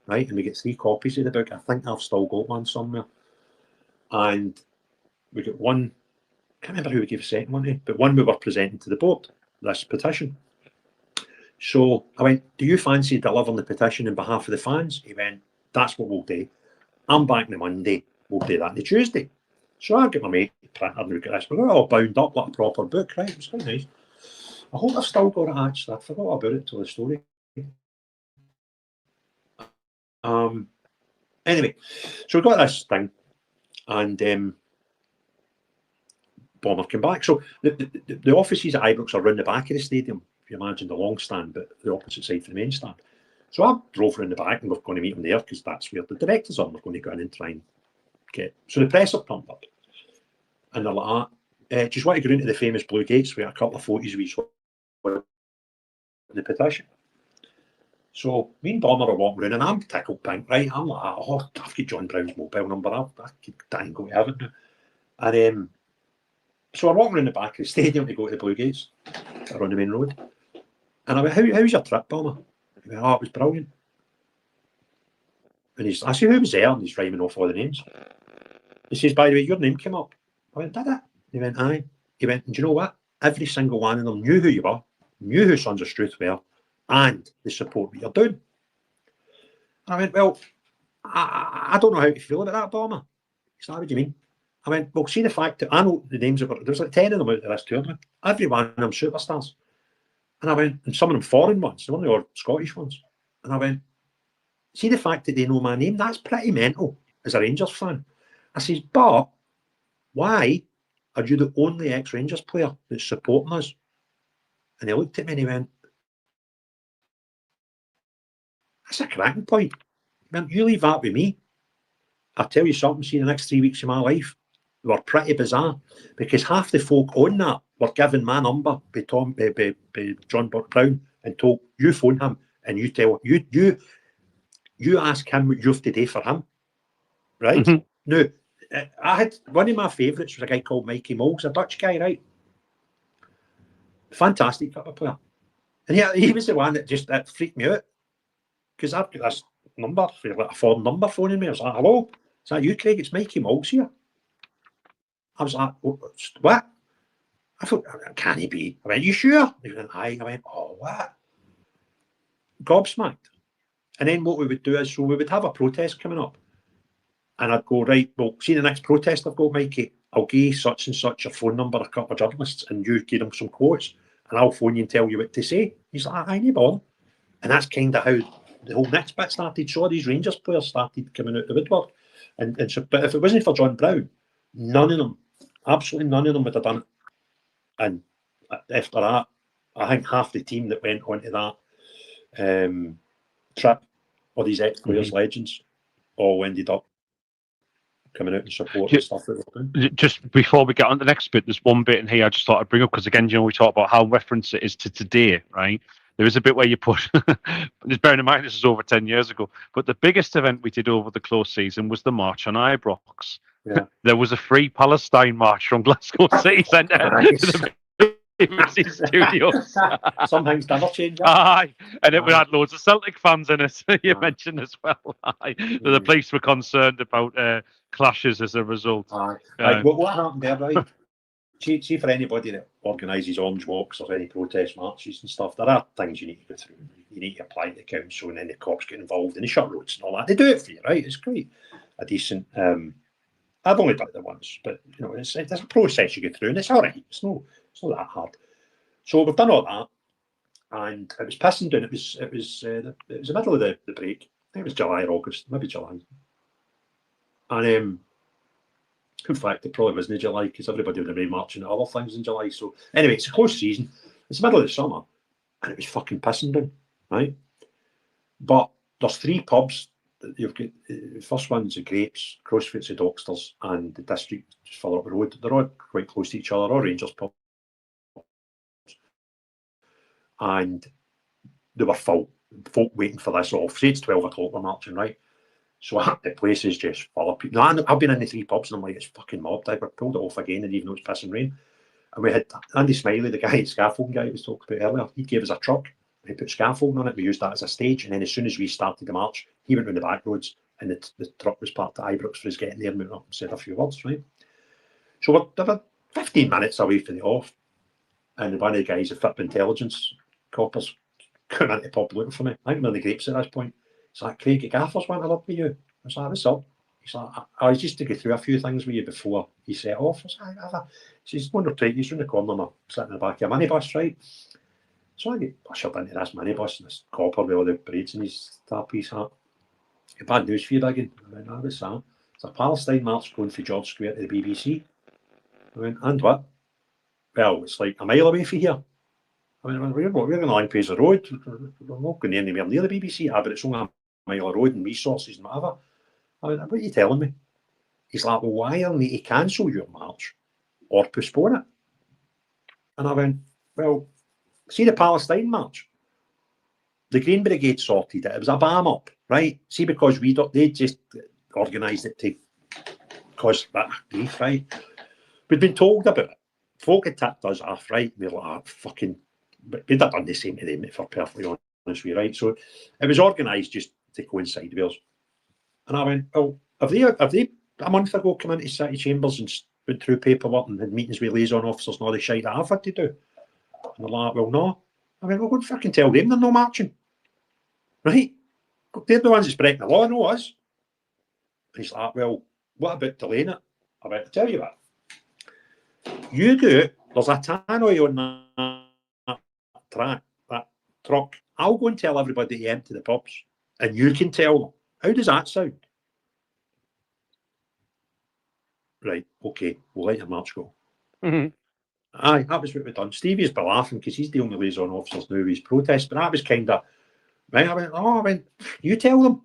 right? And we get 3 copies of the book. I think I've still got one somewhere, and we got one. I can't remember who we gave a second one to, but one we were presenting to the board, this petition. So I went, do you fancy delivering the petition on behalf of the fans? He went, that's what we'll do. I'm back on Monday. We'll do that on the Tuesday. So I get my mate printer and we got this. We got it all bound up like a proper book, right? It was quite nice. I hope I've still got it actually. I forgot about it till the story. Anyway, so we got this thing, and Bomber came back. So the offices at Ibrox are around the back of the stadium. If you imagine the long stand, but the opposite side from the main stand. So I drove around the back, and we're going to meet them there because that's where the directors are. We're going to go in and try and get. So the press are pumped up, and they're like, just want to go into the famous Blue Gates with a couple of photos of each one the petition. So me and Bomber are walking around, and I'm tickled pink, right? I'm like, oh, I've got John Brown's mobile number. I could dangle to have it now. And so we're walking around the back of the stadium to go to the Blue Gates, around the main road. And I went, how's your trip, Bomber? He went, oh, it was brilliant. And I said, who was there? And he's rhyming off all the names. He says, by the way, your name came up. I went, did it? He went, aye. He went, and do you know what? Every single one of them knew who you were, knew who Sons of Struth were, and the support that you're doing. And I went, well, I don't know how to feel about that, Bomber. He said, what do you mean? I went, well, see the fact that I know the names of it. There's like 10 of them out of this tournament. Every one of them superstars. And I went, and some of them foreign ones, some of them are Scottish ones. And I went, see the fact that they know my name? That's pretty mental as a Rangers fan. I says, but why are you the only ex-Rangers player that's supporting us? And he looked at me and he went, that's a cracking point. He went, you leave that with me. I'll tell you something, see, the next 3 weeks of my life were pretty bizarre because half the folk on that were given my number by John Brown and told, you phone him and you tell you ask him what you have to do for him. Right? Mhm. Now, I had one of my favourites was a guy called Mikey Moggs, a Dutch guy, right? Fantastic football player. And he was the one that freaked me out. Because I've got this number, like a foreign number phoning me. I was like, hello, is that you, Craig? It's Mikey Moggs here. I was like, what? I thought, can he be? I went, you sure? He went, aye. I went, oh, what? Gobsmacked. And then what we would do is, so we would have a protest coming up. And I'd go, right, well, see the next protest I've got, Mikey, I'll give such and such a phone number, a couple of journalists, and you give them some quotes, and I'll phone you and tell you what to say. He's like, I ain't bother. And that's kind of how the whole next bit started. So all these Rangers players started coming out the woodwork. And so, but if it wasn't for John Brown, none of them, absolutely none of them would have done it. And after that, I think half the team that went onto that trip, all these ex-players, legends, all ended up coming out and support the stuff that we're doing. Just before we get on to the next bit, there's one bit in here I just thought I'd bring up because again, we talk about how reference it is to today, right? There is a bit where you put, just bearing in mind this is over 10 years ago, but the biggest event we did over the close season was the March on Ibrox. Yeah. There was a free Palestine march from Glasgow City Centre to the BBC studios. Some things never change. Aye, and it had loads of Celtic fans in it. You mentioned as well. Aye. The police were concerned about clashes as a result. Right, what happened there, right? See, for anybody that organises orange walks or any protest marches and stuff, there are things you need to go through. You need to apply to the council, and then the cops get involved and they shut roads and all that. They do it for you, right? It's quite a decent. I've only done it once, but you know, there's a process you go through, and it's all right. It's not that hard. So we've done all that, and it was pissing down. It was the middle of the break. I think it was July or August, maybe July. And in fact, it probably wasn't in July because everybody would have been marching at other things in July. So anyway, it's a close season. It's the middle of the summer, and it was fucking pissing down, right? But there's 3 pubs that you've got. The first one's the Grapes, CrossFit's the Docksters, and the District just further up the road. They're all quite close to each other, all Rangers pubs. And they were full. Folk waiting for this off. Say it's 12 o'clock, we're marching, right? So the place is just full of people. No, I've been in the 3 pubs and I'm like, it's fucking mobbed. I pulled it off again, and even though it's pissing rain. And we had Andy Smiley, the guy, scaffolding guy I was talking about earlier, he gave us a truck. He put scaffolding on it. We used that as a stage. And then as soon as we started the march, he went round the back roads and the truck was parked at Ibrox for us getting there and went up and said a few words, right? So we're about 15 minutes away from the off. And one of the guys, the FIP intelligence coppers, coming into the pub looking for me. I think we're in the Grapes at this point. He's like, Craig, the gaffers want to up with you. I was like, what's up? He's like, I was just to go through a few things with you before he set off. I was like, he says, wonder take he's round the corner and I'm sitting in the back of a minibus, right? So I get ushered into this minibus and this copper with all the braids in his trapeze hat. Bad news for you, Biggin. I went, what's that? It's a Palestine march going from George Square to the BBC. I went, and what? Well, it's like a mile away from here. I mean, we're going along Pacer Road. We're not going anywhere near the BBC, but it's only a mile of road and resources and whatever. I mean, what are you telling me? He's like, well, why are they to cancel your march or postpone it? And I went, well, see the Palestine march? The Green Brigade sorted it. It was a bam up, right? See, because they just organised it to cause that grief, right? We'd been told about it. Folk had tipped us off, right? We were like, fucking, but we'd have done the same to them, if we're perfectly honest with you, right? So it was organised just to coincide with us. And I went, well, have they a month ago come into City Chambers and went through paperwork and had meetings with liaison officers and all the shite that I've had to do? And they're like, well, no. I went, well, go and fucking tell them they're not marching. Right? They're the ones that's breaking the law, not us. And he's like, well, what about delaying it? I went, I tell you what, you go, there's a tannoy on that track, that truck. I'll go and tell everybody to empty the pubs, and you can tell them. How does that sound? Right, okay, we'll let your march go. Mhm. Aye, that was what we done. Stevie's been laughing because he's the only liaison officers now with his protest, but that was kind of, right, I went, you tell them.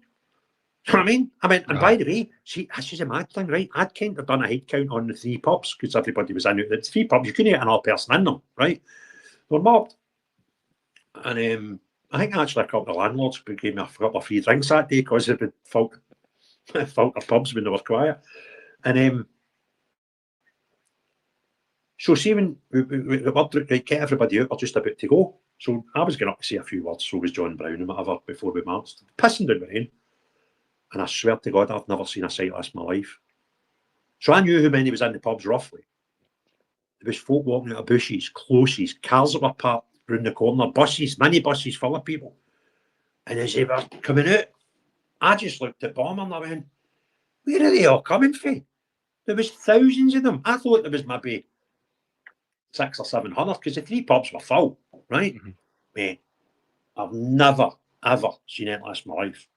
You know what I mean? I went, and by the way, see, that's just a mad thing, right? I'd kind of done a head count on the 3 pubs because everybody was in it. The 3 pubs, you couldn't get another person in them, right? They were mobbed. And I think actually a couple of landlords gave me a couple of free drinks that day because they would fault their pubs when they were quiet. And so see when we get everybody out, we're just about to go. So I was going up to say a few words, so was John Brown and whatever before we marched. Pissing down the rain. And I swear to God, I've never seen a sight like this in my life. So I knew how many was in the pubs roughly. There was folk walking out of bushes, closes, cars that were parked round the corner, buses, mini buses full of people. And as they were coming out, I just looked at Bomber and I went, where are they all coming from? There was thousands of them. I thought there was maybe 600 or 700 because the 3 pubs were full, right? Mhm. Mate, I've never, ever seen anything like this in my life.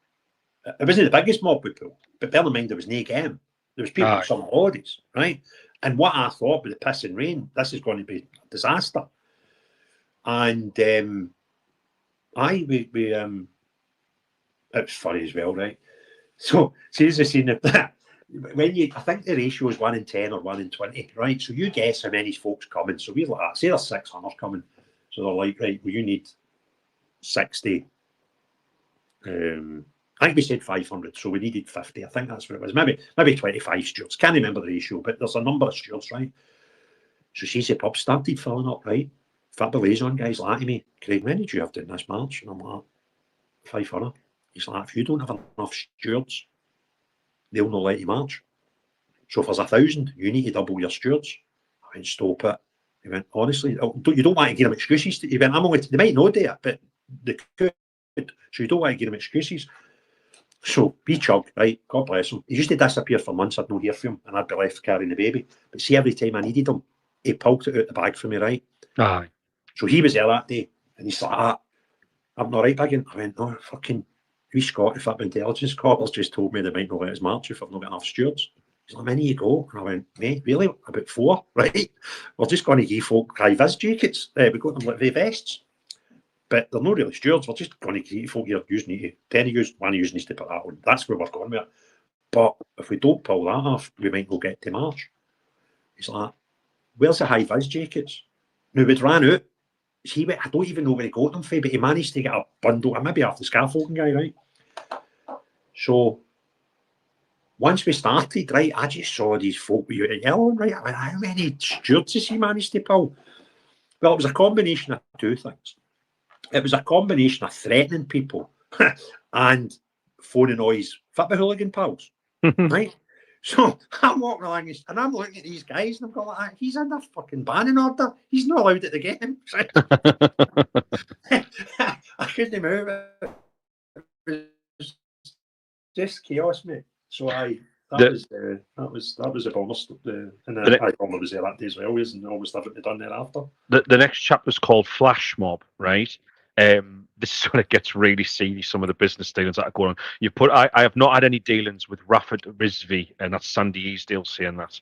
It wasn't the biggest mob we pulled, but bear in mind there was no game. There was people on summer holidays, right? And what I thought with the piss and rain, this is going to be a disaster. And it was funny as well, right? So see as I seen that when you, I think the ratio is 1 in 10 or 1 in 20, right? So you guess how many folks coming. So we're like that. Say there's 600 coming. So they're like, right, well, you need 60. I think we said 500, so we needed 50. I think that's what it was. Maybe 25 stewards. Can't remember the ratio, but there's a number of stewards, right? So she said, pub started filling up, right? Fabby liaison guys like to me, Craig, when did you have done this march? And I'm like, 500. He's like, if you don't have enough stewards, they'll not let you march. So if there's 1,000, you need to double your stewards. I went, stop it. He went, honestly, you don't want to give them excuses. He went, they might not do it, but they could. So you don't want to give them excuses. So, be Chug, right? God bless him. He used to disappear for months. I'd not hear from him, and I'd be left carrying the baby. But see, every time I needed him, he pulled it out the bag for me, right? Aye. So he was there that day, and he's like, I'm not right, Biggin. I went, no, fucking, we Scottish intelligence coppers just told me they might not let us march if I've not got enough stewards. He's like, how many you go? And I went, mate, really? About 4, right? We're just going to give folk high-vis jackets. We got them like vests. But they're not really stewards. We're just going to create folk here. Using it. 10 of you, 1 of you needs to put that on. That's where we're going with it. But if we don't pull that off, we might not get to March. He's like, where's the high vis jackets? Now, we'd ran out. I don't even know where he got them from, but he managed to get a bundle. I maybe off the scaffolding guy, right? So once we started, right, I just saw these folk with yelling, right? I went, how many stewards has he managed to pull? Well, it was a combination of 2 things. It was a combination of threatening people and phoning noise football hooligan pals, right? So I'm walking along and I'm looking at these guys and I'm going like, he's under fucking banning order. He's not allowed at the game. I couldn't move. It was just chaos, mate. So that was the bonus. And I Bomber was there that day as well, and almost everything done thereafter. The next chapter's called Flash Mob, right? This is when it gets really seedy, some of the business dealings that are going on. I have not had any dealings with Rafford Rizvi, and that's Sandy Easdale saying that.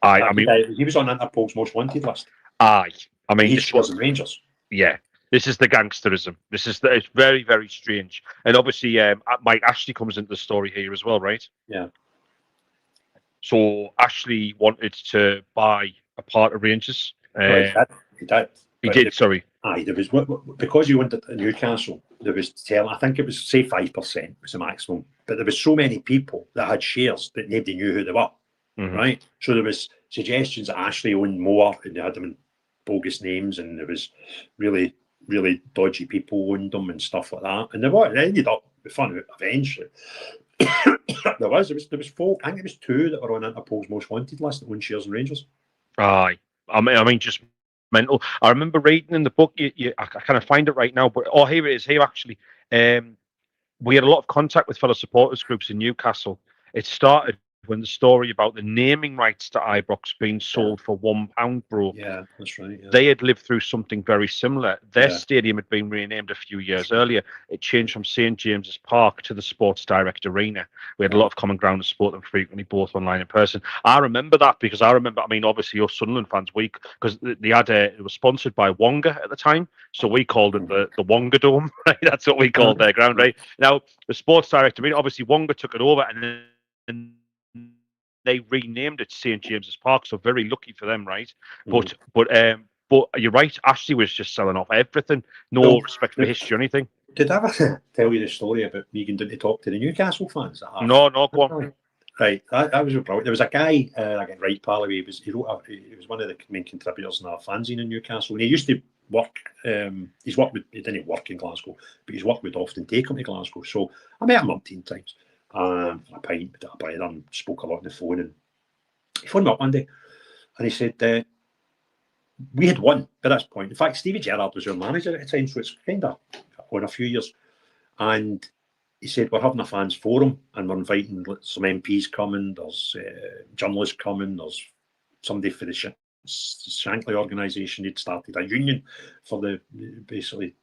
I mean, he was on Interpol's most wanted list. I mean, East Shores and Rangers. Yeah, this is the gangsterism. It's very, very strange. And obviously, Mike Ashley comes into the story here as well, right? Yeah. So Ashley wanted to buy a part of Rangers. He did. He did. Sorry. Aye, there was because you went to Newcastle. There was I think it was say 5% was the maximum, but there was so many people that had shares that nobody knew who they were. Mm-hmm. Right. So there was suggestions that Ashley owned more, and they had them in bogus names, and there was really, really dodgy people owned them and stuff like that. And they ended up with fun eventually. there was folk. I think it was 2 that were on Interpol's most wanted list that owned shares in Rangers. Aye, I mean, just mental. I remember reading in the book. I can't find it right now, but here it is. Here actually, we had a lot of contact with fellow supporters groups in Newcastle. It started when the story about the naming rights to Ibrox being sold for £1 broke. Yeah, that's right. Yeah. They had lived through something very similar. Their Yeah. stadium had been renamed a few years earlier. It changed from St James's Park to the Sports Direct Arena. We had a lot of common ground and sport them frequently, both online and in person. I remember that because I mean, obviously, us Sunderland fans, because they had it was sponsored by Wonga at the time, so we called it the Wonga Dome. Right? That's what we called their ground. Right now, the Sports Direct Arena, obviously, Wonga took it over, and then they renamed it St James's Park. So very lucky for them, right? But you're right. Ashley was just selling off everything. No respect for history or anything. Did I ever tell you the story about me going down to talk to the Newcastle fans? No, go on. Right, that was brilliant. There was a guy, again, right, Pally, he was one of the main contributors in our fanzine in Newcastle, and he used to work. He didn't work in Glasgow, but his work would often take him to Glasgow. So I met him umpteen times. For a pint, we did a bite and spoke a lot on the phone. And he phoned me up one day, and he said, we had won by this point. In fact, Stevie Gerrard was our manager at the time, so it's kind of on a few years. And he said, we're having a fans forum and we're inviting some MPs coming, there's journalists coming, there's somebody for the Shankly organisation. He'd started a union for basically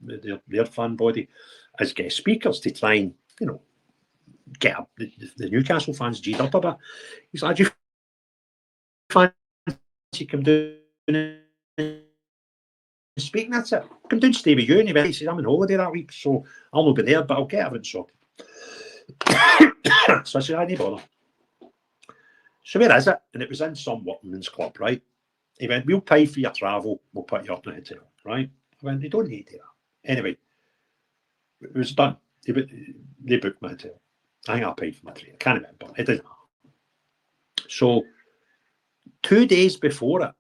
their fan body as guest speakers to try and, get the Newcastle fans G'd up a bit. He's like, do you fancy come down and speak? That's it. Come down, stay with you. And he said, I'm on holiday that week, so I'll not be there, but I'll get everything sorted. So I said, I need bother. So where is it? And it was in some workman's club, right? He went, we'll pay for your travel, we'll put you up in a hotel, right? I went, they don't need to do that. Anyway, it was done. They booked my hotel. I think I paid for my train. I can't remember. It didn't matter. So 2 days before it,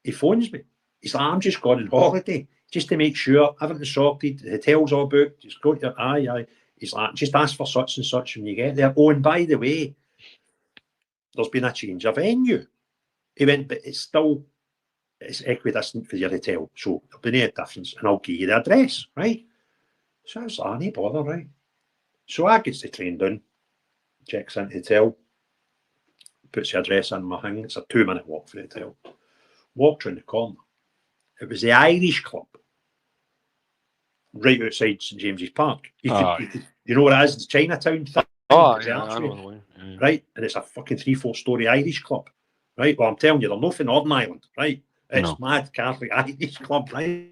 he phones me. He's like, I'm just going on holiday just to make sure everything's sorted, the hotel's all booked, just go to aye. He's like, just ask for such and such when you get there. Oh, and by the way, there's been a change of venue. He went, but it's equidistant for your hotel, so there'll be no difference, and I'll give you the address, right? So I was like, no bother, right? So I gets the train down, checks into the hotel, puts the address in my thing. It's a 2-minute walk for the hotel. Walked round the corner. It was the Irish club, right outside St James's Park. You know what it is? It's Chinatown thing. Right? And it's a fucking 3-4 story Irish club. Right? Well, I'm telling you, they're not from Northern Ireland, right? It's mad Catholic Irish club, right?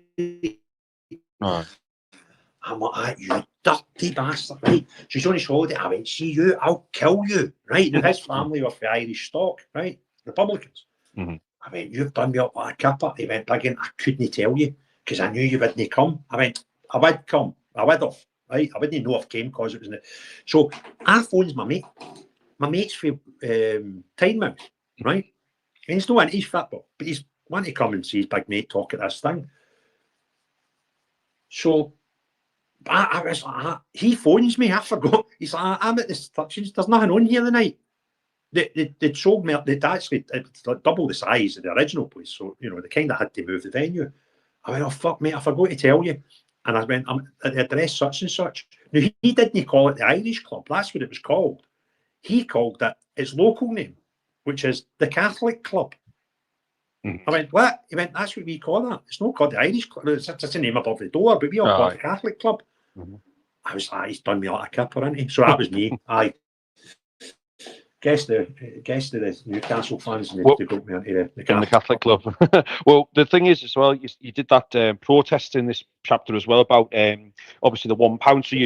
I'm like, you dirty bastard, right? She's on his holiday. I went, see you, I'll kill you, right? Now, his family were for Irish stock, right? Republicans. Mm-hmm. I went, you've done me up like a kipper. He went, again, I couldn't tell you because I knew you wouldn't come. I went, I would come. I would have, right? I wouldn't know if I came because it was in it. So I phones my mate. My mate's for Tynemouth, right? And he's not into his football, but he's wanting to come and see his big mate talk at this thing. So I was like, he phones me, I forgot. He's like, I'm at the Structures, there's nothing on here tonight. They'd sold me, they'd actually, it's like double the size of the original place, so, they kind of had to move the venue. I went, oh, fuck, mate, I forgot to tell you. And I went, I'm at the address such and such. Now, he didn't call it the Irish Club, that's what it was called. He called it its local name, which is the Catholic Club. I went, what? He went, that's what we call that. It's not called the Irish Club. It's a name above the door, but we all call it the Catholic Club. I was like, he's done me like a kipper, hasn't he? So that was me. I guessed the Newcastle fans and they got me into the Catholic Club. Well, the thing is as well, you did that protest in this chapter as well about obviously the £1. So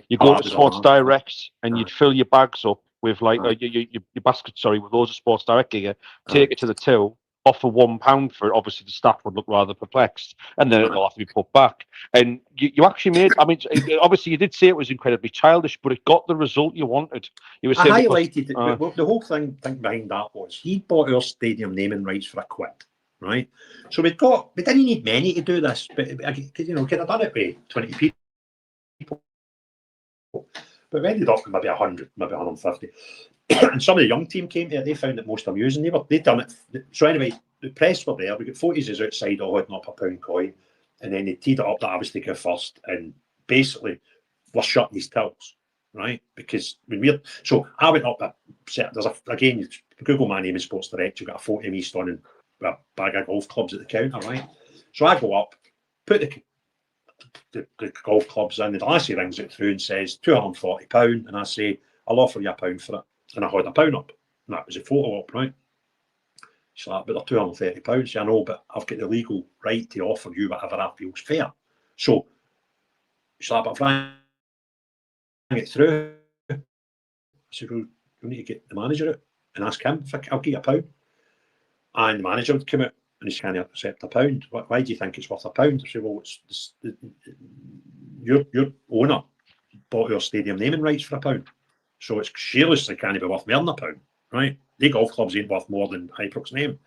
you go to Sports Direct and you'd fill your bags up with like your basket, with loads of Sports Direct gear, take it to the till, offer £1 for it. Obviously the staff would look rather perplexed, and then it'll have to be put back. And you actually made, I mean, obviously you did say it was incredibly childish, but it got the result you wanted. You were saying I highlighted the whole thing behind that was he bought our stadium naming rights for a quid, right? So we didn't need many to do this, but could have done it with 20 people. But we ended up with maybe 100, maybe 150. And some of the young team came here, they found it most amusing. They'd done it. So anyway, the press were there. We got photos outside all holding up a £1 coin. And then they teed it up that I was to go first. And basically, we're shutting these tills. right? Because when so I went up, again, Google my name in Sports Direct, you've got a photo of me standing with a bag of golf clubs at the counter, right? So I go up, put the golf clubs in, the lassie rings it through and says £240, and I say, I'll offer you £1 for it. And I had £1 up, and that was a photo op, right? She's like, but they're £230. I know, but I've got the legal right to offer you whatever I feel's fair. So she's like, but if I get through, I said, well, you need to get the manager out and ask him if I'll give you £1. And the manager would come out and he's kind of accept £1. Why do you think it's worth £1? I said, well, your owner bought your stadium naming rights for £1. So it's seriously can't be worth more than £1, right? The golf clubs ain't worth more than Ibrox's name.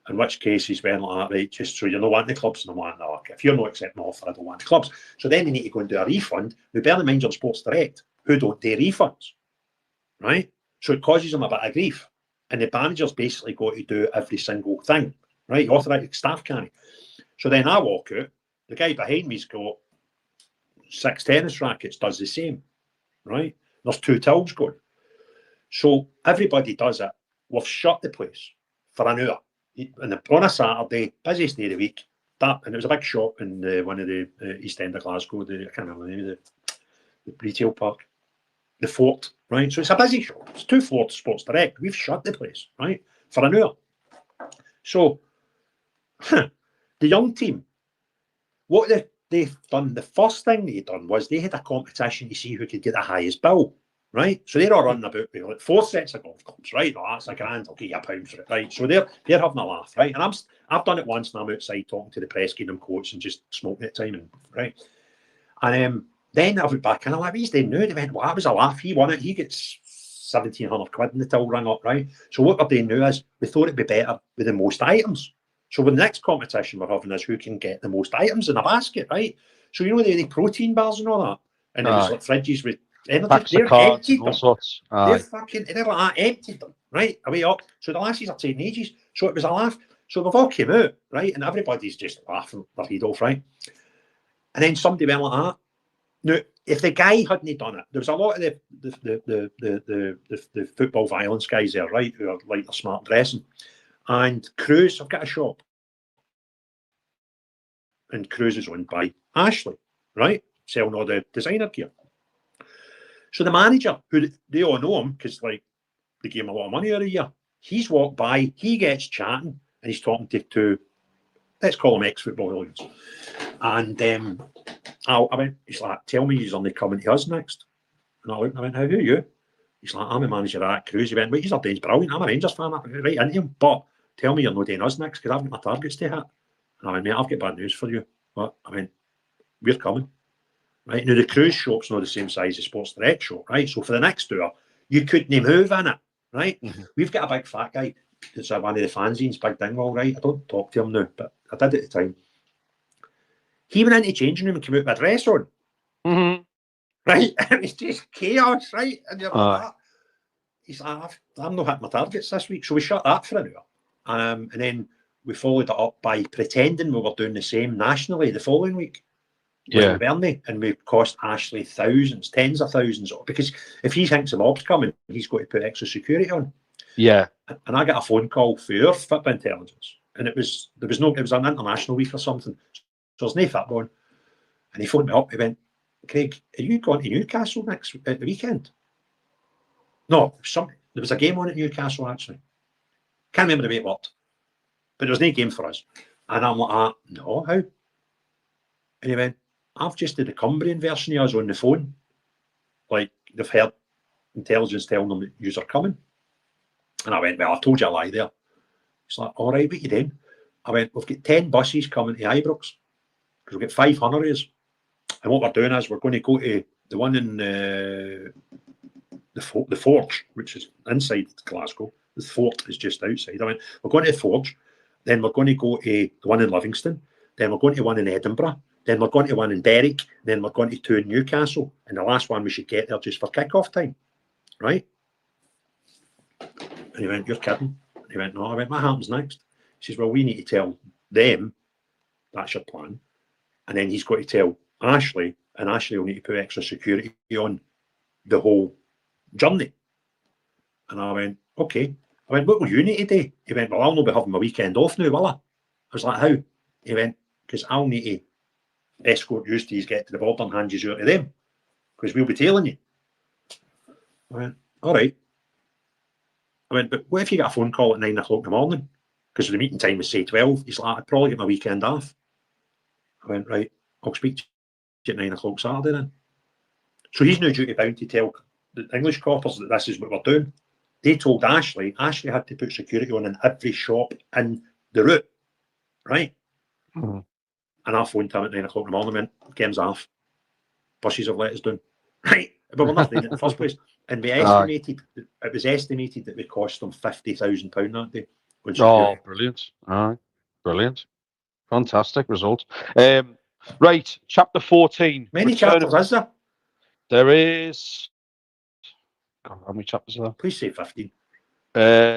In which case he's been like that, right? Just so you're not wanting the clubs, and I'm like, no, if you're not accepting the offer, I don't want the clubs. So then you need to go and do a refund. Now, bear in mind you're Sports Direct, who don't do refunds, right? So it causes them a bit of grief. And the manager's basically got to do every single thing, right? Authorised staff can't. So then I walk out, the guy behind me's got 6 tennis rackets, does the same, right? There's 2 tills going. So everybody does it. We've shut the place for an hour. And on a Saturday, busiest day of the week, and it was a big shop in one of the East End of Glasgow, I can't remember the name of the retail park, the Fort, right? So it's a busy shop. It's 2 floors Sports Direct. We've shut the place, right, for an hour. So the young team, what they've done, the first thing they done was they had a competition to see who could get the highest bill. Right, so they're all running about with like 4 sets of golf clubs, right? Oh, that's £1,000, I'll give you £1 for it, right? So they're having a laugh, right? And I've done it once, and I'm outside talking to the press, giving them quotes and just smoking at the time, and right. And then I went back and I'm like, he's doing now. They went, well, that was a laugh. He won it. He gets £1,700 in the till rang up, right? So what we're doing now is we thought it'd be better with the most items. So with the next competition we're having is who can get the most items in a basket, right? So you know the protein bars and all that, and it was like fridges with energy. They're emptied them. Sorts. They're like that, emptied them, right? Away up. So the lassies are taking ages. So it was a laugh. So they've all came out, right? And everybody's just laughing their head off, right? And then somebody went like that. Now, if the guy hadn't done it, there was a lot of the football violence guys there, right? Who are like the smart dressing. And Cruise, I've got a shop. And Cruise is owned by Ashley, right? Selling all the designer gear. So the manager, who they all know him because like they gave him a lot of money every year, he's walked by, he gets chatting, and he's talking to let's call him ex-football hooligans. And I went, he's like, tell me he's only coming to us next. And I looked and I went, who are you? He's like, I'm a manager at that Cruise. He went, wait, he's doing brilliant. I'm a Rangers fan. I went right into him, but tell me you're not doing us next because I've got my targets to hit. And I went, mate, I've got bad news for you. What? I went, we're coming. Right now, the Cruise shop's not the same size as Sports Direct shop, right? So for the next hour, you couldn't move in it, right? Mm-hmm. We've got a big fat guy. It's one of the fanzines, Big Dingwall, right? I don't talk to him now, but I did at the time. He went into the changing room and came out with a dress on, right? And it's just chaos, right? And you're like that. He's like, I'm not hitting my targets this week, so we shut that for an hour, and then we followed it up by pretending we were doing the same nationally the following week. Yeah, and we cost Ashley thousands, tens of thousands, because if he thinks the mob's coming, he's got to put extra security on. Yeah, and I got a phone call for football intelligence, and it was an international week or something, so there's no football on. And he phoned me up. He went, Craig, are you going to Newcastle at the weekend? No, there was a game on at Newcastle actually. Can't remember the way it worked, but there was no game for us. And I'm like, no, how? And he went, I've just did the Cumbrian version of us on the phone. Like, they've heard intelligence telling them that yous are coming. And I went, well, I told you a lie there. He's like, all right, what you doing? I went, we've got 10 buses coming to Ibrox because we've got 500 of us. And what we're doing is we're going to go to the one in the Forge, which is inside Glasgow. The Fort is just outside. I went, we're going to the Forge. Then we're going to go to the one in Livingston. Then we're going to one in Edinburgh. Then we're going to one in Berwick. Then we're going to 2 in Newcastle. And the last one we should get there just for kick-off time. Right? And he went, you're kidding. And he went, no. I went, what happens next? He says, well, we need to tell them that's your plan. And then he's got to tell Ashley, and Ashley will need to put extra security on the whole journey. And I went, okay. I went, what will you need to do? He went, well, I'll not be having my weekend off now, will I? I was like, how? He went, because I'll need to escort you to get to the border and hand you out to them, because we'll be tailing you. I went, all right. I went, but what if you get a phone call at 9 o'clock in the morning? Because the meeting time was, say, 12. He's like, I'd probably get my weekend off. I went, right, I'll speak to you at 9 o'clock Saturday then. So he's now duty bound to tell the English coppers that this is what we're doing. They told Ashley had to put security on in every shop in the route, right? Mm-hmm. And I phoned him at 9 o'clock in the morning and went, game's off. Buses have let us down. Right? But we're not doing it in the first place. And we estimated, it was estimated that it cost them £50,000 that day. Oh, brilliant. All right. Brilliant. Fantastic result. Right, chapter 14. Many chapters is there? There is... God, how many chapters are there? Please say 15.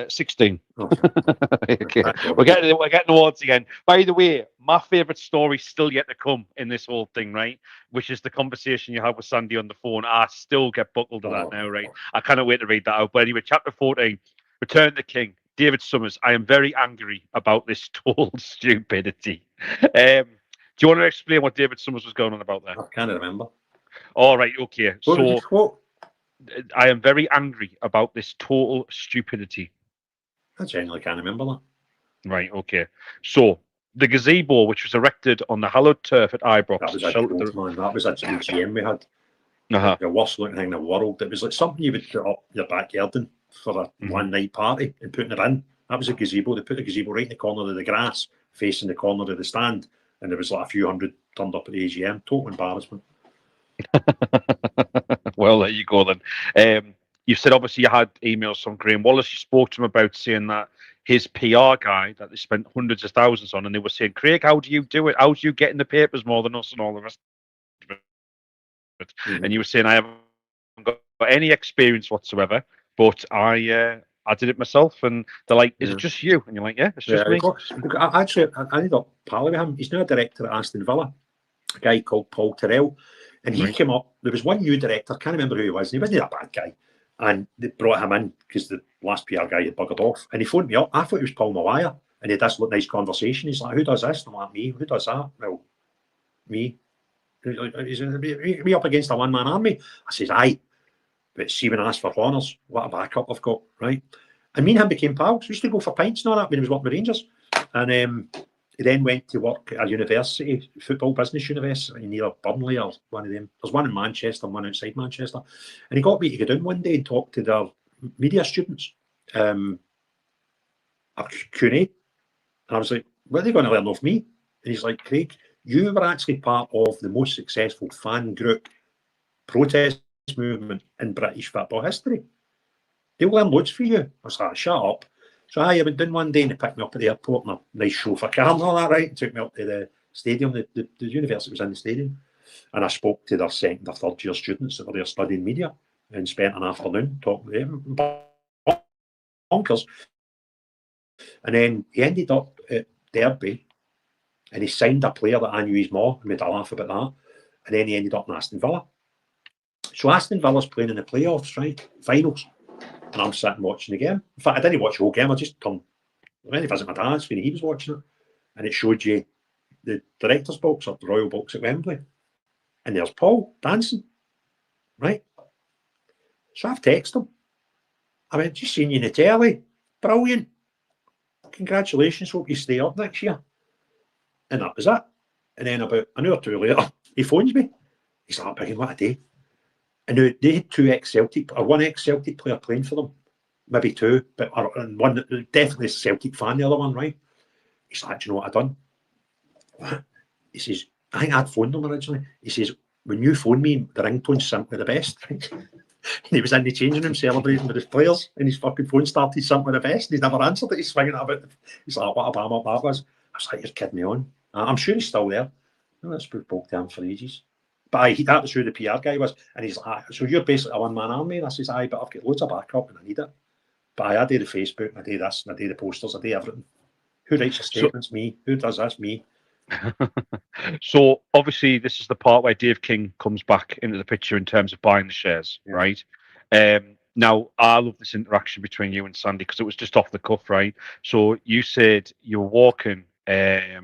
16. Okay. Okay. We're getting towards the end. By the way, my favourite story's still yet to come in this whole thing, right? Which is the conversation you have with Sandy on the phone. I still get buckled to that now, right? I cannot wait to read that out. But anyway, chapter 14, Return of the King. David Summers, I am very angry about this total stupidity. Do you want to explain what David Summers was going on about there? I can't remember. All right, okay. What? I am very angry about this total stupidity. I genuinely can't remember that. Right, okay. So, the gazebo, which was erected on the hallowed turf at Ibrox. That was a joke, man. That was a GM we had. The worst looking thing in the world. It was like something you would put up your backyard in for a one night party and putting it in. That was a gazebo. They put the gazebo right in the corner of the grass, facing the corner of the stand, and there was like a few hundred turned up at the AGM. Total embarrassment. Well, there you go then. You said obviously you had emails from Graham Wallace. You spoke to him about saying that his PR guy that they spent hundreds of thousands on, and they were saying, Craig, how do you do it? How do you get in the papers more than us and all the rest of it? And you were saying, I haven't got any experience whatsoever, but I did it myself. And they're like, is it just you? And you're like, yeah, it's just me. Actually, I ended up palling with him. He's now a director at Aston Villa, a guy called Paul Terrell. And he came up, there was one new director, I can't remember who he was, and he wasn't a bad guy. And they brought him in because the last PR guy had buggered off. And he phoned me up. I thought it was Paul Maguire. And he had this nice conversation. He's like, who does this? And I'm like, me. Who does that? Well, me. He's me up against a one-man army. I says, aye. But see, when I asked for honours, what a backup I've got, right? And me and him became pals. We used to go for pints and all that when he was working with Rangers. And he then went to work at a university, football business university, in either Burnley or one of them. There's one in Manchester and one outside Manchester. And he got me to go down one day and talk to their media students, a Q&A. And I was like, what are they going to learn off me? And he's like, Craig, you were actually part of the most successful fan group protest movement in British football history. They'll learn loads for you. I was like, shut up. So I went down one day and they picked me up at the airport in a nice chauffeur car and all that, right? And took me up to the stadium. The university was in the stadium. And I spoke to their second or third year students that were there studying media and spent an afternoon talking to them. Bonkers. And then he ended up at Derby and he signed a player that I knew his ma and made a laugh about that. And then he ended up in Aston Villa. So Aston Villa's playing in the playoffs, right? Finals. And I'm sitting watching the game. In fact, I didn't watch the whole game. I just I went to visit my dad's when he was watching it. And it showed you the director's box or the royal box at Wembley. And there's Paul dancing, right? So I've texted him. I went, just seen you in the telly. Brilliant. Congratulations. Hope you stay up next year. And that was it. And then about an hour or two later, he phones me. He's like, Biggin, what a day. And now they had one ex-Celtic player playing for them, maybe two, but one definitely a Celtic fan, the other one, right? He's like, do you know what I done? What? He says, I think I'd phoned them originally. He says, when you phoned me, the ringtone's simply the best. And he was in the changing room celebrating with his players, and his fucking phone started simply the best, and he's never answered it. He's swinging it about. He's like, what a bam up that was. I was like, you're kidding me on. I'm sure he's still there. No, that's been spoke to him for ages. But that was who the PR guy was. And he's like, so you're basically a one-man army? And I says, aye, but I've got loads of backup and I need it. But I do the Facebook, I do this, and I do the posters, I do everything. Who writes the statements? Me. Who does this? Me. So obviously, this is the part where Dave King comes back into the picture in terms of buying the shares, Yeah. right? Now, I love this interaction between you and Sandy because it was just off the cuff, right? So you said you were walking. I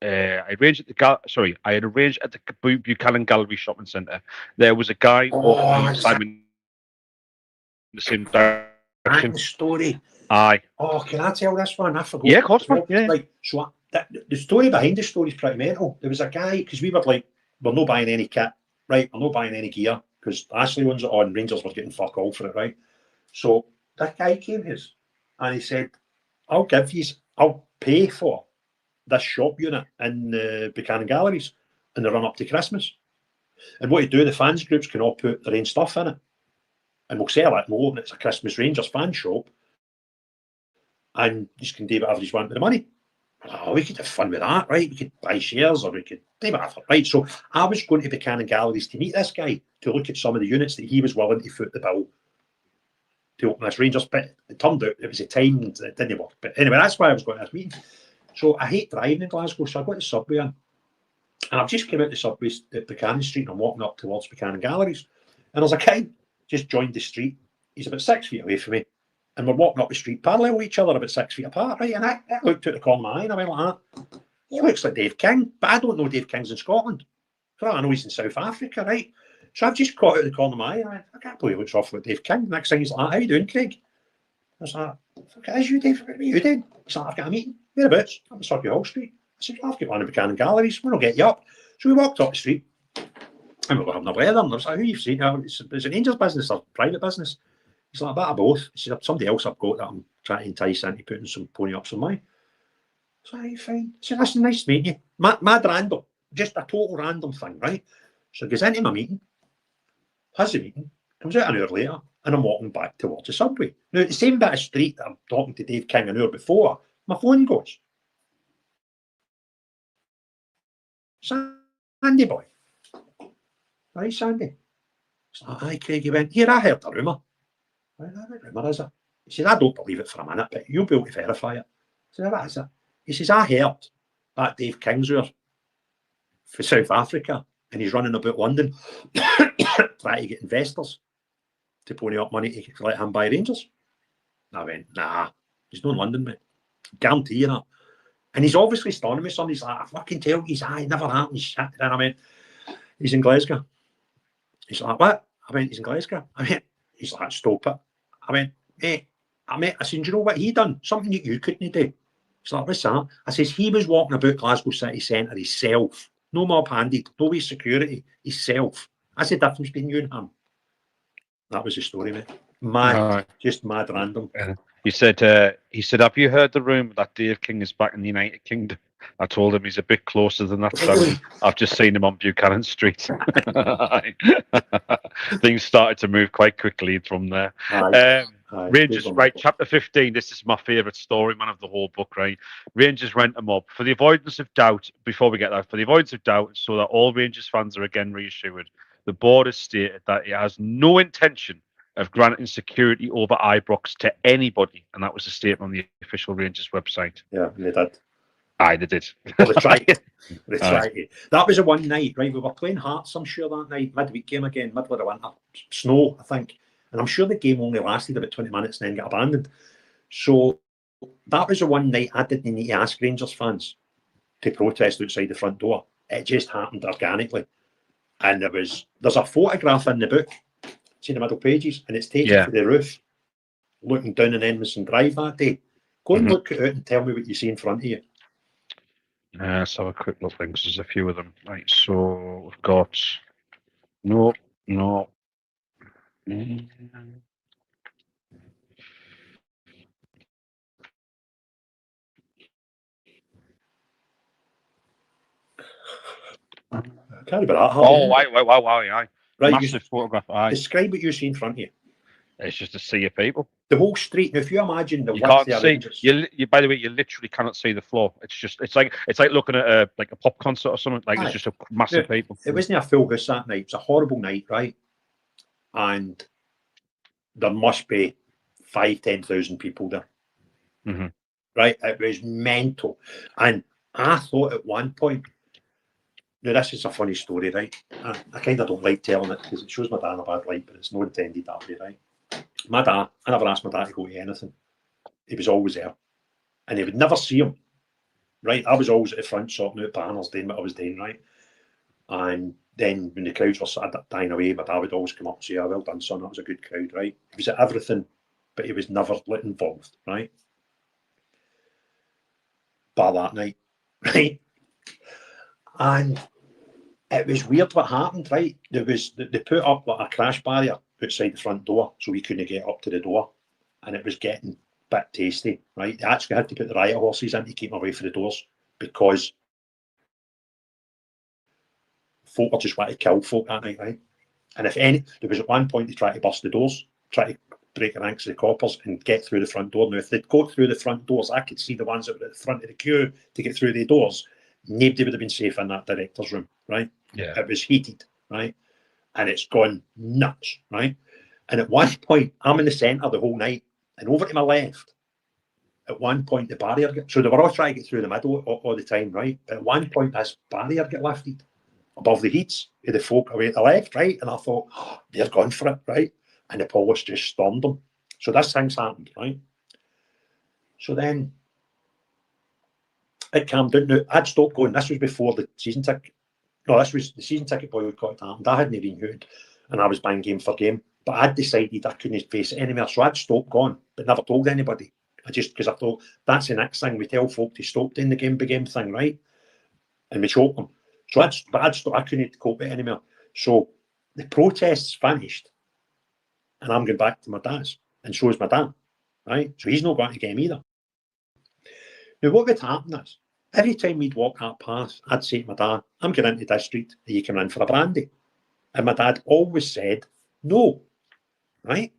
arranged at I had arranged at the Buchanan Gallery Shopping Centre. There was a guy walking alongside me in the same direction. Story. Aye. Oh, can I tell this one? I forgot. Yeah, of course, man. Yeah. Like, so the story behind the story is pretty mental. There was a guy, because we were like, we're not buying any kit, right? We're not buying any gear, because Ashley owns it on, Rangers were getting fuck all for it, right? So that guy came here and he said, I'll pay for this shop unit in the Buchanan Galleries in the run up to Christmas. And what you do, the fans groups can all put their own stuff in it. And we'll sell it and we'll open it as a Christmas Rangers fan shop. And you can do whatever you want with the money. Oh, we could have fun with that, right? We could buy shares or we could do whatever, right? So I was going to Buchanan Galleries to meet this guy to look at some of the units that he was willing to foot the bill to open this Rangers. But it turned out it was a time that didn't work. But anyway, that's why I was going to this meeting. So I hate driving in Glasgow, so I got the subway in. And I've just come out the subway at Buchanan Street and I'm walking up towards Buchanan Galleries. And there's a kid just joined the street. He's about 6 feet away from me. And we're walking up the street parallel with each other about 6 feet apart, right? And I looked at the corner of my eye and I went like that. He looks like Dave King, but I don't know Dave King's in Scotland. For all I know, he's in South Africa, right? So I've just caught out the corner of my eye and I went, I can't believe he looks awful like Dave King. Next thing he's like, how you doing, Craig? I was like, fuck it is you, Dave? What are you doing? He's like, I've got a meeting. Whereabouts? I'm at Circuit Hall Street. I said, I've got one in Buchanan Galleries. We'll get you up. So we walked up the street and we were having a blather. And I was like, who you've seen? Is it an Angels business or private business? He's like, a bit of both. He said, somebody else I've got that I'm trying to entice into putting some pony up some money. So I said, fine. He said, listen, nice to meet you. Mad random. Just a total random thing, right? So he goes into my meeting, has the meeting, comes out an hour later, and I'm walking back towards the subway. Now, at the same bit of street that I'm talking to Dave King an hour before, my phone goes. Sandy boy. Right, Sandy. He's like, aye, Craig, he went, here, I heard a rumour. I went, what rumour is it? He said, I don't believe it for a minute, but you'll be able to verify it. I said, what is it? He says, I heard that Dave Kingswear for South Africa, and he's running about London trying to get investors to pony up money to let him buy Rangers. And I went, nah, he's not in London, mate. Guarantee you that. And he's obviously stunning me, son. He's like, I fucking tell you, he's never happened. Shit. And I went, he's in Glasgow. He's like, what? I went, he's in Glasgow. I went, he's like, stop it. I went, hey, I said, do you know what he done? Something that you couldn't do. He's like, what's that? I says, he was walking about Glasgow city centre himself. No mob-handed, no way security, himself. That's the difference between you and him. That was the story, mate. Mad, just mad random. He said, have you heard the rumour that Dave King is back in the United Kingdom? I told him he's a bit closer than that, Sandy. I've just seen him on Buchanan Street. Things started to move quite quickly from there. Rangers, right, chapter 15, this is my favourite story, man, of the whole book, right? Rangers rent a mob. For the avoidance of doubt, before we get that, for the avoidance of doubt, so that all Rangers fans are again reassured, the board has stated that it has no intention of granting security over Ibrox to anybody, and that was a statement on the official Rangers website. Yeah, they did. Aye, they did. Well, they tried. They tried. That was a one night, right? We were playing Hearts, I'm sure, that night, midweek game again, middle of the winter, snow, I think. And I'm sure the game only lasted about 20 minutes and then got abandoned. So that was the one night I didn't need to ask Rangers fans to protest outside the front door. It just happened organically. And there's a photograph in the book, it's in the middle pages, and it's taken from the roof, looking down on Edmondson Drive that day. Go and look at it and tell me what you see in front of you. Let's have a quick look, because there's a few of them. Right, so we've got no. Can't be that hard. Oh, wow. Right, massive photograph. Aye. Describe what you see in front of you. It's just a sea of people. The whole street. Now, if you imagine the you width can't of see. Rangers. You, by the way, you literally cannot see the floor. It's like looking at a pop concert or something. Like it's just a massive people. It wasn't a full house that night. It was a horrible night, right? And there must be 5,000 to 10,000 people there. Mm-hmm. Right? It was mental. And I thought at one point, now this is a funny story, right? I kind of don't like telling it because it shows my dad in a bad light, but it's not intended that way, right? My dad, I never asked my dad to go to anything. He was always there. And he would never see him, right? I was always at the front sorting out banners, doing what I was doing, right? And then when the crowds were sort of dying away, my dad would always come up and say, oh, well done, son, that was a good crowd, right? He was at everything, but he was never involved, right? Bar that night, right? And it was weird what happened, right? They put up like a crash barrier outside the front door so we couldn't get up to the door. And it was getting a bit tasty, right? They actually had to put the riot horses in to keep them away from the doors because folk were just wanting to kill folk that night, right? And if any, there was at one point they tried to bust the doors, try to break the ranks of the coppers and get through the front door. Now, if they'd got through the front doors, I could see the ones that were at the front of the queue to get through the doors. Nobody would have been safe in that director's room, right? Yeah. It was heated, right? And it's gone nuts, right? And at one point, I'm in the centre the whole night, and over to my left, at one point, the barrier so they were all trying to get through the middle all the time, right? But at one point, this barrier get lifted above the heats of the folk away to the left, right? And I thought, oh, they're gone for it, right? And the police just stormed them. So this thing's happened, right? So then it calmed down. Now, I'd stopped going. This was before the season ticket. No, this was the season ticket boycott happened. I hadn't been hood, and I was buying game for game. But I'd decided I couldn't face it anymore, so I'd stopped going, but never told anybody. Because I thought that's the next thing we tell folk to stop doing the game by game thing, right? And we choke them. So I couldn't cope with it anymore. So the protests finished, and I'm going back to my dad's, and so is my dad, right? So he's not going to the game either. Now, what would happen is, every time we'd walk that path, I'd say to my dad, I'm going into this street, are you coming in for a brandy? And my dad always said, no, right?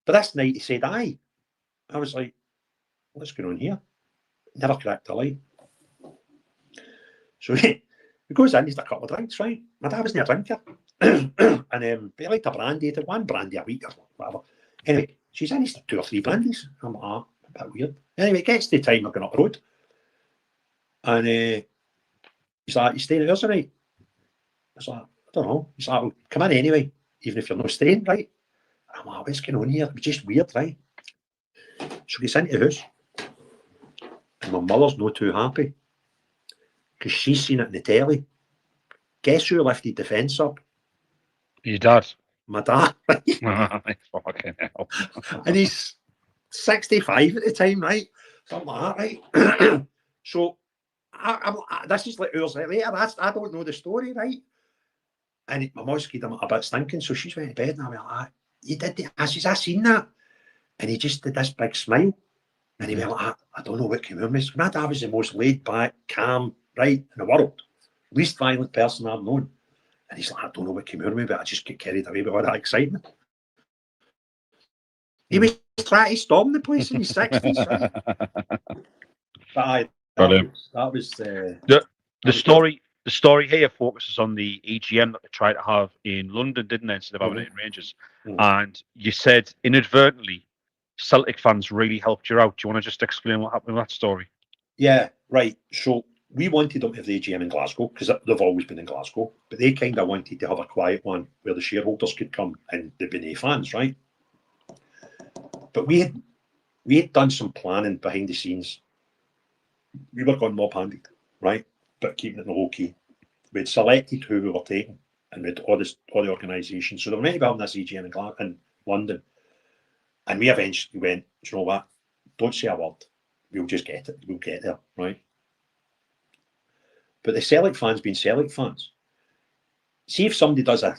But this night he said, aye. I was like, what's going on here? Never cracked a light. So he goes in, he's had a couple of drinks, right? My dad wasn't a drinker. And he liked a brandy, he did one brandy a week or whatever. Anyway, she's in, he's 2 or 3 brandies. I'm like, a bit weird. Anyway, it gets to the time we're going up the road. And he's like, you staying at ours tonight? I was like, I don't know. He's like, well, come in anyway, even if you're not staying, right? And I'm like, what's going on here? It was just weird, right? So he gets into the house. And my mother's not too happy. Because she's seen it in the telly. Guess who lifted the fence up? Your dad. My dad. Fucking hell. And he's 65 at the time, right? Something like that, right? So this is like hours later. I don't know the story, right? And my mum's getting a bit stinking, so she's went to bed, and I went like, you did it? I says, I seen that. And he just did this big smile. And he went like, I don't know what came over me. My dad was the most laid back, calm, right, in the world. Least violent person I've known. And he's like, I don't know what came over me, but I just get carried away by all that excitement. He was trying to storm the place in his 60s, right? But that was the story here focuses on the EGM that they tried to have in London, didn't they, instead of having it in Rangers. And you said inadvertently Celtic fans really helped you out. Do you want to just explain what happened with that story? Yeah, right. So we wanted them to have the EGM in Glasgow because they've always been in Glasgow, but they kind of wanted to have a quiet one where the shareholders could come and there'd be no fans, right? But we had done some planning behind the scenes. We were going mob-handed, right? But keeping it in the low key. We'd selected who we were taking, and we'd all the organisations. So they were meant to be having this EGM in London. And we eventually went, you know what? Don't say a word. We'll just get it. We'll get there, right? But the Celtic fans being Celtic fans, see if somebody does a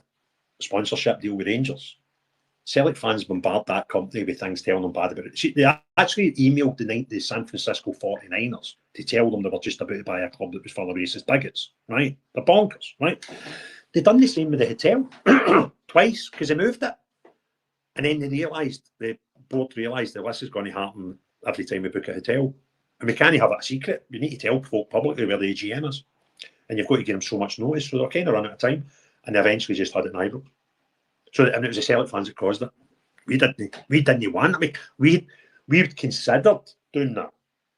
sponsorship deal with Rangers, Celtic fans bombard that company with things telling them bad about it. See, they actually emailed the San Francisco 49ers to tell them they were just about to buy a club that was full of racist bigots, right? They're bonkers, right? They've done the same with the hotel twice because they moved it. And then the board realised that this is going to happen every time we book a hotel. And we can't have it a secret. We need to tell folk publicly where the AGM is. And you've got to give them so much notice. So they're kind of running out of time. And they eventually just had it in Ibrox. So, and it was the Celtic fans that caused it. We didn't want it. I mean, we'd considered doing that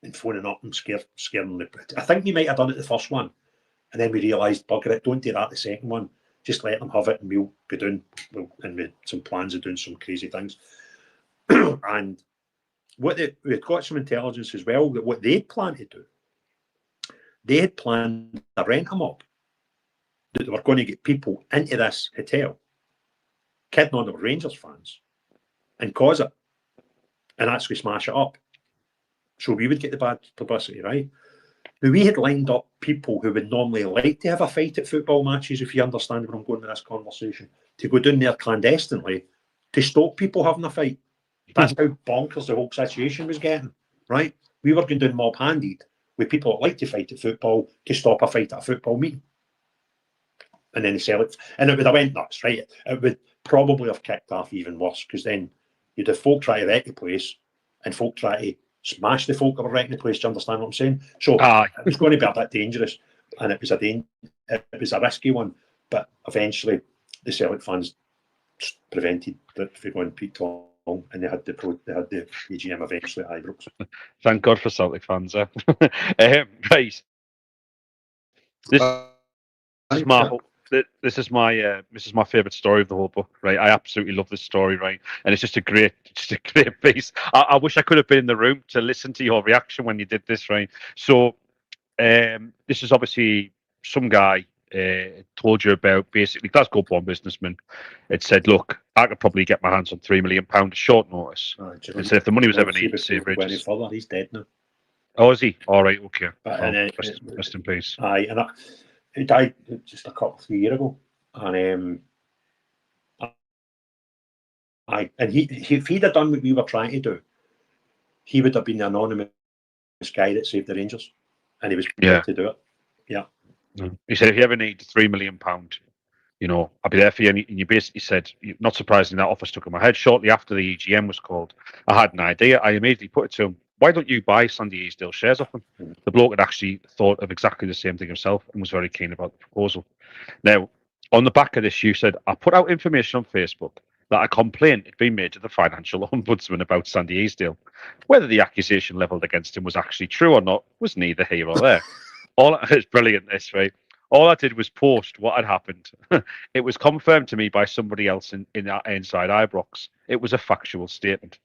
and phoning up and scaring them. I think we might have done it the first one, and then we realised, bugger it, don't do that the second one. Just let them have it, and we'll go down and with some plans of doing some crazy things. And we'd got some intelligence as well that what they'd planned to do, they had planned to rent them up, that they were going to get people into this hotel, kidding on the Rangers fans, and cause it, and actually smash it up. So we would get the bad publicity, right? Now, we had lined up people who would normally like to have a fight at football matches, if you understand where I'm going with this conversation, to go down there clandestinely to stop people having a fight. That's how bonkers the whole situation was getting, right? We were going down mob-handed with people that like to fight at football to stop a fight at a football meeting. And then they sell it. And it would have went nuts, right? It would probably have kicked off even worse, because then you'd have folk try to wreck the place and folk try to smash the folk that were wrecking the place. Do you understand what I'm saying? So it was going to be a bit dangerous, and it was a risky one. But eventually, the Celtic fans prevented that from going Pete Tong, and they had the AGM eventually at Ibrox. Thank God for Celtic fans, eh? Right. This is my favourite story of the whole book, right? I absolutely love this story, right? And it's just a great piece. I wish I could have been in the room to listen to your reaction when you did this, right? So, this is obviously some guy told you about, basically Glasgow-born businessman. It said, look, I could probably get my hands on £3 million at short notice. And said if the money was ever needed to save Rangers. He's dead now. Oh, is he? All right, okay. Rest in peace. He died just a couple of years ago, and if he'd have done what we were trying to do, he would have been the anonymous guy that saved the Rangers, and he was prepared to do it. Yeah. He said, if you ever need £3 million, I'll be there for you. And you basically said, not surprisingly, that offer stuck in my head. Shortly after the EGM was called, I had an idea. I immediately put it to him, why don't you buy Sandy Easdale shares off him? The bloke had actually thought of exactly the same thing himself and was very keen about the proposal. Now, on the back of this, you said, I put out information on Facebook that a complaint had been made to the financial ombudsman about Sandy Easdale. Whether the accusation levelled against him was actually true or not was neither here or there. It's brilliant, this, right? All I did was post what had happened. It was confirmed to me by somebody else inside Ibrox. It was a factual statement.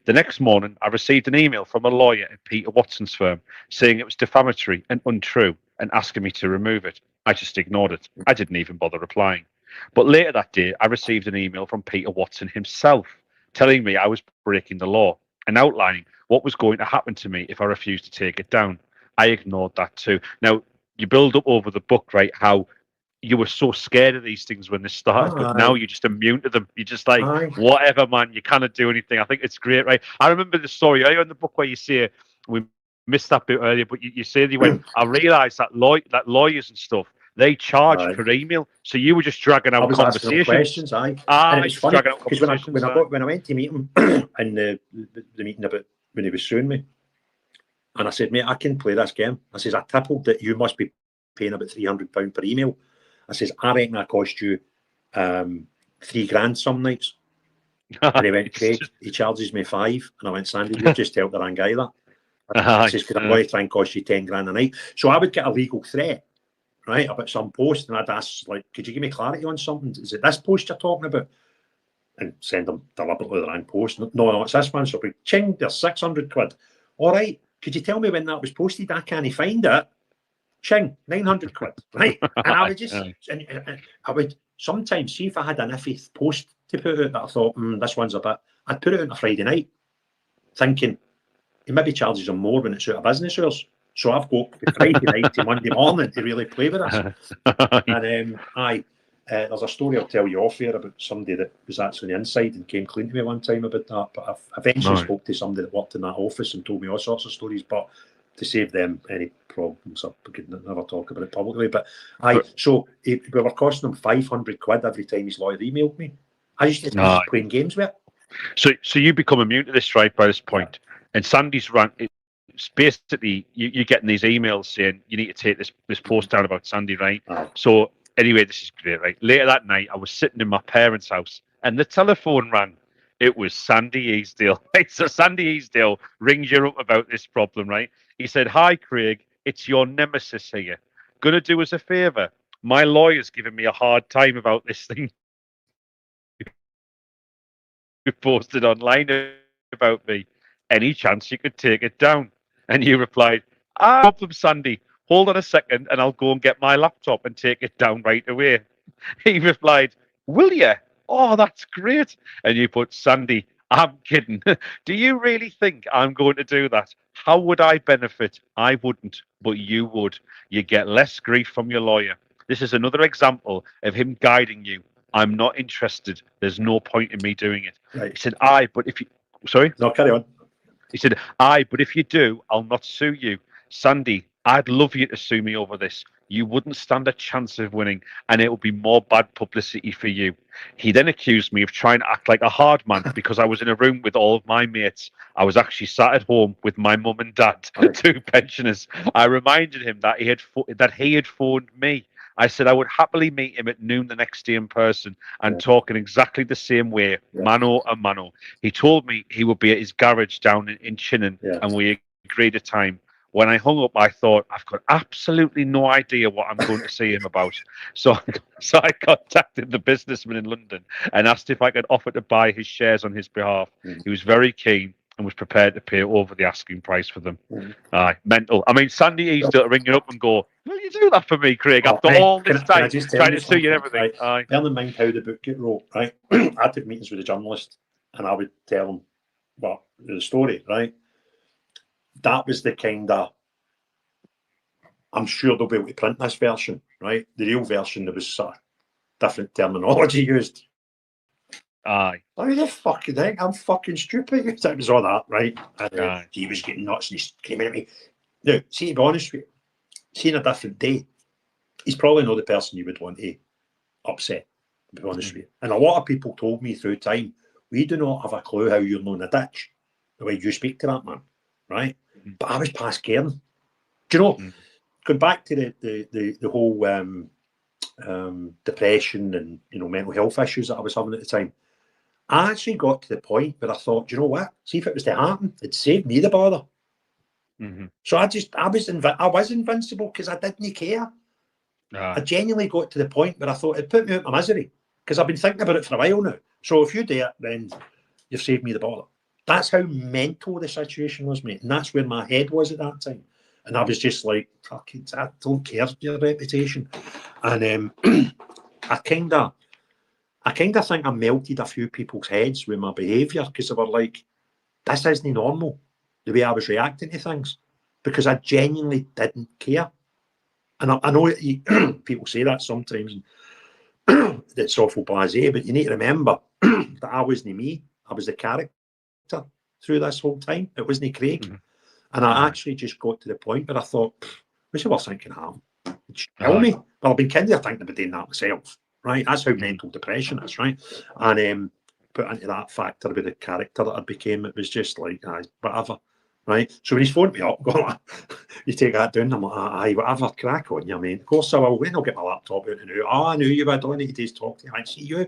The next morning, I received an email from a lawyer at Peter Watson's firm saying it was defamatory and untrue and asking me to remove it. I just ignored it. I didn't even bother replying. But later that day, I received an email from Peter Watson himself telling me I was breaking the law and outlining what was going to happen to me if I refused to take it down. I ignored that too. Now, you build up over the book, right, how you were so scared of these things when they started, but now you're just immune to them. You're just like, whatever, man, you cannot do anything. I think it's great, right? I remember the story earlier in the book where you say, we missed that bit earlier, but you say that you went, I realised that lawyers and stuff, they charge per email. So you were just dragging out conversations. Questions, and it's funny, because when I went to meet him in the meeting about when he was suing me, and I said, mate, I can play this game. I says, I tippled that you must be paying about £300 per email. I says, I reckon I cost you $3,000 some nights. And he went, Craig, he charges me £5,000. And I went, Sandy, you've just helped the wrong guy that. I says, because I'm going to try and cost you $10,000 a night. So I would get a legal threat, right, about some post, and I'd ask, like, could you give me clarity on something? Is it this post you're talking about? And send them deliberately the wrong post. No, it's this one. So ching, there's 600 quid. All right, could you tell me when that was posted? I can't find it. Ching, 900 quid, right? And I would just, and I would sometimes see if I had an iffy post to put out that I thought, this one's a bit, I'd put it on a Friday night, thinking he maybe charges them more when it's out of business hours. So I've got Friday night to Monday morning to really play with us. And there's a story I'll tell you off here about somebody that was actually on the inside and came clean to me one time about that. But I've eventually spoke to somebody that worked in that office and told me all sorts of stories. But to save them any problems, I could never talk about it publicly. But so we were costing him 500 quid every time his lawyer emailed me. I used to just playing games with it. So you become immune to this, right, by this point. And Sandy's rant, it's basically you're getting these emails saying you need to take this post down about Sandy, right? So anyway, this is great, right? Later that night, I was sitting in my parents' house and the telephone rang. It was Sandy Easdale. Right? So Sandy Easdale rings you up about this problem, right? He said, "Hi, Craig. It's your nemesis here. Gonna do us a favour. My lawyer's giving me a hard time about this thing you posted online about me. Any chance you could take it down?" And you replied, "Ah, no problem, Sandy. Hold on a second, and I'll go and get my laptop and take it down right away." He replied, "Will you? Oh, that's great." And you put, "Sandy, I'm kidding. Do you really think I'm going to do that? How would I benefit? I wouldn't, but you would. You get less grief from your lawyer. This is another example of him guiding you. I'm not interested. There's no point in me doing it." Right. He said, "Aye, but if you..." Sorry? No, carry on. He said, "Aye, but if you do, I'll not sue you. Sandy, I'd love you to sue me over this. You wouldn't stand a chance of winning, and it would be more bad publicity for you." He then accused me of trying to act like a hard man because I was in a room with all of my mates. I was actually sat at home with my mum and dad, Right. 2 pensioners. I reminded him that he had phoned me. I said I would happily meet him at noon the next day in person and talk in exactly the same way, mano a mano. He told me he would be at his garage down in Chinnen, and we agreed a time. When I hung up, I thought, I've got absolutely no idea what I'm going to see him about. So I contacted the businessman in London and asked if I could offer to buy his shares on his behalf. He was very keen and was prepared to pay over the asking price for them. Aye, mental. I mean, Sandy Easdale ringing up and go, "Will you do that for me, Craig, after all this Can I time just tell trying you to sue you and something, everything?" right? Aye. Bear in mind how the book get wrote, right? I took meetings with the journalist and I would tell them, well, the story, right? That was the kind of, I'm sure they'll be able to print this version, right? The real version, there was sort of different terminology used. Aye. Who the fucking thing? I'm fucking stupid. It was all that, right? And Aye. he was getting nuts and he's screaming at me. Now, see, to be honest with you, seeing a different day, he's probably not the person you would want to upset, to be honest with you. And a lot of people told me through time, we do not have a clue how you're known a ditch, the way you speak to that man, right? But I was past caring. Do you know, going back to the whole depression and, you know, mental health issues that I was having at the time, I actually got to the point where I thought, do you know what? See, if it was to happen, it'd save me the bother. So I was invincible because I didn't care. I genuinely got to the point where I thought it put me out of my misery because I've been thinking about it for a while now. So if you do it, then you've saved me the bother. That's how mental the situation was, mate. And that's where my head was at that time. And I was just like, fuck it, I don't care your reputation. And I kind of think I melted a few people's heads with my behaviour because they were like, this isn't normal, the way I was reacting to things, because I genuinely didn't care. And I know people say that sometimes, it's awful blasé, but you need to remember that I wasn't me, I was the character through this whole time. It wasn't Craig. And I actually just got to the point where I thought, what's the worst thing can happen? Tell me. Well, I've been kind of thinking about doing that myself, right? That's how mental depression is, right? And put into that factor with the character that I became, it was just like, whatever, right? So when he's phoned me up, going, you take that down, I'm like, aye, whatever, crack on you, mate. Of course I will. When I'll get my laptop out and out. Oh, I knew you would. All I need to do is talk to you. I see you.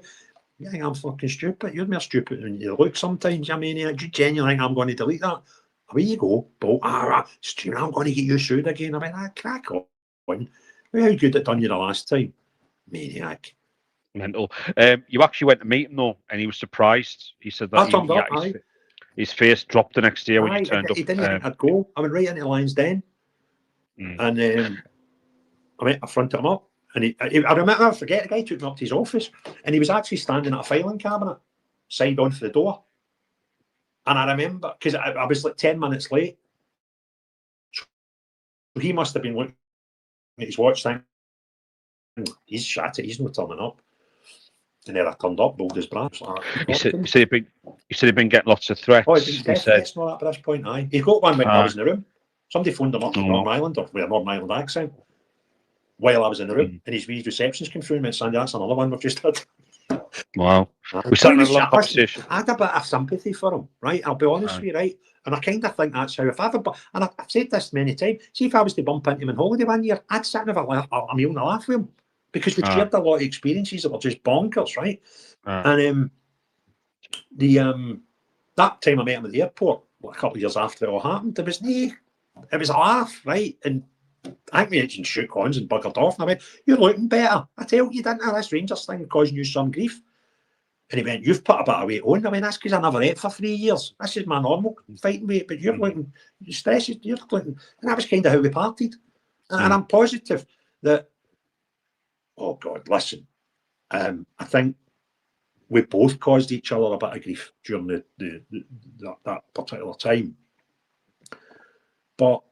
You think I'm fucking stupid? You're more stupid than you look sometimes, I mean, do you genuinely think I'm going to delete that? Away you go, Bolt. Streaming, I'm going to get you sued again. I mean, crack on. How good it done you the last time? Maniac. Mental. You actually went to meet him though, and he was surprised. He said that I turned up, his face dropped the next day when you turned up. He didn't think I'd go. I went right into the Lion's Den. And I went, I fronted him up. And I remember, I forget, the guy took me up to his office and he was actually standing at a filing cabinet, signed on for the door. And I remember, because I was like 10 minutes late. So he must have been looking at his watch saying, he's shattered, he's not turning up. And then I turned up, bold as brass. He said he'd been getting lots of threats. Oh, he said threats and all that by this point, aye. He got one when I was in the room. Somebody phoned him up from Northern Ireland, or with a Northern Ireland accent, while I was in the room. And his receptionist came through and went, Sandy, that's another one we've just had. Wow. We sat in a long conversation. I had a bit of sympathy for him, right? I'll be honest with you, right? And I kind of think that's how, if I've said this many times, see if I was to bump into him on holiday one year, I'd sit and have a meal and a laugh with him, because we shared a lot of experiences that were just bonkers, right? And that time I met him at the airport, a couple of years after it all happened, it was a laugh, right? And I think we actually shook hands and buggered off. And I went, "You're looking better. I tell you, didn't I? This Rangers thing causing you some grief." And he went, "You've put a bit of weight on." I mean, that's because I never ate for 3 years. This is my normal fighting weight, but you're looking, you're looking. And that was kind of how we parted. And I'm positive that, oh God, listen, I think we both caused each other a bit of grief during that particular time. But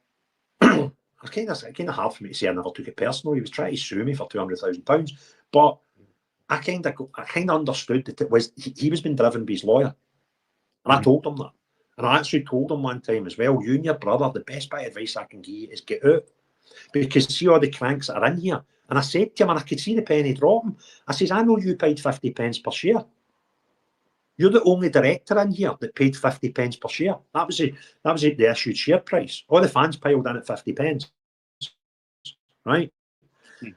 it's kind of hard for me to say I never took it personal. He was trying to sue me for £200,000, but I kind of understood that it was he was being driven by his lawyer, and I told him that. And I actually told him one time as well, "You and your brother, the best bit of advice I can give you is get out, because see all the cranks that are in here." And I said to him, and I could see the penny dropping. I says, "I know you paid 50 pence per share. You're the only director in here that paid 50 pence per share. That was the issued share price. All the fans piled in at 50 pence, right?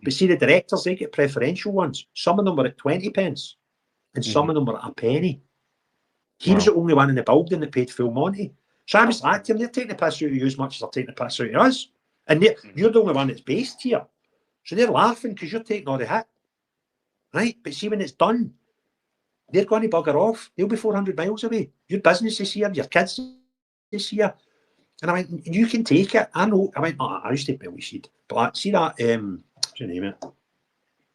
But see, the directors, they get preferential ones. Some of them were at 20 pence, and some of them were at a penny. He was the only one in the building that paid full money. So I was like to him, they're taking the piss out of you as much as they're taking the piss out of us. And you're the only one that's based here. So they're laughing because you're taking all the hit, right? But see, when it's done, they're going to bugger off. They'll be 400 miles away. Your business is here, your kids is here." And I went, "You can take it. I know." I went, "I used to belly seed. But see that, what's your name it?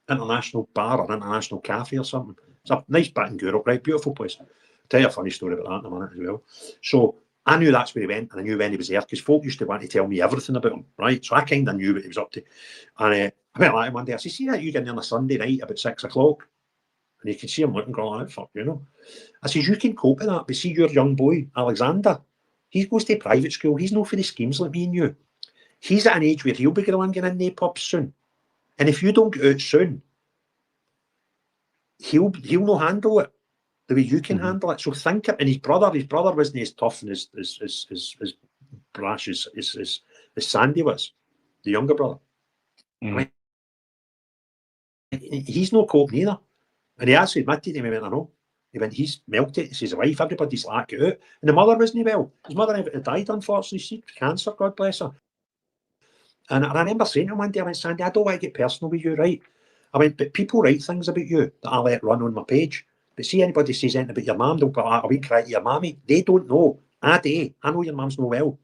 International bar or International Cafe or something. It's a nice bit in Europe, right? Beautiful place. I'll tell you a funny story about that in a minute as well. So I knew that's where he went, and I knew when he was there, because folk used to want to tell me everything about him, right? So I kind of knew what he was up to. And I went like him one day, I said, "See that you getting on a Sunday night about 6 o'clock? And you can see him looking, going, "Fuck, you know." I says, "You can cope with that, but see your young boy, Alexander, he goes to private school. He's no for the schemes like me and you. He's at an age where he'll be going in the pubs soon. And if you don't get out soon, he'll not handle it the way you can handle it. So think it." And his brother wasn't as tough and as brash as Sandy was, the younger brother. I mean, he's no cope neither. And he actually admitted to me, "I know." He went, "He's melted." He says, "The wife, everybody's like, get out." And the mother wasn't well. His mother died, unfortunately. She had cancer, God bless her. And I remember saying to him one day, I went, "Sandy, I don't want to get personal with you, right?" I went, "But people write things about you that I let run on my page. But see anybody says anything about your mum, they'll put a wee cry to your mammy. They don't know. I know your mum's no well.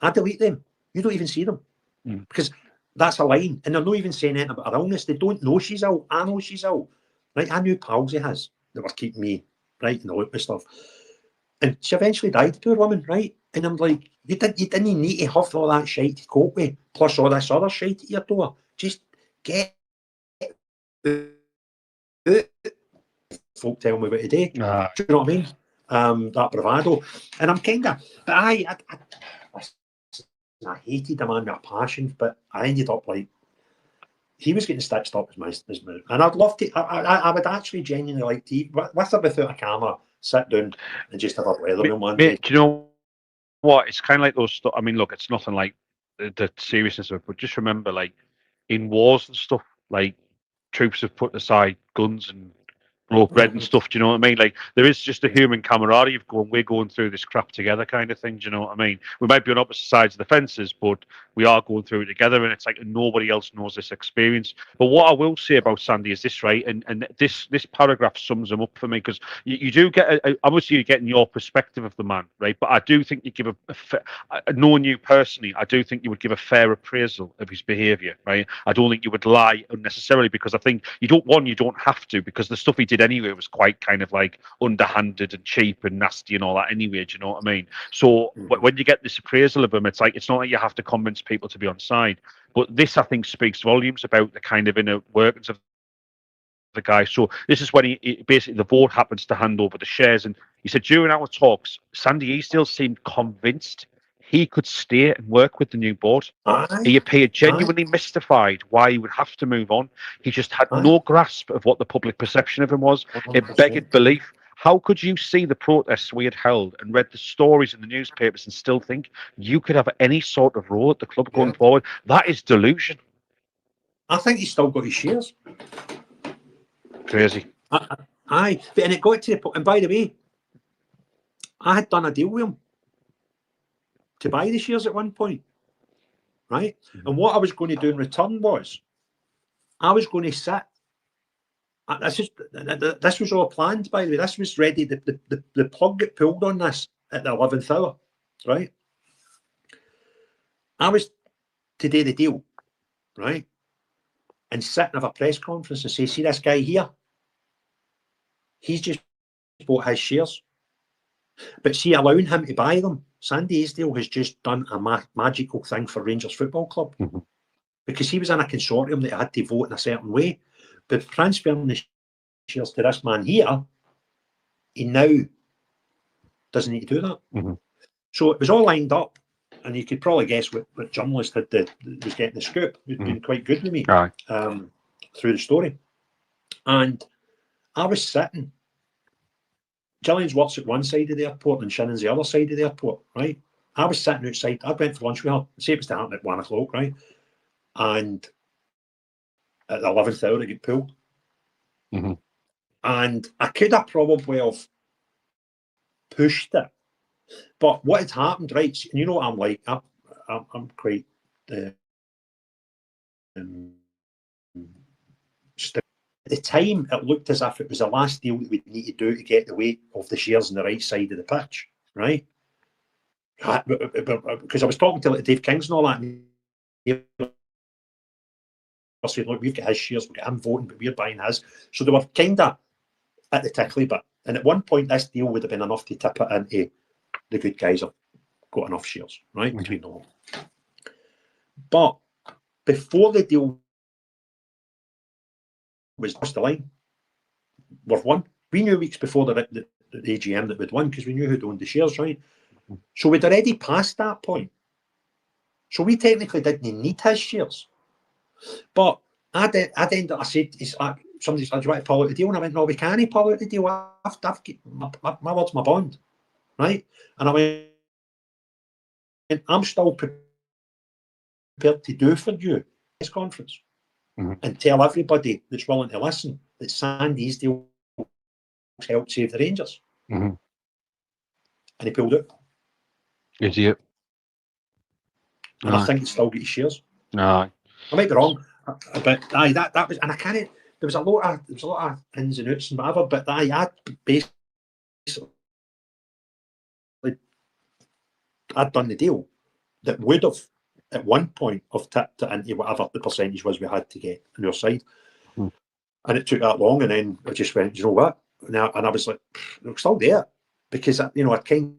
I delete them. You don't even see them." Because that's a line. And they're not even saying anything about her illness. They don't know she's ill. I know she's ill. Right? I knew pals he has that were keeping me right in the loop with stuff. And she eventually died, poor woman, right? And I'm like, you didn't need to have all that shite to cope with, plus all this other shite at your door. Just get it. Folk tell me about today. Do you know what I mean? That bravado. And I'm kind of, but I hated the man with a passion, but I ended up like, he was getting stitched up as my and I'd love to. I would actually genuinely like to, with or without a camera, sit down and just have a weatherman one day. Do you know what? It's kind of like those stuff. I mean, look, it's nothing like the seriousness of it, but just remember, like in wars and stuff, like troops have put aside guns and broke bread and stuff. Do you know what I mean? Like there is just a human camaraderie of we're going through this crap together kind of thing. Do you know what I mean? We might be on opposite sides of the fences, but we are going through it together, and it's like nobody else knows this experience. But what I will say about Sandy is this, right? And this paragraph sums him up for me, because you do get obviously you're getting your perspective of the man, right? But I do think you give knowing you personally, I do think you would give a fair appraisal of his behaviour, right? I don't think you would lie unnecessarily, because I think you don't have to, because the stuff he did anyway was quite kind of like underhanded and cheap and nasty and all that anyway. Do you know what I mean? So when you get this appraisal of him, it's like it's not like you have to convince people to be on side. But this, I think, speaks volumes about the kind of inner workings of the guy. So this is when he basically, the board happens to hand over the shares, and he said during our talks, Sandy Easdale seemed convinced he could stay and work with the new board. He appeared genuinely mystified why he would have to move on. He just had no grasp of what the public perception of him was. It begged belief. How could you see the protests we had held and read the stories in the newspapers and still think you could have any sort of role at the club going forward? That is delusion. I think he's still got his shares. Crazy. Aye, and it got to the point. And by the way, I had done a deal with him to buy the shares at one point, right? And what I was going to do in return was I was going to sit. This was all planned, by the way. This was ready. The plug got pulled on this at the 11th hour, right? I was to do the deal, right? And sit and have a press conference and say, see this guy here? He's just bought his shares. But see, allowing him to buy them, Sandy Easdale has just done a magical thing for Rangers Football Club. Because he was in a consortium that had to vote in a certain way. But transferring the shares to this man here, he now doesn't need to do that. So it was all lined up. And you could probably guess what journalist was getting the scoop. He'd been quite good with me through the story. And I was sitting. Gillian's works at one side of the airport and Shannon's the other side of the airport, right? I was sitting outside. I went for lunch with her. Say it was to happen at 1 o'clock, right? And at the 11th hour, it got pulled. And I could have probably have pushed it. But what had happened, right? And you know what I'm like? I'm quite at the time, it looked as if it was the last deal that we'd need to do to get the weight of the shares on the right side of the pitch, right? Because I was talking to Dave Kings and all that, and he said, look, we've got his shares, we've got him voting, but we're buying his. So they were kind of at the tickly bit. And at one point, this deal would have been enough to tip it into the good guys have got enough shares, right, between them all. But before the deal was just the line, we've won. We knew weeks before the AGM that we'd won because we knew who'd owned the shares, right? So we'd already passed that point. So we technically didn't need his shares. But I said, somebody said, do you want to pull out the deal? And I went, no, we can't pull out the deal. My word's my bond, right? And I went, I'm still prepared to do for you this conference and tell everybody that's willing to listen that Sandy Easdale helped save the Rangers. And he pulled it. Idiot. And I think he's still got his shares. I might be wrong, but that was, and I can't. There was a lot of ins and outs and whatever, but I basically I'd done the deal that would have at one point have tipped it into whatever the percentage was we had to get on your side. And it took that long, and then I just went, you know what? And I was like, I'm still there because I kind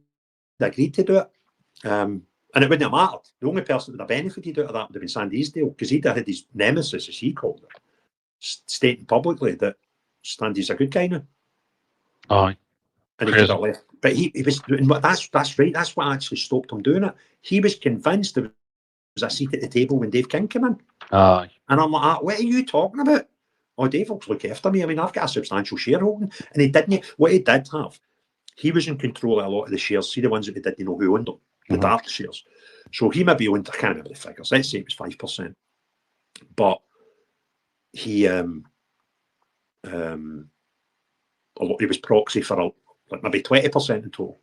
of agreed to do it. And it wouldn't have mattered. The only person that would have benefited out of that would have been Sandy Easdale, because he'd had his nemesis, as he called it, stating publicly that Sandy's a good guy now. Aye. And he could have left. But he was, that's right, that's what actually stopped him doing it. He was convinced there was a seat at the table when Dave King came in. Aye. And I'm like, what are you talking about? Oh, Dave will look after me. I mean, I've got a substantial shareholding. And he didn't. What he did have, he was in control of a lot of the shares. See the ones that he didn't know who owned them, the dark shares. So he maybe owned, I can't remember the figures. Let's say it was 5%. But he was proxy for like maybe 20% in total.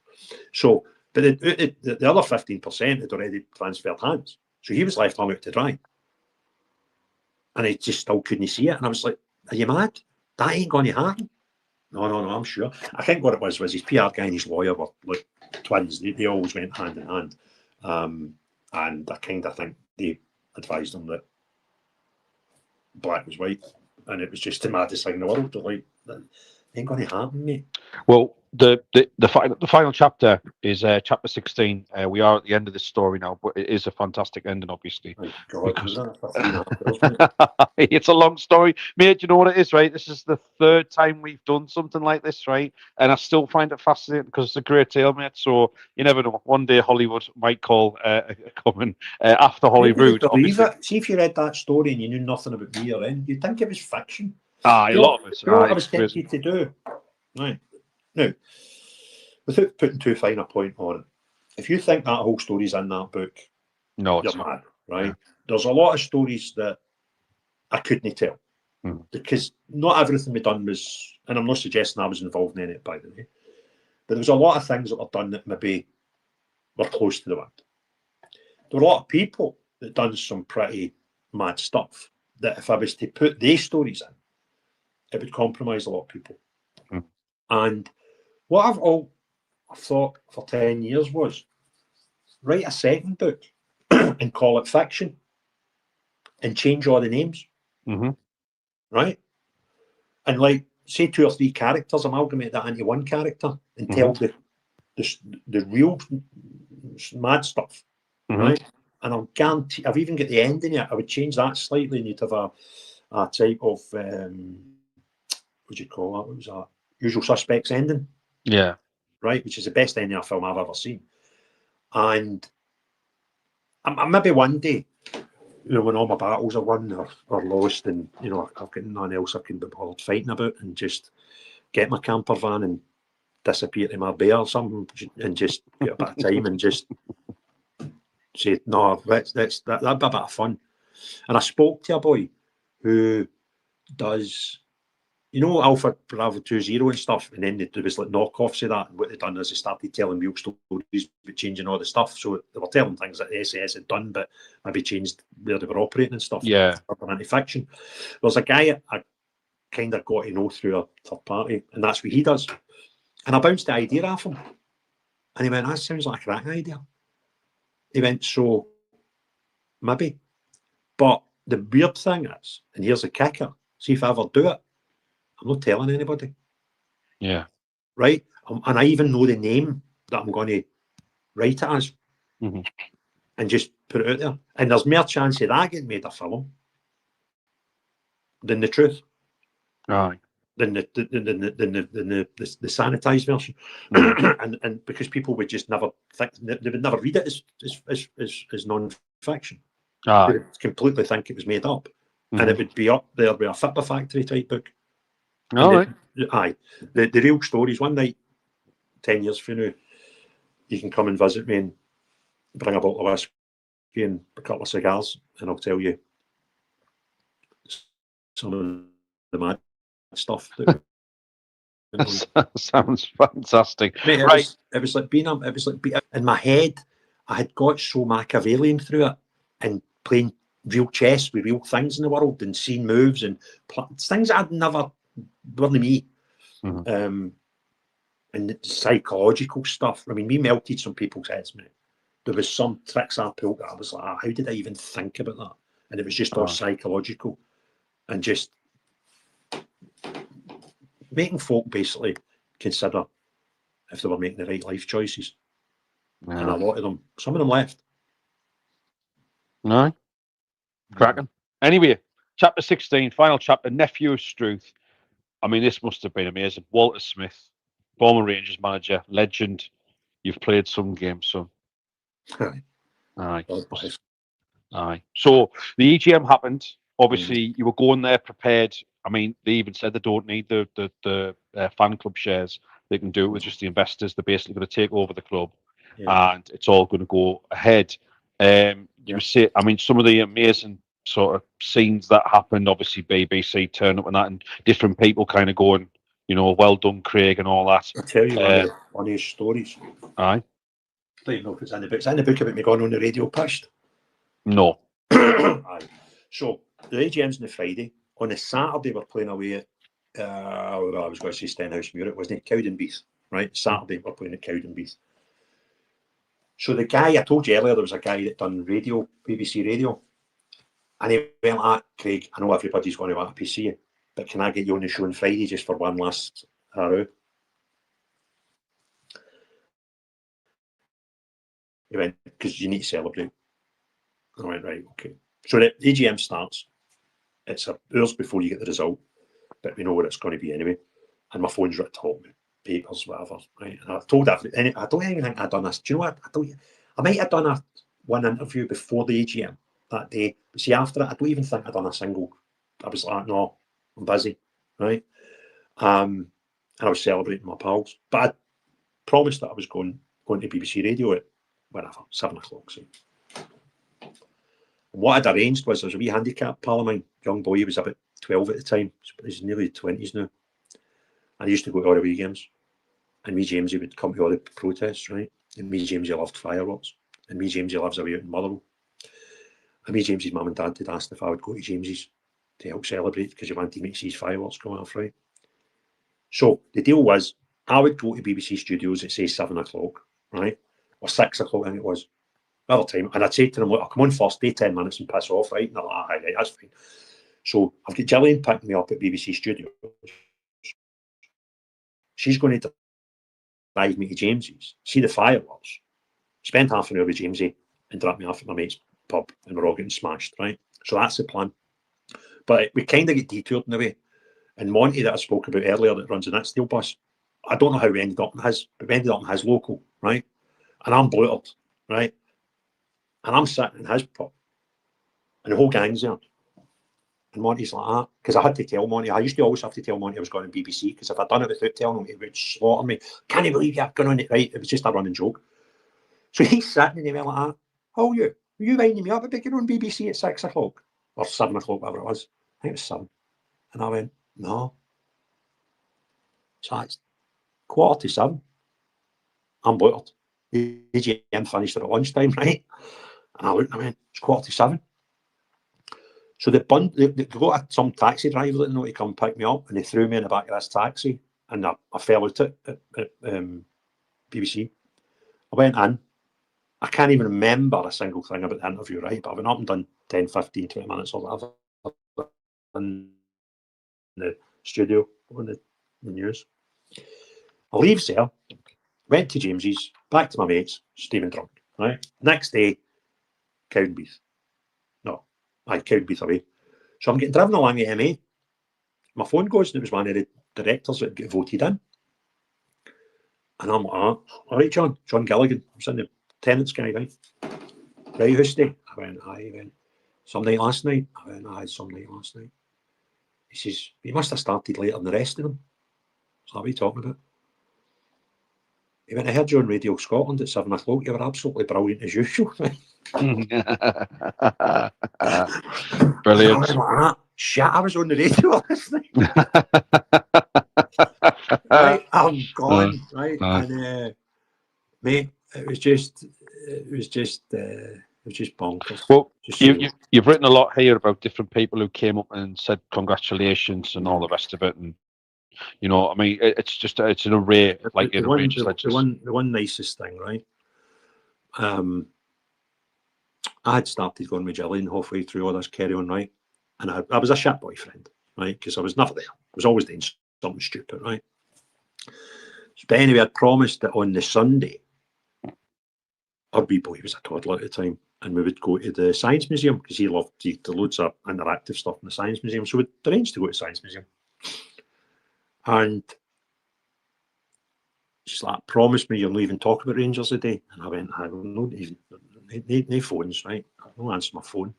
So, but the other 15% had already transferred hands. So he was left hung out to dry. And he just still couldn't see it. And I was like, are you mad? That ain't going to happen. No, I'm sure. I think what it was his PR guy and his lawyer were like twins. They always went hand in hand. And I kind of think they advised him that black was white. And it was just the maddest thing in the world. They're like, that ain't going to happen, mate. Well, the final chapter is chapter 16. We are at the end of this story now, but it is a fantastic ending, obviously. Oh, God, because... It's a long story, mate. You know what it is, right? This is the third time we've done something like this, right? And I still find it fascinating because it's a great tale, mate. So you never know. One day Hollywood might call coming after Hollywood. Believe it. See, if you read that story and you knew nothing about me or in, you'd think it was fiction. A lot of it. You know what I was tempted to do? Right. Now, without putting too fine a point on it, if you think that whole story's in that book, no, you're mad, right? Yeah. There's a lot of stories that I couldn't tell because not everything we done was, and I'm not suggesting I was involved in it, by the way, But there was a lot of things that were done that maybe were close to the wind. There were a lot of people that done some pretty mad stuff that if I was to put their stories in, it would compromise a lot of people. Mm. And what I've thought for 10 years was write a second book and call it fiction and change all the names. Mm-hmm. Right? And like, say 2 or 3 characters, amalgamate that into one character and tell the real mad stuff. Right? And I'll guarantee, I've even got the ending here. I would change that slightly and you'd have a type of, what do you call that? What was that? Usual Suspects ending. Yeah. Right? Which is the best ending of a film I've ever seen. And maybe one day, you know, when all my battles are won or lost and, you know, I've got nothing else I can be bothered fighting about and just get my camper van and disappear to Marbella or something and just get a bit of time and just say, no, that'd be a bit of fun. And I spoke to a boy who does, you know, Alpha Bravo 20 and stuff, and then there was like knockoffs of that. And what they done is they started telling real stories, but changing all the stuff. So they were telling things that the SAS had done, but maybe changed where they were operating and stuff. Yeah. Into fiction. There's a guy I kind of got to know through a third party, and that's what he does. And I bounced the idea off him, and he went, "That sounds like a crack idea." He went, "So maybe," but the weird thing is, and here's the kicker: see if I ever do it, I'm not telling anybody. Yeah. Right? And I even know the name that I'm going to write it as and just put it out there. And there's more chance of that getting made a film than the truth. Right. Than the sanitized version. and because people would just never think, they would never read it as non-fiction. They would completely think it was made up. And it would be up there with a Fitba Factory type book. The real stories. One night, 10 years from now, you can come and visit me and bring a bottle of whiskey and a couple of cigars, and I'll tell you some of the mad stuff. That sounds fantastic. Mate, it was like being in my head. I had got so Machiavellian through it and playing real chess with real things in the world and seeing moves and things that I'd never weren't me. And the psychological stuff. I mean, we melted some people's heads, mate. There was some tricks I pulled that I was like, how did I even think about that? And it was just all psychological and just making folk basically consider if they were making the right life choices. And a lot of them, some of them left. No. Cracking. Anyway, chapter 16, final chapter, Nephew of Struth. I mean, this must have been amazing. Walter Smith, former Rangers manager, legend. You've played some games, son. Aye. So the EGM happened. Obviously, you were going there prepared. I mean, they even said they don't need the fan club shares. They can do it with just the investors. They're basically going to take over the club, and it's all going to go ahead. You see, I mean, some of the amazing sort of scenes that happened. Obviously, BBC turned up and that, and different people kind of going, you know, well done, Craig, and all that. I'll tell you one of the funniest stories. Aye. I don't know if it's in the book. It's in the book about me going on the radio pitched. No. Aye. So the AGM's on the Friday. On the Saturday, we're playing away at, I was going to say Stenhouse Muir. It wasn't Cowdenbeath, right? Saturday, we're playing at Cowdenbeath. So the guy, I told you earlier, there was a guy that done radio, BBC radio. And he went, Craig, I know everybody's going to want to see you, but can I get you on the show on Friday just for one last hurrah? He went, because you need to celebrate. I went, right, okay. So the AGM starts. It's hours before you get the result, but we know what it's going to be anyway. And my phone's right at the top, papers, whatever, right? And I told everything. I don't even think I'd done this. Do you know what? I might have done one interview before the AGM that day. But see, after it, I don't even think I'd done a single. I was like, no, I'm busy, right? And I was celebrating my pals. But I promised that I was going to BBC Radio at whatever, 7 o'clock. So. And what I'd arranged was there was a wee handicap pal of mine, young boy, he was about 12 at the time. He's nearly 20s now. And I used to go to all the wee games. and me Jamesy would come to all the protests, right? And me Jamesy loved fireworks, and me Jamesy lives away out in Motherwell. And me Jamesy's mum and dad had asked if I would go to Jamesy's to help celebrate because he wanted me to see his fireworks going off, right? So the deal was I would go to BBC Studios at say 7 o'clock, right? Or 6 o'clock, I think it was. Another time, and I'd say to them, look, I'll come on first, stay 10 minutes and piss off, right? And they're like, right, that's fine. So I've got Gillian picking me up at BBC Studios. She's going to drive me to James's, see the fireworks, spend half an hour with Jamesy, and drop me off at my mate's pub, and we're all getting smashed, right? So that's the plan. But we kind of get detoured in a way. And Monty, that I spoke about earlier, that runs an Easdale bus, I don't know how we ended up in his, but we ended up in his local, right? And I'm bloated, right? And I'm sitting in his pub, and the whole gang's there. And Monty's like that, because I had to tell Monty. I used to always have to tell Monty I was going on BBC, because if I'd done it without telling him, he would slaughter me. Can't you believe you've gone on it, right? It was just a running joke. So he's sitting and he went like that. How are you? Were you winding me up about getting on BBC at 6 o'clock? Or 7 o'clock, whatever it was. I think it was 7. And I went, no. So it's 6:45. I'm bloated. The AGM finished at lunchtime, right? And I looked and I went, it's 6:45. So they got some taxi driver that know to come pick me up, and they threw me in the back of this taxi, and I fell out at BBC. I went in. I can't even remember a single thing about the interview, right? But I went up and done 10, 15, 20 minutes or whatever in the studio on the news. I leaves there, went to James's, back to my mates, Stephen drunk, right? Next day, Cowdenbeath. No, Cowdenbeath away. So I'm getting driven along the MA. My phone goes, and it was one of the directors that get voted in. And I'm like, all right, John Gilligan. I'm sitting the tenants guy, right? Right, who's stay? I went, aye. He went, some night last night? I went, aye, some night last night. He says, you must have started later than the rest of them. So what are you talking about? He went, I heard you on Radio Scotland at 7 o'clock. You were absolutely brilliant as usual. Brilliant. Shit, I was on the radio last night. Right, I'm gone. Right, and mate, it was just bonkers. Well, you've written a lot here about different people who came up and said congratulations and all the rest of it, and you know, I mean, it's an array, like the one nicest thing, right? I had started going with Gillian halfway through all this carry on, right? And I was a shit boyfriend, right? Because I was never there. I was always doing something stupid, right? But anyway, I'd promised that on the Sunday, our wee boy was a toddler at the time, and we would go to the Science Museum because he loved the loads of interactive stuff in the Science Museum. So we'd arranged to go to the Science Museum. And she's like, promise me you'll not even talk about Rangers today. And I went, I don't know, no phones, right? I don't answer my phone.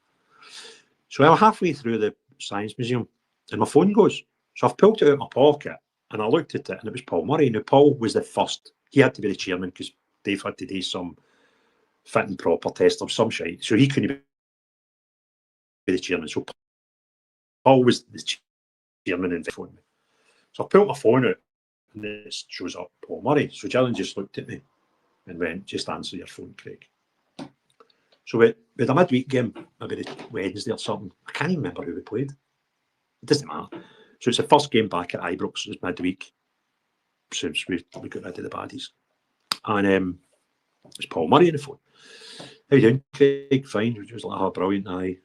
So I'm halfway through the Science Museum and my phone goes. So I've pulled it out of my pocket and I looked at it and it was Paul Murray. Now, Paul was the first. He had to be the chairman because Dave had to do some fit and proper test of some shite. So he couldn't be the chairman. So Paul was the chairman and phoned me. So I pulled my phone out and it shows up Paul Murray. So Gillian just looked at me and went, just answer your phone, Craig. So we had a midweek game, maybe the Wednesday or something. I can't even remember who we played. It doesn't matter. So it's the first game back at Ibrox. It was midweek since we got rid of the baddies. And it's Paul Murray on the phone. How you doing, Craig? Fine. He was like, oh, brilliant. Aye.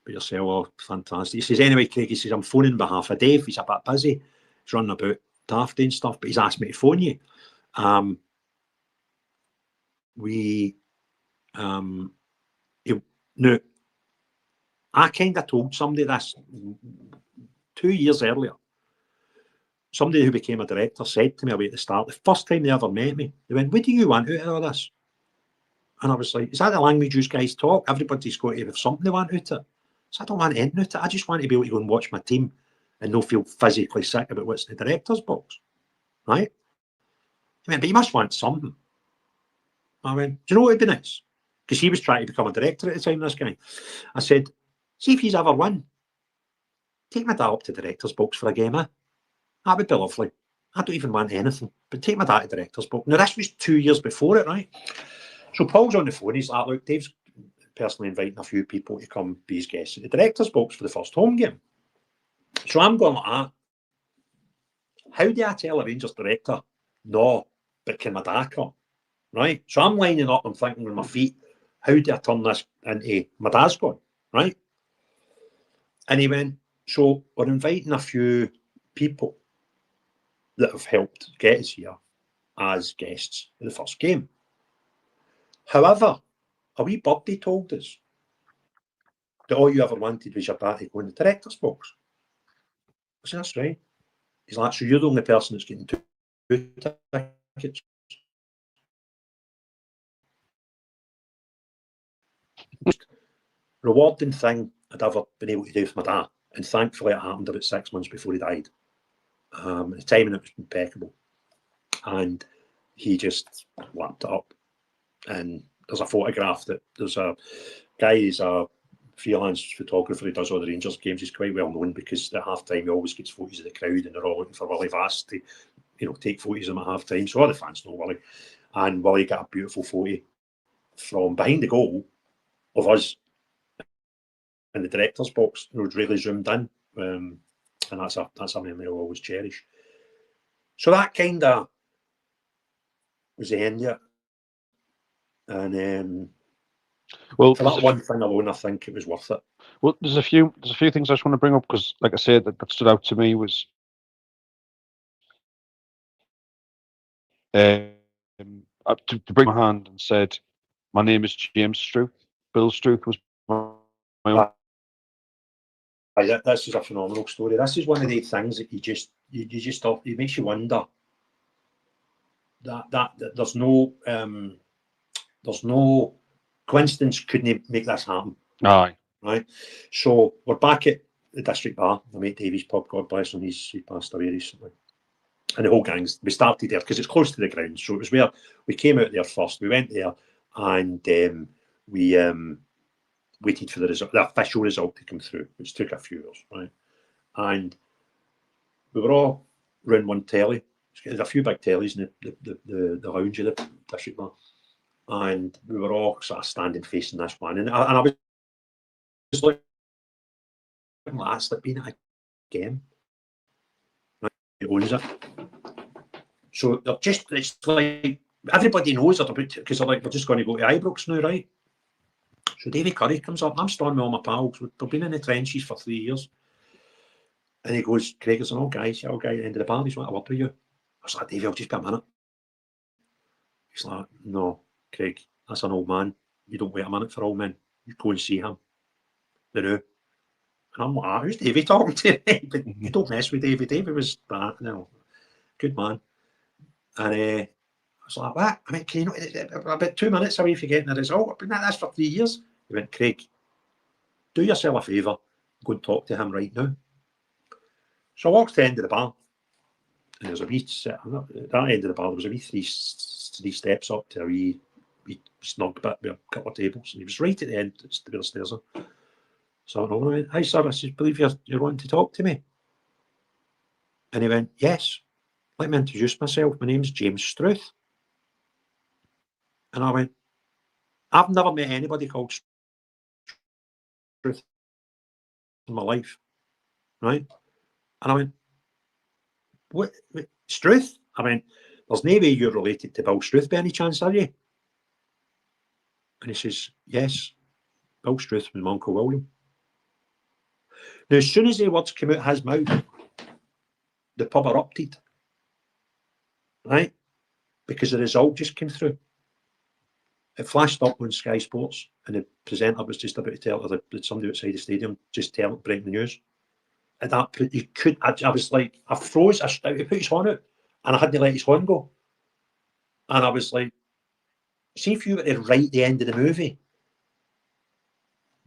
But yourself, oh, fantastic. He says, anyway, Craig, he says, I'm phoning on behalf of Dave. He's a bit busy. He's running about Taft and stuff, but he's asked me to phone you. Now, I kind of told somebody this 2 years earlier. Somebody who became a director said to me away at the start, the first time they ever met me, they went, what do you want out of all this? And I was like, is that the language you guys talk? Everybody's got to have something they want out of it. So I don't want anything out of it. I just want to be able to go and watch my team and not feel physically sick about what's in the director's box. Right? I mean, but you must want something. I went, do you know what would be nice? Because he was trying to become a director at the time, this guy. I said, see if he's ever won. Take my dad up to the director's box for a game, eh? That would be lovely. I don't even want anything, but take my dad to director's box. Now, this was 2 years before it, right? So Paul's on the phone. He's like, look, Dave's personally inviting a few people to come be his guests at the director's box for the first home game. So I'm going like that. How do I tell a Rangers director, no, but can my dad come? Right? So I'm lining up and thinking with my feet, how do I turn this into my dad's gone? Right? And he went, so we're inviting a few people that have helped get us here as guests in the first game. However, a wee birdie told us that all you ever wanted was your dad to go in the director's box. I said, that's right. He's like, so you're the only person that's getting two tickets. Most rewarding thing I'd ever been able to do for my dad. And thankfully it happened about 6 months before he died. The timing it was impeccable. And he just lapped it up. And there's a photograph that there's a guy, he's a freelance photographer, he does all the Rangers games. He's quite well known because at half time he always gets photos of the crowd and they're all looking for Willie Vast to, take photos of him at half time. So all the fans know Willie. And Willie got a beautiful photo from behind the goal of us in the director's box, really zoomed in. And that's a memory I'll always cherish. So that kind of was the end of it. And well, for that one thing alone, I think it was worth it. Well, there's a few things I just want to bring up because, like I said, that stood out to me was to bring my hand and said, "My name is James Struth. Bill Struth was my own." This is a phenomenal story. This is one of the things that you just it makes you wonder that there's no coincidence couldn't make this happen. Aye. Right. So we're back at the district bar. My mate Davy's pub, God bless him, he passed away recently. And the whole gang's, we started there because it's close to the ground. So it was where we came out there first. We went there and we waited for the official result to come through, which took a few hours, right? And we were all round one telly. There's a few big tellies in the lounge of the district bar. And we were all sort of standing facing this one. And I was looking like that's like being at a game. Right? He owns it. So they're just, it's like, everybody knows it because they're like, we're just going to go to Ibrox now, right? So Davy Curry comes up, and I'm standing with all my pals. We've been in the trenches for 3 years. And he goes, Craig, there's an old guy at the end of the bar. He's like, I work with you. I was like, Davy, I'll just be a minute. He's like, no, Craig, that's an old man. You don't wait a minute for old men. You go and see him. They do. And I'm like, who's Davy talking to? But you don't mess with Davy. Davy was that, good man. And I was like, what? I mean, can you know, about 2 minutes away from getting the result. I've been at this for 3 years. He went, Craig, do yourself a favour. Go and talk to him right now. So I walked to the end of the bar. And there's a wee, at that end of the bar, there was a wee three steps up to a wee snug bit with a couple of tables. And he was right at the end where the stairs are. So I went, hi sir, I said, believe you're wanting to talk to me. And he went, yes. Let me introduce myself. My name's James Struth. And I went, I've never met anybody called Struth in my life. Right? And I went, what Struth? I went, there's no way you're related to Bill Struth by any chance, are you? And he says, yes, Bill Struth was my Uncle William. Now, as soon as the words came out his mouth, the pub erupted. Right? Because the result just came through. It flashed up on Sky Sports, and the presenter was just about to tell her that somebody outside the stadium just breaking the news. And that you could, I was like, I froze. He put his horn out, and I hadn't let his horn go. And I was like, see if you were to write the end of the movie,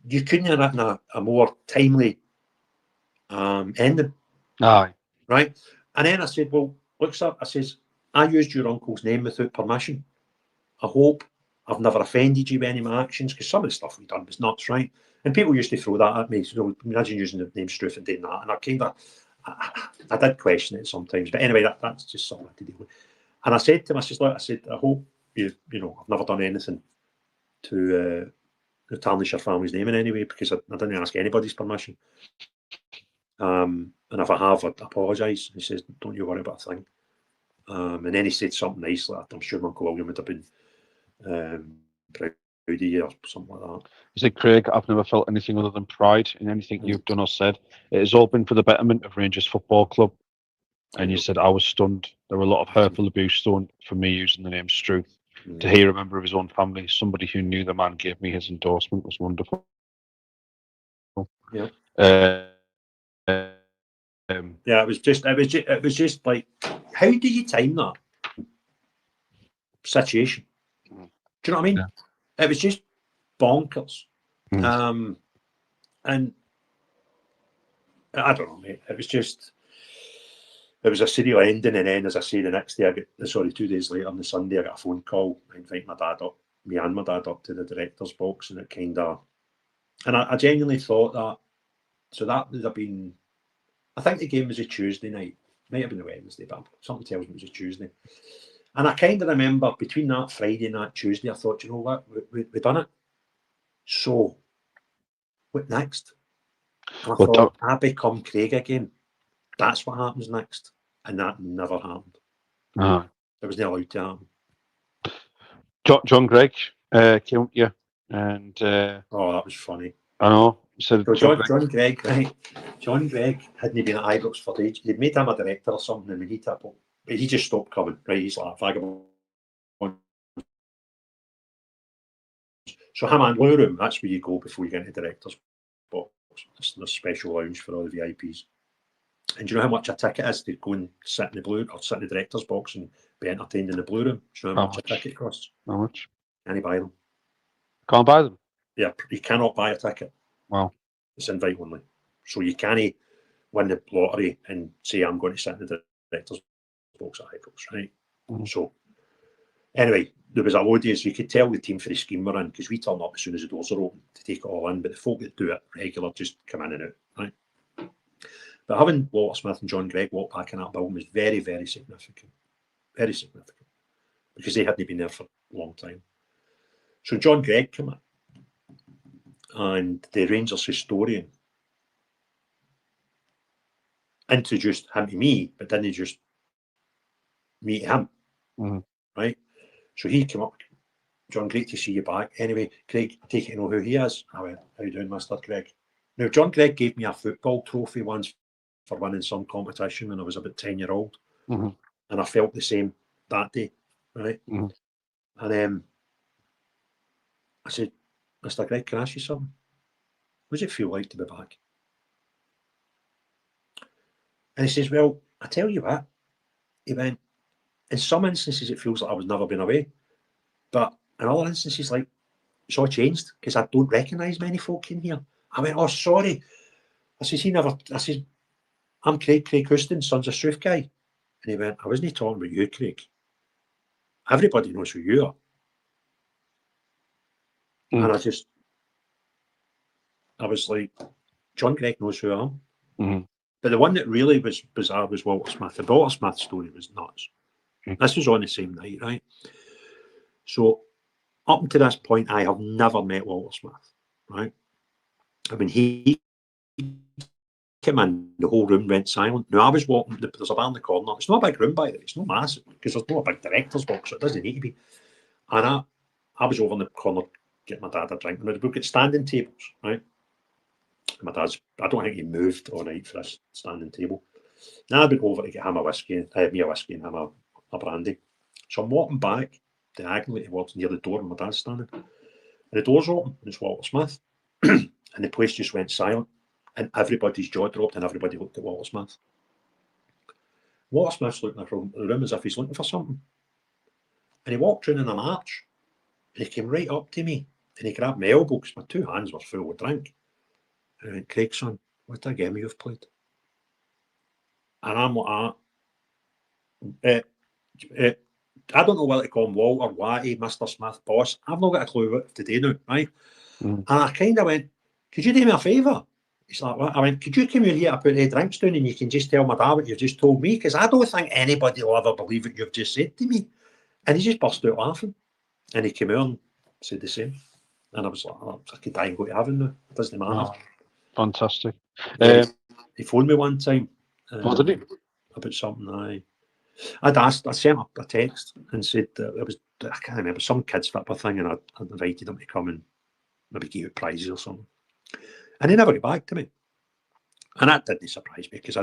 you couldn't have written a more timely ending. Aye. Right? And then I said, well, look, sir, I says, I used your uncle's name without permission. I hope I've never offended you with any of my actions, because some of the stuff we've done was nuts, right? And people used to throw that at me. So imagine using the name Struth and doing that. And I did question it sometimes, but anyway, that's just something I had to deal with. And I said to him, I said, I hope you know, I've never done anything to tarnish your family's name in any way, because I didn't ask anybody's permission. And if I have, I'd apologise. He says, don't you worry about a thing. And then he said something nice, like, I'm sure Uncle William would have been proud of you or something like that. He said, Craig, I've never felt anything other than pride in anything you've done or said. It has all been for the betterment of Rangers Football Club. And you said, I was stunned. There were a lot of hurtful abuse thrown for me using the name Struth. To hear a member of his own family, somebody who knew the man, gave me his endorsement was wonderful. Yeah. Yeah, it was just like, how do you time that situation? Do you know what I mean? Yeah. It was just bonkers. And I don't know, mate. It was a surreal ending, and then, as I say, the next day, 2 days later on the Sunday, I got a phone call inviting me and my dad up to the director's box, and it kind of, and I genuinely thought that, so that would have been, I think the game was a Tuesday night, might have been a Wednesday, but something tells me it was a Tuesday. And I kind of remember between that Friday and that Tuesday, I thought, you know what, we've done it. So, what next? And I thought, I become Craig again. That's what happens next. And that never happened. It was never allowed to happen. John Gregg came up to you, and oh, that was funny. I know. So John Gregg, right? John Gregg hadn't been at Ibrox for ages. They'd made him a director or something, and he just stopped coming. Right? He's like a vagabond. So him and Blue Room, that's where you go before you get into director's box. It's the special lounge for all the VIPs. And do you know how much a ticket is to go and sit in the director's box and be entertained in the Blue Room? Do you know how much a ticket costs? How much? Can you buy them? Can't buy them? Yeah, you cannot buy a ticket. Wow. It's invite only. So you can't win the lottery and say, I'm going to sit in the director's box at Ibrox, right? So anyway, there was a load of us. You could tell the team for the scheme were in, because we turn up as soon as the doors are open to take it all in, but the folk that do it regular just come in and out, right? But having Walter Smith and John Gregg walk back in that building was very, very significant. Very significant. Because they hadn't been there for a long time. So John Gregg came in, and the Rangers historian introduced him to me, but didn't just meet him. Right? So he came up, John, great to see you back. Anyway, Craig, I take it to know who he is. I went, how you doing, Mr. Gregg? Now, John Gregg gave me a football trophy once for winning some competition when I was about 10-year-old. And I felt the same that day, right? And I said, Mr. Gregg, can I ask you something? What does it feel like to be back? And he says, well, I tell you what, he went, in some instances it feels like I was never been away. But in other instances, like, it's all changed because I don't recognise many folk in here. I went, oh, sorry. I says, I'm Craig Houston, son's a Struth guy. And he went, I wasn't talking about you, Craig. Everybody knows who you are. And I was like, John Gregg knows who I am. But the one that really was bizarre was Walter Smith. The Walter Smith story was nuts. This was on the same night, right? So up until this point, I have never met Walter Smith, right? I mean, he came in, the whole room went silent. Now, I was walking, there's a bar in the corner. It's not a big room, by the way. It's not massive, because there's not a big director's box, so it doesn't need to be. And I was over in the corner getting my dad a drink. And we've got standing tables, right? My dad's, I don't think he moved all night for this standing table. Now I'd been over to get him a whiskey, me a whiskey and him a brandy. So I'm walking back diagonally towards near the door and my dad's standing. And the door's open and it's Walter Smith. And the place just went silent. And everybody's jaw dropped and everybody looked at Walter Smith. Walter Smith's looking around the room as if he's looking for something. And he walked in an arch and he came right up to me and he grabbed my elbow because my two hands were full of drink. And I went, Craig, son, what a game you've played. And I'm like, I don't know whether to call him Walter, Watty, Mr. Smith, boss. I've not got a clue what to do now, right? And I kind of went, could you do me a favour? He's like, what? I went, could you come here to put the drinks down and you can just tell my dad what you've just told me? Because I don't think anybody will ever believe what you've just said to me. And he just burst out laughing. And he came out and said the same. And I was like, oh, I could die and go to heaven now. It doesn't matter. Oh, fantastic. Yeah, he phoned me one time. What did he? About something. I sent up a text and said that it was, I can't remember, some kids flipper thing, and I'd invited him to come and maybe give out prizes or something. And he never got back to me. And that didn't surprise me, because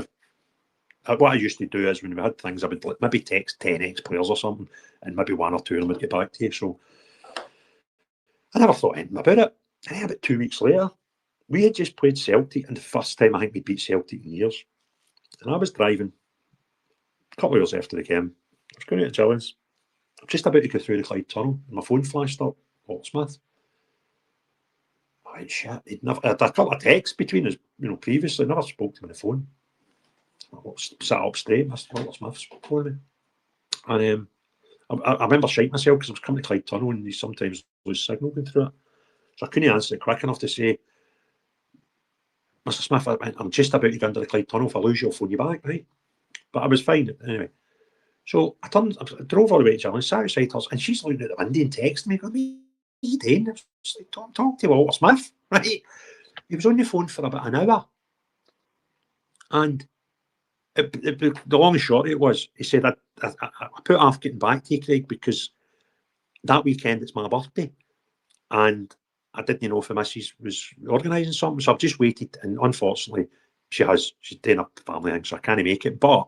what I used to do is when we had things, I would maybe text 10 ex-players or something, and maybe one or two of them would get back to you. So I never thought anything about it. And then about 2 weeks later, we had just played Celtic, and the first time I think we beat Celtic in years. And I was driving a couple of hours after the game. I was going out to Gillies. I was just about to go through the Clyde Tunnel, and my phone flashed up, Walt Smith. I went, shit, I'd had a couple of texts between us, previously. Never spoke to him on the phone. I sat up straight, Mr. Walt Smith calling me. And I remember shiting myself because I was coming to Clyde Tunnel and you sometimes lose signal going through it. So I couldn't answer it quick enough to say, Mr. Smith, I'm just about to go into the Clyde Tunnel. If I lose you, I'll phone you back, right? But I was fine anyway. So I drove all the way to Gillies, sat outside her, and she's looking at the window and texting me, going, what are you doing? I was like, talk to Walter Smith, right? He was on the phone for about an hour. And the long and short of it was, he said, I put off getting back to you, Craig, because that weekend it's my birthday. And I didn't know if the missus was organising something. So I've just waited. And unfortunately, she's doing up family thing, so I can't make it. But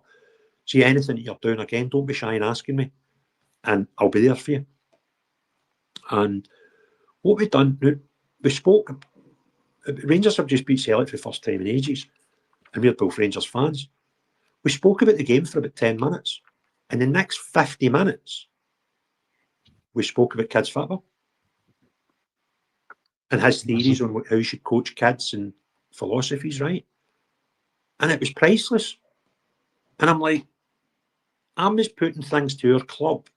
see, anything that you're doing again, don't be shy in asking me. And I'll be there for you. And what we've done, we spoke. Rangers have just beat Celtic for the first time in ages. And we're both Rangers fans. We spoke about the game for about 10 minutes. And the next 50 minutes, we spoke about kids' football and his theories on how you should coach kids and philosophies, right? And it was priceless. And I'm like, I'm just putting things to our club,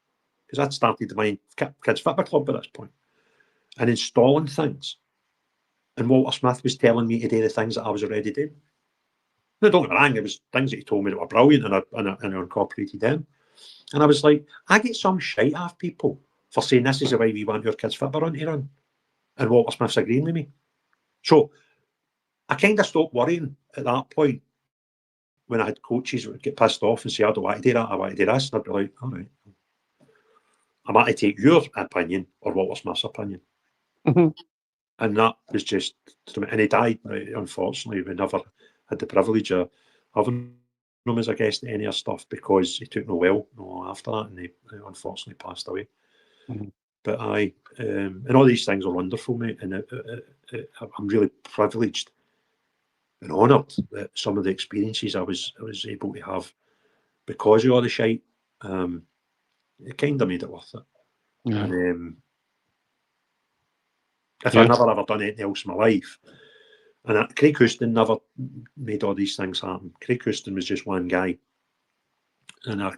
because I'd started my kids' football club at this point, and installing things. And Walter Smith was telling me to do the things that I was already doing. Now, don't get me wrong, there was things that he told me that were brilliant, and I incorporated them. And I was like, I get some shite off people for saying this is the way we want your kids' football run to run. And Walter Smith's agreeing with me. So I kind of stopped worrying at that point when I had coaches that would get pissed off and say, I don't want to do that, I want to do this. And I'd be like, all right, I want to take your opinion or Walter Smith's opinion. Mm-hmm. And that was just, and he died, unfortunately. We never had the privilege of having him as a guest at any of stuff, because he took no well after that, and he unfortunately passed away. Mm-hmm. But and all these things are wonderful, mate. And I'm really privileged and honoured that some of the experiences I was able to have because of all the shite, it kind of made it worth it. Yeah. And if I never ever done anything else in my life, and Craig Houston never made all these things happen. Craig Houston was just one guy, and I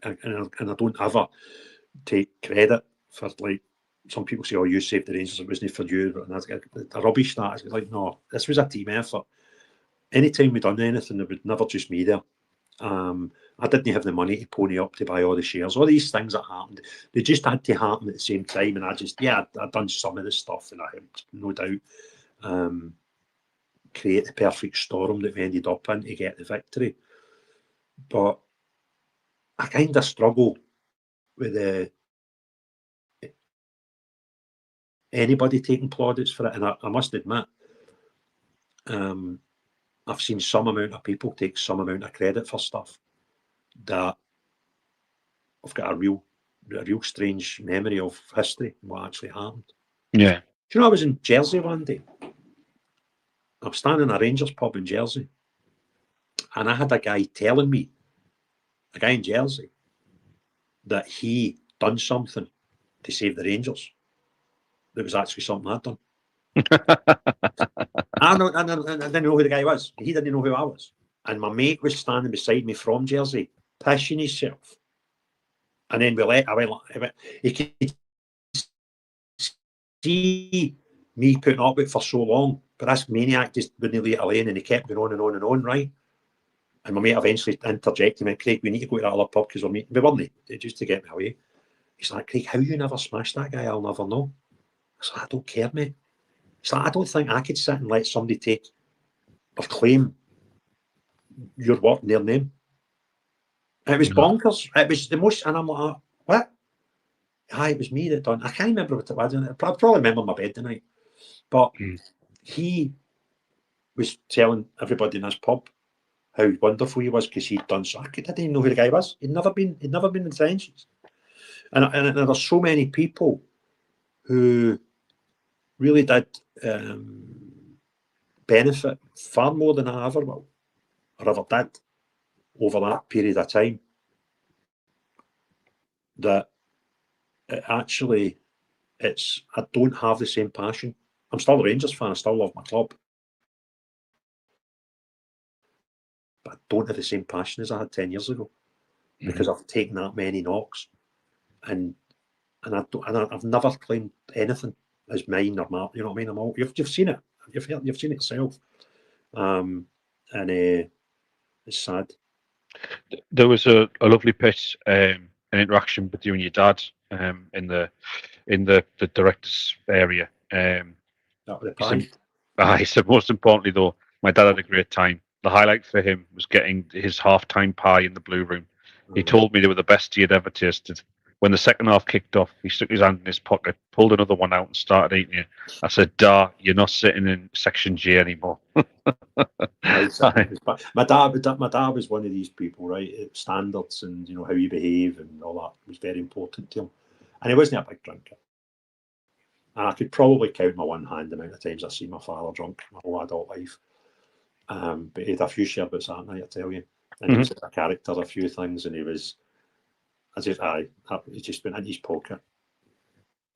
don't ever take credit for, like, some people say, oh, you saved the Rangers, it wasn't for you. And that's the rubbish that. It's like, no, this was a team effort. Anytime we done anything, it was never just me there. I didn't have the money to pony up to buy all the shares. All these things that happened, they just had to happen at the same time. And I'd done some of this stuff, and I helped, no doubt, create the perfect storm that we ended up in to get the victory. But I kind of struggle with anybody taking plaudits for it. And I must admit, I've seen some amount of people take some amount of credit for stuff that I've got a real strange memory of history and what actually happened. Yeah. Do you know, I was in Jersey one day. I was standing in a Rangers pub in Jersey, and I had a guy telling me, a guy in Jersey, that he done something to save the Rangers. That was actually something I'd done. I didn't know who the guy was. He didn't know who I was. And my mate was standing beside me from Jersey, pissing himself. And then he could see me putting up with it for so long But this maniac just wouldn't leave it alone, and he kept going on and on and on, right? And my mate eventually interjected and went, Craig, we need to go to that other pub because we're meeting. We weren't, just to get me away. He's like, Craig, how you never smashed that guy, I'll never know. I was like, I don't care, mate. He's like, I don't think I could sit and let somebody take or claim your work in their name. And it was bonkers. It was the most, and I'm like, what? Aye, it was me that done. I can't remember what it was. I probably remember my bed tonight. But he was telling everybody in his pub how wonderful he was because he'd done so. I didn't even know who the guy was. He'd never been in the trenches. And there's so many people who really did benefit far more than I ever will or ever did over that period of time. That it actually, I don't have the same passion. I'm still a Rangers fan. I still love my club. But I don't have the same passion as I had 10 years ago because I've taken that many knocks, and I've never claimed anything as mine or my. You know what I mean? You've seen it. You've seen it yourself, and it's sad. There was a lovely bit, an interaction with you and your dad in the director's area. He said, most importantly though, my dad had a great time. The highlight for him was getting his half-time pie in the Blue Room. He told me they were the best he had ever tasted. When the second half kicked off, he stuck his hand in his pocket, pulled another one out and started eating it. I said, "Da, you're not sitting in section G anymore." My dad was one of these people, right? Standards and how you behave and all that was very important to him. And he wasn't a big drinker. And I could probably count my one hand the amount of times I've seen my father drunk my whole adult life. But he had a few sherbets that night, I tell you. And he was a character, a few things, and he just went in his pocket.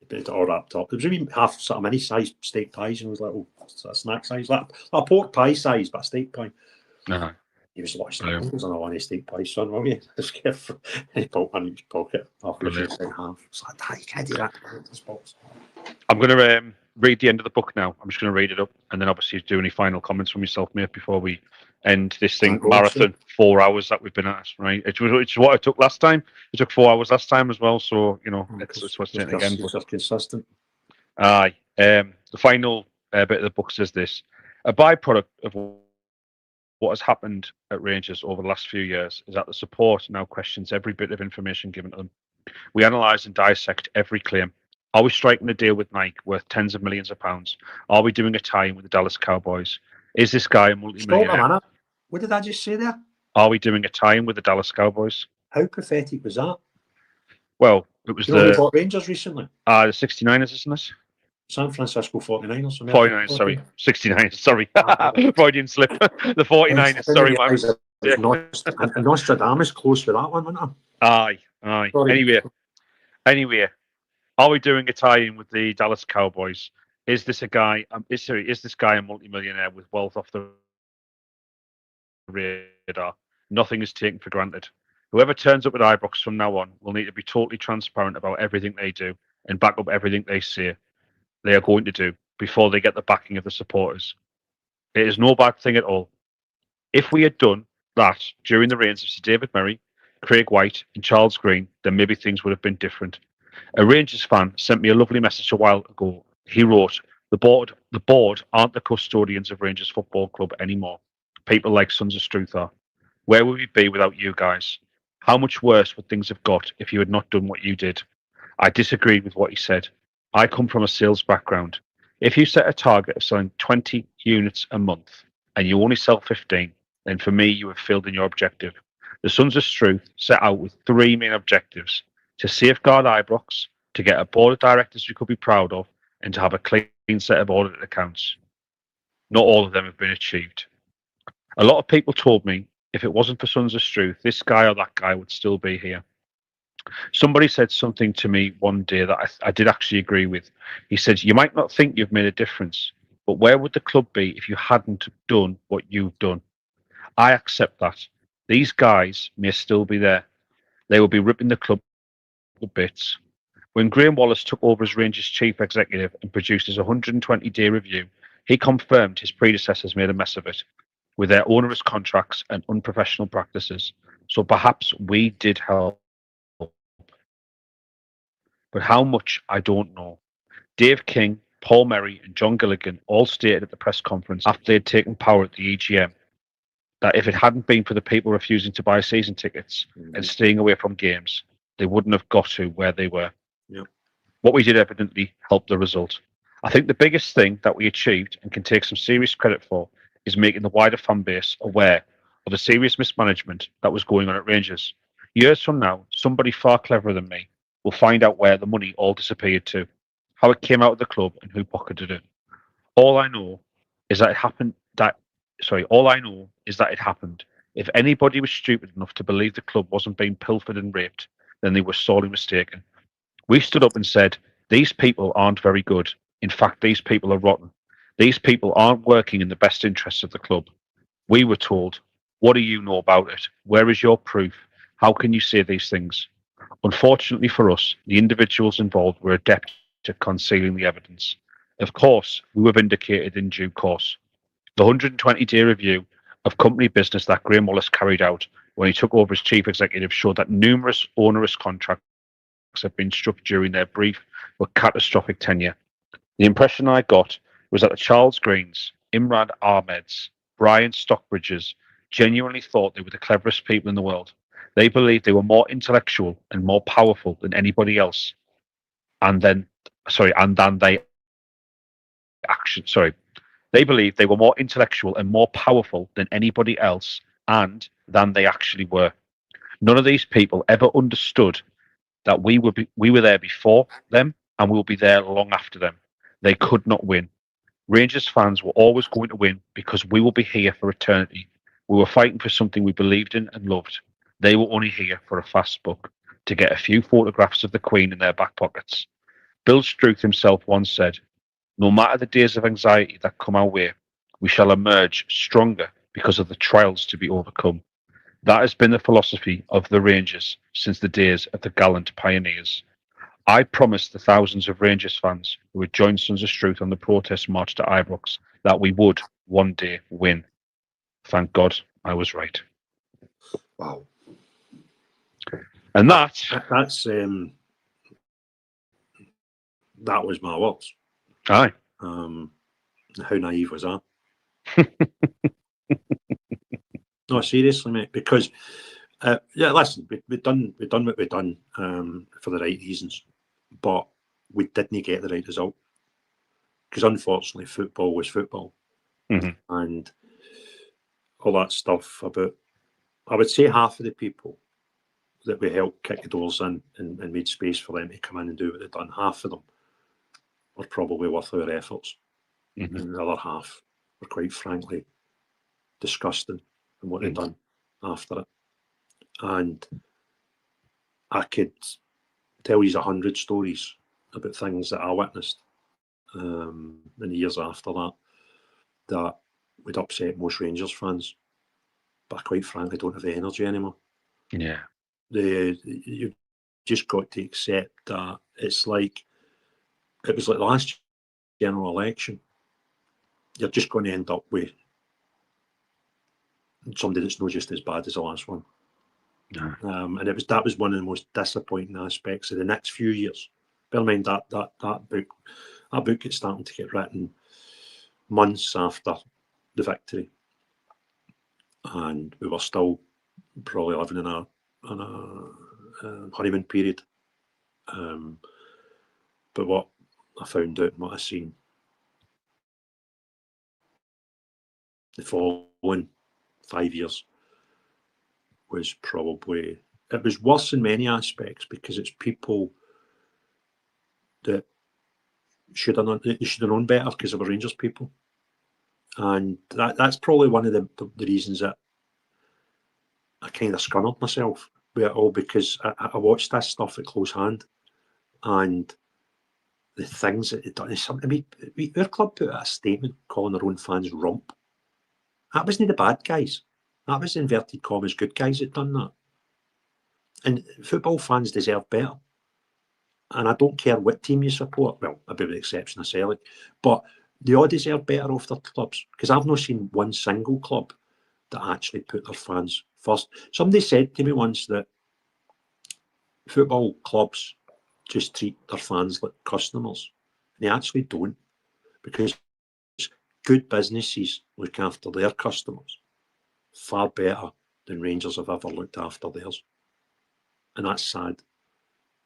It all wrapped up. It was maybe half sort of mini-sized steak pies, and it was like sort of snack size, like a pork pie size, but a steak pie. He was watching it. He was on a one steak pie, son, were you? He pulled one in his pocket, half the half. It's like, you can't do that. I'm going to read the end of the book now. I'm just going to read it up, and then obviously do any final comments from yourself, mate, before we end this thing. Marathon, 4 hours that we've been at, right? It's what it took last time. It took 4 hours last time as well, so it's what's it again. But consistent. Aye. The final bit of the book says this: a byproduct of what has happened at Rangers over the last few years is that the support now questions every bit of information given to them. We analyse and dissect every claim. Are we striking a deal with Nike worth tens of millions of pounds? Are we doing a tie-in with the Dallas Cowboys? Is this guy a multi-millionaire? Stop a minute. What did I just say there? Are we doing a tie-in with the Dallas Cowboys? How pathetic was that? Well, it was they bought Rangers recently. The 69ers, isn't it? San Francisco 49ers. 49ers, sorry. 69ers, sorry. Freudian slip. The 49ers, sorry. Nostradamus close with that one, wasn't I? Aye. Sorry. Anyway, are we doing a tie-in with the Dallas Cowboys? Is this guy a multi-millionaire with wealth off the radar? Nothing is taken for granted. Whoever turns up at Ibrox from now on will need to be totally transparent about everything they do and back up everything they say they are going to do before they get the backing of the supporters. It is no bad thing at all. If we had done that during the reigns of Sir David Murray, Craig White and Charles Green, then maybe things would have been different. A Rangers fan sent me a lovely message a while ago. He wrote, the board aren't the custodians of Rangers Football Club anymore. People like Sons of Struth are. Where would we be without you guys? How much worse would things have got if you had not done what you did? I disagreed with what he said. I come from a sales background. If you set a target of selling 20 units a month and you only sell 15, then for me, you have failed in your objective. The Sons of Struth set out with three main objectives: to safeguard Ibrox, to get a board of directors we could be proud of, and to have a clean set of audited accounts. Not all of them have been achieved. A lot of people told me if it wasn't for Sons of Struth, this guy or that guy would still be here. Somebody said something to me one day that I did actually agree with. He said, you might not think you've made a difference, but where would the club be if you hadn't done what you've done? I accept that. These guys may still be there. They will be ripping the club to bits. When Graham Wallace took over as Rangers chief executive and produced his 120-day review, He confirmed his predecessors made a mess of it with their onerous contracts and unprofessional practices. So perhaps we did help. But how much, I don't know. Dave King, Paul Merry, and John Gilligan all stated at the press conference after they had taken power at the EGM that if it hadn't been for the people refusing to buy season tickets and staying away from games, they wouldn't have got to where they were. Yeah. What we did evidently helped the result. I think the biggest thing that we achieved and can take some serious credit for is making the wider fan base aware of the serious mismanagement that was going on at Rangers. Years from now, somebody far cleverer than me will find out where the money all disappeared to, how it came out of the club, and who pocketed it. All I know is that it happened. All I know is that it happened. If anybody was stupid enough to believe the club wasn't being pilfered and raped, then they were sorely mistaken. We stood up and said, these people aren't very good. In fact, these people are rotten. These people aren't working in the best interests of the club. We were told, what do you know about it? Where is your proof? How can you say these things? Unfortunately for us, the individuals involved were adept at concealing the evidence. Of course, we were vindicated in due course. The 120-day review of company business that Graham Wallace carried out when he took over as chief executive showed that numerous onerous contracts had been struck during their brief but catastrophic tenure. The impression I got was that the Charles Greens, Imran Ahmeds, Brian Stockbridges genuinely thought they were the cleverest people in the world. They believed they were more intellectual and more powerful than anybody else, and then they they believed they were more intellectual and more powerful than anybody else, and than they actually were. None of these people ever understood that we were there before them and we will be there long after them. They could not win. Rangers fans were always going to win because we will be here for eternity. We were fighting for something we believed in and loved. They were only here for a fast buck, to get a few photographs of the Queen in their back pockets. Bill Struth himself once said, no matter the days of anxiety that come our way, we shall emerge stronger because of the trials to be overcome. That has been the philosophy of the Rangers since the days of the gallant pioneers. I promised the thousands of Rangers fans who had joined Sons of Struth on the protest march to Ibrox that we would one day win. Thank God I was right. Wow. And that's that was my words. Aye. How naive was that? No, seriously, mate. Because listen, we've done what we've done for the right reasons, but we didn't get the right result because unfortunately, football was football, and all that stuff about. I would say half of the people that we helped kick the doors in and made space for them to come in and do what they've done, half of them were probably worth our efforts, and the other half were quite frankly disgusting in what they've done after it. And I could tell you 100 stories about things that I witnessed in the years after that would upset most Rangers fans. But I quite frankly don't have the energy anymore. Yeah. You've just got to accept that it was like the last general election. You're just going to end up with somebody that's not just as bad as the last one. No. And that was one of the most disappointing aspects of the next few years. Bear in mind that book is starting to get written months after the victory, and we were still probably living in a honeymoon period. But what I found out and what I seen the following 5 years was probably, it was worse in many aspects because it's people that should have known better because they were Rangers people, and that's probably one of the reasons that I kind of scunnered myself with it all, because I watched this stuff at close hand, and the things that it done. I mean, our club put out a statement calling their own fans rump. That wasn't the bad guys. That was inverted commas good guys that done that. And football fans deserve better. And I don't care what team you support. Well, maybe with the exception of Celtic, but they all deserve better off their clubs, because I've not seen one single club that actually put their fans first. Somebody said to me once that football clubs just treat their fans like customers. They actually don't, because good businesses look after their customers far better than Rangers have ever looked after theirs. And that's sad.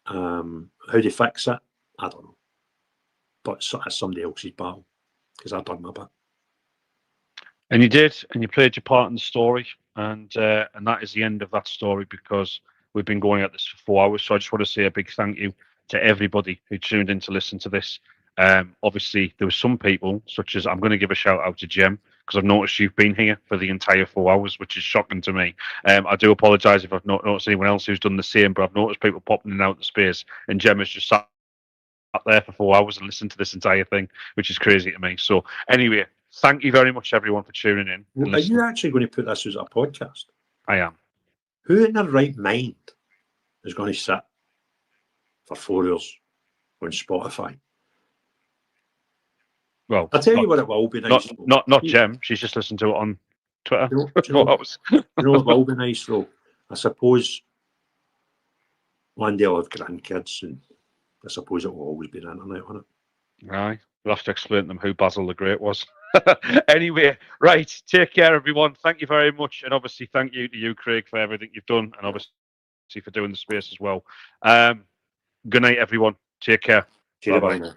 How they fix it, I don't know. But it's somebody else's battle, because I've done my bit. And you did, and you played your part in the story, and that is the end of that story, because we've been going at this for 4 hours. So I just want to say a big thank you to everybody who tuned in to listen to this. Obviously, there were some people, such as, I'm going to give a shout out to Jem, because I've noticed you've been here for the entire 4 hours, which is shocking to me. I do apologise if I've not noticed anyone else who's done the same, but I've noticed people popping in and out of space, and Jem has just sat there for 4 hours and listened to this entire thing, which is crazy to me. So anyway, thank you very much, everyone, for tuning in. Well, are you actually going to put this as a podcast? I am. Who in their right mind is going to sit for 4 years on Spotify? Well, I'll tell you what, it will be nice. Not Jem. She's just listened to it on Twitter. You know what will be nice, though? I suppose one day I'll have grandkids, and I suppose it will always be the internet on it. Aye. We'll have to explain to them who Basil the Great was. Anyway, right. Take care, everyone. Thank you very much. And obviously, thank you to you, Craig, for everything you've done. And obviously for doing the space as well. Good night, everyone. Take care. Bye-bye.